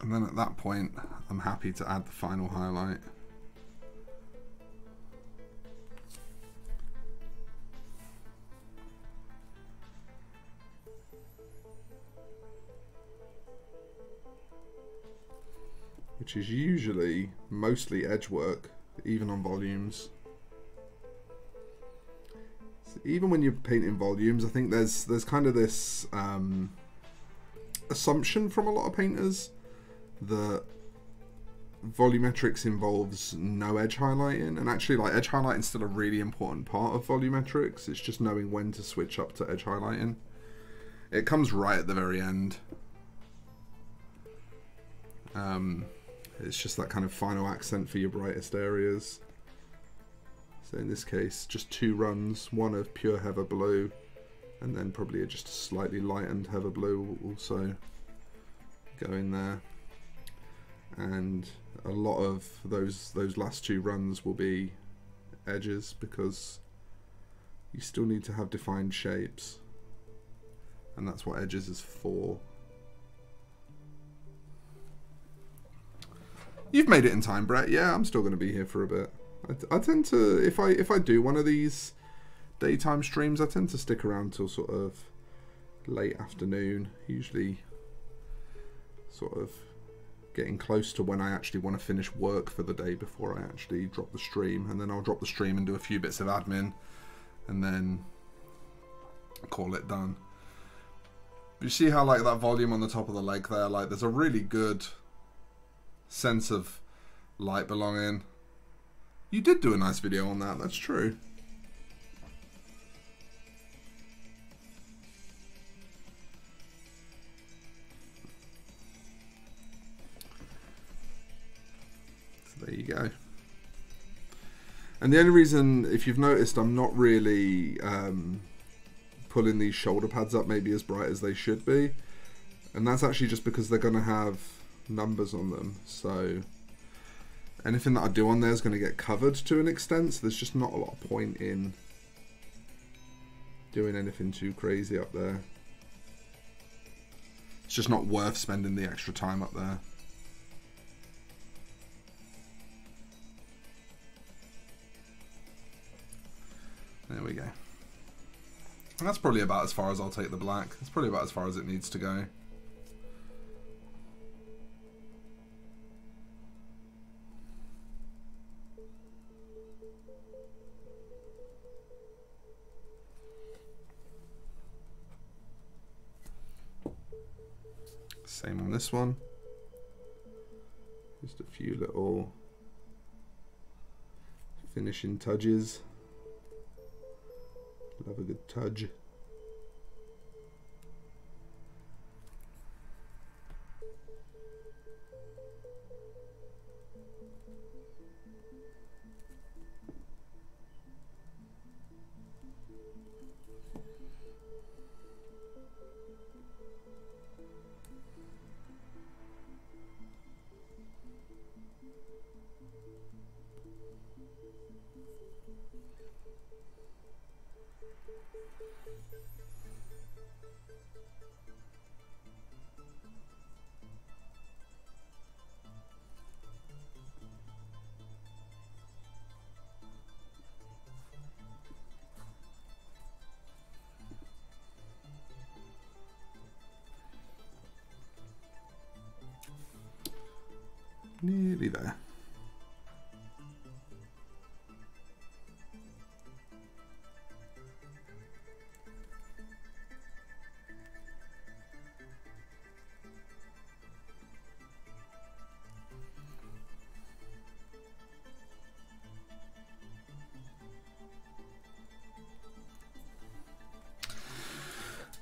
And then at that point, I'm happy to add the final highlight. Which is usually mostly edge work, even on volumes. So even when you're painting volumes, I think there's kind of this assumption from a lot of painters that volumetrics involves no edge highlighting, and actually, like, edge highlighting is still a really important part of volumetrics. It's just knowing when to switch up to edge highlighting. It comes right at the very end. It's just that kind of final accent for your brightest areas. So in this case, just 2 runs, one of pure heather blue, and then probably just a slightly lightened heather blue will also go in there. And a lot of those last 2 runs will be edges, because you still need to have defined shapes. And that's what edges is for. You've made it in time, Brett. Yeah, I'm still going to be here for a bit. I tend to, if I do one of these daytime streams, I tend to stick around till sort of late afternoon. Usually sort of getting close to when I actually want to finish work for the day before I actually drop the stream. And then I'll drop the stream and do a few bits of admin and then call it done. You see how like that volume on the top of the leg there, like there's a really good sense of light belonging. You did do a nice video on that, that's true. So there you go. And the only reason, if you've noticed, I'm not really pulling these shoulder pads up maybe as bright as they should be, and that's actually just because they're going to have numbers on them, so anything that I do on there is going to get covered to an extent, so there's just not a lot of point in doing anything too crazy up there. It's just not worth spending the extra time up there. There we go. And that's probably about as far as I'll take the black. It's probably about as far as it needs to go. Same on this one. Just a few little finishing touches. Love a good tudge. Nearly there.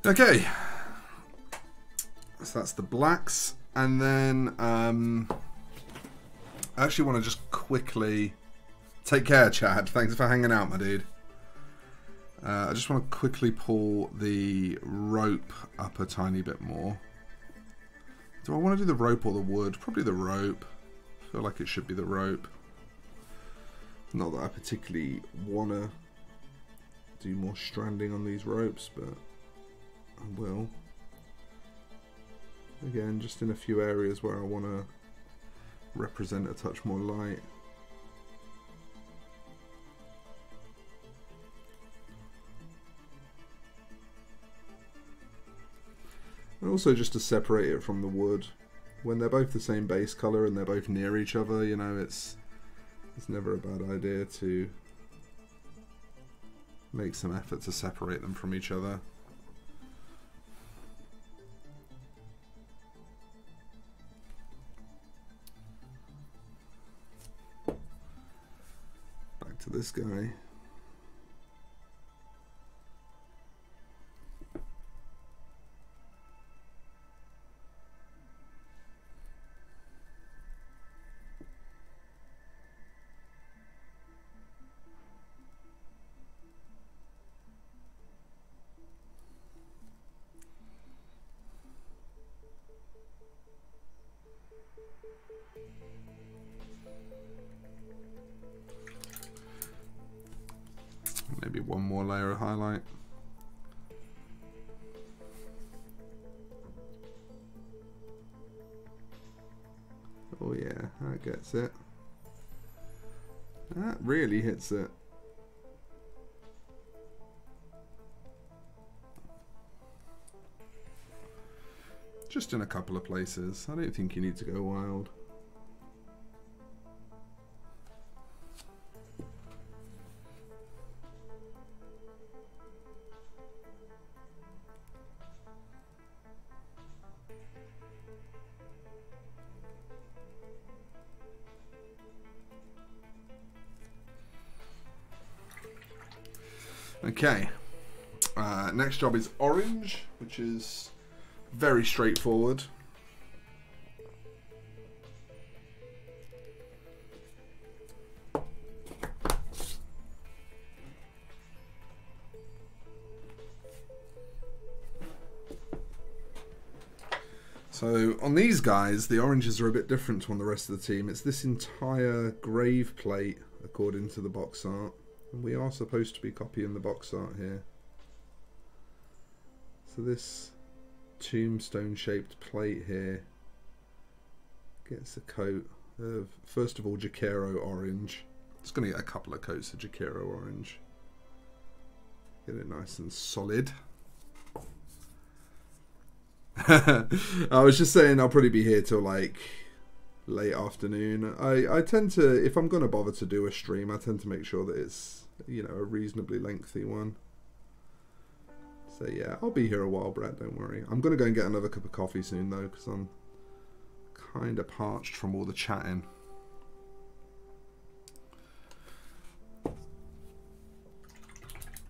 Okay, so that's the blacks, and then I actually want to just quickly take care, Chad. Thanks for hanging out, my dude. I just want to quickly pull the rope up a tiny bit more. Do I want to do the rope or the wood? Probably the rope. I feel like it should be the rope. Not that I particularly want to do more stranding on these ropes, but I will. Again, just in a few areas where I want to represent a touch more light. And also just to separate it from the wood. When they're both the same base color and they're both near each other, you know, it's never a bad idea to make some effort to separate them from each other. Back to this guy. Maybe one more layer of highlight. Oh yeah, that gets it. That really hits it. Just in a couple of places. I don't think you need to go wild. Okay, next job is orange, which is very straightforward. So on these guys, the oranges are a bit different to on the rest of the team. It's this entire grave plate, according to the box art. And we are supposed to be copying the box art here. So this tombstone shaped plate here gets a coat of, first of all, Jakiro orange. It's going to get a couple of coats of Jakiro orange. Get it nice and solid. I was just saying I'll probably be here till like late afternoon. I tend to, if I'm going to bother to do a stream, I tend to make sure that it's, you know, a reasonably lengthy one. So yeah, I'll be here a while, Brett, don't worry. I'm going to go and get another cup of coffee soon though, because I'm kind of parched from all the chatting.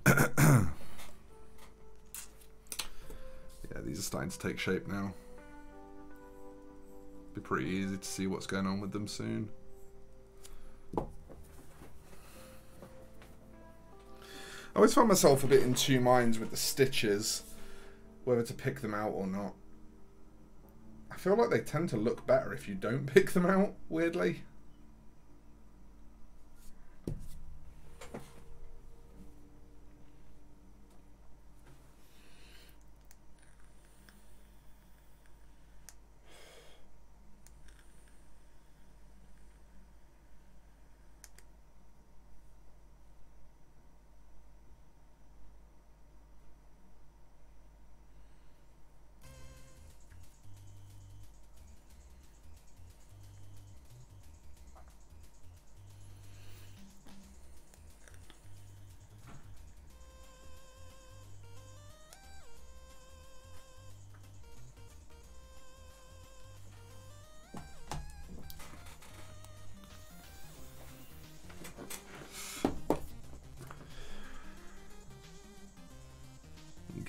Yeah, these are starting to take shape now. Be pretty easy to see what's going on with them soon. I always find myself a bit in two minds with the stitches, whether to pick them out or not. I feel like they tend to look better if you don't pick them out, weirdly.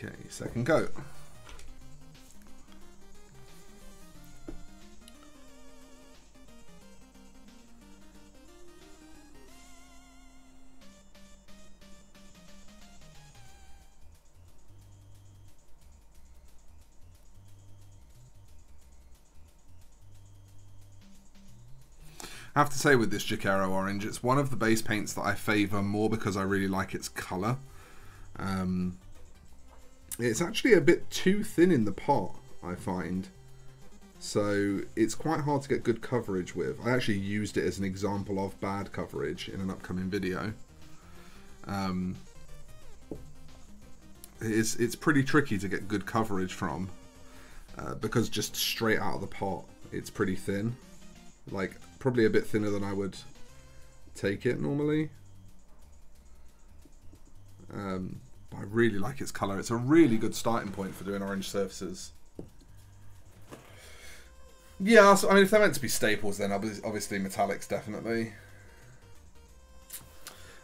Okay, second coat. I have to say with this Jakiro orange, it's one of the base paints that I favour more because I really like its colour. It's actually a bit too thin in the pot, I find. So it's quite hard to get good coverage with. I actually used it as an example of bad coverage in an upcoming video. It's pretty tricky to get good coverage from because just straight out of the pot, it's pretty thin. Like, probably a bit thinner than I would take it normally. I really like its colour. It's a really good starting point for doing orange surfaces. Yeah, so, I mean, if they're meant to be staples, then obviously metallics, definitely.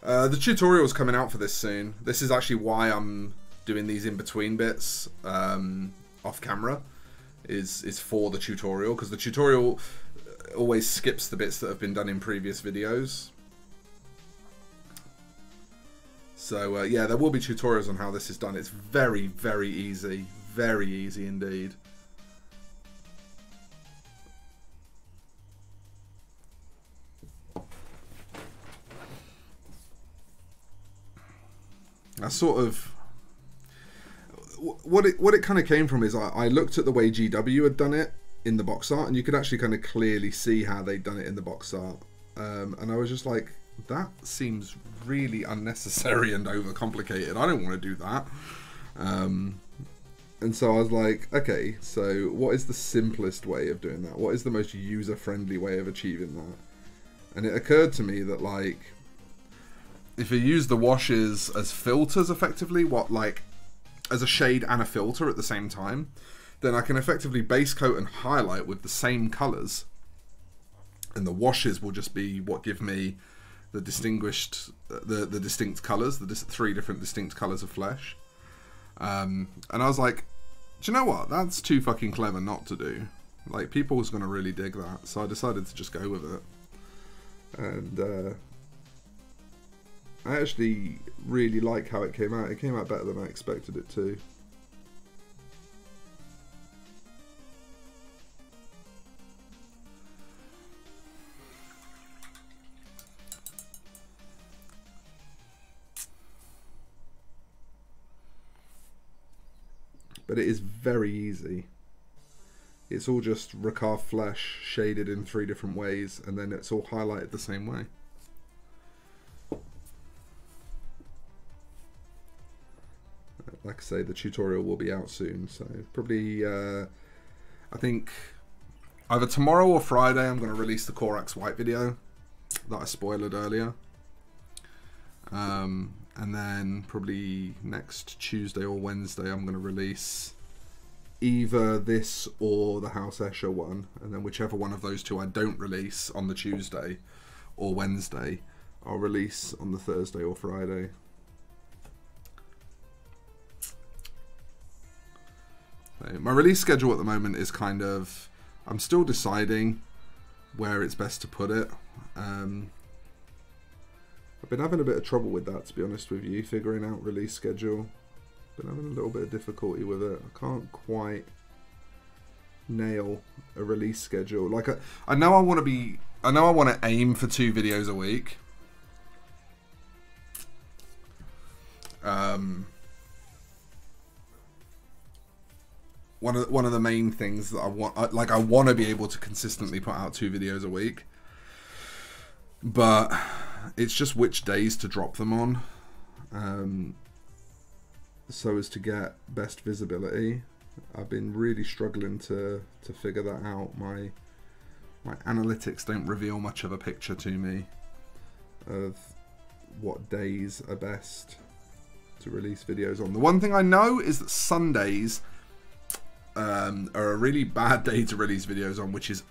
The tutorial's coming out for this soon. This is actually why I'm doing these in-between bits off camera, is for the tutorial, because the tutorial always skips the bits that have been done in previous videos. So yeah, there will be tutorials on how this is done. It's very, very easy indeed. I sort of... What it kind of came from is I looked at the way GW had done it in the box art, and you could actually kind of clearly see how they'd done it in the box art. And I was just like, that seems really unnecessary and overcomplicated. I don't want to do that. And so I was like, okay, so what is the simplest way of doing that? What is the most user-friendly way of achieving that? And it occurred to me that, like, if you use the washes as filters effectively, as a shade and a filter at the same time, then I can effectively base coat and highlight with the same colours, and the washes will just be what give me the distinct colours, the 3 different distinct colours of flesh. And I was like, do you know what? That's too fucking clever not to do. Like, people's gonna really dig that, so I decided to just go with it. And I actually really like how it came out. It came out better than I expected it to. But it is very easy. It's all just Rakar flesh shaded in 3 different ways, and then it's all highlighted the same way. Like I say, the tutorial will be out soon, so probably, I think, either tomorrow or Friday I'm going to release the Corax White video that I spoiled earlier. And then probably next Tuesday or Wednesday I'm going to release either this or the House Escher one, and then whichever one of those 2 I don't release on the Tuesday or Wednesday, I'll release on the Thursday or Friday. My release schedule at the moment is kind of... I'm still deciding where it's best to put it. I've been having a bit of trouble with that, to be honest with you, figuring out release schedule. Been having a little bit of difficulty with it. I can't quite nail a release schedule. Like, I know I want to aim for 2 videos a week. One of the main things that I want to be able to consistently put out 2 videos a week, but it's just which days to drop them on, so as to get best visibility. I've been really struggling to figure that out. My analytics don't reveal much of a picture to me of what days are best to release videos on. The one thing I know is that Sundays are a really bad day to release videos on, which is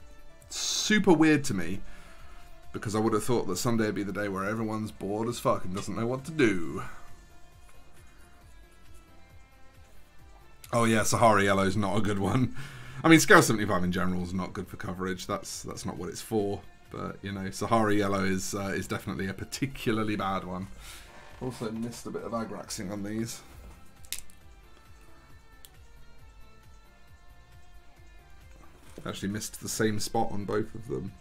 super weird to me, because I would have thought that Sunday would be the day where everyone's bored as fuck and doesn't know what to do. Oh yeah, Sahara Yellow is not a good one. I mean, Scale 75 in general is not good for coverage. That's not what it's for. But you know, Sahara Yellow is definitely a particularly bad one. Also missed a bit of agraxing on these. Actually missed the same spot on both of them.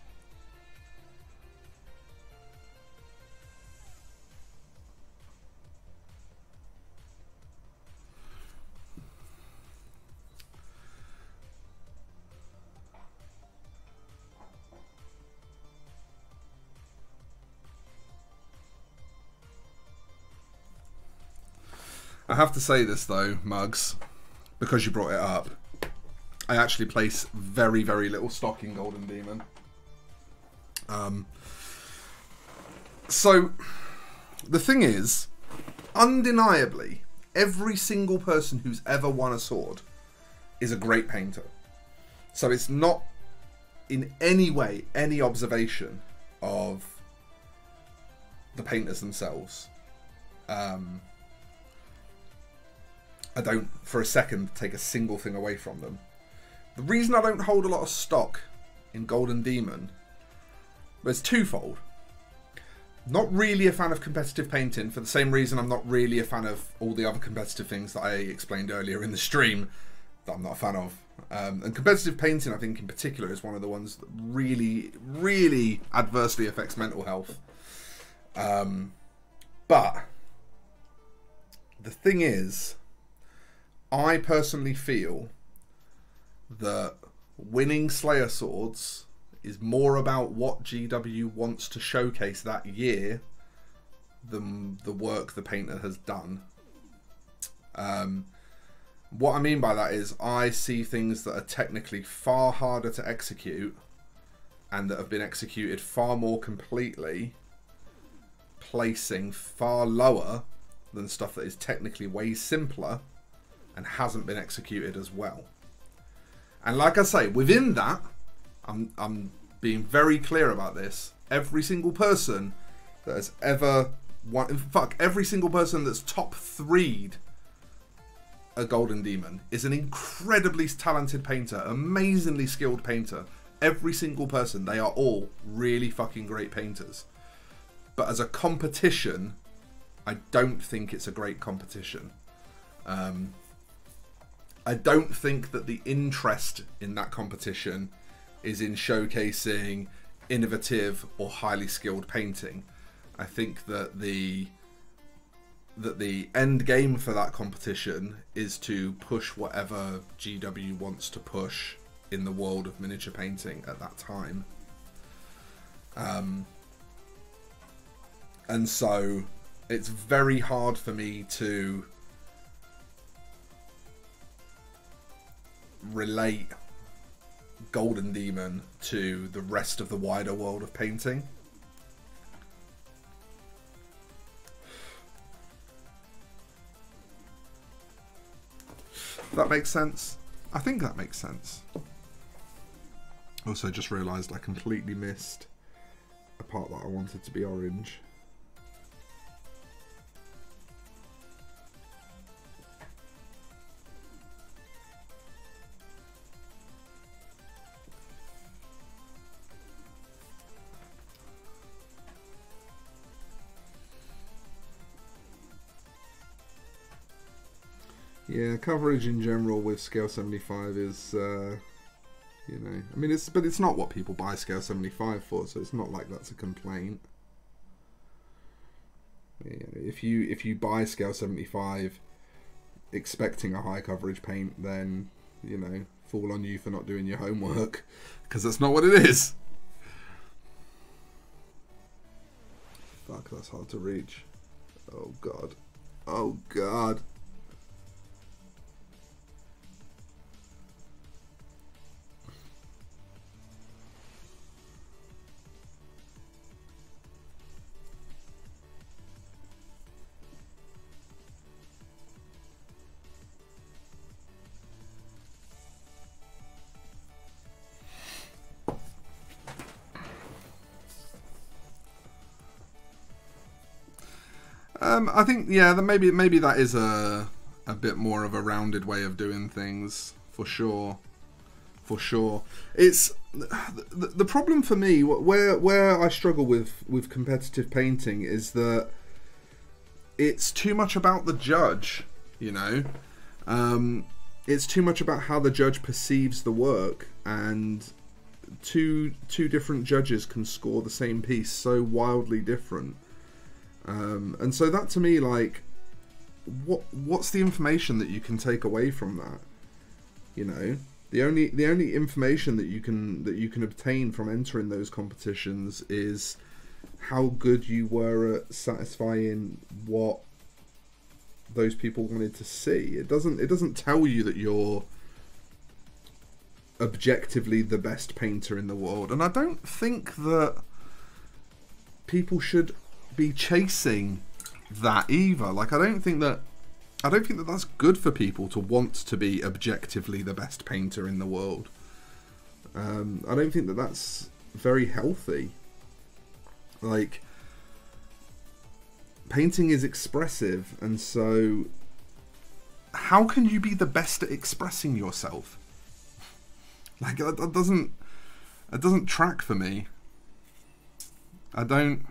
I have to say this though, Mugs, because you brought it up. I actually place very, very little stock in Golden Demon. So, the thing is, undeniably, every single person who's ever won a sword is a great painter. So it's not in any way any observation of the painters themselves. I don't, for a second, take a single thing away from them. The reason I don't hold a lot of stock in Golden Demon is twofold. Not really a fan of competitive painting, for the same reason I'm not really a fan of all the other competitive things that I explained earlier in the stream that I'm not a fan of. And competitive painting, I think in particular, is one of the ones that really, really adversely affects mental health. But The thing is, I personally feel that winning Slayer Swords is more about what GW wants to showcase that year than the work the painter has done. What I mean by that is I see things that are technically far harder to execute and that have been executed far more completely, placing far lower than stuff that is technically way simpler and hasn't been executed as well. And like I say, within that, I'm being very clear about this. Every single person that has ever won, every single person that's top 3'd a Golden Demon is an incredibly talented painter, amazingly skilled painter. Every single person, they are all really fucking great painters. But as a competition, I don't think it's a great competition. I don't think that the interest in that competition is in showcasing innovative or highly skilled painting. I think that the end game for that competition is to push whatever GW wants to push in the world of miniature painting at that time. And so it's very hard for me to relate Golden Demon to the rest of the wider world of painting. That makes sense. I think that makes sense. Also, just realised I completely missed a part that I wanted to be orange. Yeah, coverage in general with Scale 75 is, you know, I mean, it's not what people buy Scale 75 for, so it's not like that's a complaint. You know, if you buy Scale 75 expecting a high coverage paint, then, you know, fall on you for not doing your homework, because that's not what it is. Fuck, that's hard to reach. Oh god. Oh god. I think, yeah, maybe that is a bit more of a rounded way of doing things, for sure. For sure. It's the problem for me, where I struggle with competitive painting, is that it's too much about the judge, you know. It's too much about how the judge perceives the work, and two different judges can score the same piece so wildly different. And so that to me, like, what's the information that you can take away from that? You know, the only information that you can obtain from entering those competitions is how good you were at satisfying what those people wanted to see. It doesn't tell you that you're objectively the best painter in the world, and I don't think that people should be chasing that either. Like, I don't think that that's good for people to want to be objectively the best painter in the world. I don't think that that's very healthy. Like, painting is expressive, and so how can you be the best at expressing yourself? Like, that doesn't track for me. I don't.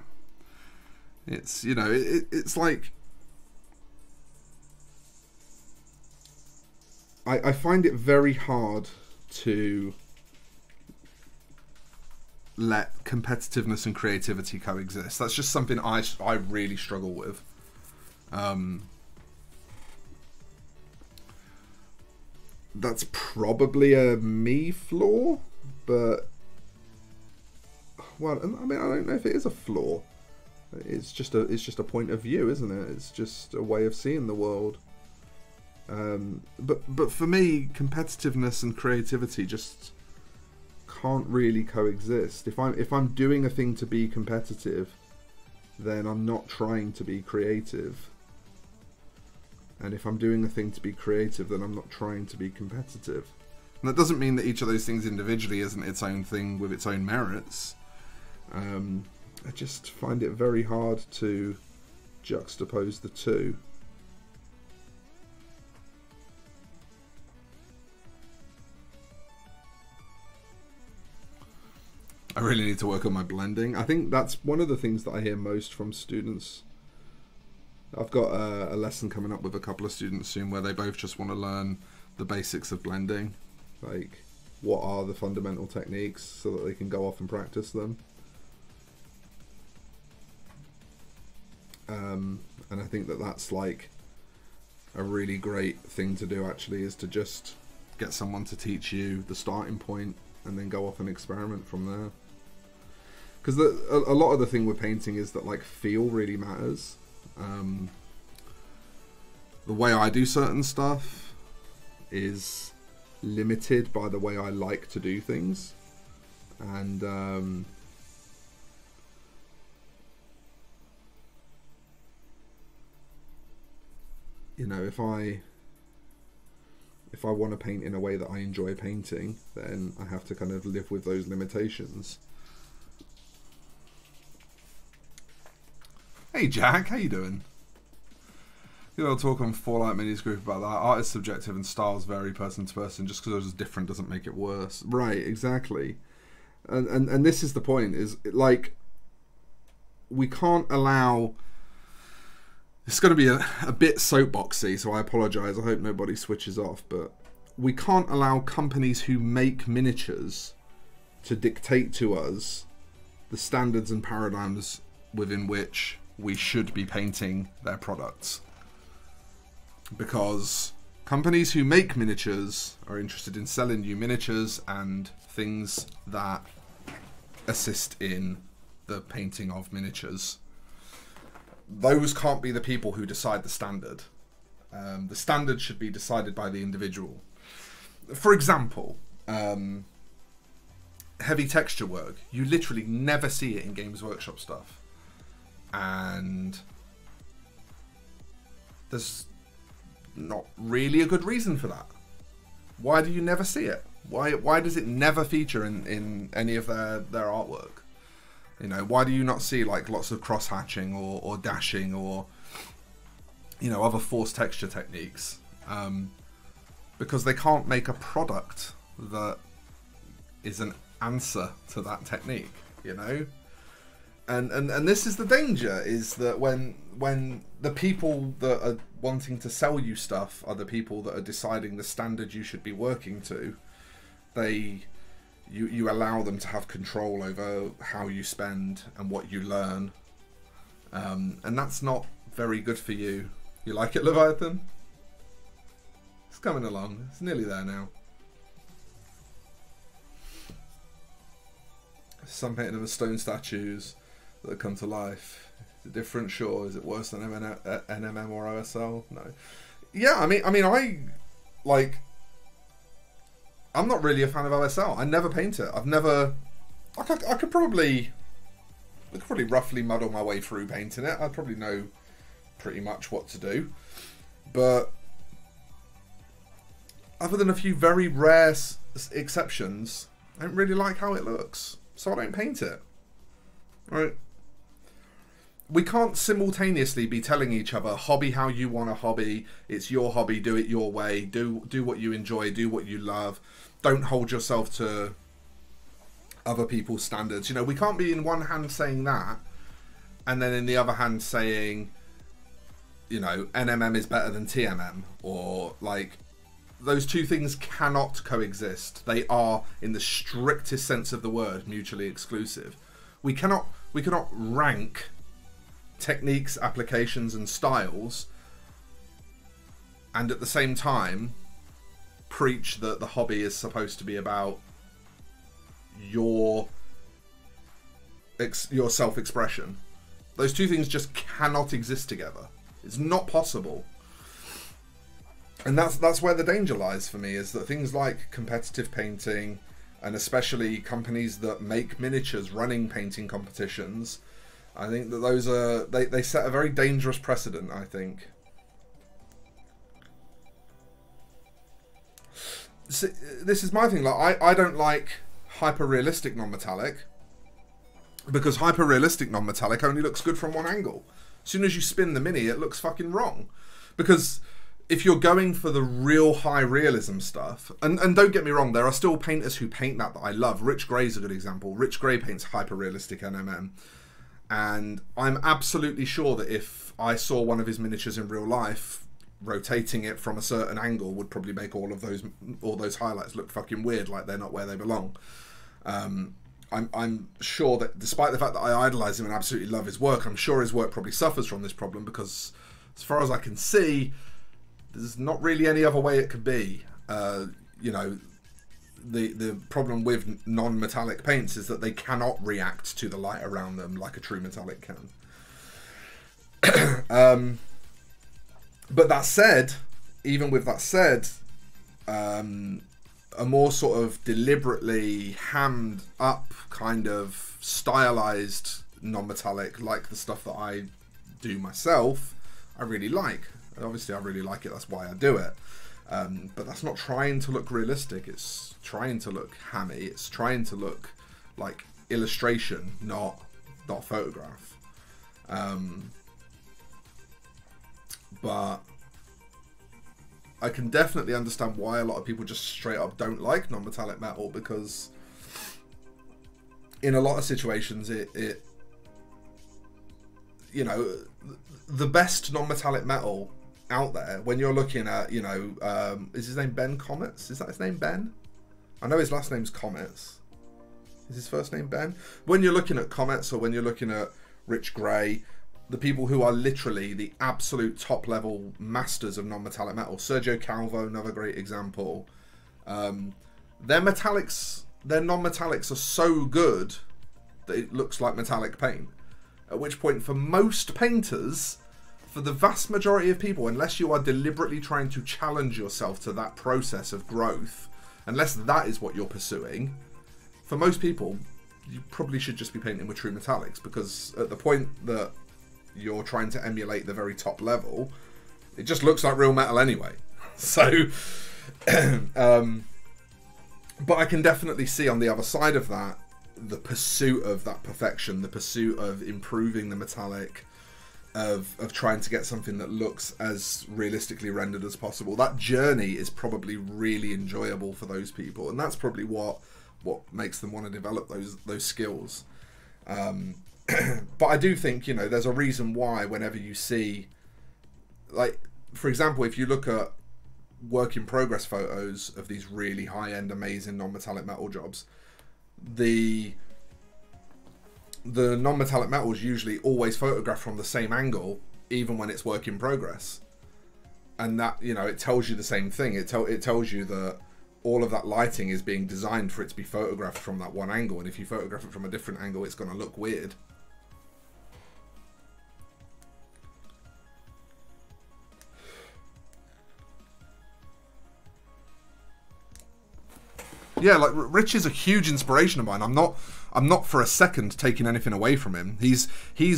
It's, you know, it's like, I find it very hard to let competitiveness and creativity coexist. That's just something I really struggle with. that's probably a me flaw, but well, I mean, I don't know if it is a flaw. It's just a point of view, isn't it? It's just a way of seeing the world. But for me, competitiveness and creativity just can't really coexist. If I'm doing a thing to be competitive, then I'm not trying to be creative. And if I'm doing a thing to be creative, then I'm not trying to be competitive. And that doesn't mean that each of those things individually isn't its own thing with its own merits. I just find it very hard to juxtapose the two. I really need to work on my blending. I think that's one of the things that I hear most from students. I've got a lesson coming up with a couple of students soon where they both just want to learn the basics of blending. Like, what are the fundamental techniques so that they can go off and practice them. And I think that that's like a really great thing to do, actually, is to just get someone to teach you the starting point and then go off and experiment from there. Because a lot of the thing with painting is that like feel really matters. The way I do certain stuff is limited by the way I like to do things, and you know, if I want to paint in a way that I enjoy painting, then I have to kind of live with those limitations. Hey Jack, how you doing? You know, I'll talk on Fallout Minis group about that. Art is subjective and styles vary person to person. Just because it's different doesn't make it worse. Right, exactly. And this is the point, is like, we can't allow... It's going to be a bit soapboxy, so I apologise. I hope nobody switches off. But we can't allow companies who make miniatures to dictate to us the standards and paradigms within which we should be painting their products. Because companies who make miniatures are interested in selling you miniatures and things that assist in the painting of miniatures. Those can't be the people who decide the standard. The standard should be decided by the individual. For example, heavy texture work. You literally never see it in Games Workshop stuff. And there's not really a good reason for that. Why do you never see it? Why does it never feature in any of their artwork? You know, why do you not see like lots of cross-hatching or dashing or, you know, other forced texture techniques? Because they can't make a product that is an answer to that technique, you know? And this is the danger, is that when the people that are wanting to sell you stuff are the people that are deciding the standard you should be working to, you allow them to have control over how you spend and what you learn, and that's not very good for you. You like it, Leviathan? It's coming along. It's nearly there now. Some painting of stone statues that come to life. Is it different? Sure. Is it worse than NMM or OSL? No. Yeah, I mean, I'm not really a fan of OSL. I never paint it. I've never... I could probably roughly muddle my way through painting it. I'd probably know pretty much what to do. But other than a few very rare exceptions, I don't really like how it looks. So I don't paint it. Right? We can't simultaneously be telling each other, hobby how you want a hobby, it's your hobby, do it your way, do what you enjoy, do what you love, don't hold yourself to other people's standards. You know, we can't be in one hand saying that, and then in the other hand saying, you know, NMM is better than TMM, or like, those two things cannot coexist. They are, in the strictest sense of the word, mutually exclusive. We cannot rank techniques, applications and styles and at the same time preach that the hobby is supposed to be about your self-expression. Those two things just cannot exist together. It's not possible. And that's where the danger lies for me, is that things like competitive painting, and especially companies that make miniatures running painting competitions, I think that those are, they set a very dangerous precedent, I think. So, this is my thing, like I don't like hyper-realistic non-metallic, because hyper-realistic non-metallic only looks good from one angle. As soon as you spin the mini, it looks fucking wrong. Because if you're going for the real high realism stuff, and don't get me wrong, there are still painters who paint that I love. Rich Gray's a good example. Rich Gray paints hyper-realistic NMM. And I'm absolutely sure that if I saw one of his miniatures in real life, rotating it from a certain angle would probably make all those highlights look fucking weird, like they're not where they belong. I'm sure that despite the fact that I idolize him and absolutely love his work, I'm sure his work probably suffers from this problem, because as far as I can see, there's not really any other way it could be. You know, the problem with non-metallic paints is that they cannot react to the light around them like a true metallic can. But that said, even with that said, a more sort of deliberately hammed up kind of stylized non-metallic, like the stuff that I do myself, I really like. Obviously I really like it, that's why I do it. But that's not trying to look realistic, it's trying to look hammy, it's trying to look like illustration, not photograph. But I can definitely understand why a lot of people just straight up don't like non-metallic metal, because in a lot of situations it you know, the best non-metallic metal out there, when you're looking at, you know, is his name Ben Comets? Is that his name, Ben? I know his last name's Comets. Is his first name Ben? When you're looking at Comets, or when you're looking at Rich Gray, the people who are literally the absolute top level masters of non-metallic metal, Sergio Calvo, another great example, their metallics, their non-metallics are so good that it looks like metallic paint. At which point, for most painters, for the vast majority of people, unless you are deliberately trying to challenge yourself to that process of growth, unless that is what you're pursuing, for most people, you probably should just be painting with true metallics, because at the point that you're trying to emulate the very top level, it just looks like real metal anyway. So, but I can definitely see on the other side of that, the pursuit of that perfection, the pursuit of improving the metallic, of trying to get something that looks as realistically rendered as possible. That journey is probably really enjoyable for those people, and that's probably what makes them want to develop those skills. But I do think, you know, there's a reason why whenever you see, like, for example, if you look at work in progress photos of these really high-end, amazing non-metallic metal jobs, the non-metallic metal is usually always photographed from the same angle, even when it's work in progress. And that, you know, it tells you the same thing. It tells you that all of that lighting is being designed for it to be photographed from that one angle, and if you photograph it from a different angle, it's going to look weird. Yeah, like, Rich is a huge inspiration of mine. I'm not for a second taking anything away from him. He's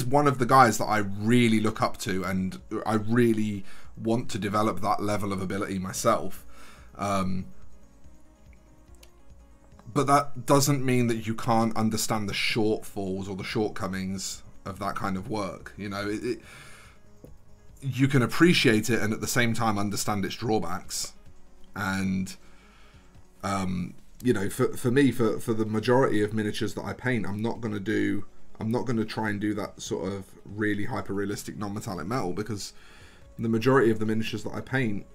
one of the guys that I really look up to, and I really want to develop that level of ability myself. But that doesn't mean that you can't understand the shortfalls or the shortcomings of that kind of work. You know, you can appreciate it and at the same time understand its drawbacks. And you know, for me, for the majority of miniatures that I paint, I'm not going to try and do that sort of really hyper-realistic non-metallic metal, because the majority of the miniatures that I paint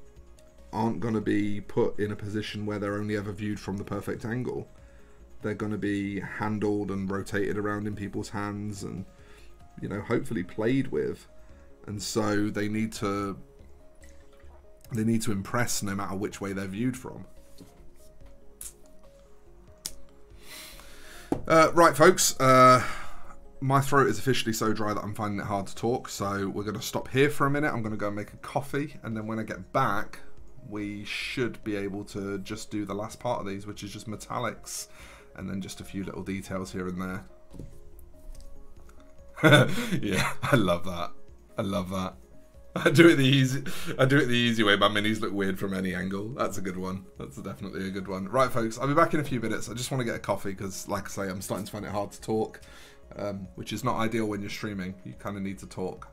aren't going to be put in a position where they're only ever viewed from the perfect angle. They're going to be handled and rotated around in people's hands and, you know, hopefully played with. And so they need to They need to impress no matter which way they're viewed from. Right, folks. My throat is officially so dry that I'm finding it hard to talk, so we're going to stop here for a minute. I'm going to go and make a coffee, and then when I get back, we should be able to just do the last part of these, which is just metallics, and then just a few little details here and there. Yeah, I love that. I love that. I do it the easy way. My minis look weird from any angle. That's a good one. That's definitely a good one. Right, folks, I'll be back in a few minutes. I just want to get a coffee because, like I say, I'm starting to find it hard to talk, which is not ideal when you're streaming. You kind of need to talk.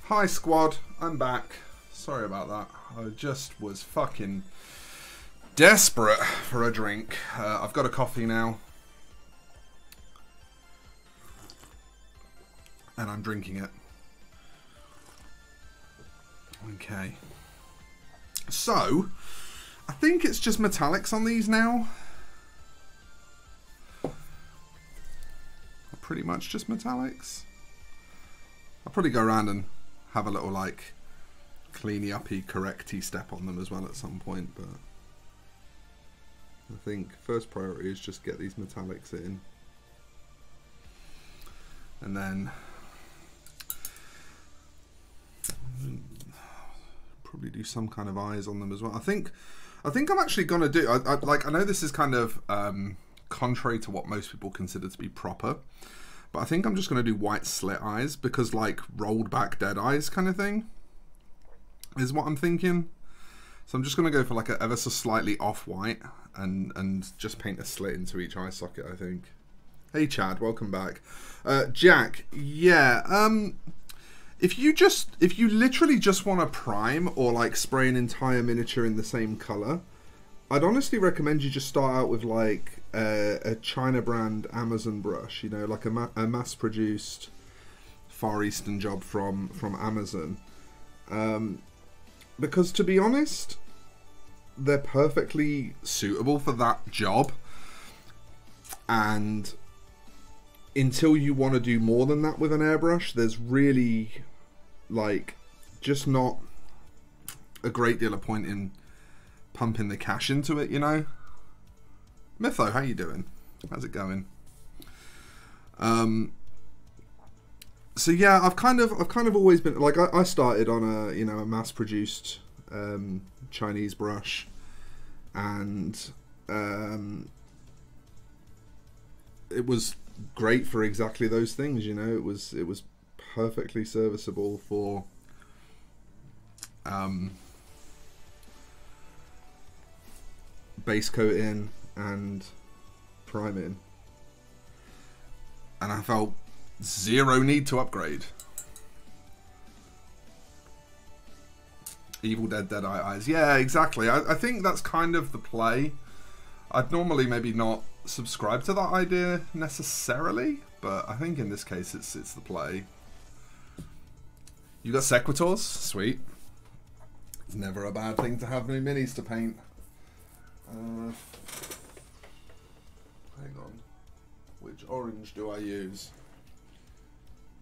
Hi squad, I'm back. Sorry about that. I just was fucking desperate for a drink. I've got a coffee now. And I'm drinking it. Okay. So, I think it's just metallics on these now. Pretty much just metallics. I'll probably go around and have a little like cleany uppy correcty step on them as well at some point, but I think first priority is just get these metallics in, and then probably do some kind of eyes on them as well. I think I'm actually gonna do. I know this is kind of contrary to what most people consider to be proper, but I think I'm just going to do white slit eyes, because like rolled back dead eyes kind of thing is what I'm thinking. So I'm just going to go for like a ever so slightly off white and just paint a slit into each eye socket, I think. Hey Chad, welcome back. Jack, yeah, if you literally just want to prime or like spray an entire miniature in the same color, I'd honestly recommend you just start out with like a China brand Amazon brush, you know, like a mass-produced Far Eastern job from Amazon. Because to be honest, they're perfectly suitable for that job. And until you want to do more than that with an airbrush, there's really like just not a great deal of point in pumping the cash into it, you know. Mytho, how you doing? How's it going? So yeah, I've kind of always been like, I started on a, you know, a mass-produced Chinese brush, and it was great for exactly those things, you know. It was perfectly serviceable for base coating and priming, and I felt zero need to upgrade. Evil Dead Dead Eye Eyes, yeah, exactly. I think that's kind of the play. I'd normally maybe not subscribe to that idea necessarily, but I think in this case it's the play. You got Sequitors? Sweet. It's never a bad thing to have new minis to paint. Hang on. Which orange do I use?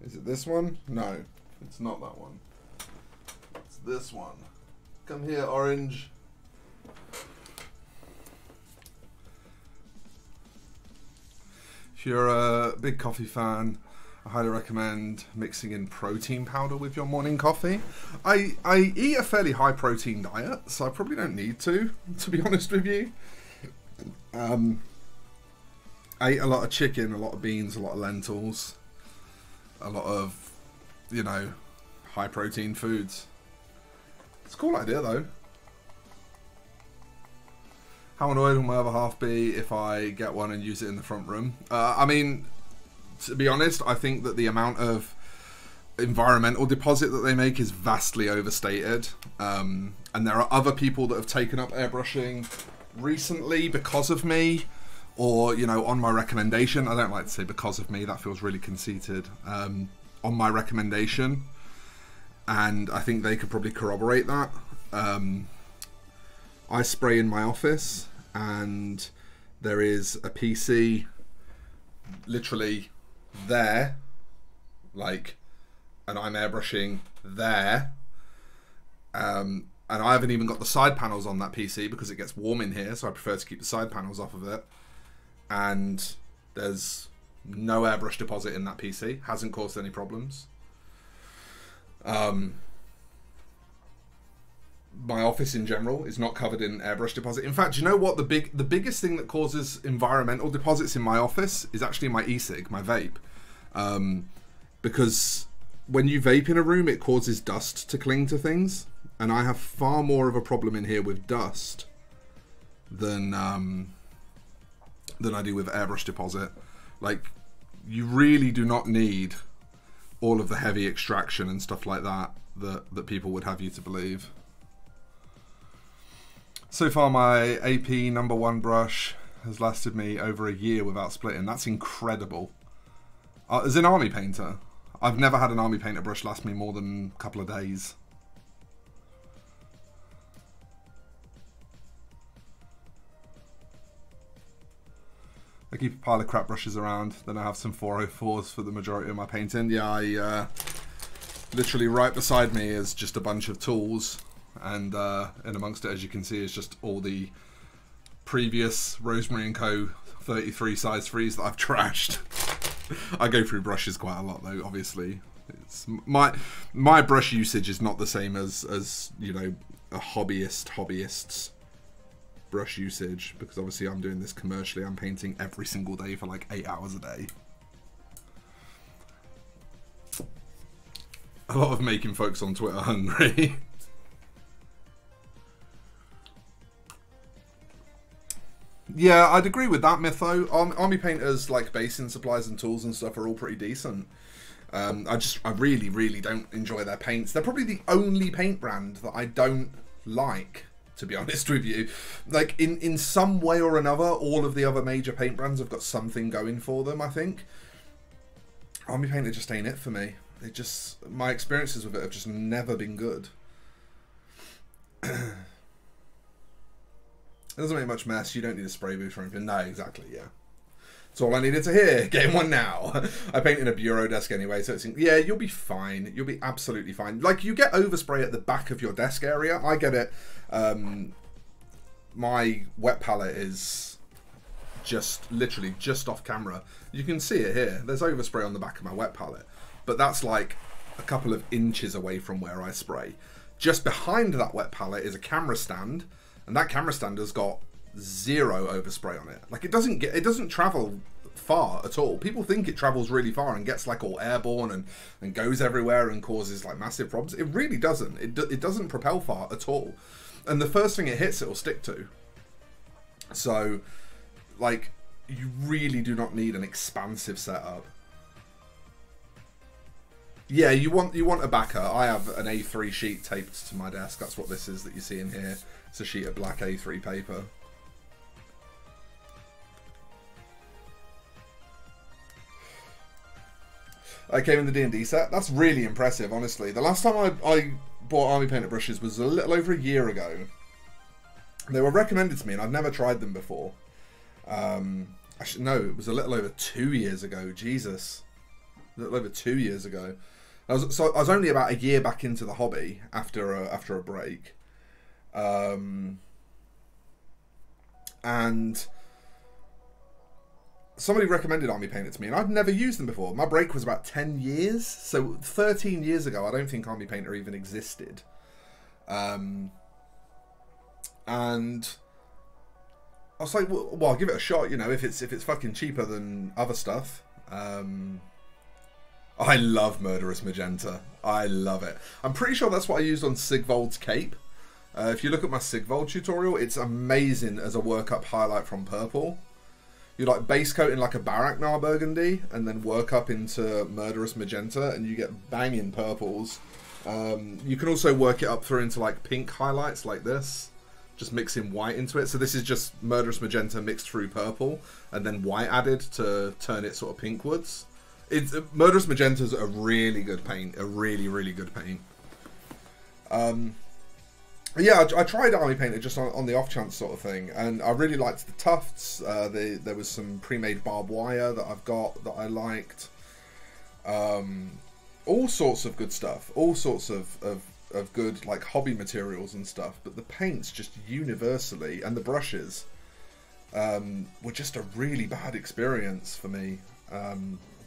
Is it this one? No, it's not that one. It's this one. Come here, orange. If you're a big coffee fan, I highly recommend mixing in protein powder with your morning coffee. I eat a fairly high protein diet, so I probably don't need to be honest with you. I eat a lot of chicken, a lot of beans, a lot of lentils, a lot of, you know, high protein foods. It's a cool idea though. How annoyed will my other half be if I get one and use it in the front room? I mean, to be honest, I think that the amount of environmental deposit that they make is vastly overstated. And there are other people that have taken up airbrushing recently because of me, or, you know, on my recommendation. I don't like to say because of me, that feels really conceited. On my recommendation, and I think they could probably corroborate that. I spray in my office, and there is a PC literally there, like, and I'm airbrushing there, and I haven't even got the side panels on that PC because it gets warm in here, so I prefer to keep the side panels off of it. And there's no airbrush deposit in that PC, hasn't caused any problems. My office in general is not covered in airbrush deposit. In fact, you know what? The biggest thing that causes environmental deposits in my office is actually my e-cig, my vape. Because when you vape in a room, it causes dust to cling to things. And I have far more of a problem in here with dust than I do with airbrush deposit. Like, you really do not need all of the heavy extraction and stuff like that that people would have you to believe. So far, my AP #1 brush has lasted me over a year without splitting. That's incredible. As an army painter, I've never had an army painter brush last me more than a couple of days. I keep a pile of crap brushes around, then I have some 404s for the majority of my painting. Yeah, I literally right beside me is just a bunch of tools, and amongst it, as you can see, is just all the previous Rosemary & Co. 33 size 3s that I've trashed. I go through brushes quite a lot though, obviously. It's my brush usage is not the same as you know, a hobbyist's brush usage, because obviously I'm doing this commercially. I'm painting every single day for like 8 hours a day. A lot of making folks on Twitter hungry. Yeah, I'd agree with that, Mytho. Army painters, like basing supplies and tools and stuff, are all pretty decent. I really don't enjoy their paints. They're probably the only paint brand that I don't like, to be honest with you. Like, in some way or another, all of the other major paint brands have got something going for them, I think. Army painter just ain't it for me. It just, my experiences with it have just never been good. It doesn't make much mess. You don't need a spray booth or anything. No, exactly, yeah. That's all I needed to hear. Getting one now. I paint in a bureau desk anyway, so it's... Yeah, you'll be fine. You'll be absolutely fine. Like, you get overspray at the back of your desk area. I get it. My wet palette is just literally just off camera. You can see it here. There's overspray on the back of my wet palette. But that's like a couple of inches away from where I spray. Just behind that wet palette is a camera stand. And that camera stand has got 0 overspray on it. Like, it doesn't travel far at all. People think it travels really far and gets like all airborne and goes everywhere and causes like massive problems. It really doesn't. It doesn't propel far at all. And the first thing it hits, it'll stick to. So, like, you really do not need an expansive setup. Yeah, you want a backer. I have an A3 sheet taped to my desk. That's what this is that you see in here. It's a sheet of black A3 paper. I came in the D&D set. That's really impressive, honestly. The last time I bought army painter brushes was a little over a year ago. They were recommended to me, and I'd never tried them before. Actually, no, it was a little over 2 years ago. Jesus. A little over 2 years ago. I was only about a year back into the hobby after a break. And somebody recommended army painter to me, and I'd never used them before. My break was about 10 years, so 13 years ago I don't think army painter even existed. And I was like, well, I'll give it a shot, you know, if it's fucking cheaper than other stuff. I love Murderous Magenta. I love it. I'm pretty sure that's what I used on Sigvold's cape. If you look at my Sigvold tutorial, it's amazing as a work-up highlight from purple. You like base coat in like a Baraknar burgundy, and then work up into Murderous Magenta, and you get banging purples. You can also work it up through into like pink highlights like this, just mixing white into it. So this is just Murderous Magenta mixed through purple, and then white added to turn it sort of pinkwoods. Murderous Magenta is a really good paint, a really good paint. Yeah, I tried army painter just on the off chance sort of thing, and I really liked the tufts. There was some pre-made barbed wire that I've got that I liked. All sorts of good stuff, all sorts of good like hobby materials and stuff. But the paints just universally, and the brushes, were just a really bad experience for me.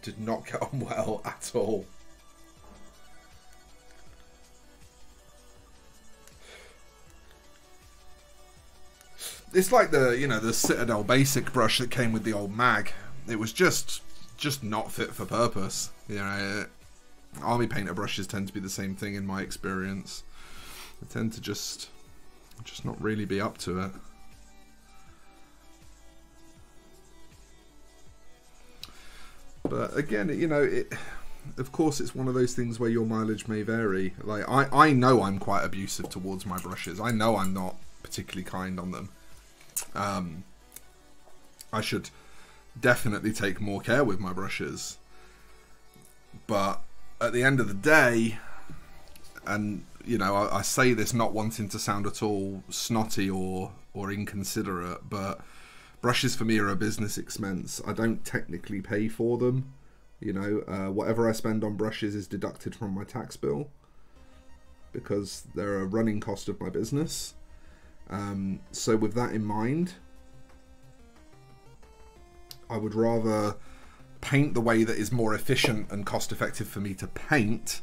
Did not get on well at all. It's like the Citadel Basic brush that came with the old mag. It was just not fit for purpose. You know, army painter brushes tend to be the same thing in my experience. They tend to just not really be up to it. But again, you know, of course, it's one of those things where your mileage may vary. Like, I know I'm quite abusive towards my brushes. I know I'm not particularly kind on them. I should definitely take more care with my brushes. But at the end of the day, and, you know, I say this not wanting to sound at all snotty or inconsiderate, but brushes for me are a business expense. I don't technically pay for them. You know, whatever I spend on brushes is deducted from my tax bill because they're a running cost of my business. So with that in mind, I would rather paint the way that is more efficient and cost effective for me to paint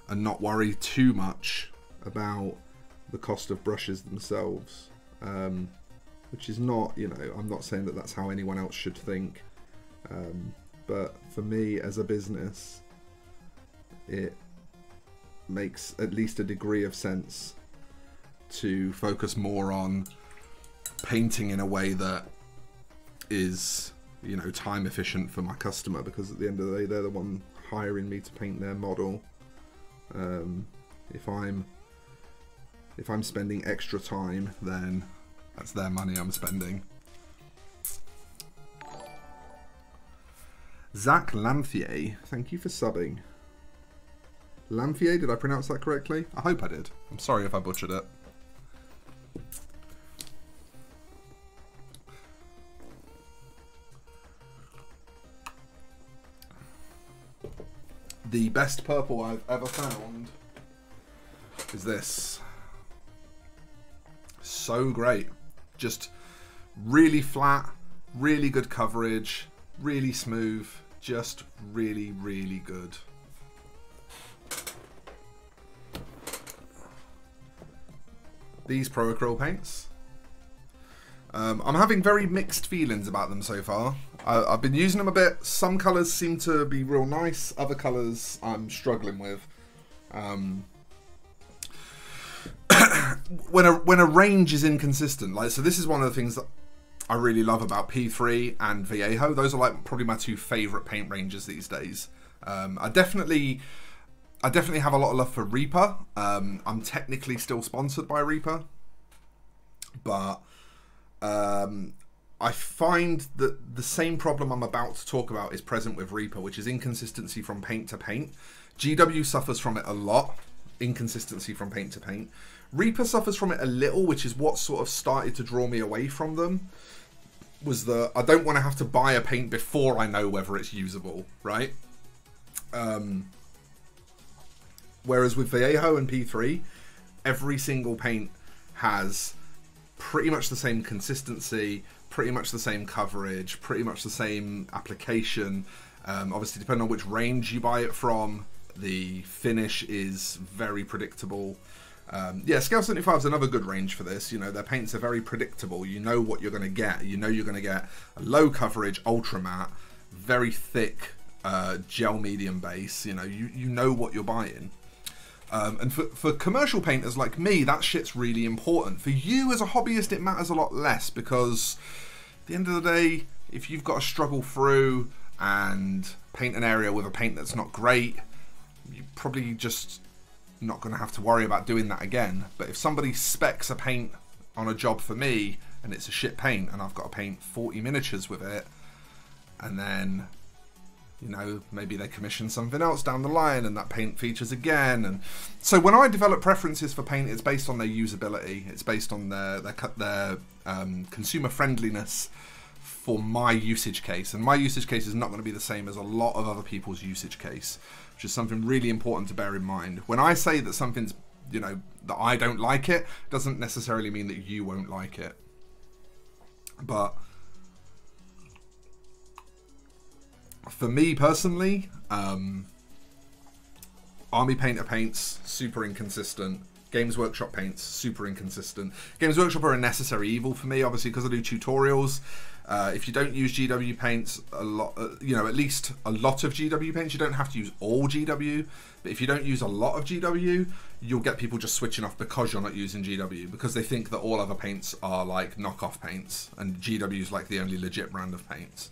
and not worry too much about the cost of brushes themselves. Which is not, you know, I'm not saying that that's how anyone else should think. But for me as a business, it makes at least a degree of sense to focus more on painting in a way that is, you know, time efficient for my customer, because at the end of the day, they're the one hiring me to paint their model. If I'm spending extra time, then that's their money I'm spending. Zach Lanthier, thank you for subbing. Lanthier, did I pronounce that correctly? I hope I did. I'm sorry if I butchered it. The best purple I've ever found is this. So great. Just really flat, really good coverage, really smooth, just really, really good. These Pro Acryl paints. I'm having very mixed feelings about them so far. I've been using them a bit. Some colours seem to be real nice. Other colours I'm struggling with. When a range is inconsistent, like, so this is one of the things that I really love about P3 and Vallejo. Those are like probably my two favourite paint ranges these days. I definitely have a lot of love for Reaper. I'm technically still sponsored by Reaper, but I find that the same problem I'm about to talk about is present with Reaper, which is inconsistency from paint to paint. GW suffers from it a lot, inconsistency from paint to paint. Reaper suffers from it a little, which is what sort of started to draw me away from them, was that I don't want to have to buy a paint before I know whether it's usable, right? Whereas with Vallejo and P3, every single paint has pretty much the same consistency, pretty much the same coverage, pretty much the same application. Obviously, depending on which range you buy it from, the finish is very predictable. Yeah, Scale 75 is another good range for this. You know, their paints are very predictable. You know what you're going to get. You know you're going to get a low coverage, ultra matte, very thick gel medium base. You know, you know what you're buying. And for commercial painters like me, that shit's really important. For you as a hobbyist, it matters a lot less, because at the end of the day, if you've got to struggle through and paint an area with a paint that's not great, you're probably just not going to have to worry about doing that again. But if somebody specs a paint on a job for me and it's a shit paint and I've got to paint 40 miniatures with it, and then, you know, maybe they commission something else down the line and that paint features again. And so when I develop preferences for paint, it's based on their usability. It's based on their consumer friendliness for my usage case. And my usage case is not going to be the same as a lot of other people's usage case, which is something really important to bear in mind. When I say that something's, you know, that I don't like it, doesn't necessarily mean that you won't like it. But for me personally, Army Painter paints, super inconsistent. Games Workshop paints, super inconsistent. Games Workshop are a necessary evil for me, obviously, because I do tutorials. If you don't use GW paints a lot, you know, at least a lot of GW paints, you don't have to use all GW, but if you don't use a lot of GW, you'll get people just switching off because you're not using GW, because they think that all other paints are like knockoff paints, and GW is like the only legit brand of paints.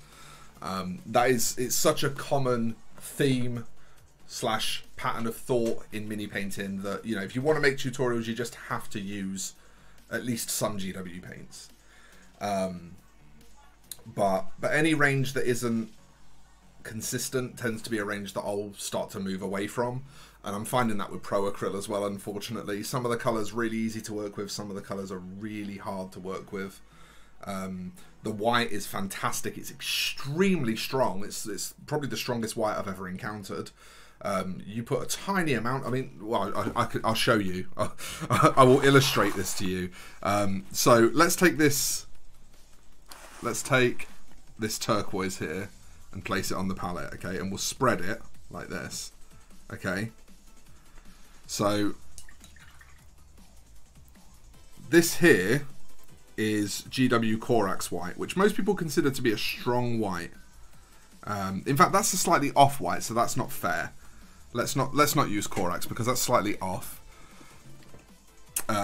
It's such a common theme / pattern of thought in mini painting that, you know, if you want to make tutorials, you just have to use at least some GW paints. But any range that isn't consistent tends to be a range that I'll start to move away from, and I'm finding that with Pro Acryl as well, unfortunately. Some of the colours really easy to work with, some of the colours are really hard to work with. The white is fantastic, it's extremely strong, it's probably the strongest white I've ever encountered. You put a tiny amount, I mean, well, I'll show you. I will illustrate this to you. So let's take this turquoise here and place it on the palette, okay? And we'll spread it like this, okay? So this here is GW Corax white, which most people consider to be a strong white. In fact, that's a slightly off white, so that's not fair. Let's not use Corax because that's slightly off.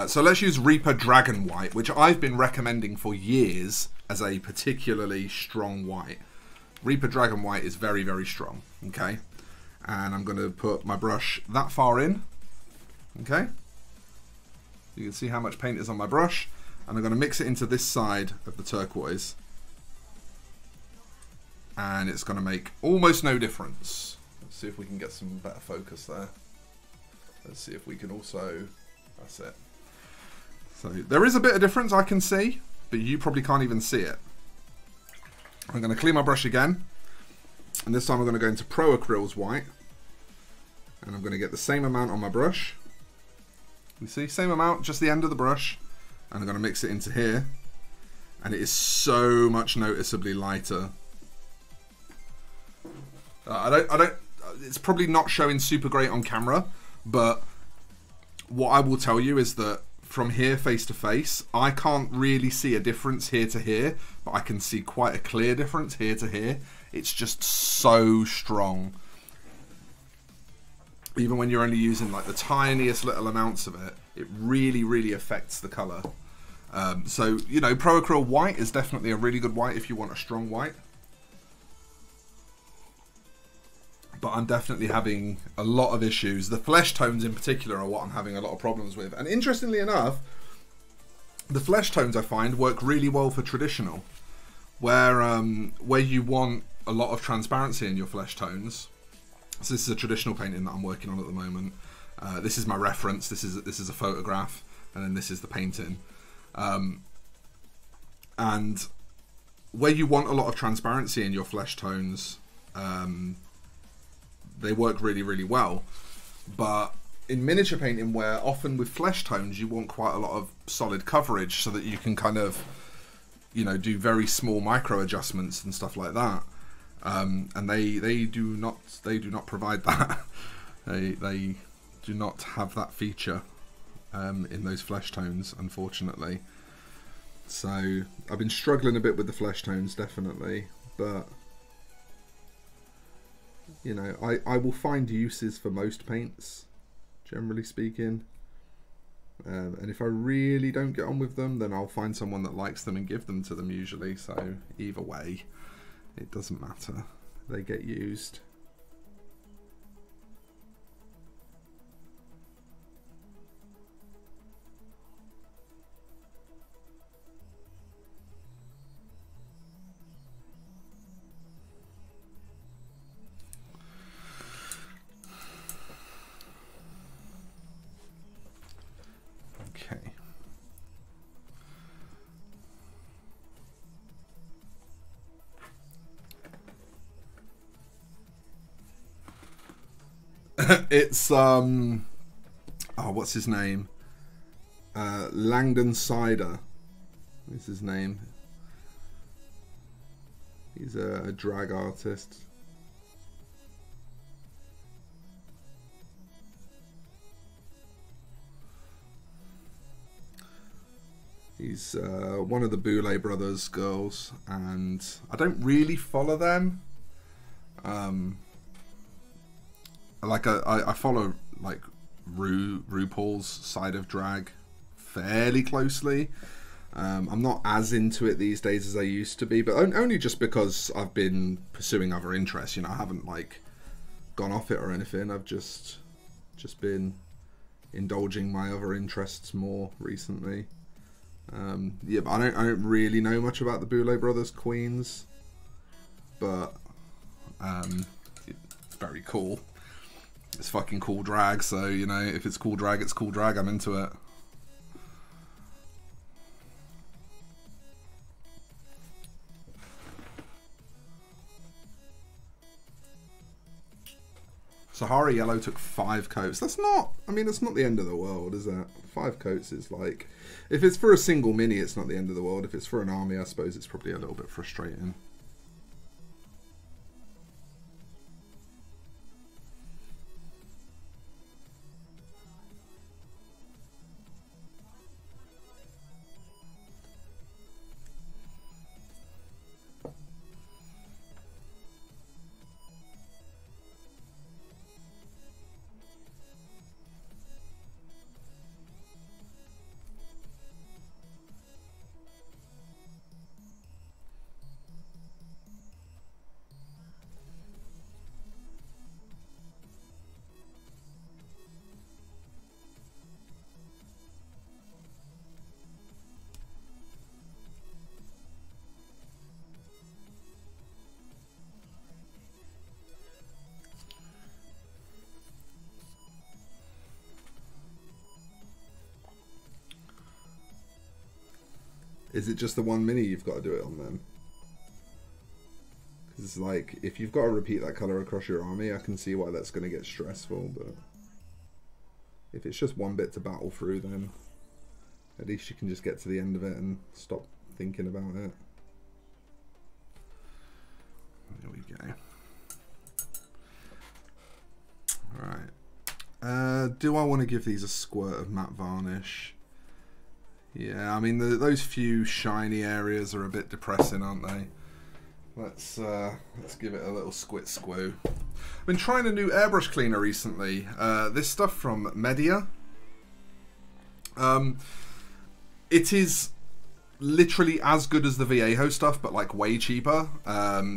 So let's use Reaper Dragon White, which I've been recommending for years as a particularly strong white. Reaper Dragon White is very, very strong, okay? And I'm going to put my brush that far in, okay? You can see how much paint is on my brush. And I'm going to mix it into this side of the turquoise. And it's going to make almost no difference. Let's see if we can get some better focus there. Let's see if we can also... That's it. So there is a bit of difference I can see, but you probably can't even see it. I'm going to clean my brush again. And this time I'm going to go into Pro Acryl's white. And I'm going to get the same amount on my brush. You see, same amount, just the end of the brush. And I'm going to mix it into here. And it is so much noticeably lighter. It's probably not showing super great on camera, but what I will tell you is that from here face to face, I can't really see a difference here to here, but I can see quite a clear difference here to here. It's just so strong. Even when you're only using like the tiniest little amounts of it, it really, really affects the color. So, you know, Pro Acryl white is definitely a really good white if you want a strong white. But I'm definitely having a lot of issues. The flesh tones in particular are what I'm having a lot of problems with. And interestingly enough, the flesh tones I find work really well for traditional. Where you want a lot of transparency in your flesh tones. So this is a traditional painting that I'm working on at the moment. This is my reference. This is a photograph, and then this is the painting. And where you want a lot of transparency in your flesh tones, they work really, really well. But in miniature painting, where often with flesh tones you want quite a lot of solid coverage so that you can kind of, you know, do very small micro adjustments and stuff like that. And they do not provide that. they do not have that feature in those flesh tones, unfortunately. So I've been struggling a bit with the flesh tones, definitely, but you know, I will find uses for most paints, generally speaking. And if I really don't get on with them, then I'll find someone that likes them and give them to them usually. So either way, it doesn't matter. They get used. It's oh, what's his name? Langdon Cider is his name. He's a drag artist. He's one of the Boulay Brothers girls, and I don't really follow them. I follow like RuPaul's side of drag fairly closely. I'm not as into it these days as I used to be, but only just because I've been pursuing other interests. You know, I haven't like gone off it or anything. I've just been indulging my other interests more recently. Yeah, but I don't really know much about the Boulay Brothers Queens, but it's very cool. It's fucking cool drag, so you know, if it's cool drag, it's cool drag. I'm into it. Sahara Yellow took 5 coats. That's not, I mean, it's not the end of the world, is it? 5 coats is like, if it's for a single mini, it's not the end of the world. If it's for an army, I suppose it's probably a little bit frustrating. Is it just the one mini you've got to do it on then? Because it's like, if you've got to repeat that colour across your army, I can see why that's going to get stressful, but if it's just one bit to battle through, then at least you can just get to the end of it and stop thinking about it. There we go. Alright. Do I want to give these a squirt of matte varnish? Yeah, I mean, those few shiny areas are a bit depressing, aren't they? Let's give it a little squoo. I've been trying a new airbrush cleaner recently. This stuff from Media. It is literally as good as the Viejo stuff, but like way cheaper.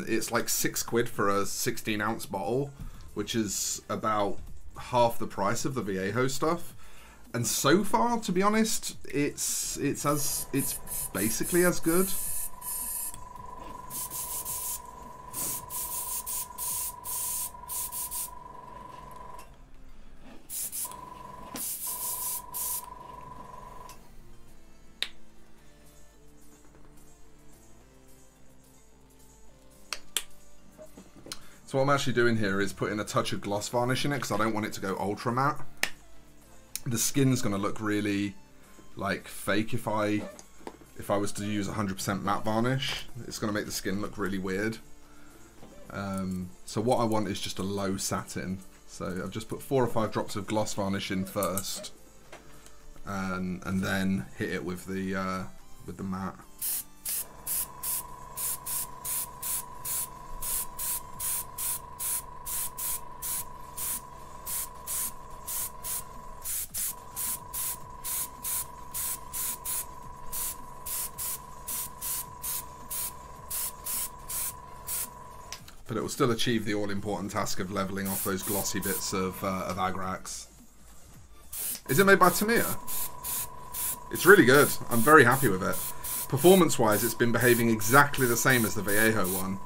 It's like £6 for a 16-ounce bottle, which is about half the price of the Viejo stuff. And so far, to be honest, it's basically as good. So what I'm actually doing here is putting a touch of gloss varnish in it because I don't want it to go ultra matte. The skin's going to look really like fake if I was to use 100% matte varnish. It's going to make the skin look really weird. So what I want is just a low satin. So I've just put 4 or 5 drops of gloss varnish in first, and then hit it with the matte. But it will still achieve the all-important task of leveling off those glossy bits of Agrax. Is it made by Tamiya? It's really good. I'm very happy with it. Performance-wise, it's been behaving exactly the same as the Viejo one.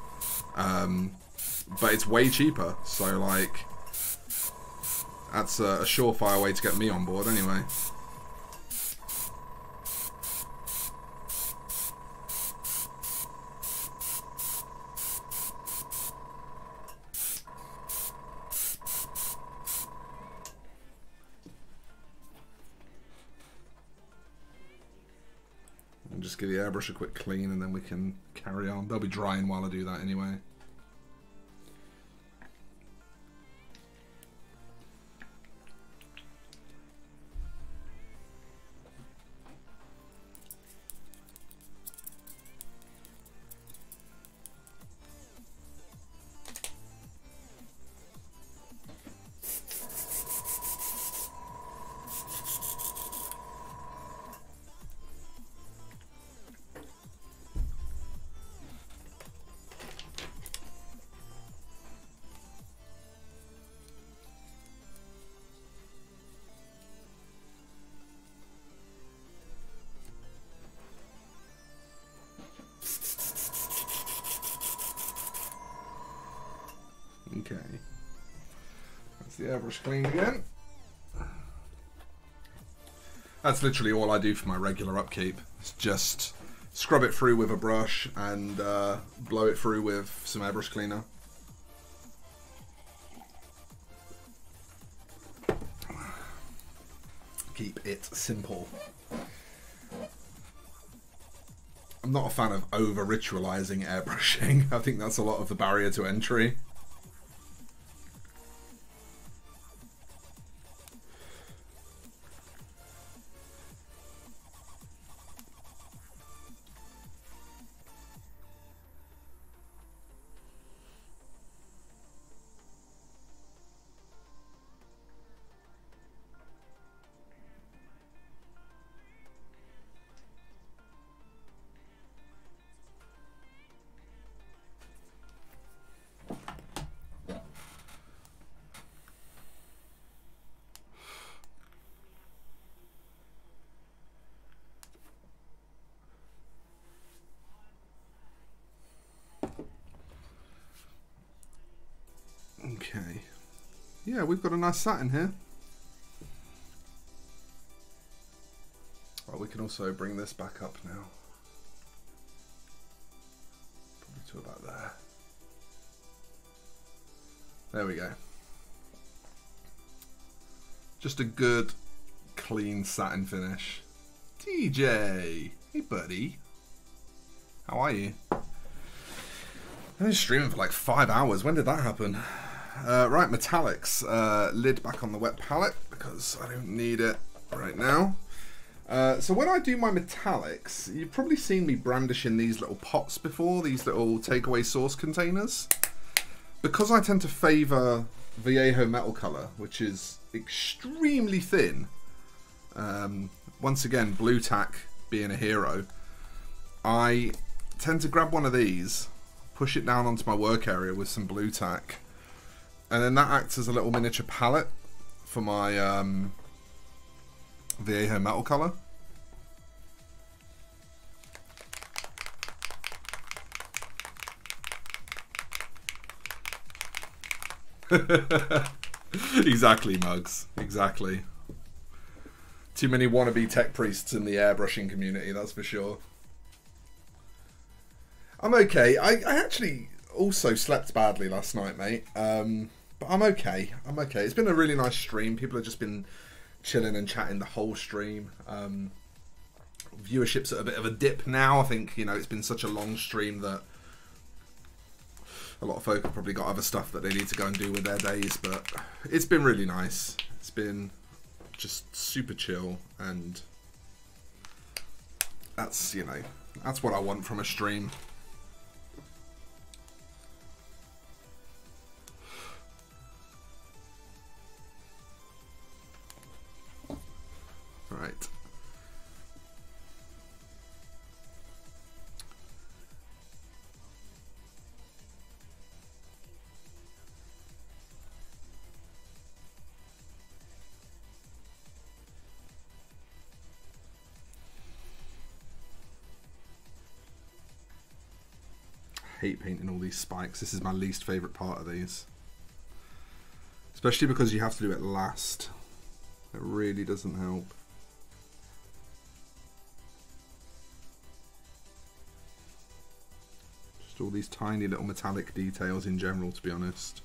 But it's way cheaper. So, like, that's a surefire way to get me on board anyway. Just give the airbrush a quick clean and then we can carry on. They'll be drying while I do that anyway. Okay. That's the airbrush clean again. That's literally all I do for my regular upkeep. It's just scrub it through with a brush and blow it through with some airbrush cleaner. Keep it simple. I'm not a fan of over-ritualizing airbrushing. I think that's a lot of the barrier to entry. Okay. Yeah, we've got a nice satin here. Well, we can also bring this back up now. Probably to about there. There we go. Just a good, clean satin finish. TJ! Hey, buddy. How are you? I've been streaming for like 5 hours. When did that happen? Right, metallics. Lid back on the wet palette because I don't need it right now. So when I do my metallics, you've probably seen me brandishing these little pots before, these little takeaway sauce containers. Because I tend to favour Viejo metal colour, which is extremely thin. Once again, blue tack being a hero. I tend to grab one of these, push it down onto my work area with some blue tack, and then that acts as a little miniature palette for my Viejo metal colour. Exactly, Mugs. Exactly. Too many wannabe tech priests in the airbrushing community, that's for sure. I'm okay. I actually also slept badly last night, mate. But I'm okay. I'm okay. It's been a really nice stream. People have just been chilling and chatting the whole stream. Viewership's at a bit of a dip now. I think, you know, it's been such a long stream that a lot of folk have probably got other stuff that they need to go and do with their days. But it's been really nice. It's been just super chill, and that's, you know, that's what I want from a stream. Right. I hate painting all these spikes. This is my least favourite part of these. Especially because you have to do it last. It really doesn't help. Just all these tiny little metallic details in general, to be honest.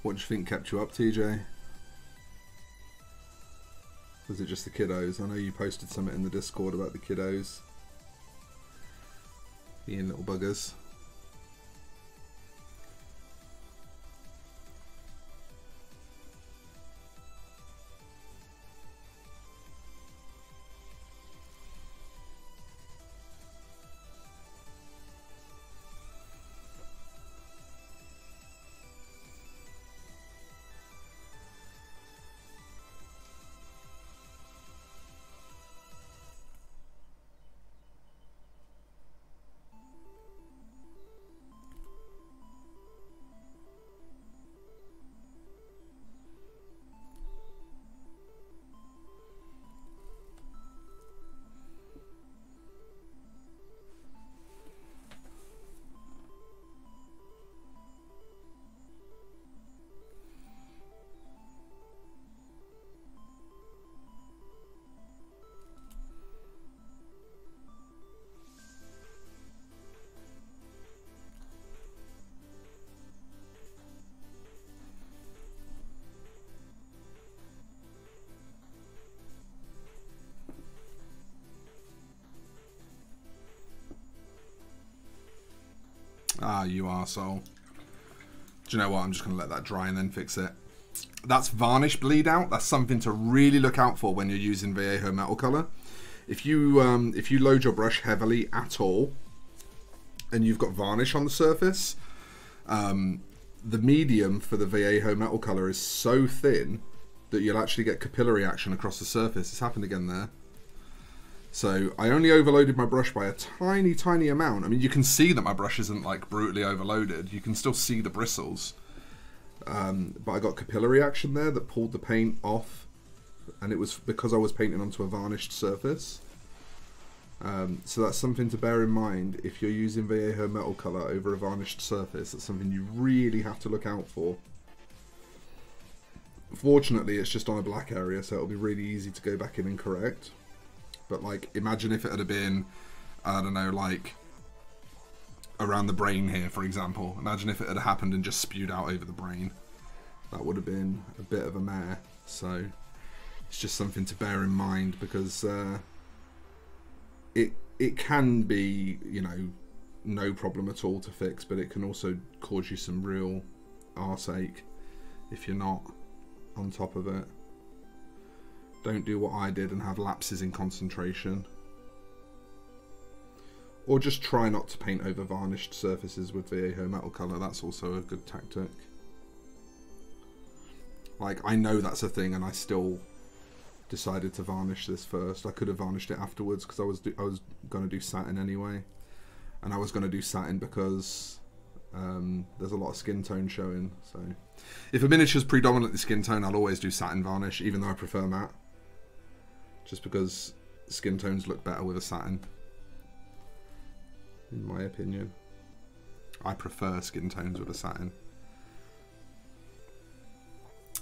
What do you think kept you up, TJ? Was it just the kiddos? I know you posted something in the Discord about the kiddos being little buggers. Ah, you arsehole. Do you know what? I'm just going to let that dry and then fix it. That's varnish bleed out. That's something to really look out for when you're using Vallejo metal color. If you load your brush heavily at all, and you've got varnish on the surface, the medium for the Vallejo metal color is so thin that you'll actually get capillary action across the surface. It's happened again there. So I only overloaded my brush by a tiny, tiny amount. I mean, you can see that my brush isn't like brutally overloaded. You can still see the bristles. But I got capillary action there that pulled the paint off. And it was because I was painting onto a varnished surface. So that's something to bear in mind if you're using Vallejo metal color over a varnished surface. That's something you really have to look out for. Fortunately, it's just on a black area, so it'll be really easy to go back in and correct. But like, imagine if it had been, I don't know, like around the brain here, for example. Imagine if it had happened and just spewed out over the brain. That would have been a bit of a mare. So it's just something to bear in mind, because it can be, you know, no problem at all to fix, but it can also cause you some real arseache if you're not on top of it. Don't do what I did and have lapses in concentration. Or just try not to paint over varnished surfaces with Vallejo metal color. That's also a good tactic. Like, I know that's a thing, and I still decided to varnish this first. I could have varnished it afterwards because I was going to do satin anyway, and I was going to do satin because there's a lot of skin tone showing. So if a miniature's predominantly skin tone, I'll always do satin varnish, even though I prefer matte, just because skin tones look better with a satin, in my opinion. I prefer skin tones with a satin.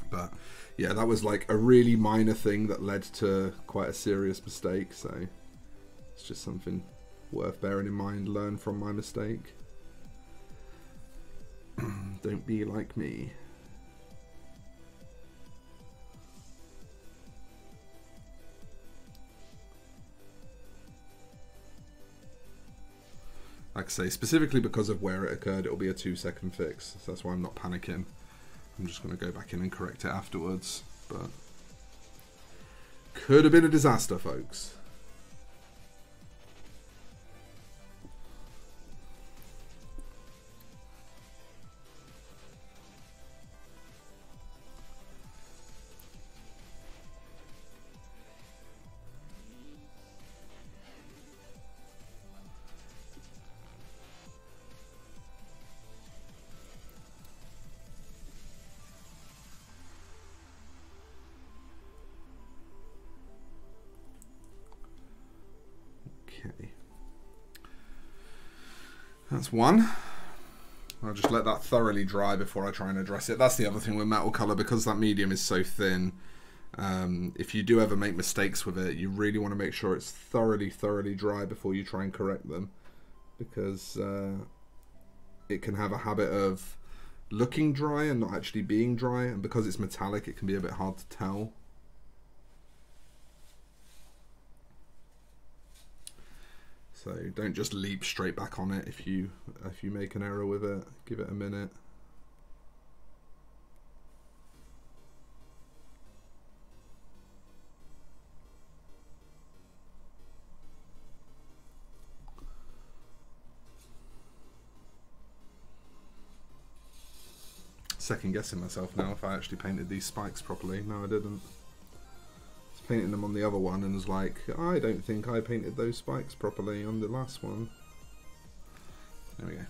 But yeah, that was like a really minor thing that led to quite a serious mistake, so it's just something worth bearing in mind. Learn from my mistake. Don't be like me. Like I say, specifically because of where it occurred, it'll be a 2-second fix, so that's why I'm not panicking. I'm just going to go back in and correct it afterwards, but could have been a disaster, folks. That's one. I'll just let that thoroughly dry before I try and address it. That's the other thing with metal color, because that medium is so thin. If you do ever make mistakes with it, you really want to make sure it's thoroughly dry before you try and correct them, because it can have a habit of looking dry and not actually being dry, and because it's metallic, it can be a bit hard to tell. So don't just leap straight back on it if you make an error with it. Give it a minute. Second guessing myself now if I actually painted these spikes properly. No, I didn't. Painting them on the other one and was like, I don't think I painted those spikes properly on the last one. There we go.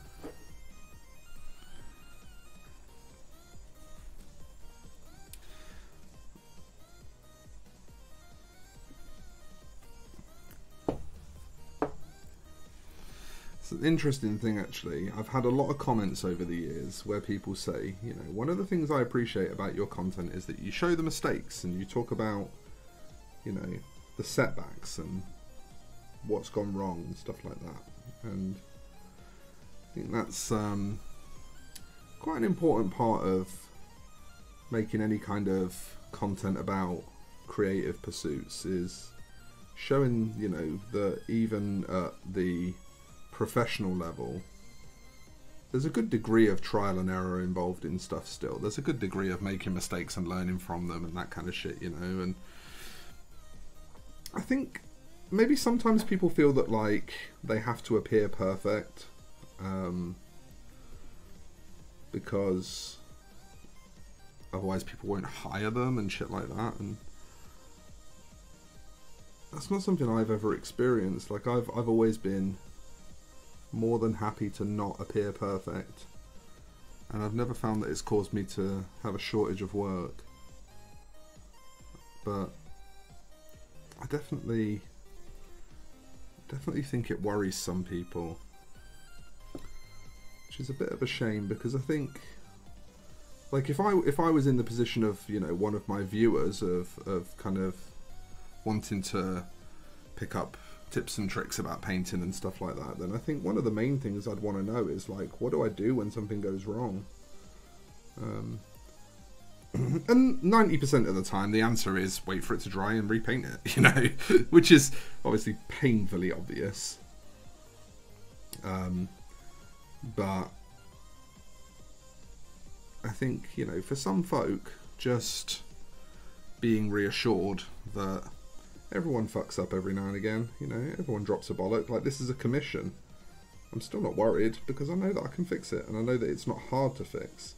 It's an interesting thing, actually. I've had a lot of comments over the years where people say, you know, one of the things I appreciate about your content is that you show the mistakes and you talk about, you know, the setbacks and what's gone wrong and stuff like that. And I think that's quite an important part of making any kind of content about creative pursuits, is showing, you know, that even at the professional level, there's a good degree of trial and error involved in stuff still. There's a good degree of making mistakes and learning from them and that kind of shit, you know. And I think maybe sometimes people feel that like they have to appear perfect, because otherwise people won't hire them and shit like that, and that's not something I've ever experienced. Like I've always been more than happy to not appear perfect, and I've never found that it's caused me to have a shortage of work. But I definitely think it worries some people, which is a bit of a shame, because I think, like, if I was in the position of, you know, one of my viewers of kind of wanting to pick up tips and tricks about painting and stuff like that, then I think one of the main things I'd want to know is, like, what do I do when something goes wrong? And 90% of the time the answer is wait for it to dry and repaint it, you know, which is obviously painfully obvious. But I think, you know, for some folk, just being reassured that everyone fucks up every now and again, you know, everyone drops a bollock. Like, this is a commission. I'm still not worried because I know that I can fix it, and I know that it's not hard to fix.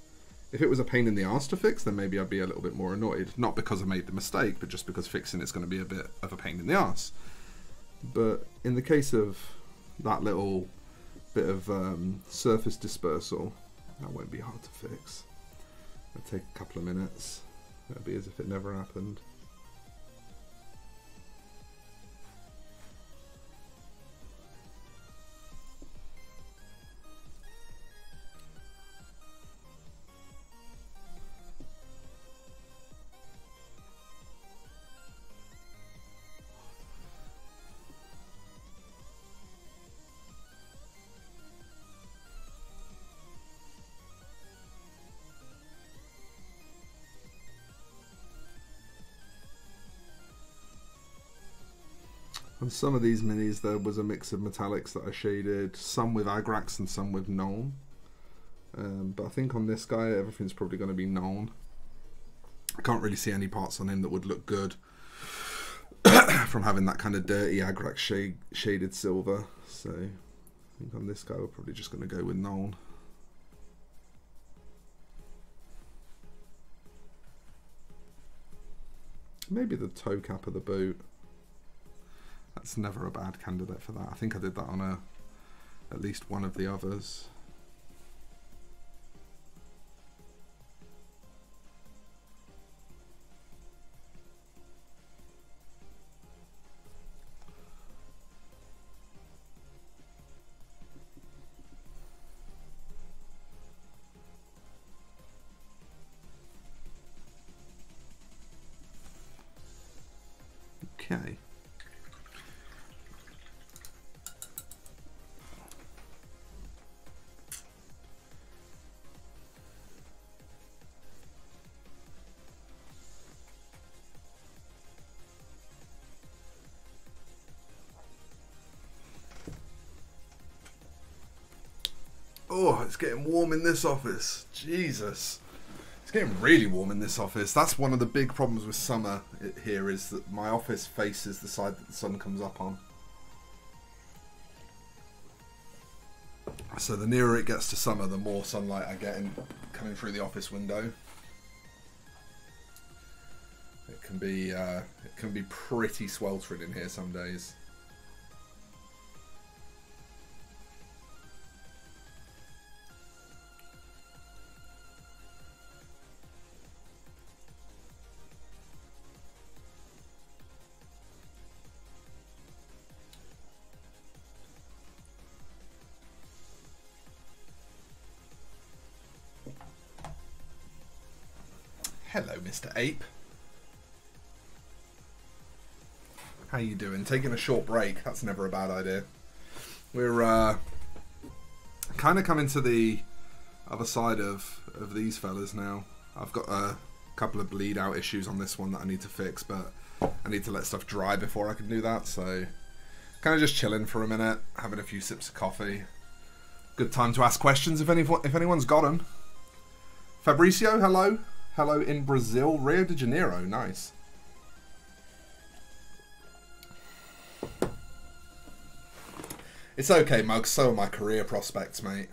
If it was a pain in the arse to fix, then maybe I'd be a little bit more annoyed. Not because I made the mistake, but just because fixing it's going to be a bit of a pain in the arse. But in the case of that little bit of surface dispersal, that won't be hard to fix. It'll take a couple of minutes. It'll be as if it never happened. On some of these minis there was a mix of metallics that I shaded, some with Agrax and some with Nuln. But I think on this guy everything's probably going to be Nuln. I can't really see any parts on him that would look good from having that kind of dirty Agrax shaded silver. So I think on this guy we're probably just going to go with Nuln. Maybe the toe cap of the boot. That's never a bad candidate for that. I think I did that on at least one of the others. Okay. Oh, it's getting warm in this office. Jesus. It's getting really warm in this office. That's one of the big problems with summer here, is that my office faces the side that the sun comes up on. So the nearer it gets to summer, the more sunlight I get coming through the office window. It can be pretty sweltering in here some days. Hello, Mr. Ape. How you doing? Taking a short break. That's never a bad idea. We're kind of coming to the other side of these fellas now. I've got a couple of bleed out issues on this one that I need to fix, but I need to let stuff dry before I can do that. So kind of just chilling for a minute, having a few sips of coffee. Good time to ask questions if anyone's got them. Fabricio, hello. Hello in Brazil. Rio de Janeiro, nice. It's okay, Mug. So are my career prospects, mate.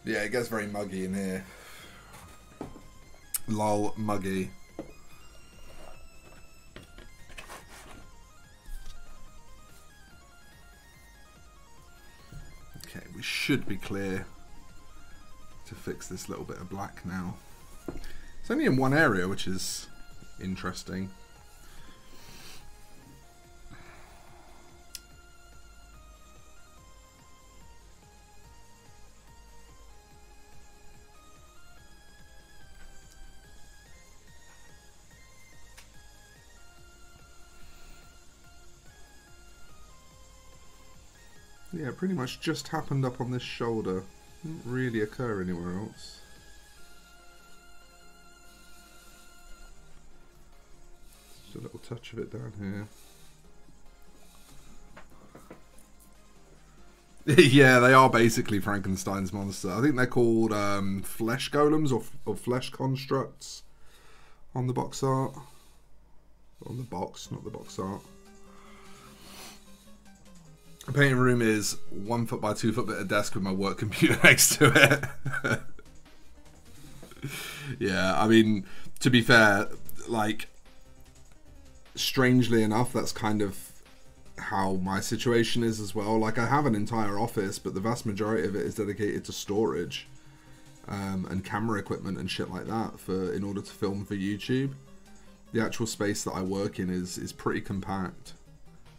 Yeah, it gets very muggy in here. Lol, muggy. Okay, we should be clear to fix this little bit of black now. It's only in one area, which is interesting. Yeah, pretty much just happened up on this shoulder. Didn't really occur anywhere else. Just a little touch of it down here. Yeah, they are basically Frankenstein's monster. I think they're called flesh golems or flesh constructs on the box art. On the box, not the box art. The painting room is 1 foot by 2 foot bit of desk with my work computer next to it. Yeah, I mean, to be fair, like, strangely enough, that's kind of how my situation is as well. Like, I have an entire office, but the vast majority of it is dedicated to storage and camera equipment and shit like that in order to film for YouTube. The actual space that I work in is pretty compact.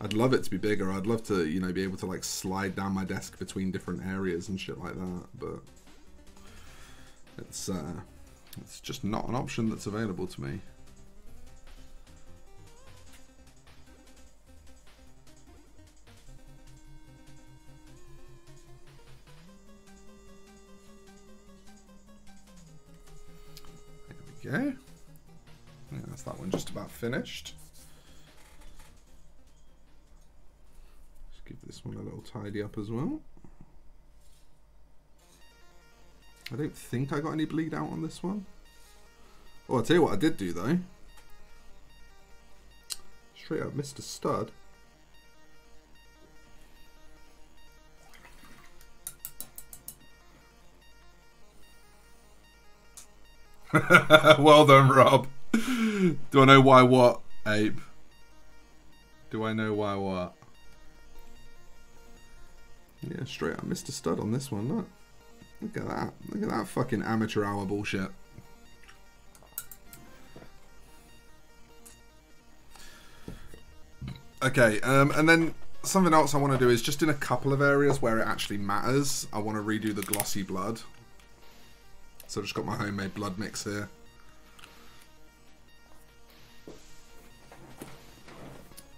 I'd love it to be bigger. I'd love to, you know, be able to like slide down my desk between different areas and shit like that, but it's just not an option that's available to me. There we go. Yeah, that's that one just about finished. Give this one a little tidy up as well. I don't think I got any bleed out on this one. Oh, I'll tell you what I did do though. Straight up Mr. Stud. Well done, Rob. Do I know why what, Ape? Do I know why what? Yeah, straight up Mr. Stud on this one, look. Look at that. Look at that fucking amateur hour bullshit. Okay, and then something else I want to do is just in a couple of areas where it actually matters, I want to redo the glossy blood. So I've just got my homemade blood mix here.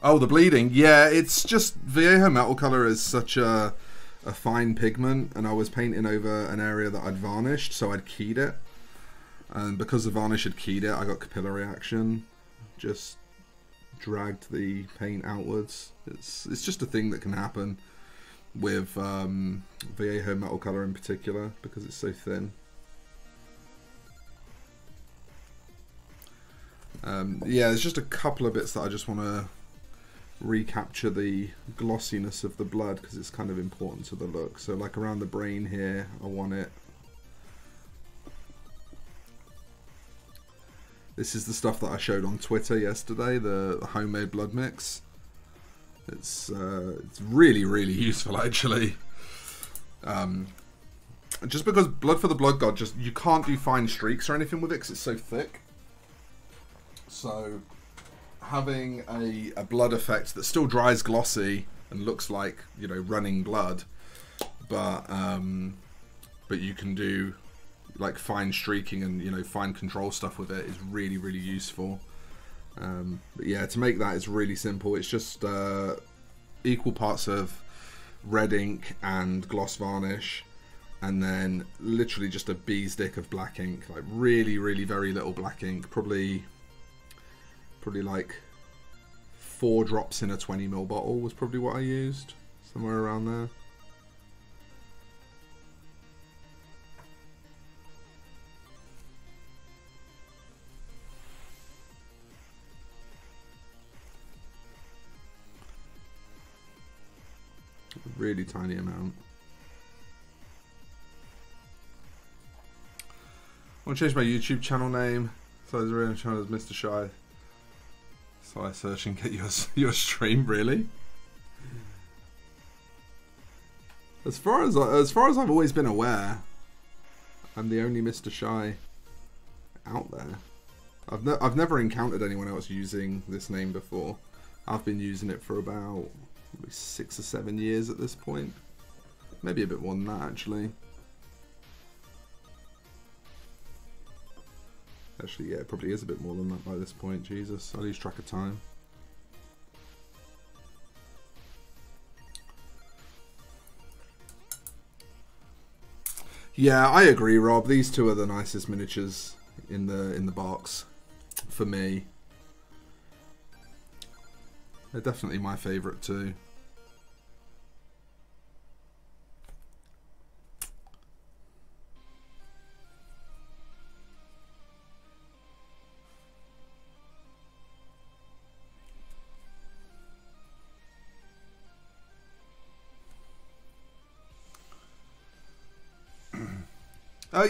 Oh, the bleeding. Yeah, it's just Viejo metal color is such a fine pigment, and I was painting over an area that I'd varnished, so I'd keyed it. And because the varnish had keyed it, I got capillary action. Just dragged the paint outwards. It's just a thing that can happen with Viejo metal color in particular, because it's so thin. Yeah, there's just a couple of bits that I just want to recapture the glossiness of the blood, because it's kind of important to the look. So like around the brain here, I want it. This is the stuff that I showed on Twitter yesterday, the homemade blood mix. It's really, really useful actually. Just because Blood for the Blood God, you can't do fine streaks or anything with it because it's so thick. So having a blood effect that still dries glossy and looks like, you know, running blood, but you can do like fine streaking and, you know, fine control stuff with it is really, really useful. But yeah, to make that is really simple. It's just equal parts of red ink and gloss varnish, and then literally just a bee's dick of black ink, like really, really very little black ink, probably like 4 drops in a 20ml bottle was probably what I used, somewhere around there. A really tiny amount. I want to change my YouTube channel name. So the real channel is Mr. Shy. So I search and get your stream, really. As far as I've always been aware, I'm the only Mr. Shy out there. I've never encountered anyone else using this name before. I've been using it for about 6 or 7 years at this point. Maybe a bit more than that, actually. Actually, yeah, it probably is a bit more than that by this point. Jesus, I lose track of time. Yeah, I agree, Rob. These two are the nicest miniatures in the box for me. They're definitely my favourite too.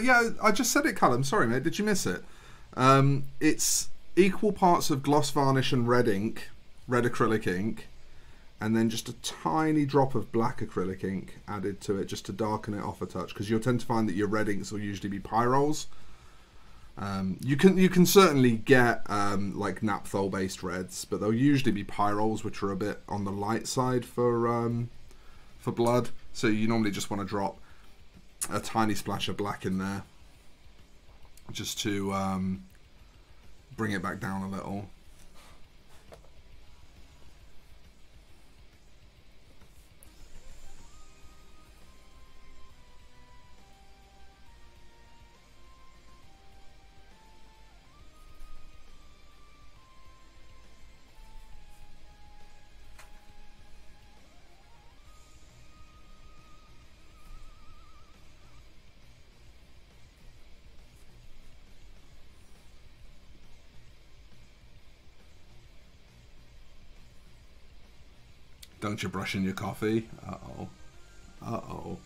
Yeah, I just said it, Callum. Sorry, mate. Did you miss it? It's equal parts of gloss varnish and red ink, red acrylic ink, and then just a tiny drop of black acrylic ink added to it just to darken it off a touch, because you'll tend to find that your red inks will usually be pyrols. You can certainly get like naphthol based reds, but they'll usually be pyrols, which are a bit on the light side for blood. So you normally just want to drop a tiny splash of black in there just to bring it back down a little. Don't you brush in your coffee? Uh-oh. Uh-oh.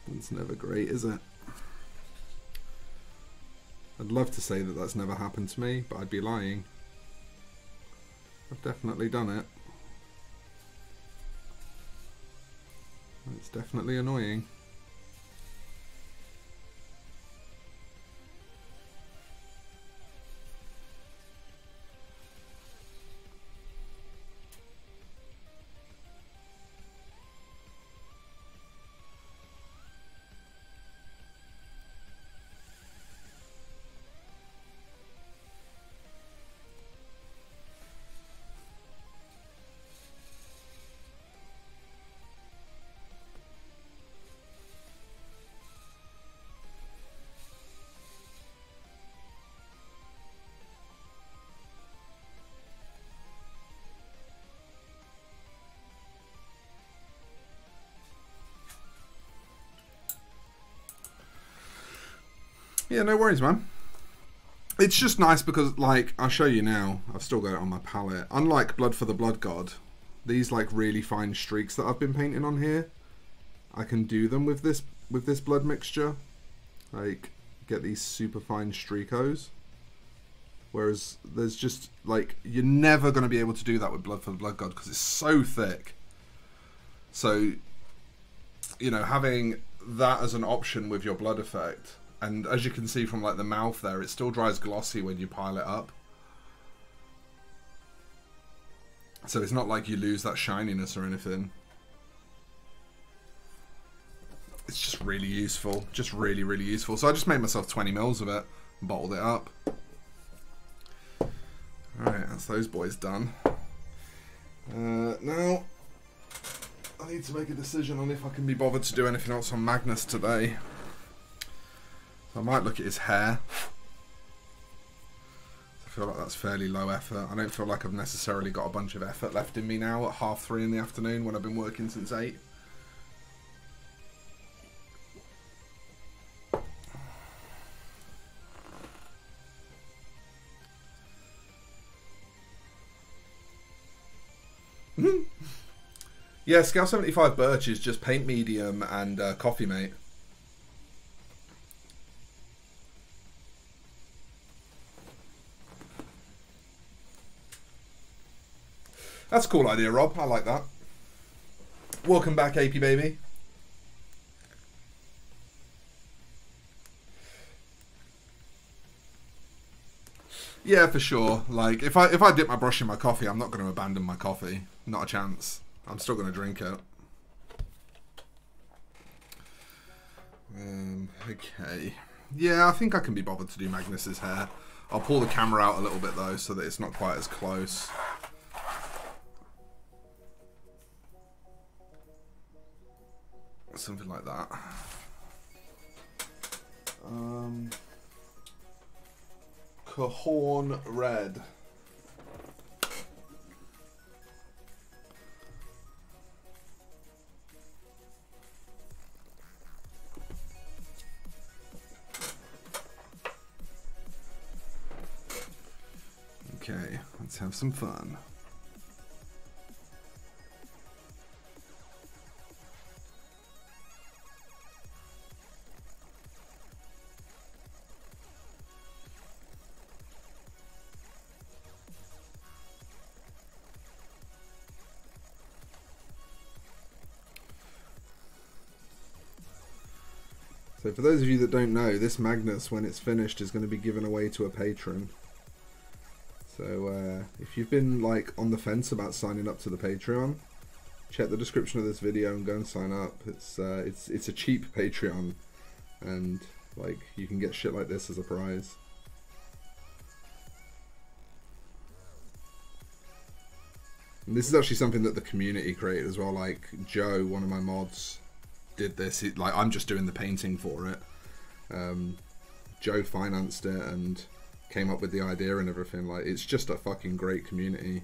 That's never great, is it? I'd love to say that that's never happened to me, but I'd be lying. I've definitely done it. It's definitely annoying. Yeah, no worries, man. It's just nice because, like, I'll show you now. I've still got it on my palette. Unlike Blood for the Blood God, these, like, really fine streaks that I've been painting on here, I can do them with this blood mixture. Like, get these super fine streakos. Whereas there's just, like, you're never going to be able to do that with Blood for the Blood God because it's so thick. So, you know, having that as an option with your blood effect. And as you can see from like the mouth there, it still dries glossy when you pile it up. So it's not like you lose that shininess or anything. It's just really useful. Just really, really useful. So I just made myself 20 mils of it. Bottled it up. Alright, that's those boys done. Now, I need to make a decision on if I can be bothered to do anything else on Magnus today. I might look at his hair. I feel like that's fairly low effort. I don't feel like I've necessarily got a bunch of effort left in me now at 3:30 in the afternoon when I've been working since 8. Yeah, Scale 75 Birch is just paint medium and coffee mate. That's a cool idea, Rob. I like that. Welcome back, AP baby. Yeah, for sure. Like, if I dip my brush in my coffee, I'm not going to abandon my coffee. Not a chance. I'm still going to drink it. Okay. Yeah, I think I can be bothered to do Magnus's hair. I'll pull the camera out a little bit, though, so that it's not quite as close. Something like that. Cajon Red. Okay, let's have some fun. So for those of you that don't know, this Magnus, when it's finished, is going to be given away to a patron. So if you've been like on the fence about signing up to the Patreon, check the description of this video and go and sign up. It's a cheap Patreon, and like you can get shit like this as a prize. And this is actually something that the community created as well. Like Joe, one of my mods, did this. Like I'm just doing the painting for it. Joe financed it and came up with the idea and everything. Like it's just a fucking great community.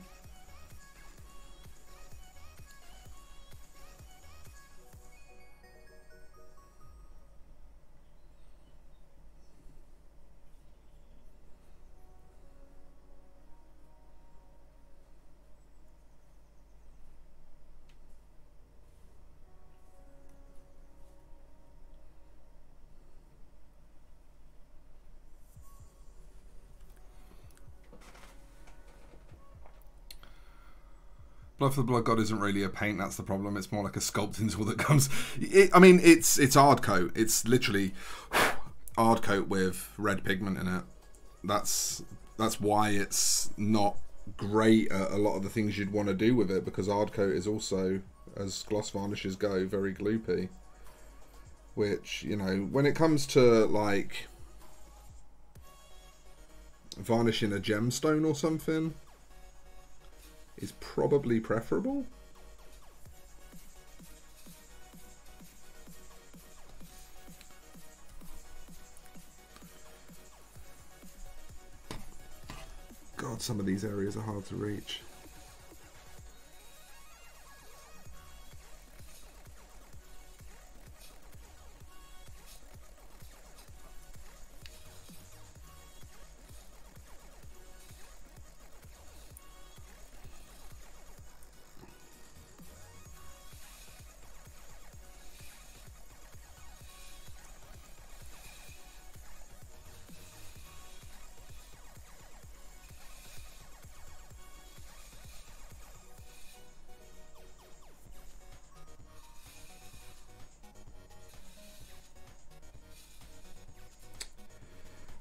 Blood for the Blood God isn't really a paint, that's the problem. It's more like a sculpting tool that comes... I mean, it's hard coat. It's literally hard coat with red pigment in it. That's why it's not great at a lot of the things you'd want to do with it, because hard coat is also, as gloss varnishes go, very gloopy. Which, you know, when it comes to, like, varnishing a gemstone or something, is probably preferable. God, some of these areas are hard to reach.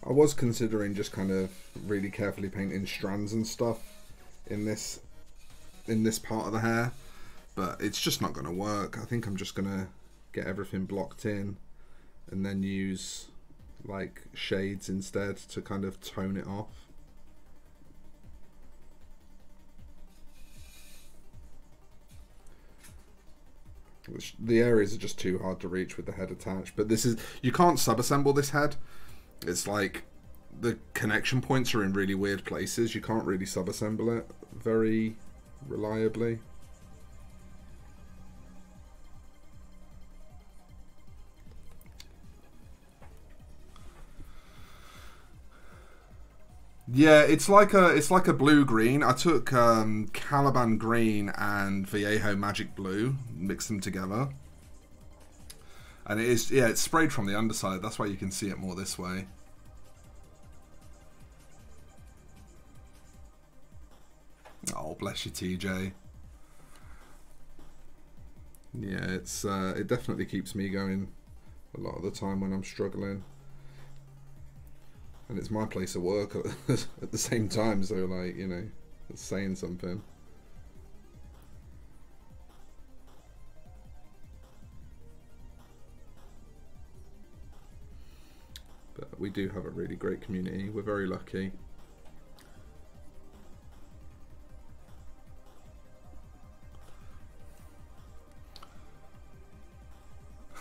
I was considering just kind of really carefully painting strands and stuff in this part of the hair, but it's just not going to work. I think I'm just going to get everything blocked in and then use like shades instead to kind of tone it off. The areas are just too hard to reach with the head attached, but this is, you can't sub-assemble this head. It's like the connection points are in really weird places. You can't really sub-assemble it very reliably. Yeah, it's like a blue green. I took Caliban green and Vallejo magic blue, mixed them together, and it is, yeah, it's sprayed from the underside. That's why you can see it more this way. Oh, bless you, TJ. Yeah, it's it definitely keeps me going a lot of the time when I'm struggling. And it's my place of work at the same time, so like, you know, it's saying something. But we do have a really great community. We're very lucky.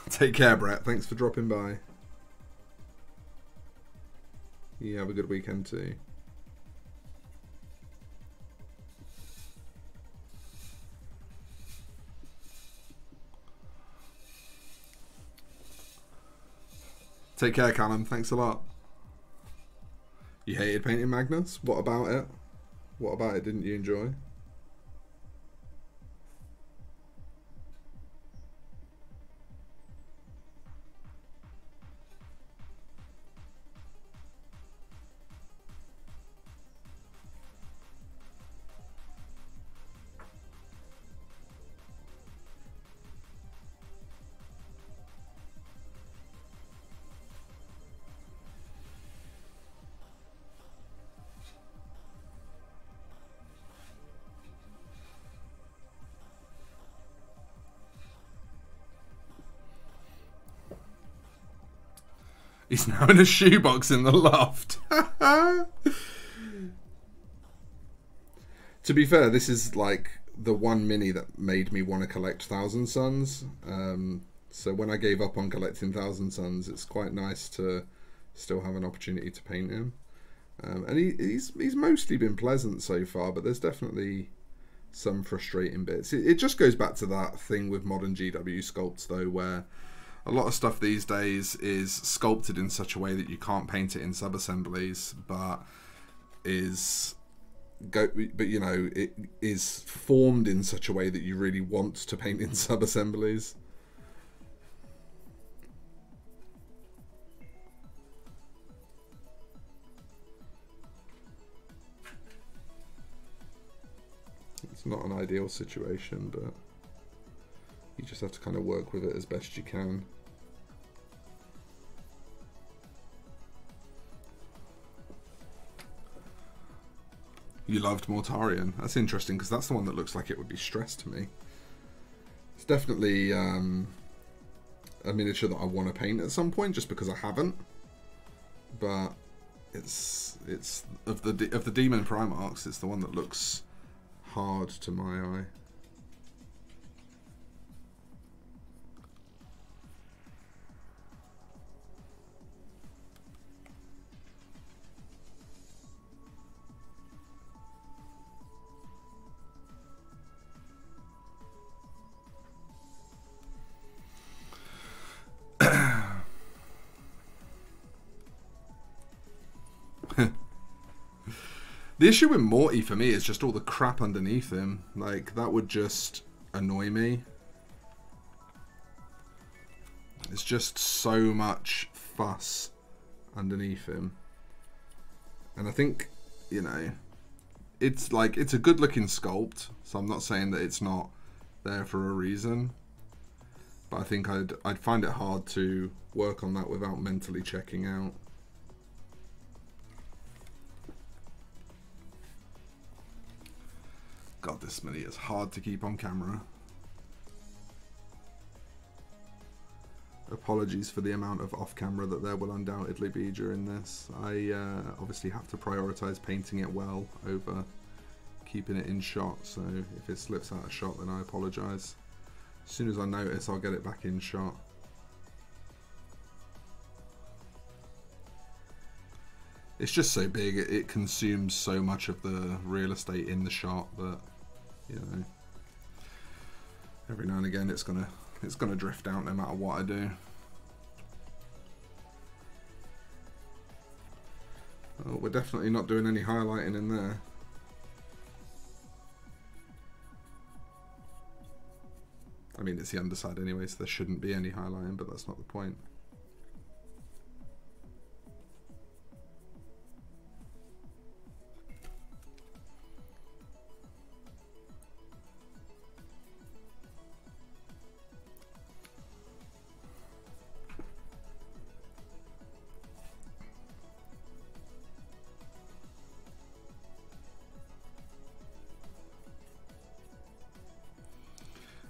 Take care, Brett. Thanks for dropping by. You have a good weekend too. Take care, Callum. Thanks a lot. You hated painting Magnus? What about it? What about it didn't you enjoy? He's now in a shoebox in the loft. To be fair, this is like the one mini that made me want to collect Thousand Suns. So when I gave up on collecting Thousand Suns, it's quite nice to still have an opportunity to paint him. And he's mostly been pleasant so far, but there's definitely some frustrating bits. It just goes back to that thing with modern GW sculpts though, where a lot of stuff these days is sculpted in such a way that you can't paint it in sub-assemblies, but you know, it is formed in such a way that you really want to paint in sub-assemblies. It's not an ideal situation, but you just have to kind of work with it as best you can. You loved Mortarion. That's interesting, because that's the one that looks like it would be stressed to me. It's definitely a miniature that I want to paint at some point, just because I haven't. But it's of the Demon Primarchs, it's the one that looks hard to my eye. The issue with Morty for me is just all the crap underneath him. Like, that would just annoy me. It's just so much fuss underneath him. And I think, you know, it's like, it's a good looking sculpt, so I'm not saying that it's not there for a reason. But I think I'd find it hard to work on that without mentally checking out. Trust me, it's hard to keep on camera. Apologies for the amount of off-camera that there will undoubtedly be during this. I obviously have to prioritise painting it well over keeping it in shot, so if it slips out of shot then I apologise. As soon as I notice, I'll get it back in shot. It's just so big, it consumes so much of the real estate in the shot that, you know, every now and again it's gonna drift out no matter what I do. Oh, we're definitely not doing any highlighting in there. I mean, it's the underside anyway, so there shouldn't be any highlighting, but that's not the point.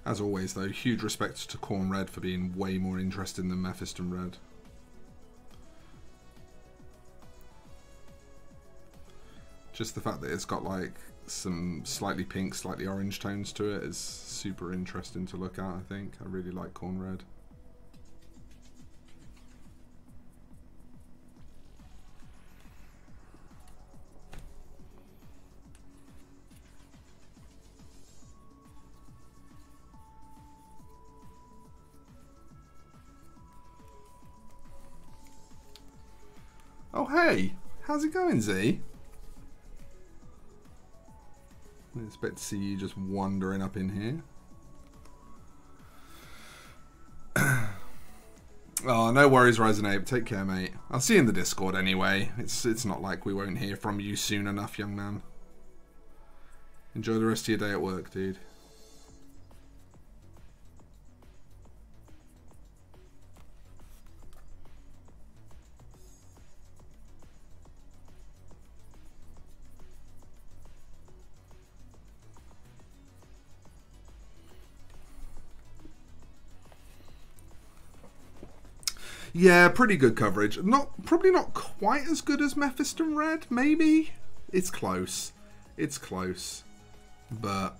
As always though, huge respect to Khorne Red for being way more interesting than Mephiston Red. Just the fact that it's got like some slightly pink, slightly orange tones to it is super interesting to look at, I think. I really like Khorne Red. Oh hey, how's it going, Z? I expect to see you just wandering up in here. Oh, no worries, Ryzen Ape. Take care, mate. I'll see you in the Discord anyway. It's not like we won't hear from you soon enough, young man. Enjoy the rest of your day at work, dude. Yeah, pretty good coverage. Probably not quite as good as Mephiston Red, maybe? It's close. It's close. But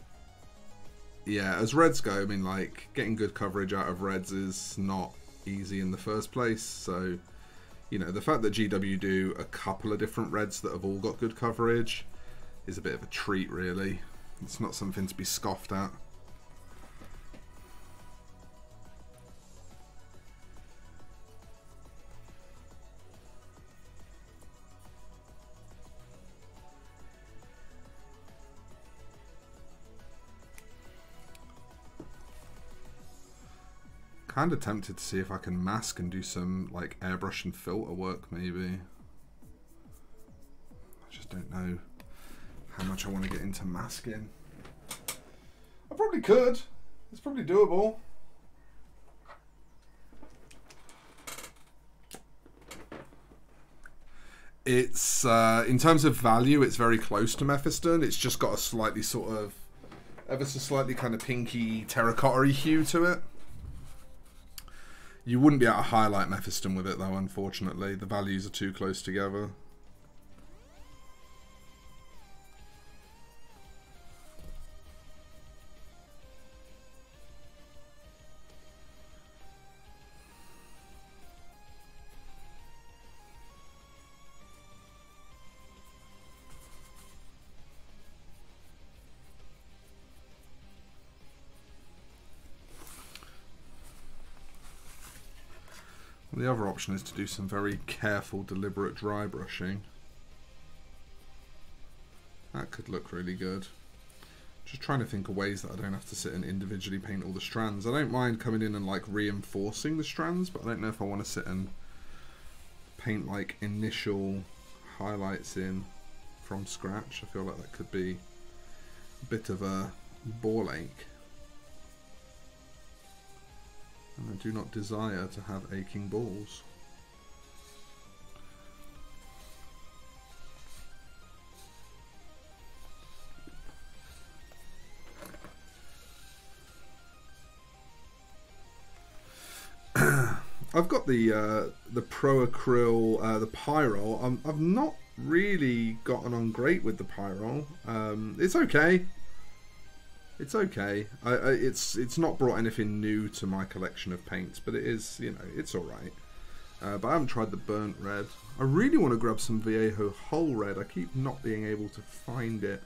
yeah, as Reds go, I mean, like, getting good coverage out of Reds is not easy in the first place. So, you know, the fact that GW do a couple of different Reds that have all got good coverage is a bit of a treat, really. It's not something to be scoffed at. Kind of tempted to see if I can mask and do some like airbrush and filter work, maybe. I just don't know how much I want to get into masking. I probably could. It's probably doable. It's in terms of value, it's very close to Mephiston. It's just got a slightly sort of ever so slightly kind of pinky terracotta-y hue to it. You wouldn't be able to highlight Mephiston with it though, unfortunately. The values are too close together. The other option is to do some very careful, deliberate dry brushing. That could look really good. Just trying to think of ways that I don't have to sit and individually paint all the strands. I don't mind coming in and like reinforcing the strands, but I don't know if I want to sit and paint like initial highlights in from scratch. I feel like that could be a bit of a ball ache. And I do not desire to have aching balls. I've got the Pro Acryl, the Pyro. I've not really gotten on great with the Pyro. It's okay. It's okay. It's not brought anything new to my collection of paints, but it is, you know, it's alright. But I haven't tried the Burnt Red. I really want to grab some Viejo Hull Red. I keep not being able to find it.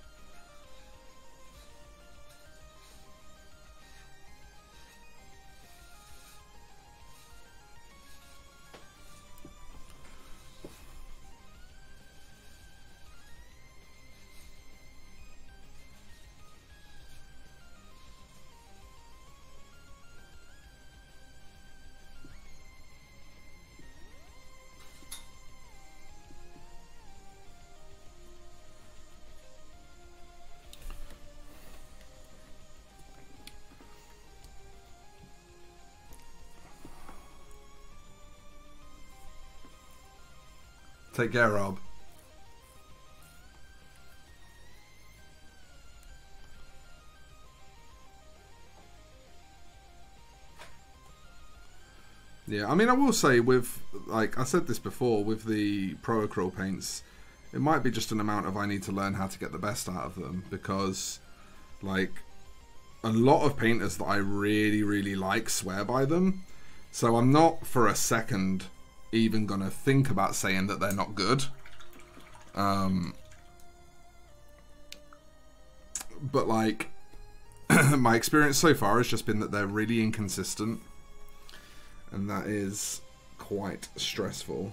Take care, Rob. Yeah, I mean, I will say with, like I said this before, with the Pro Acryl paints, it might be just an amount of I need to learn how to get the best out of them, because, like, a lot of painters that I really, really like swear by them, so I'm not for a second even gonna think about saying that they're not good. But like my experience so far has just been that they're really inconsistent, and that is quite stressful.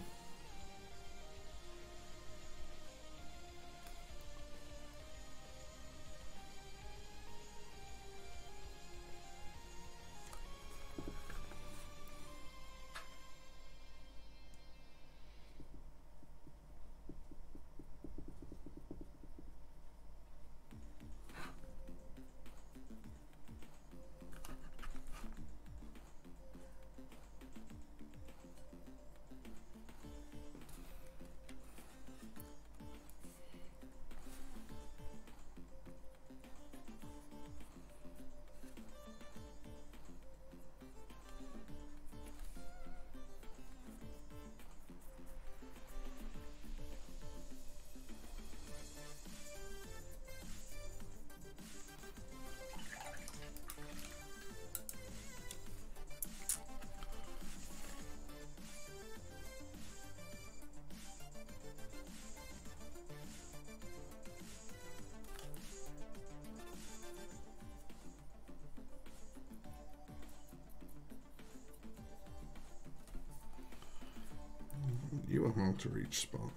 You are hard to reach spot.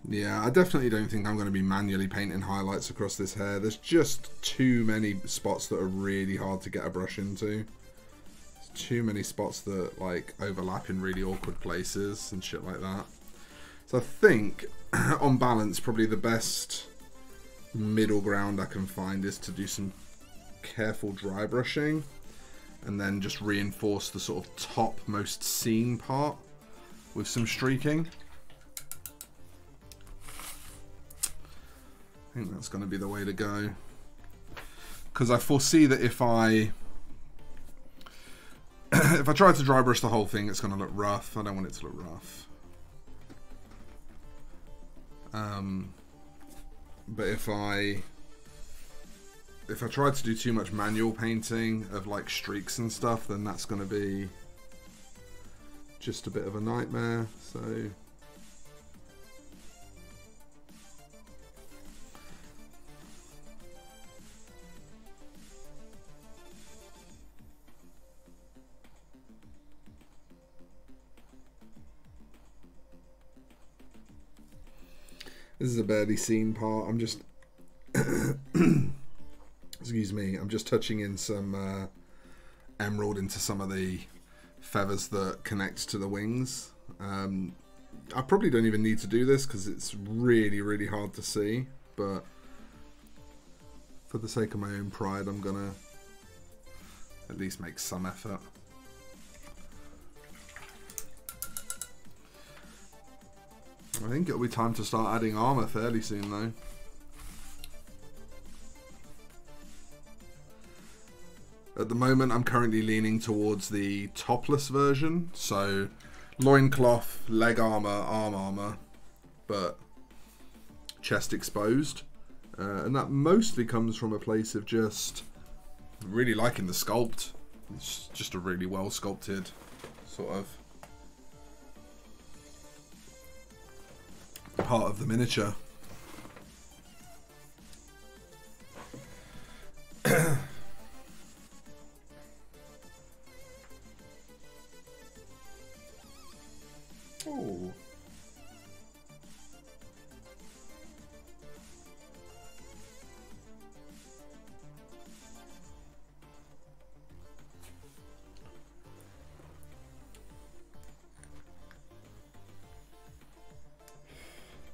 Yeah, I definitely don't think I'm going to be manually painting highlights across this hair. There's just too many spots that are really hard to get a brush into. There's too many spots that like overlap in really awkward places and shit like that. So I think, on balance, probably the best middle ground I can find is to do some careful dry brushing, and then just reinforce the sort of topmost seam part with some streaking. I think that's going to be the way to go, because I foresee that if I try to dry brush the whole thing, it's going to look rough. I don't want it to look rough. But if I try to do too much manual painting of like streaks and stuff, then that's going to be just a bit of a nightmare. So this is a barely seen part. I'm just excuse me, I'm just touching in some emerald into some of the feathers that connect to the wings. I probably don't even need to do this because it's really, really hard to see, but for the sake of my own pride, I'm gonna at least make some effort. I think it'll be time to start adding armor fairly soon though. At the moment, I'm currently leaning towards the topless version. So, loincloth, leg armor, arm armor, but chest exposed. And that mostly comes from a place of just really liking the sculpt. It's just a really well sculpted sort of part of the miniature. Oh.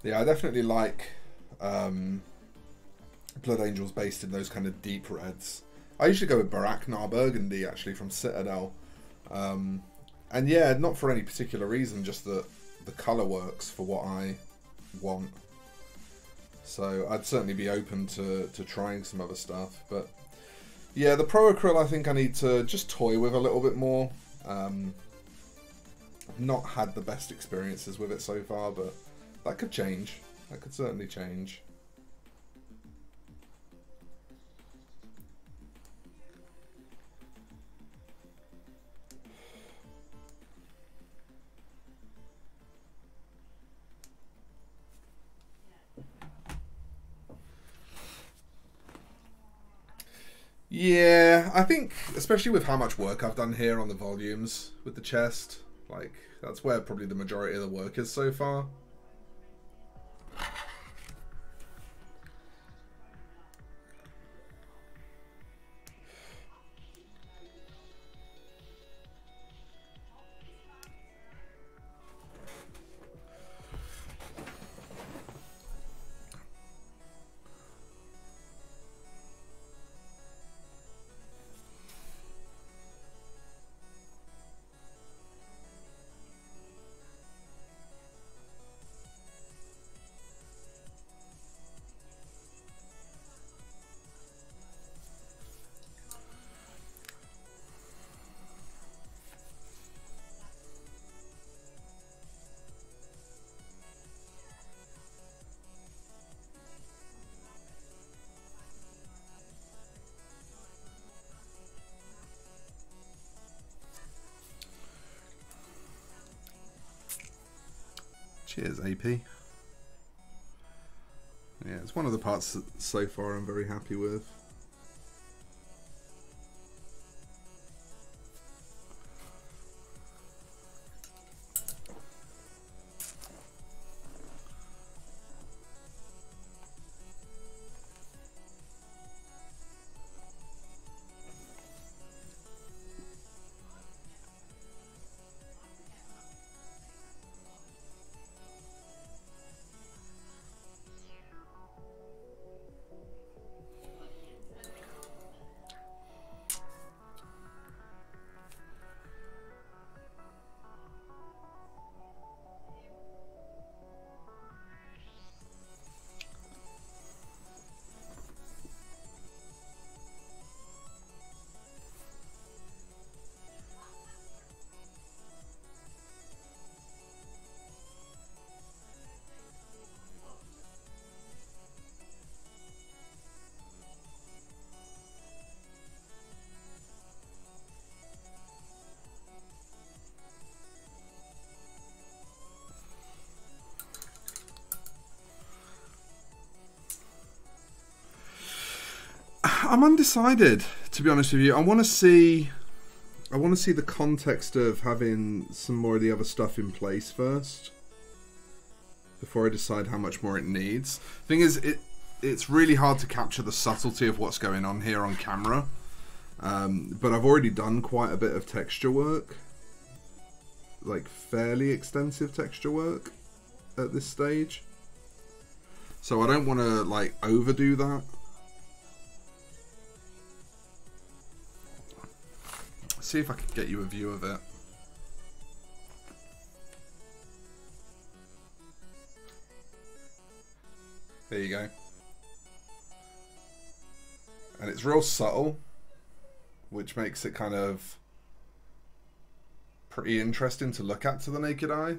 Yeah, I definitely like Blood Angels based in those kind of deep reds. I usually go with Baraknar Burgundy, actually, from Citadel. And yeah, not for any particular reason, just that the colour works for what I want. So I'd certainly be open to trying some other stuff. But yeah, the Pro Acryl I think I need to just toy with a little bit more. I've not had the best experiences with it so far, but that could change. That could certainly change. Yeah, I think, especially with how much work I've done here on the volumes with the chest, like, that's where probably the majority of the work is so far. Cheers, AP. Yeah, it's one of the parts that so far I'm very happy with. I'm undecided, to be honest with you. I want to see the context of having some more of the other stuff in place first before I decide how much more it needs. Thing is, it's really hard to capture the subtlety of what's going on here on camera. But I've already done quite a bit of texture work, like fairly extensive texture work at this stage. So I don't want to like overdo that. See if I can get you a view of it. There you go. And it's real subtle. which makes it kind of pretty interesting to look at to the naked eye.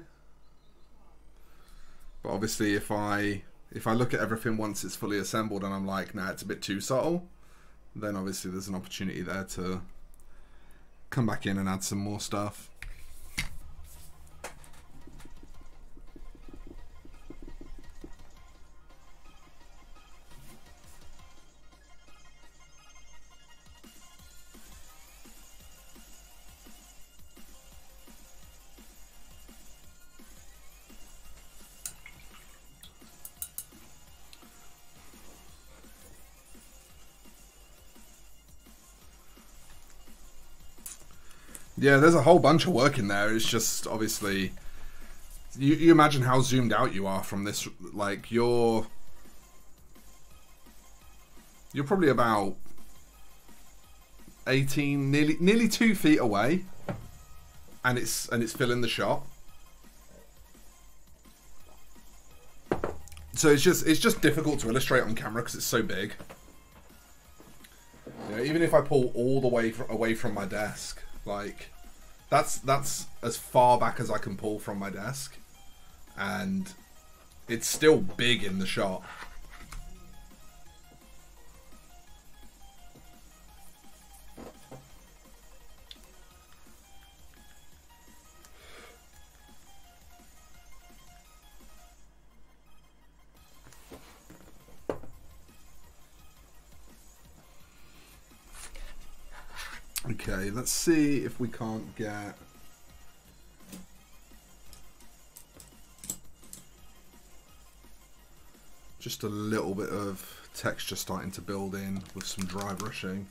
But obviously if I look at everything once it's fully assembled and I'm like, nah, it's a bit too subtle, then obviously there's an opportunity there to come back in and add some more stuff. Yeah, there's a whole bunch of work in there. It's just obviously you imagine how zoomed out you are from this. Like you're probably about 18, nearly 2 feet away, and it's filling the shot. So it's just difficult to illustrate on camera because it's so big. You know, even if I pull all the way away from my desk. Like, that's as far back as I can pull from my desk. And it's still big in the shot. Okay, let's see if we can't get just a little bit of texture starting to build in with some dry brushing.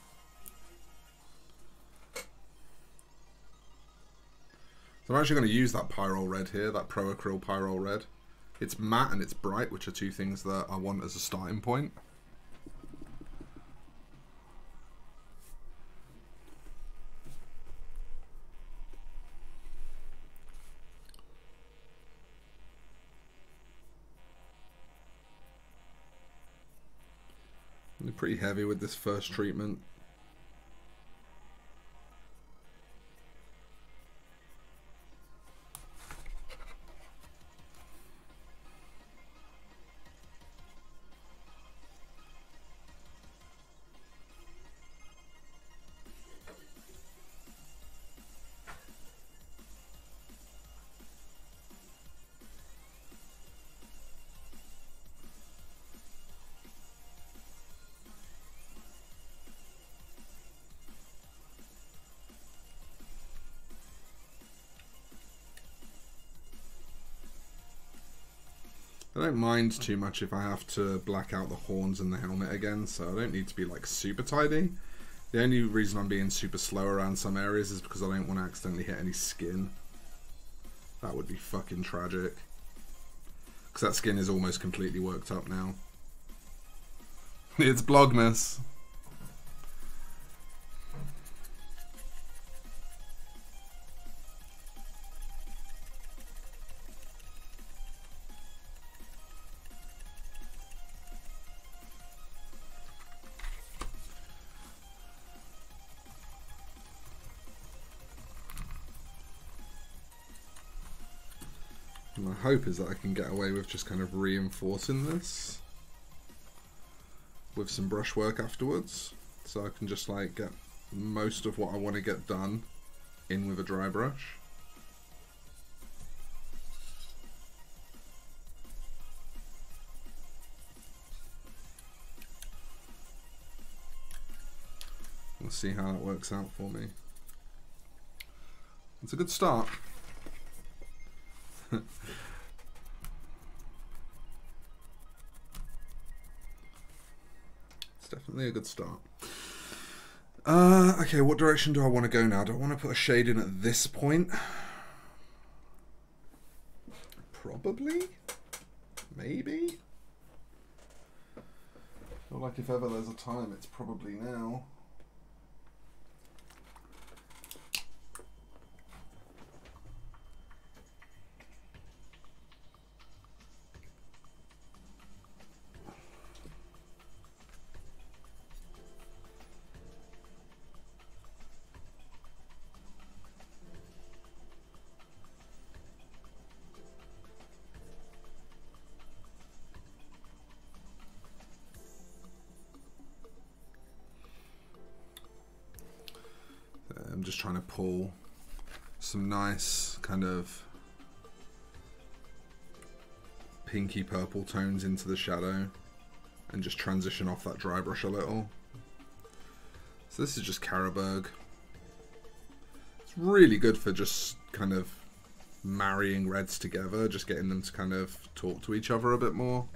So I'm actually going to use that Pyrrole Red here, that Pro Acryl Pyrrole Red. It's matte and it's bright, which are two things that I want as a starting point. They're pretty heavy with this first treatment. I don't mind too much if I have to black out the horns and the helmet again, so I don't need to be like super tidy. The only reason I'm being super slow around some areas is because I don't want to accidentally hit any skin. That would be fucking tragic. Because that skin is almost completely worked up now. It's Blogmas. My hope is that I can get away with just kind of reinforcing this with some brushwork afterwards, so I can just like get most of what I want to get done in with a dry brush. We'll see how that works out for me. It's a good start. It's definitely a good start. Okay, what direction do I want to go now? Do I want to put a shade in at this point? Probably? Maybe? I feel like if ever there's a time, it's probably now. just trying to pull some nice kind of pinky purple tones into the shadow and just transition off that dry brush a little. So this is just Carroburg. It's really good for just kind of marrying reds together, just getting them to kind of talk to each other a bit more.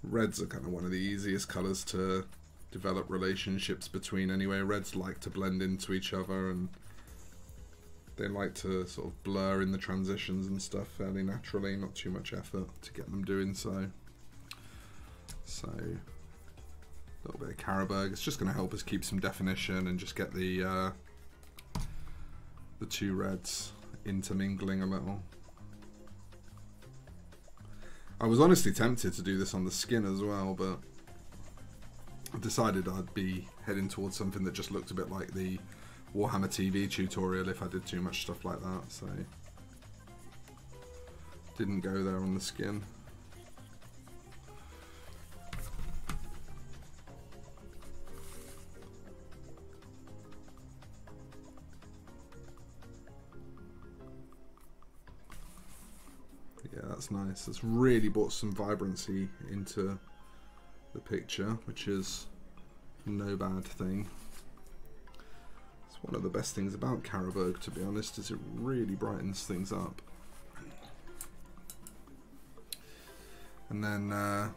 Reds are kind of one of the easiest colours to develop relationships between anyway. Reds like to blend into each other and they like to sort of blur in the transitions and stuff fairly naturally, not too much effort to get them doing so. So a little bit of Carroburg. It's just going to help us keep some definition and just get the two reds intermingling a little. I was honestly tempted to do this on the skin as well, but I decided I'd be heading towards something that just looked a bit like the Warhammer TV tutorial if I did too much stuff like that, so didn't go there on the skin. Yeah, that's nice. It's really brought some vibrancy into the picture, which is no bad thing. It's one of the best things about Carroburg, to be honest, is it really brightens things up. And then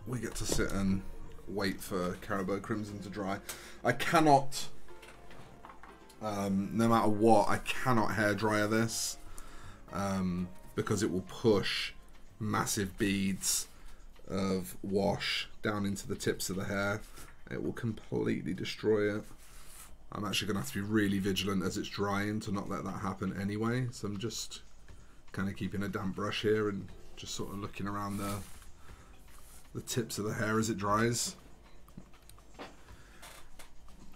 we get to sit and wait for Carroburg Crimson to dry. I cannot, no matter what, I cannot hairdryer this. Because it will push massive beads of wash down into the tips of the hair. It will completely destroy it. I'm actually going to have to be really vigilant as it's drying to not let that happen anyway. So I'm just kind of keeping a damp brush here and just sort of looking around the tips of the hair as it dries.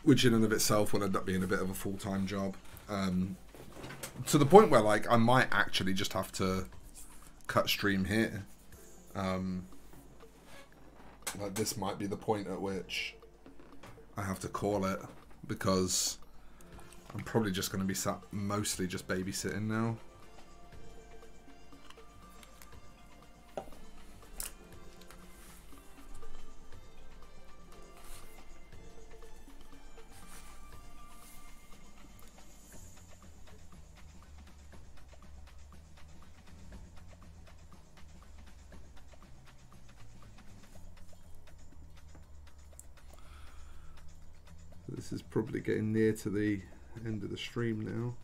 Which in and of itself will end up being a bit of a full-time job. To the point where, like, I might actually just have to cut stream here. Like, this might be the point at which I have to call it, because I'm probably just going to be sat mostly just babysitting now. This is probably getting near to the end of the stream now.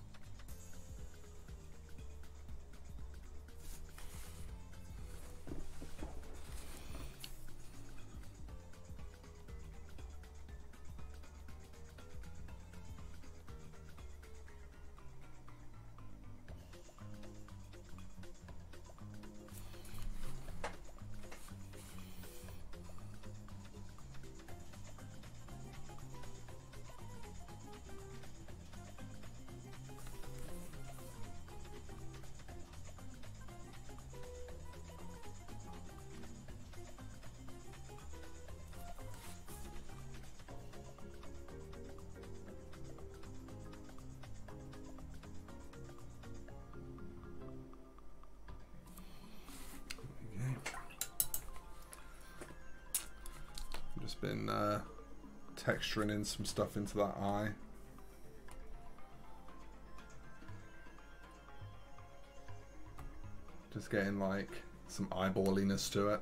Been texturing in some stuff into that eye. Just getting like some eyeballiness to it.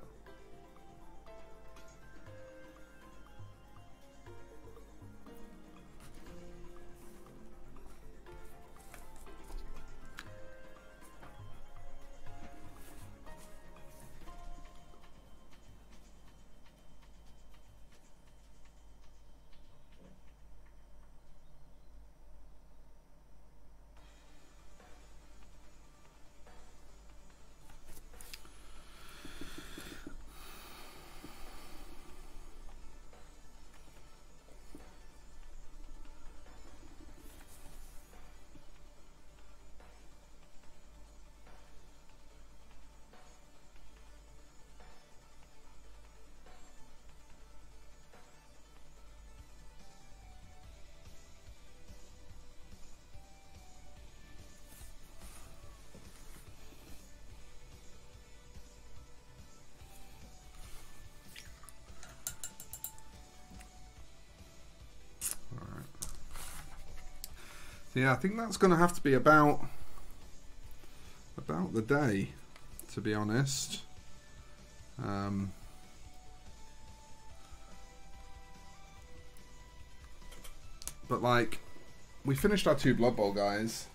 So yeah, I think that's going to have to be about the day, to be honest. But like, we finished our 2 Blood Bowl guys,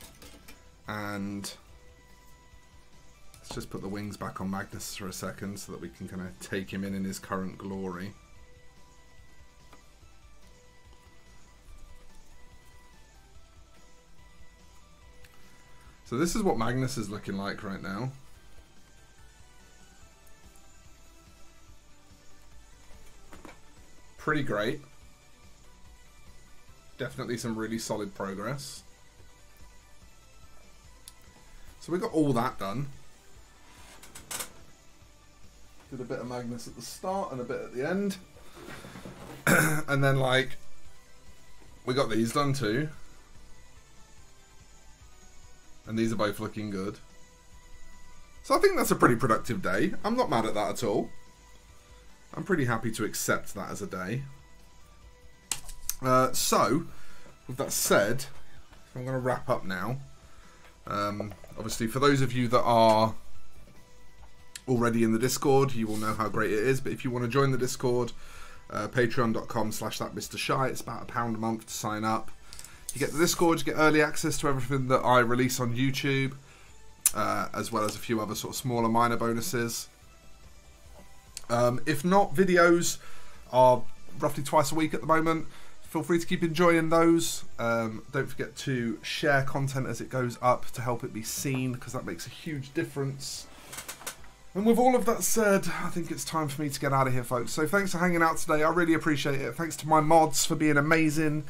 and let's just put the wings back on Magnus for a second so that we can kind of take him in his current glory. So this is what Magnus is looking like right now. Pretty great. Definitely some really solid progress. So we got all that done. Did a bit of Magnus at the start and a bit at the end. And then like, we got these done too. And these are both looking good. So I think that's a pretty productive day. I'm not mad at that at all. I'm pretty happy to accept that as a day. So, with that said, I'm going to wrap up now. Obviously, for those of you that are already in the Discord, you will know how great it is. But if you want to join the Discord, patreon.com/thatmrshy. It's about £1 a month to sign up. You get the Discord, you get early access to everything that I release on YouTube, as well as a few other sort of smaller minor bonuses. If not, videos are roughly twice a week at the moment. Feel free to keep enjoying those. Don't forget to share content as it goes up to help it be seen, because that makes a huge difference. And with all of that said, I think it's time for me to get out of here, folks. So thanks for hanging out today. I really appreciate it. Thanks to my mods for being amazing.